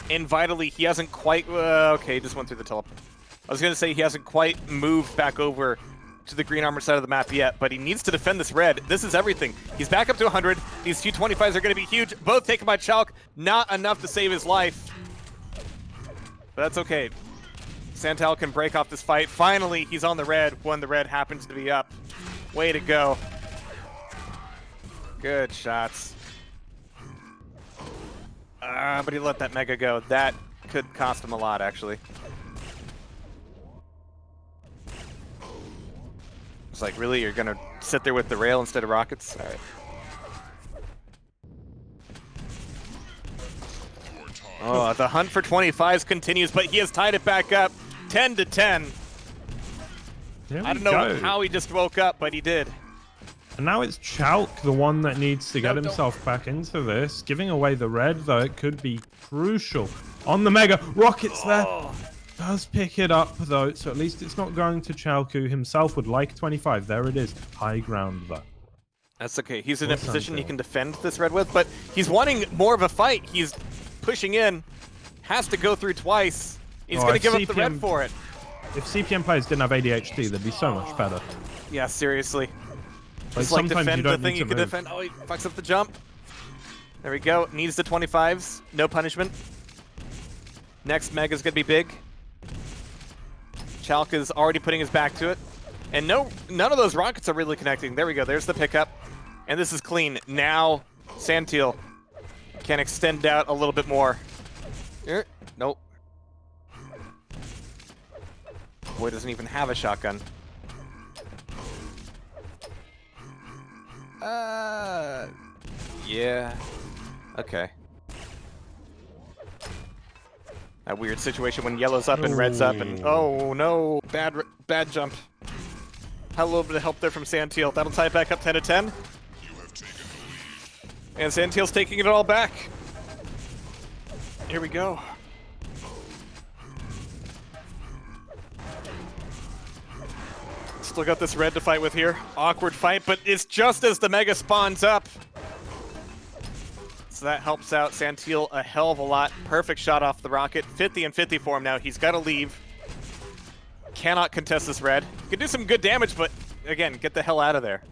And vitally, he hasn't quite... okay, he just went through the teleport. I was going to say he hasn't quite moved back over to the green armor side of the map yet, but he needs to defend this red. This is everything. He's back up to 100. These two 25s are going to be huge. Both taken by chalq. Not enough to save his life. But that's okay. Santile can break off this fight. Finally, he's on the red when the red happens to be up. Way to go. Good shots. But he let that mega go. That could cost him a lot, actually. It's like, really? You're gonna sit there with the rail instead of rockets? All right. Oh, the hunt for 25s continues, but he has tied it back up. 10 to 10. I don't know how he just woke up, but he did. And now it's chalq, the one that needs to get himself back into this. Giving away the red, though, it could be crucial. On the mega, rockets there. Does pick it up, though, so at least it's not going to chalq, who himself would like 25. There it is. High ground, though. That's okay. He's in a position he can defend this red with, but he's wanting more of a fight. He's pushing in. Has to go through twice. He's going to give up the red for it. If CPM players didn't have ADHD, they'd be so much better. Yeah, seriously. Like, Just like sometimes defend you the don't thing need you to can move. defend. Oh, he fucks up the jump. There we go. Needs the 25s. No punishment. Next mega's going to be big. chalq is already putting his back to it. And none of those rockets are really connecting. There we go. There's the pickup. And this is clean. Now, Santile can extend out a little bit more. Nope. Boy doesn't even have a shotgun. Yeah. Okay. That weird situation when yellow's up and red's up and oh no, bad jump. Had a little bit of help there from Santile. That'll tie it back up 10 to 10. And Santile's taking it all back. Here we go. Still got this red to fight with here. Awkward fight, but it's just as the mega spawns up. So that helps out Santile a hell of a lot. Perfect shot off the rocket. 50 and 50 for him now. He's got to leave. Cannot contest this red. Can do some good damage, but again, get the hell out of there.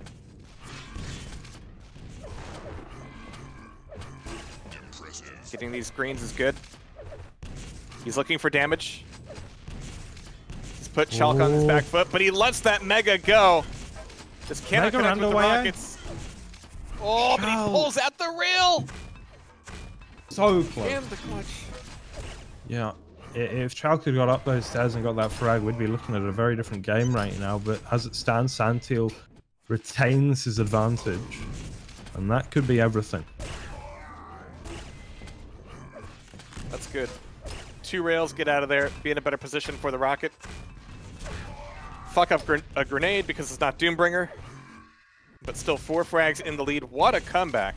Getting these greens is good. He's looking for damage. He's put chalq on his back foot, but he lets that mega go. Just cannot connect with the rockets. Oh, but he pulls out the rail. So close. Damn the clutch. Yeah. If chalq had got up those stairs and got that frag, we'd be looking at a very different game right now. But as it stands, Santile retains his advantage. And that could be everything. That's good. 2 rails, get out of there, be in a better position for the rocket. Fuck up a grenade because it's not Doombringer. But still 4 frags in the lead. What a comeback.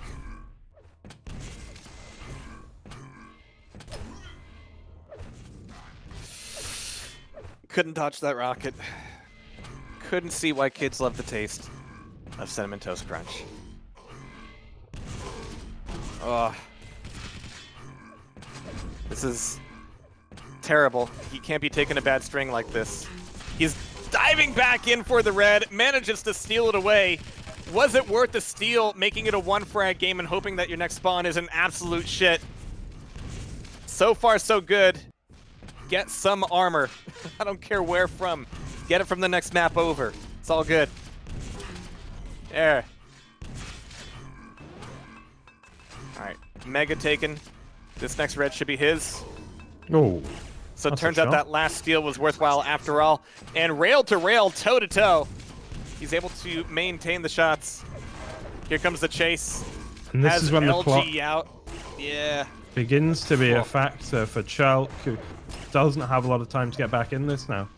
Couldn't dodge that rocket. Couldn't see why kids love the taste of Cinnamon Toast Crunch. Oh. This is terrible. He can't be taking a bad string like this. He's diving back in for the red, manages to steal it away. Was it worth the steal, making it a 1-frag game and hoping that your next spawn is an absolute shit? So far, so good. Get some armor. I don't care where from. Get it from the next map over. It's all good. There. Alright, Mega taken. This next red should be his. Oh. So it That's turns a out shot. that last steal was worthwhile after all. And rail to rail, toe to toe. He's able to maintain the shots. Here comes the chase. And this Has is when the LG clock out. Yeah. begins to be a Cool. factor for chalq, who doesn't have a lot of time to get back in this now.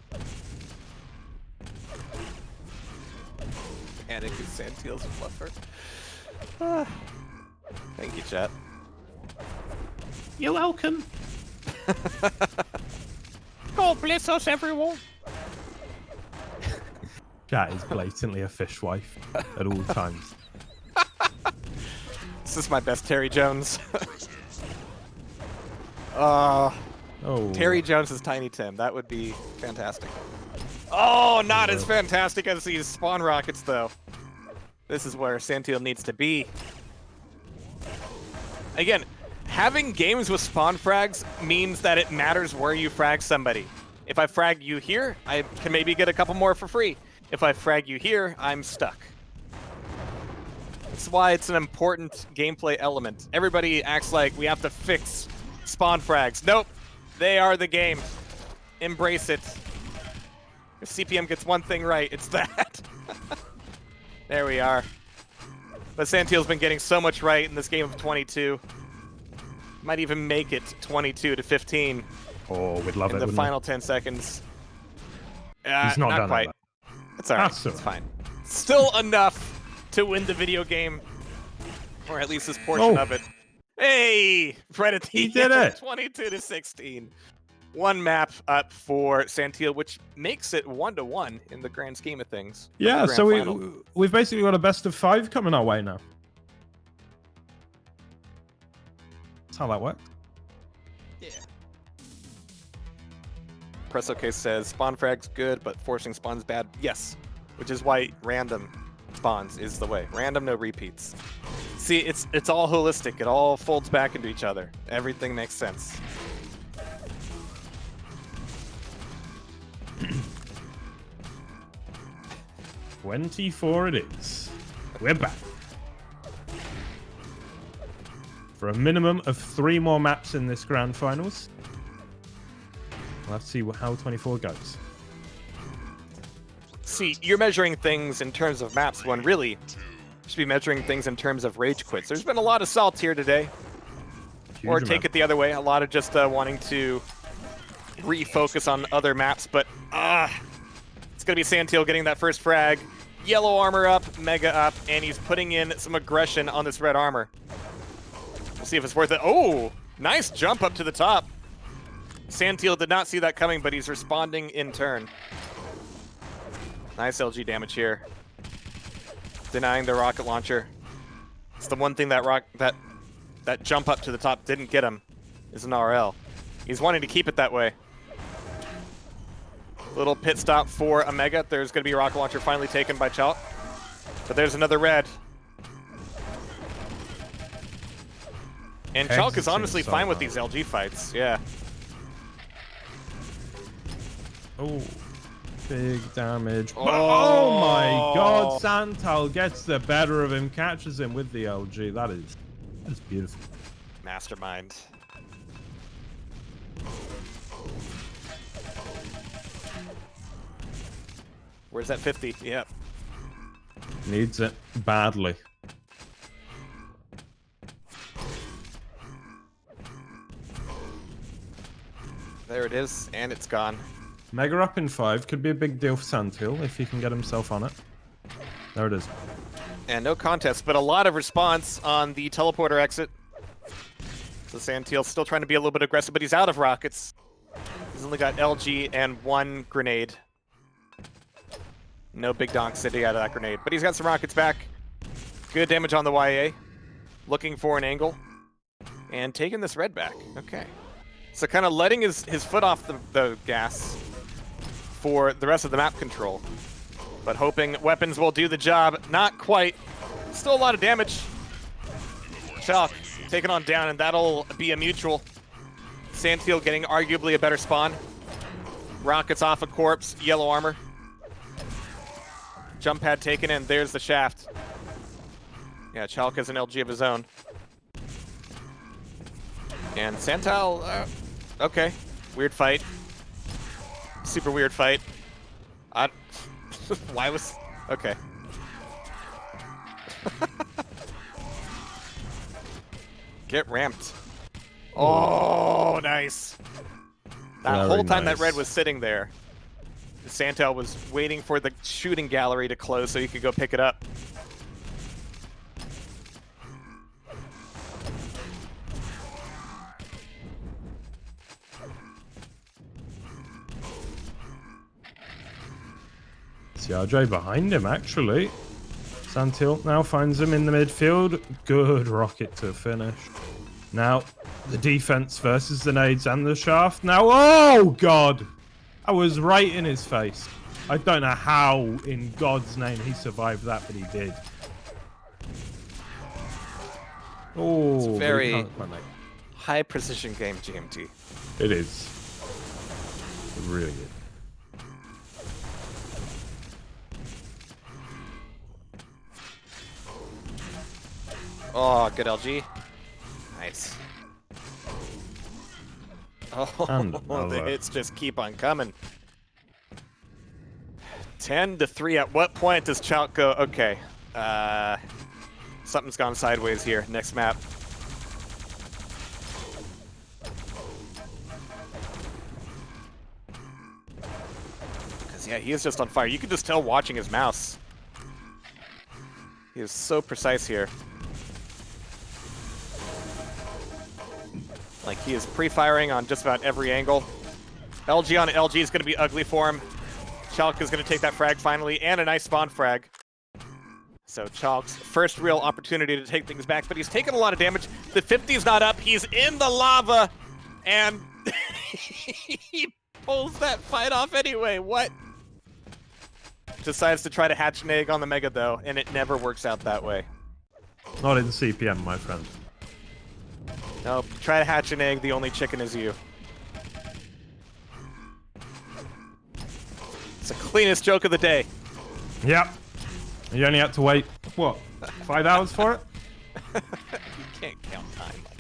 Panic is Santile's fluffer. Ah. Thank you, chat. You're welcome. God bless us, everyone. Chat is blatantly a fishwife at all times. This is my best Terry Jones. Oh. Terry Jones is Tiny Tim. That would be fantastic. Oh, not as fantastic as these spawn rockets, though. This is where Santile needs to be. Again, having games with spawn frags means that it matters where you frag somebody. If I frag you here, I can maybe get a couple more for free. If I frag you here, I'm stuck. That's why it's an important gameplay element. Everybody acts like we have to fix spawn frags. Nope, they are the game. Embrace it. If CPM gets one thing right, it's that. There we are. But Santile's been getting so much right in this game of 22. Might even make it 22 to 15 Oh, we'd love in it. the wouldn't final 10 seconds. He's not done quite. it, It's alright. That's all It's right. fine. Still enough to win the video game, or at least this portion Oh. of it. Hey, right at the He did end, it. 22 to 16. One map up for Santile, which makes it 1-1 in the grand scheme of things. Yeah, Grand so final. we've basically got a best of 5 coming our way now. That's how that works. Yeah. Press OK says spawn frag's good, but forcing spawns bad. Yes, which is why random spawns is the way. Random, no repeats. See, it's all holistic. It all folds back into each other. Everything makes sense. 24 it is. We're back. For a minimum of 3 more maps in this grand finals. We'll have to see how 24 goes. See, you're measuring things in terms of maps when really you should be measuring things in terms of rage quits. There's been a lot of salt here today. Huge Or amount. take it the other way, a lot of just wanting to refocus on other maps, but it's gonna be Santile getting that first frag. Yellow armor up, Mega up, and he's putting in some aggression on this red armor. We'll see if it's worth it. Oh, nice jump up to the top. Santile did not see that coming, but he's responding in turn. Nice LG damage here. Denying the rocket launcher. It's the one thing that that jump up to the top didn't get him, is an RL. He's wanting to keep it that way. Little pit stop for a Mega. There's going to be a rocket launcher finally taken by chalq. But there's another red. And chalq is Exiting honestly fine with solo. these LG fights. Yeah. Oh, big damage. Oh. Oh my god, Santile gets the better of him, catches him with the LG. That is beautiful. Mastermind. Where's that 50? Yep. Needs it badly. There it is, and it's gone. Mega up in 5 could be a big deal for Santile if he can get himself on it. There it is. And no contest, but a lot of response on the teleporter exit. So Santile's still trying to be a little bit aggressive, but he's out of rockets. He's only got LG and 1 grenade. No big donk city out of that grenade, but he's got some rockets back. Good damage on the YA. Looking for an angle. And taking this red back. Okay. So kind of letting his foot off the gas for the rest of the map control. But hoping weapons will do the job. Not quite. Still a lot of damage. Chalq taken on down, and that'll be a mutual. Santile getting arguably a better spawn. Rockets off a corpse, yellow armor. Jump pad taken in, there's the shaft. Yeah, Chalq has an LG of his own. And Santile, okay. Weird fight. Super weird fight. Why was... Okay. Get ramped. Oh, nice. That Very whole time nice. that red was sitting there, Santile was waiting for the shooting gallery to close so he could go pick it up. CRJ behind him, actually. Santile now finds him in the midfield. Good rocket to finish. Now, the defense versus the nades and the shaft. Now, oh, God! I was right in his face. I don't know how, in God's name, he survived that, but he did. Oh, It's but he very can't quite make it. high precision game, GMT. It is. It really is. Oh, good LG. Nice. Oh, And the another. hits just keep on coming. 10-3. At what point does Chalq go, okay, something's gone sideways here. Next map. Because, yeah, he is just on fire. You can just tell watching his mouse. He is so precise here. Like, he is pre-firing on just about every angle. LG on LG is going to be ugly for him. Chalq is going to take that frag finally, and a nice spawn frag. So Chalq's first real opportunity to take things back, but he's taken a lot of damage. The 50's not up. He's in the lava, and he pulls that fight off anyway. What? Decides to try to hatch an egg on the Mega, though, and it never works out that way. Not in CPM, my friend. Nope. Try to hatch an egg, the only chicken is you. It's the cleanest joke of the day. Yep. You only had to wait, what, 5 hours for it? You can't count time like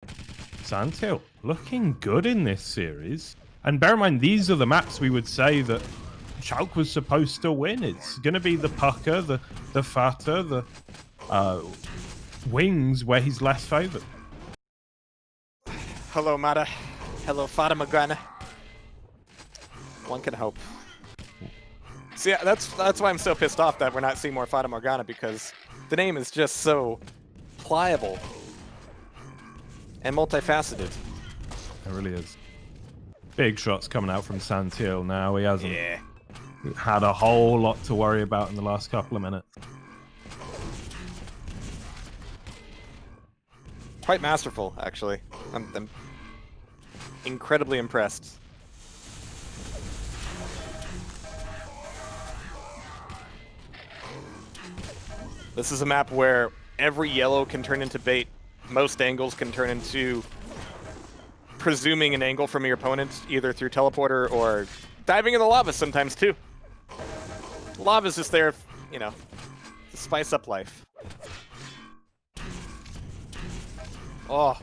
that. Santile, looking good in this series. And bear in mind, these are the maps we would say that Chalq was supposed to win. It's going to be the pucker, the fatter, the wings, where he's less favored. Hello, Mata. Hello, Fata Morgana. One can hope. See, that's why I'm so pissed off that we're not seeing more Fata Morgana, because the name is just so pliable and multifaceted. It really is. Big shots coming out from Santile now. He hasn't had a whole lot to worry about in the last couple of minutes. Quite masterful, actually. I'm incredibly impressed. This is a map where every yellow can turn into bait. Most angles can turn into presuming an angle from your opponent, either through teleporter or diving in the lava sometimes, too. Lava's just there, you know, to spice up life. Oh.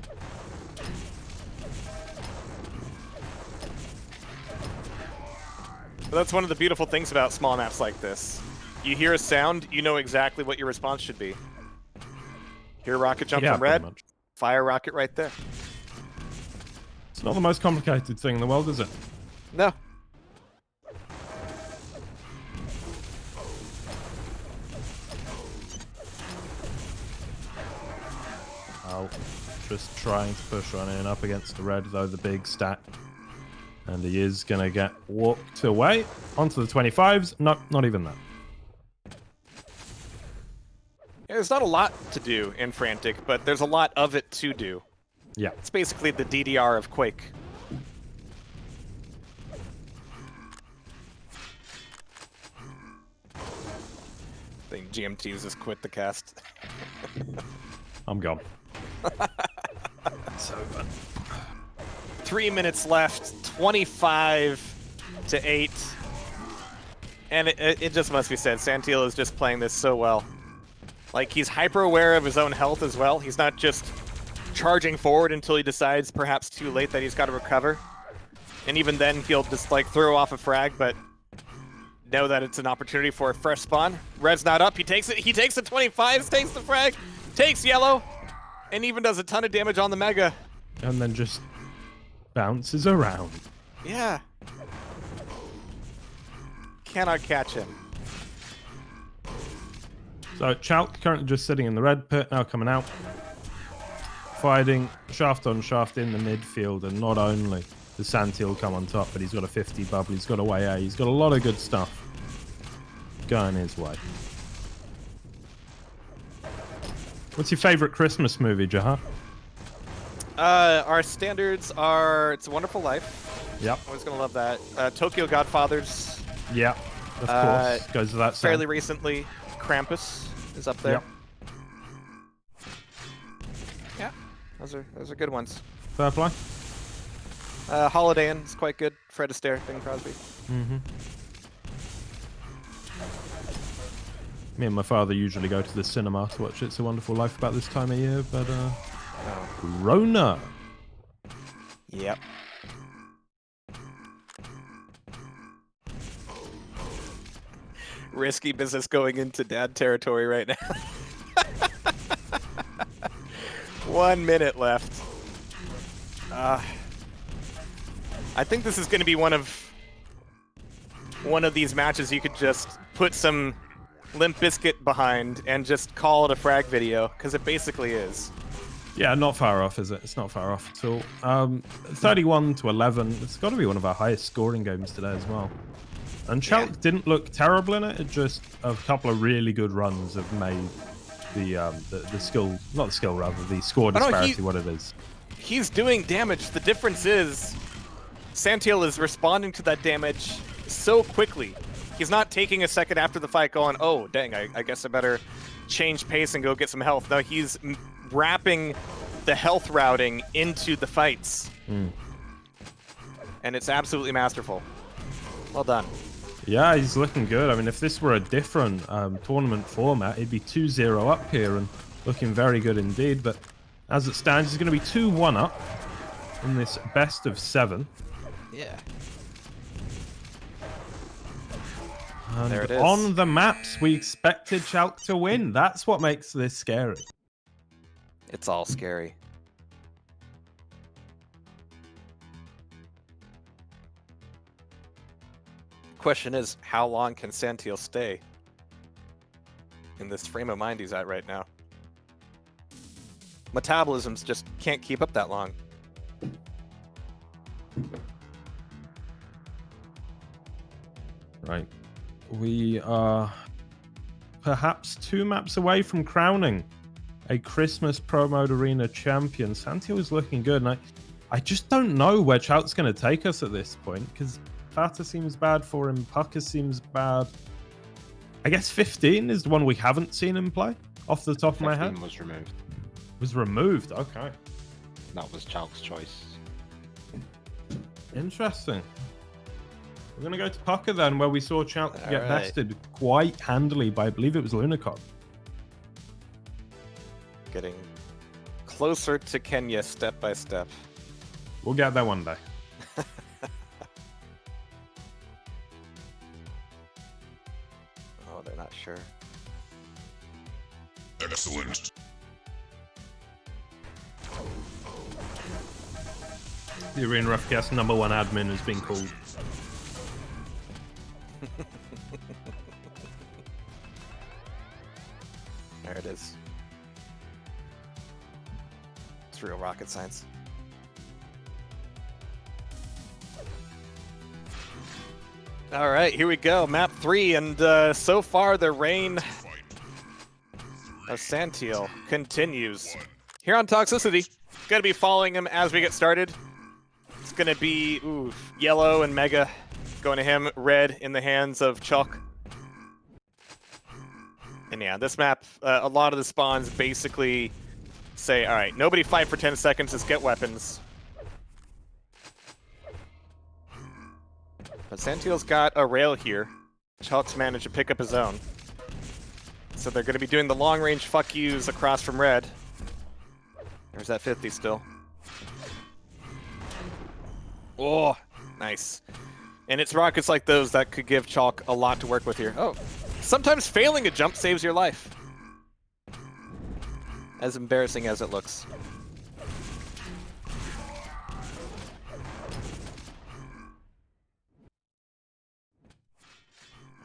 But that's one of the beautiful things about small maps like this. You hear a sound, you know exactly what your response should be. Hear a rocket jump from red, fire rocket right there. It's not the most complicated thing in the world, is it? No. Oh, just trying to push on in up against the red, though, the big stack. And he is going to get walked away onto the 25s. No, not even that. There's not a lot to do in Frantic, but there's a lot of it to do. Yeah. It's basically the DDR of Quake. I think GMT's just quit the cast. I'm gone. It's over. 3 minutes left, 25 to 8. And it just must be said, Santile is just playing this so well. Like, he's hyper aware of his own health as well. He's not just charging forward until he decides, perhaps too late, that he's got to recover. And even then, he'll just, like, throw off a frag, but know that it's an opportunity for a fresh spawn. Red's not up. He takes it. He takes the 25, takes the frag, takes yellow, and even does a ton of damage on the Mega. And then just bounces around. Yeah. Cannot catch him. So chalq currently just sitting in the red pit, now coming out. Fighting shaft on shaft in the midfield, and not only does Santile come on top, but he's got a 50 bubble, he's got a way A, he's got a lot of good stuff going his way. What's your favorite Christmas movie, Jaha? Our standards are It's a Wonderful Life. Yep. Always gonna love that. Tokyo Godfathers. Yeah, of course. Goes to that Fairly sound. recently, Krampus is up there. Yep. Yeah, those are good ones. Fair play. Holiday Inn is quite good. Fred Astaire, Bing Crosby. Mm-hmm. Me and my father usually go to the cinema to watch It's a Wonderful Life about this time of year, but Rona. Yep. Risky business going into dad territory right now. 1 minute left. I think this is going to be one of these matches you could just put some Limp Bizkit behind and just call it a frag video, because it basically is. Yeah, not far off, is it? It's not far off at all. 31 to 11. It's got to be one of our highest scoring games today as well. And chalq didn't look terrible in it. It just a couple of really good runs have made the skill, not the skill rather, the score disparity what it is. He's doing damage. The difference is Santile is responding to that damage so quickly. He's not taking a second after the fight going, oh, dang, I guess I better change pace and go get some health. No, he's wrapping the health routing into the fights. And it's absolutely masterful. Well done. Yeah, he's looking good. I mean, if this were a different tournament format, he'd be 2-0 up here and looking very good indeed. But as it stands, he's going to be 2-1 up in this best of 7. Yeah. And there it is. on the maps, we expected chalq to win. That's what makes this scary. It's all scary. Question is, how long can Santile stay in this frame of mind he's at right now? Metabolisms just can't keep up that long. Right. We are perhaps 2 maps away from crowning a Christmas Pro Mode Arena champion. Santile is looking good, and I just don't know where chalq's going to take us at this point, because Fata seems bad for him, Pucker seems bad. I guess 15 is the one we haven't seen him play, off the top of my head. 15 was removed. Was removed, okay. That was chalq's choice. Interesting. We're going to go to Pucker then, where we saw chalq get right. bested quite handily by, I believe it was Lunacop. Getting closer to Kenya step by step. We'll get there one day. Oh, they're not sure. Excellent. The Arena FKS #1 admin has been called. There it is. It's real rocket science. All right, here we go. Map 3, and so far the rain Santile continues. Here on Toxicity, gonna be following him as we get started. It's gonna be yellow and Mega going to him, red in the hands of chalq. And yeah, this map, a lot of the spawns basically say, all right, nobody fight for 10 seconds, just get weapons. But Santile's got a rail here. chalq's managed to pick up his own. So they're going to be doing the long-range fuck yous across from red. There's that 50 still. Oh, nice. And it's rockets like those that could give chalq a lot to work with here. Oh, sometimes failing a jump saves your life. As embarrassing as it looks.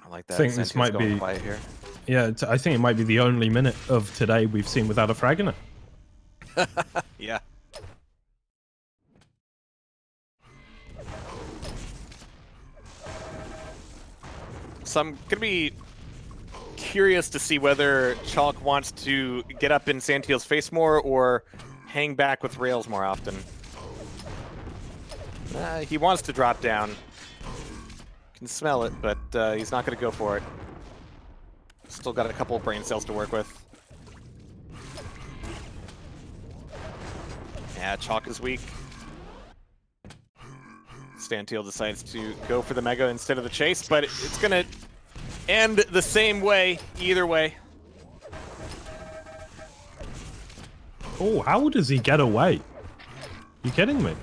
I like that. I think this might be quiet here. Yeah, I think it might be the only minute of today we've seen without a frag in it. Yeah. So I'm gonna be curious to see whether chalq wants to get up in Santile's face more or hang back with rails more often. He wants to drop down. Can smell it, but he's not gonna go for it. Still got a couple of brain cells to work with. Yeah, chalq is weak. Santile decides to go for the Mega instead of the chase, but it's gonna end the same way, either way. Oh, how does he get away? You kidding me?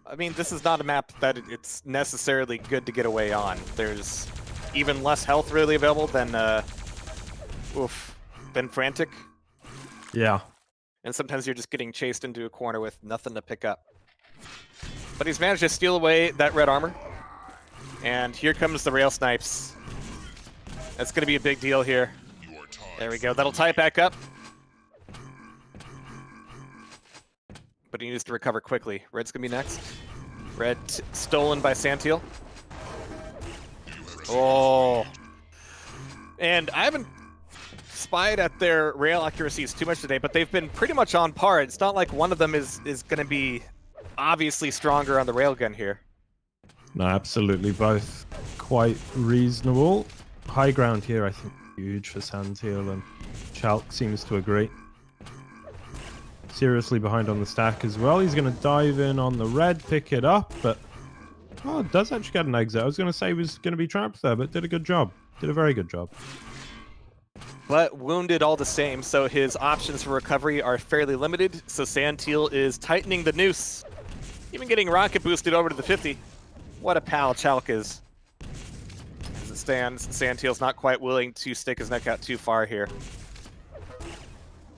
I mean, this is not a map that it's necessarily good to get away on. There's even less health really available than Frantic. Yeah. And sometimes you're just getting chased into a corner with nothing to pick up. But he's managed to steal away that red armor. And here comes the rail snipes. That's going to be a big deal here. There we go. That'll tie it back up. But he needs to recover quickly. Red's going to be next. Red stolen by Santile. Oh. And I haven't spied at their rail accuracies too much today, but they've been pretty much on par. It's not like one of them is going to be obviously stronger on the railgun here. No, absolutely. Both quite reasonable. High ground here, I think, huge for Santile, and chalq seems to agree. Seriously behind on the stack as well. He's going to dive in on the red, pick it up, but oh, it does actually get an exit. I was going to say he was going to be trapped there, but did a good job. Did a very good job. But wounded all the same, so his options for recovery are fairly limited. So Santile is tightening the noose. Even getting rocket boosted over to the 50. What a pal chalq is. As it stands, Santile's not quite willing to stick his neck out too far here.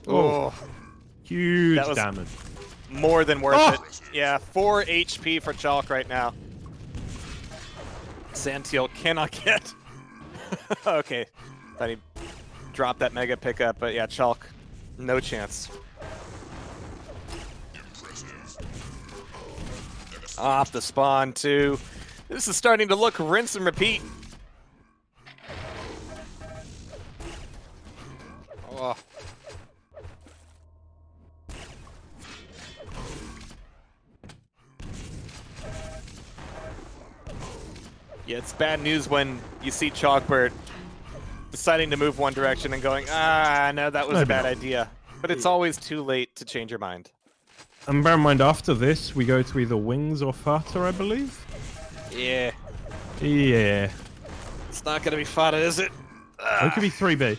Oh, huge that was damage. More than worth it. Yeah, 4 HP for chalq right now. Santile cannot get... Okay, thought he dropped that Mega pickup, but yeah, chalq, no chance. Off the spawn, too. This is starting to look rinse and repeat. Oh. Yeah, it's bad news when you see Chalkbird deciding to move one direction and going, no, that was a bad idea. But it's always too late to change your mind. And bear in mind, after this, we go to either Wings or Fata, I believe. Yeah. Yeah. It's not going to be Fata, is it? It could be 3B.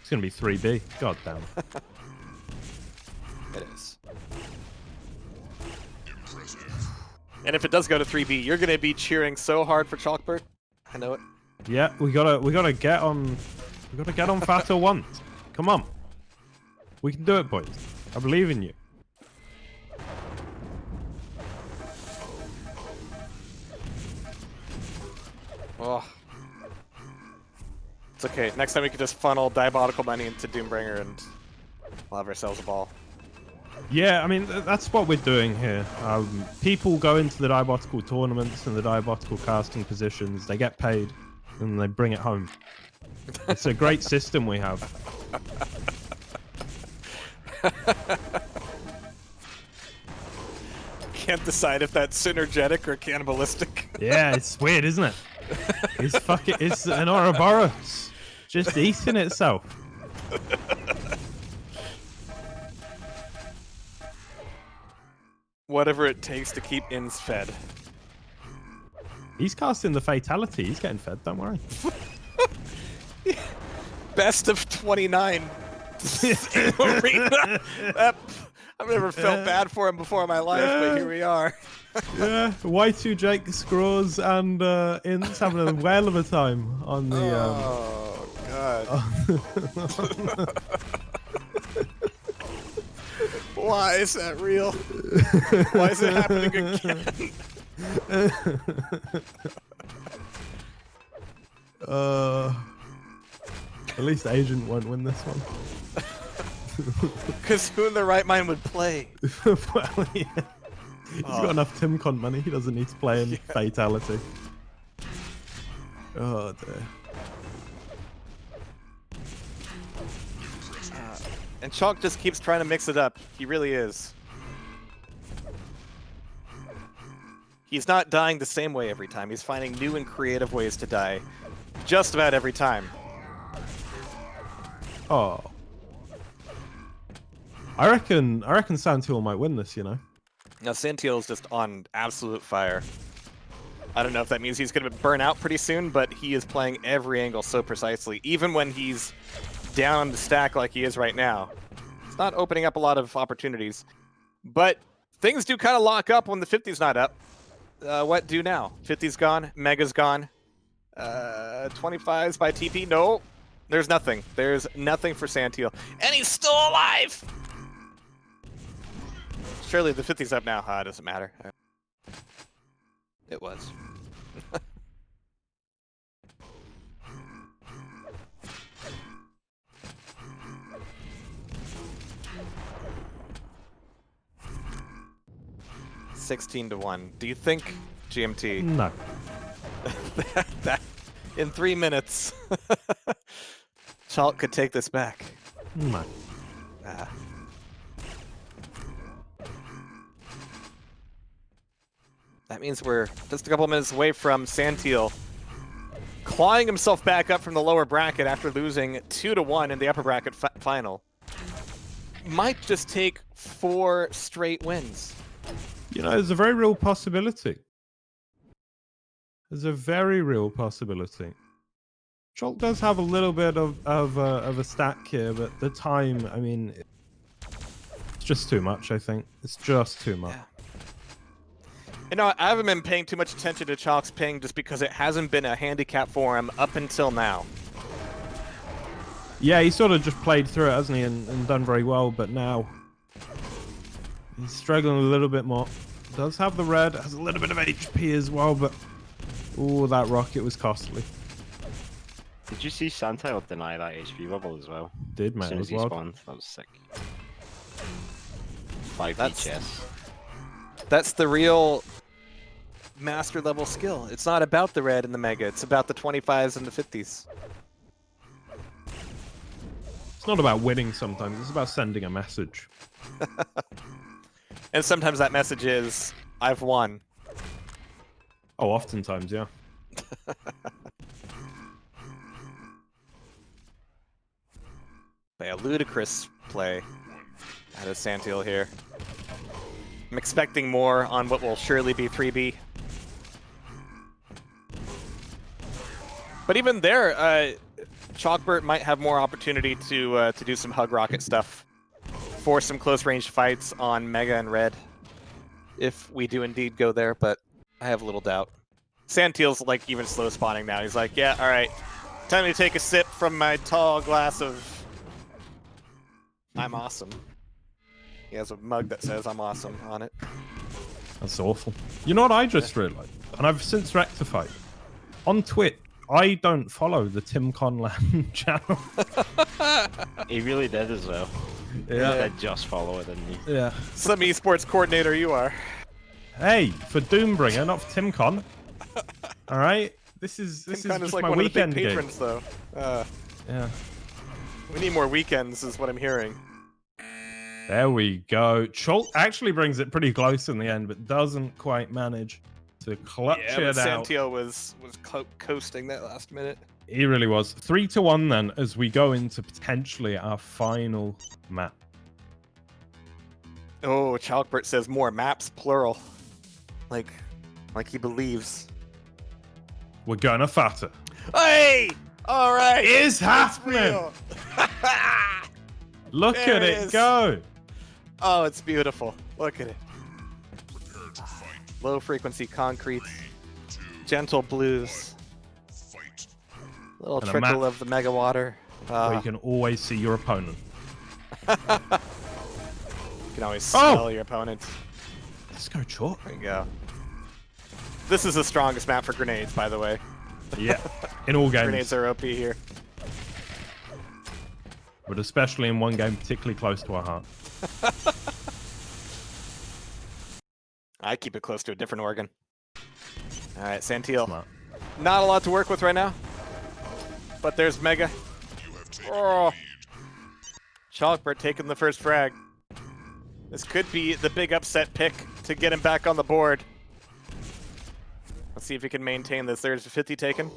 It's going to be 3B. God damn. It is. And if it does go to 3B, you're going to be cheering so hard for Chalkbird. I know it. Yeah, we gotta get on Fata once. Come on. We can do it, boys. I believe in you. Oh. It's okay. Next time we can just funnel diabolical money into Doombringer and we'll have ourselves a ball. Yeah, I mean, that's what we're doing here. People go into the diabolical tournaments and the diabolical casting positions. They get paid and they bring it home. It's a great system we have. Can't decide if that's synergetic or cannibalistic. Yeah, it's weird, isn't it? It's an Ouroboros just eating itself. Whatever it takes to keep ins fed. He's casting the fatality. He's getting fed. Don't worry. Best of 29 arena. I've never felt bad for him before in my life, but here we are. Yeah, Y2 Jake Scraws and Ints having a whale of a time on the. Oh god. Why is that real? Why is it happening again? At least Agent won't win this one. Because who in their right mind would play? Well, yeah. He's got enough TimCon money. He doesn't need to play in Fatality. Oh dear. And chalq just keeps trying to mix it up. He really is. He's not dying the same way every time. He's finding new and creative ways to die. Just about every time. Oh. I reckon Santile might win this, you know. Now Santile's just on absolute fire. I don't know if that means he's going to burn out pretty soon, but he is playing every angle so precisely. Even when he's down the stack like he is right now. It's not opening up a lot of opportunities. But things do kind of lock up when the 50's not up. What do now? 50's gone, Mega's gone. 25's by TP? No, there's nothing. There's nothing for Santile. And he's still alive! Surely the 50's up now. It doesn't matter. It was. $16-1. Do you think, GMT? No. that in 3 minutes, chalq could take this back? No. That means we're just a couple minutes away from Santile clawing himself back up from the lower bracket after losing 2-1 in the upper bracket final. Might just take 4 straight wins. You know, there's a very real possibility. There's a very real possibility. chalq does have a little bit of a stack here, but the time, I mean, it's just too much, I think. It's just too much. Yeah. You know, I haven't been paying too much attention to chalq's ping just because it hasn't been a handicap for him up until now. Yeah, he sort of just played through it, hasn't he, and done very well, but now he's struggling a little bit more. Does have the red, has a little bit of HP as well, but oh, that rocket was costly. Did you see Santile deny that HP bubble as well? Did, man. As soon It as was he wild. spawned, that was sick. 5 That's- HS. That's the real master level skill. It's not about the red and the mega, it's about the 25s and the 50s. It's not about winning sometimes, it's about sending a message. And sometimes that message is, I've won. Oh, oftentimes, yeah. A ludicrous play out of Santile here. I'm expecting more on what will surely be 3B. But even there, chalqbert might have more opportunity to do some hug rocket stuff, force some close range fights on Mega and Red, if we do indeed go there. But I have a little doubt. Santile's like even slow spawning now. He's like, yeah, all right, time to take a sip from my tall glass of I'm awesome. He has a mug that says I'm awesome on it. That's awful. You know what I just realized? And I've since rectified. On Twitch, I don't follow the Tim Conlan channel. He really did as well. Yeah. I just follow it, didn't you? Yeah. Some esports coordinator you are. Hey, for Doombringer, not for TimCon. Alright? This is Kind of just like my one weekend of the big game. patrons, though. Yeah. We need more weekends, is what I'm hearing. There we go. Chalq actually brings it pretty close in the end, but doesn't quite manage to clutch Yeah, it but out. Santile was coasting that last minute. He really was. 3-1 then, as we go into potentially our final map. Oh, Chalkbert says more maps, plural. Like he believes. We're gonna fatter. Hey! All right. It is It's happening. real. Look There at it it is. go. Oh, it's beautiful. Look at it. Prepare to fight. Low frequency concrete, 3, 2, gentle blues, fight. little And a trickle map of the mega water. Where you can always see your opponent. You can always Oh! smell your opponent. Let's go Chalq. There you go. This is the strongest map for grenades, by the way. Yeah, in all games. Grenades are OP here. But especially in one game particularly close to our heart. I keep it close to a different organ. All right, Santile. Smart. Not a lot to work with right now, but there's Mega. You have taken Oh. the lead. Chalkbert taking the first frag. This could be the big upset pick to get him back on the board. Let's see if he can maintain this. There's 50 taken.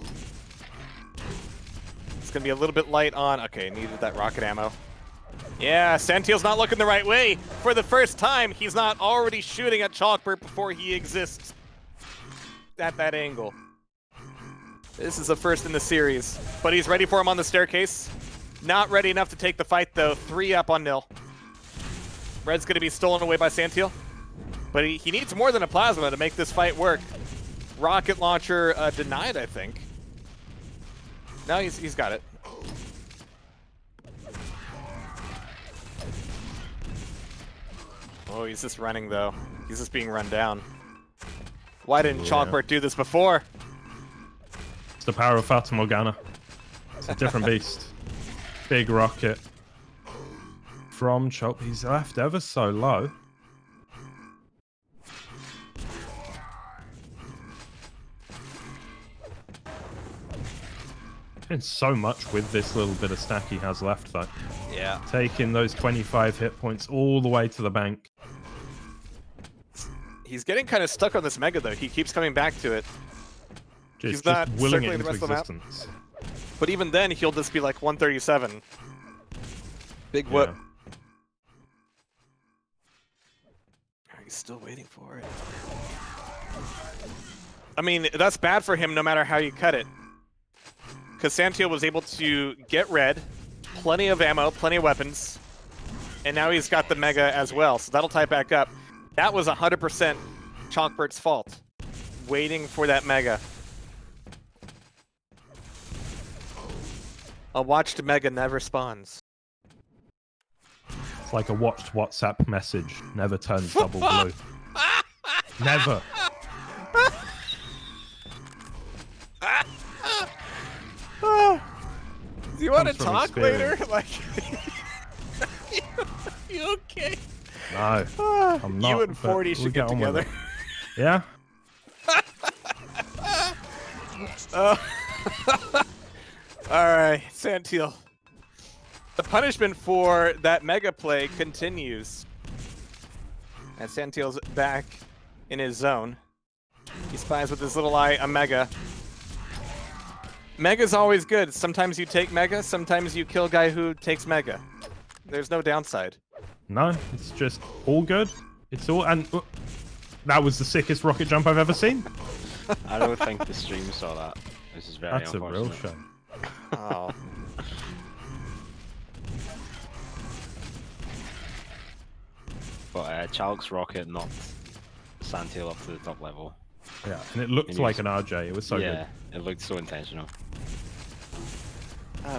It's going to be a little bit light on... Okay, needed that rocket ammo. Yeah, Santile's not looking the right way. For the first time, he's not already shooting at Chalkbert before he exists at that angle. This is the first in the series, but he's ready for him on the staircase. Not ready enough to take the fight, though. 3 up on nil. Red's going to be stolen away by Santile, but he needs more than a plasma to make this fight work. Rocket launcher denied, I think. No, he's got it. Oh, he's just running, though. He's just being run down. Why didn't Chalkbert do this before? It's the power of Fata Morgana. It's a different beast. Big rocket from Chalq. He's left ever so low. Doing so much with this little bit of stack he has left, though. Yeah. Taking those 25 hit points all the way to the bank. He's getting kind of stuck on this Mega, though. He keeps coming back to it. Just not willing it circling the into rest of the map. existence. But even then, he'll just be like 137. Big whoop. Yeah. He's still waiting for it. I mean, that's bad for him no matter how you cut it. Because Santile was able to get red, plenty of ammo, plenty of weapons, and now he's got the Mega as well, so that'll tie back up. That was 100% Chalkbert's fault, waiting for that Mega. A watched Mega never spawns. It's like a watched WhatsApp message. Never turns double blue. Never. Do you want to Comes from talk later? experience. Like, you okay? No, I'm not. You and but 40 we'll should get on with together. it. Yeah? Alright, Santile. The punishment for that Mega play continues. And Santile's back in his zone. He spies with his little eye a Mega. Mega's always good. Sometimes you take Mega, sometimes you kill guy who takes Mega. There's no downside. No, it's just all good. It's all... And that was the sickest rocket jump I've ever seen. I don't think the stream saw that. This is very That's a real unfortunate. shame. Oh. But chalq's rocket knocked Santile up to the top level. Yeah, and it looked And like he's- an RJ. It was so yeah, it looked so intentional.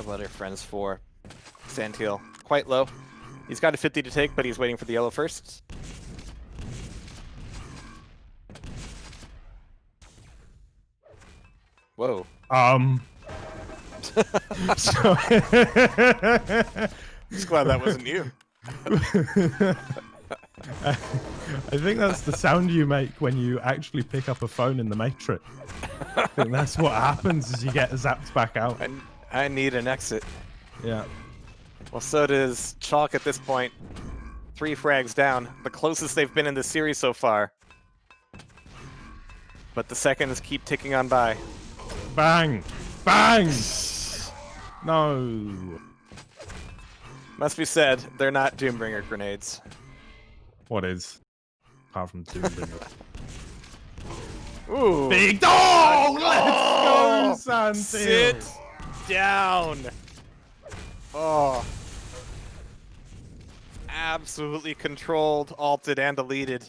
What are friends for? Santile. Quite low. He's got a 50 to take, but he's waiting for the yellow first. Whoa. good. So Just glad that wasn't you. I think that's the sound you make when you actually pick up a phone in the Matrix. I think that's what happens as you get zapped back out. I need an exit. Yeah. Well, so does Chalq at this point. 3 frags down, the closest they've been in the series so far. But the seconds keep ticking on by. Bang! Bang! No. Must be said, they're not Doombringer grenades. What is? Apart from Doombringer. Ooh. Big dog! Let's go, Santile! Sit down. Oh. Absolutely controlled, alted, and deleted.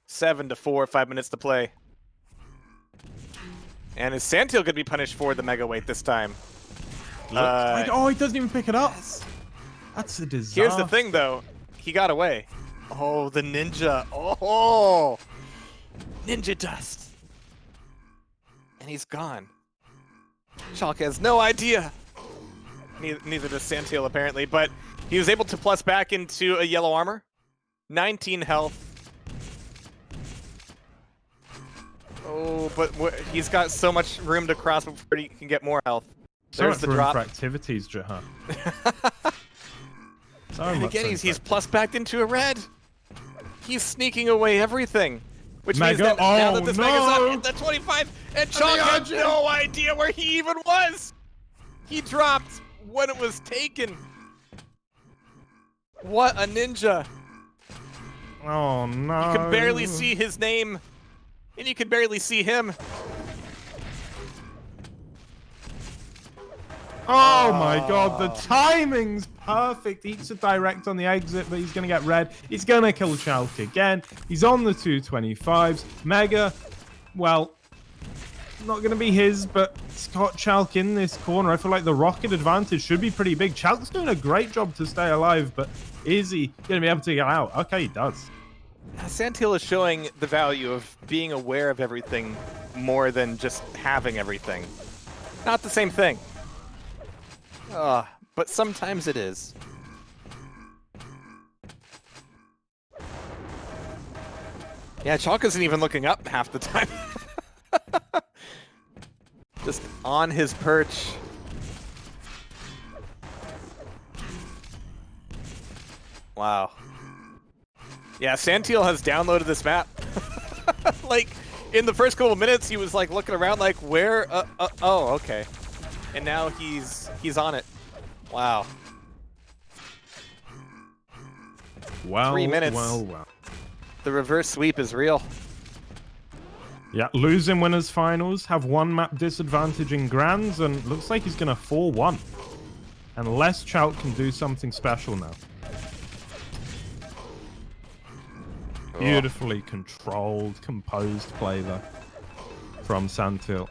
7-4, 5 minutes to play. And is Santile gonna be punished for the mega weight this time? Oh, he doesn't even pick it up. That's a disaster. Here's the thing, though. He got away. Oh, the ninja. Oh, ninja dust. And he's gone. Chalq has no idea. Neither does Santile, apparently, but he was able to plus back into a yellow armor. 19 health. Oh, but he's got so much room to cross before he can get more health. There's the drop. For activities, Jahan. And again, he's plus backed into a red. He's sneaking away everything. Which means that now that this Mega's up at the 25, and Chalq had no idea where he even was. He dropped when it was taken. What a ninja. Oh, no. You can barely see his name, and you can barely see him. Oh my god, the timing's perfect. Eats a direct on the exit, but he's going to get red. He's going to kill chalq again. He's on the 225s. Mega, well, not going to be his, but it's got chalq in this corner. I feel like the rocket advantage should be pretty big. Chalq's doing a great job to stay alive, but is he going to be able to get out? Okay, he does. Santile is showing the value of being aware of everything more than just having everything. Not the same thing. But sometimes it is. Yeah, chalq isn't even looking up half the time. Just on his perch. Wow. Yeah, Santile has downloaded this map. Like, in the first couple of minutes, he was like looking around like, where? Oh, okay. And now he's on it. Wow. Wow. 3 minutes. Wow. The reverse sweep is real. Yeah, losing winners finals, have 1 map disadvantage in grands, and looks like he's going to 4-1. Unless chalq can do something special now. Oh. Beautifully controlled, composed play there from Santile.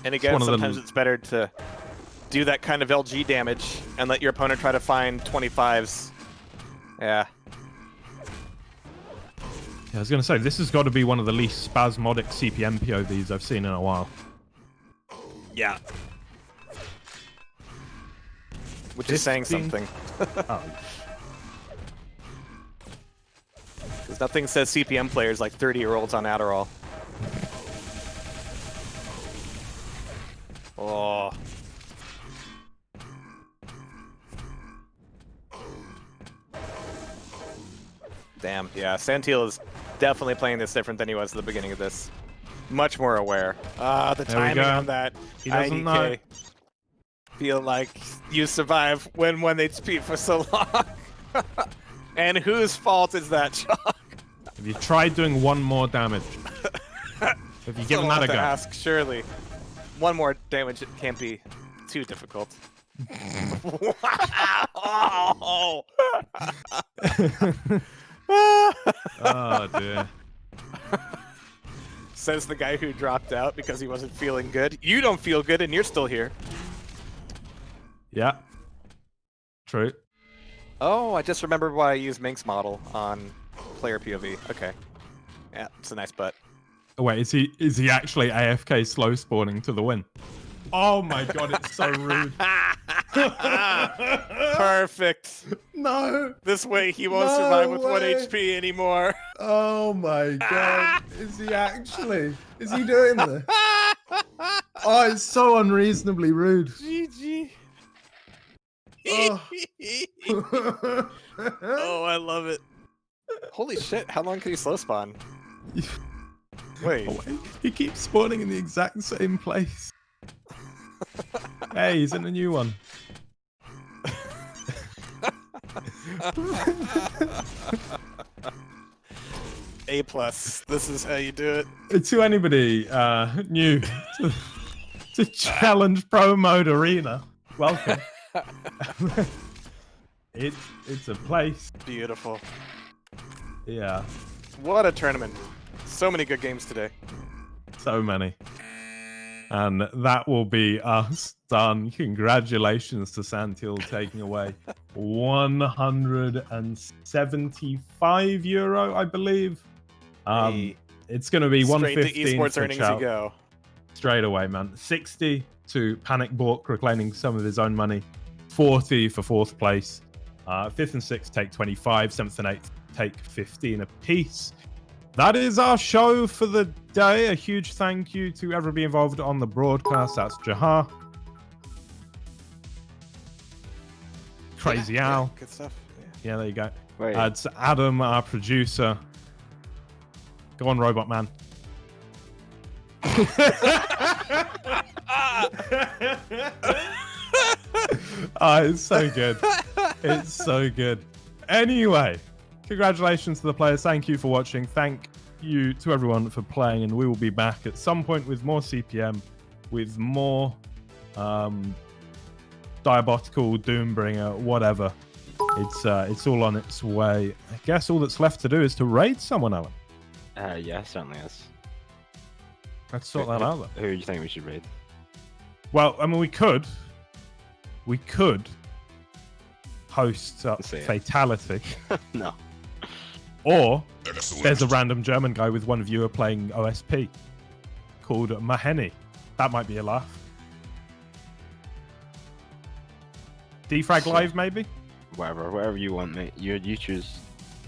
And again, sometimes it's better to do that kind of LG damage and let your opponent try to find 25s. Yeah. I was going to say, this has got to be one of the least spasmodic CPM POVs I've seen in a while. Yeah. Which is saying something. Oh. Because nothing says CPM players like 30-year-olds on Adderall. Oh. Damn, yeah, Santile is definitely playing this different than he was at the beginning of this. Much more aware. The timing on that. He doesn't know. Feel like you survive when 1 HP for so long. And whose fault is that, chalq? Have you tried doing 1 more damage? Have you given that a go? Ask, surely. 1 more damage, it can't be too difficult. Wow! Oh, dear. Says the guy who dropped out because he wasn't feeling good. You don't feel good and you're still here. Yeah. True. Oh, I just remembered why I used Mink's model on player POV. Okay. Yeah, it's a nice butt. Oh, wait, is he actually AFK slow spawning to the win? Oh my god, it's so rude. Perfect. No. This way he won't No survive with 1 way. HP anymore. Oh my god. Is he actually? Is he doing this? Oh, it's so unreasonably rude. GG. Oh. Oh, I love it. Holy shit, how long can you slow spawn? Wait. Oh, wait. He keeps spawning in the exact same place. Hey, he's in a new one. A+. This is how you do it. To anybody new to Challenge Pro Mode Arena, welcome. It's a place. Beautiful. Yeah, What a tournament. So many good games today. so many. And that will be us done. Congratulations to Santile taking away €175, I believe. Hey, It's going to be straight to 115 esports for earnings you chalq. go. Straight away, man. 60 to panikborke, reclaiming some of his own money. 40 for 4th place. 5th and 6th take 25. 7th and 8th take 15 apiece. That is our show for the day. A huge thank you to everybody involved on the broadcast. That's Jahar, Crazy Yeah, Al. good stuff. Yeah. Yeah, there you go. Wait, It's Adam, our producer. Go on, Robot Man. It's so good. It's so good. Anyway, congratulations to the players. Thank you for watching. Thank you to everyone for playing, and we will be back at some point with more CPM, with more Diabotical, Doombringer, whatever. It's all on its way. I guess all that's left to do is to raid someone, Alan. yeah, certainly is. Let's sort that out then. Who do you think we should raid? Well, I mean, we could host Say it. Fatality, No. or Excellent. there's a random German guy with one viewer playing OSP called Maheni. That might be a laugh. Defrag Live, maybe? Whatever you want, mate. You choose.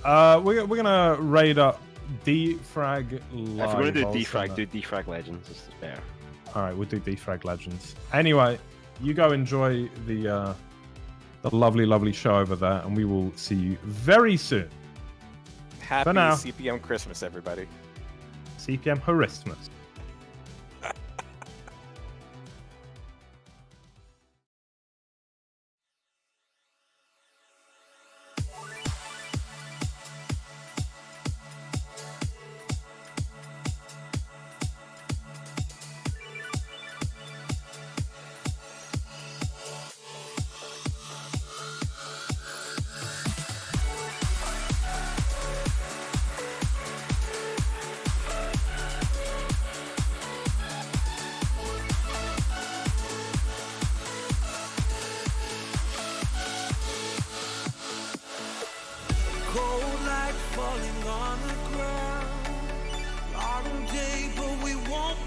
We're gonna raid up Defrag Live. If we're gonna do I'll defrag, send do defrag legends. This is better. that. All right, we'll do Defrag Legends. Anyway, you go enjoy the lovely show over there, and we will see you very soon. Happy now. CPM Christmas, everybody. CPM Horismus. Cold light falling on the ground. Long day, but we won't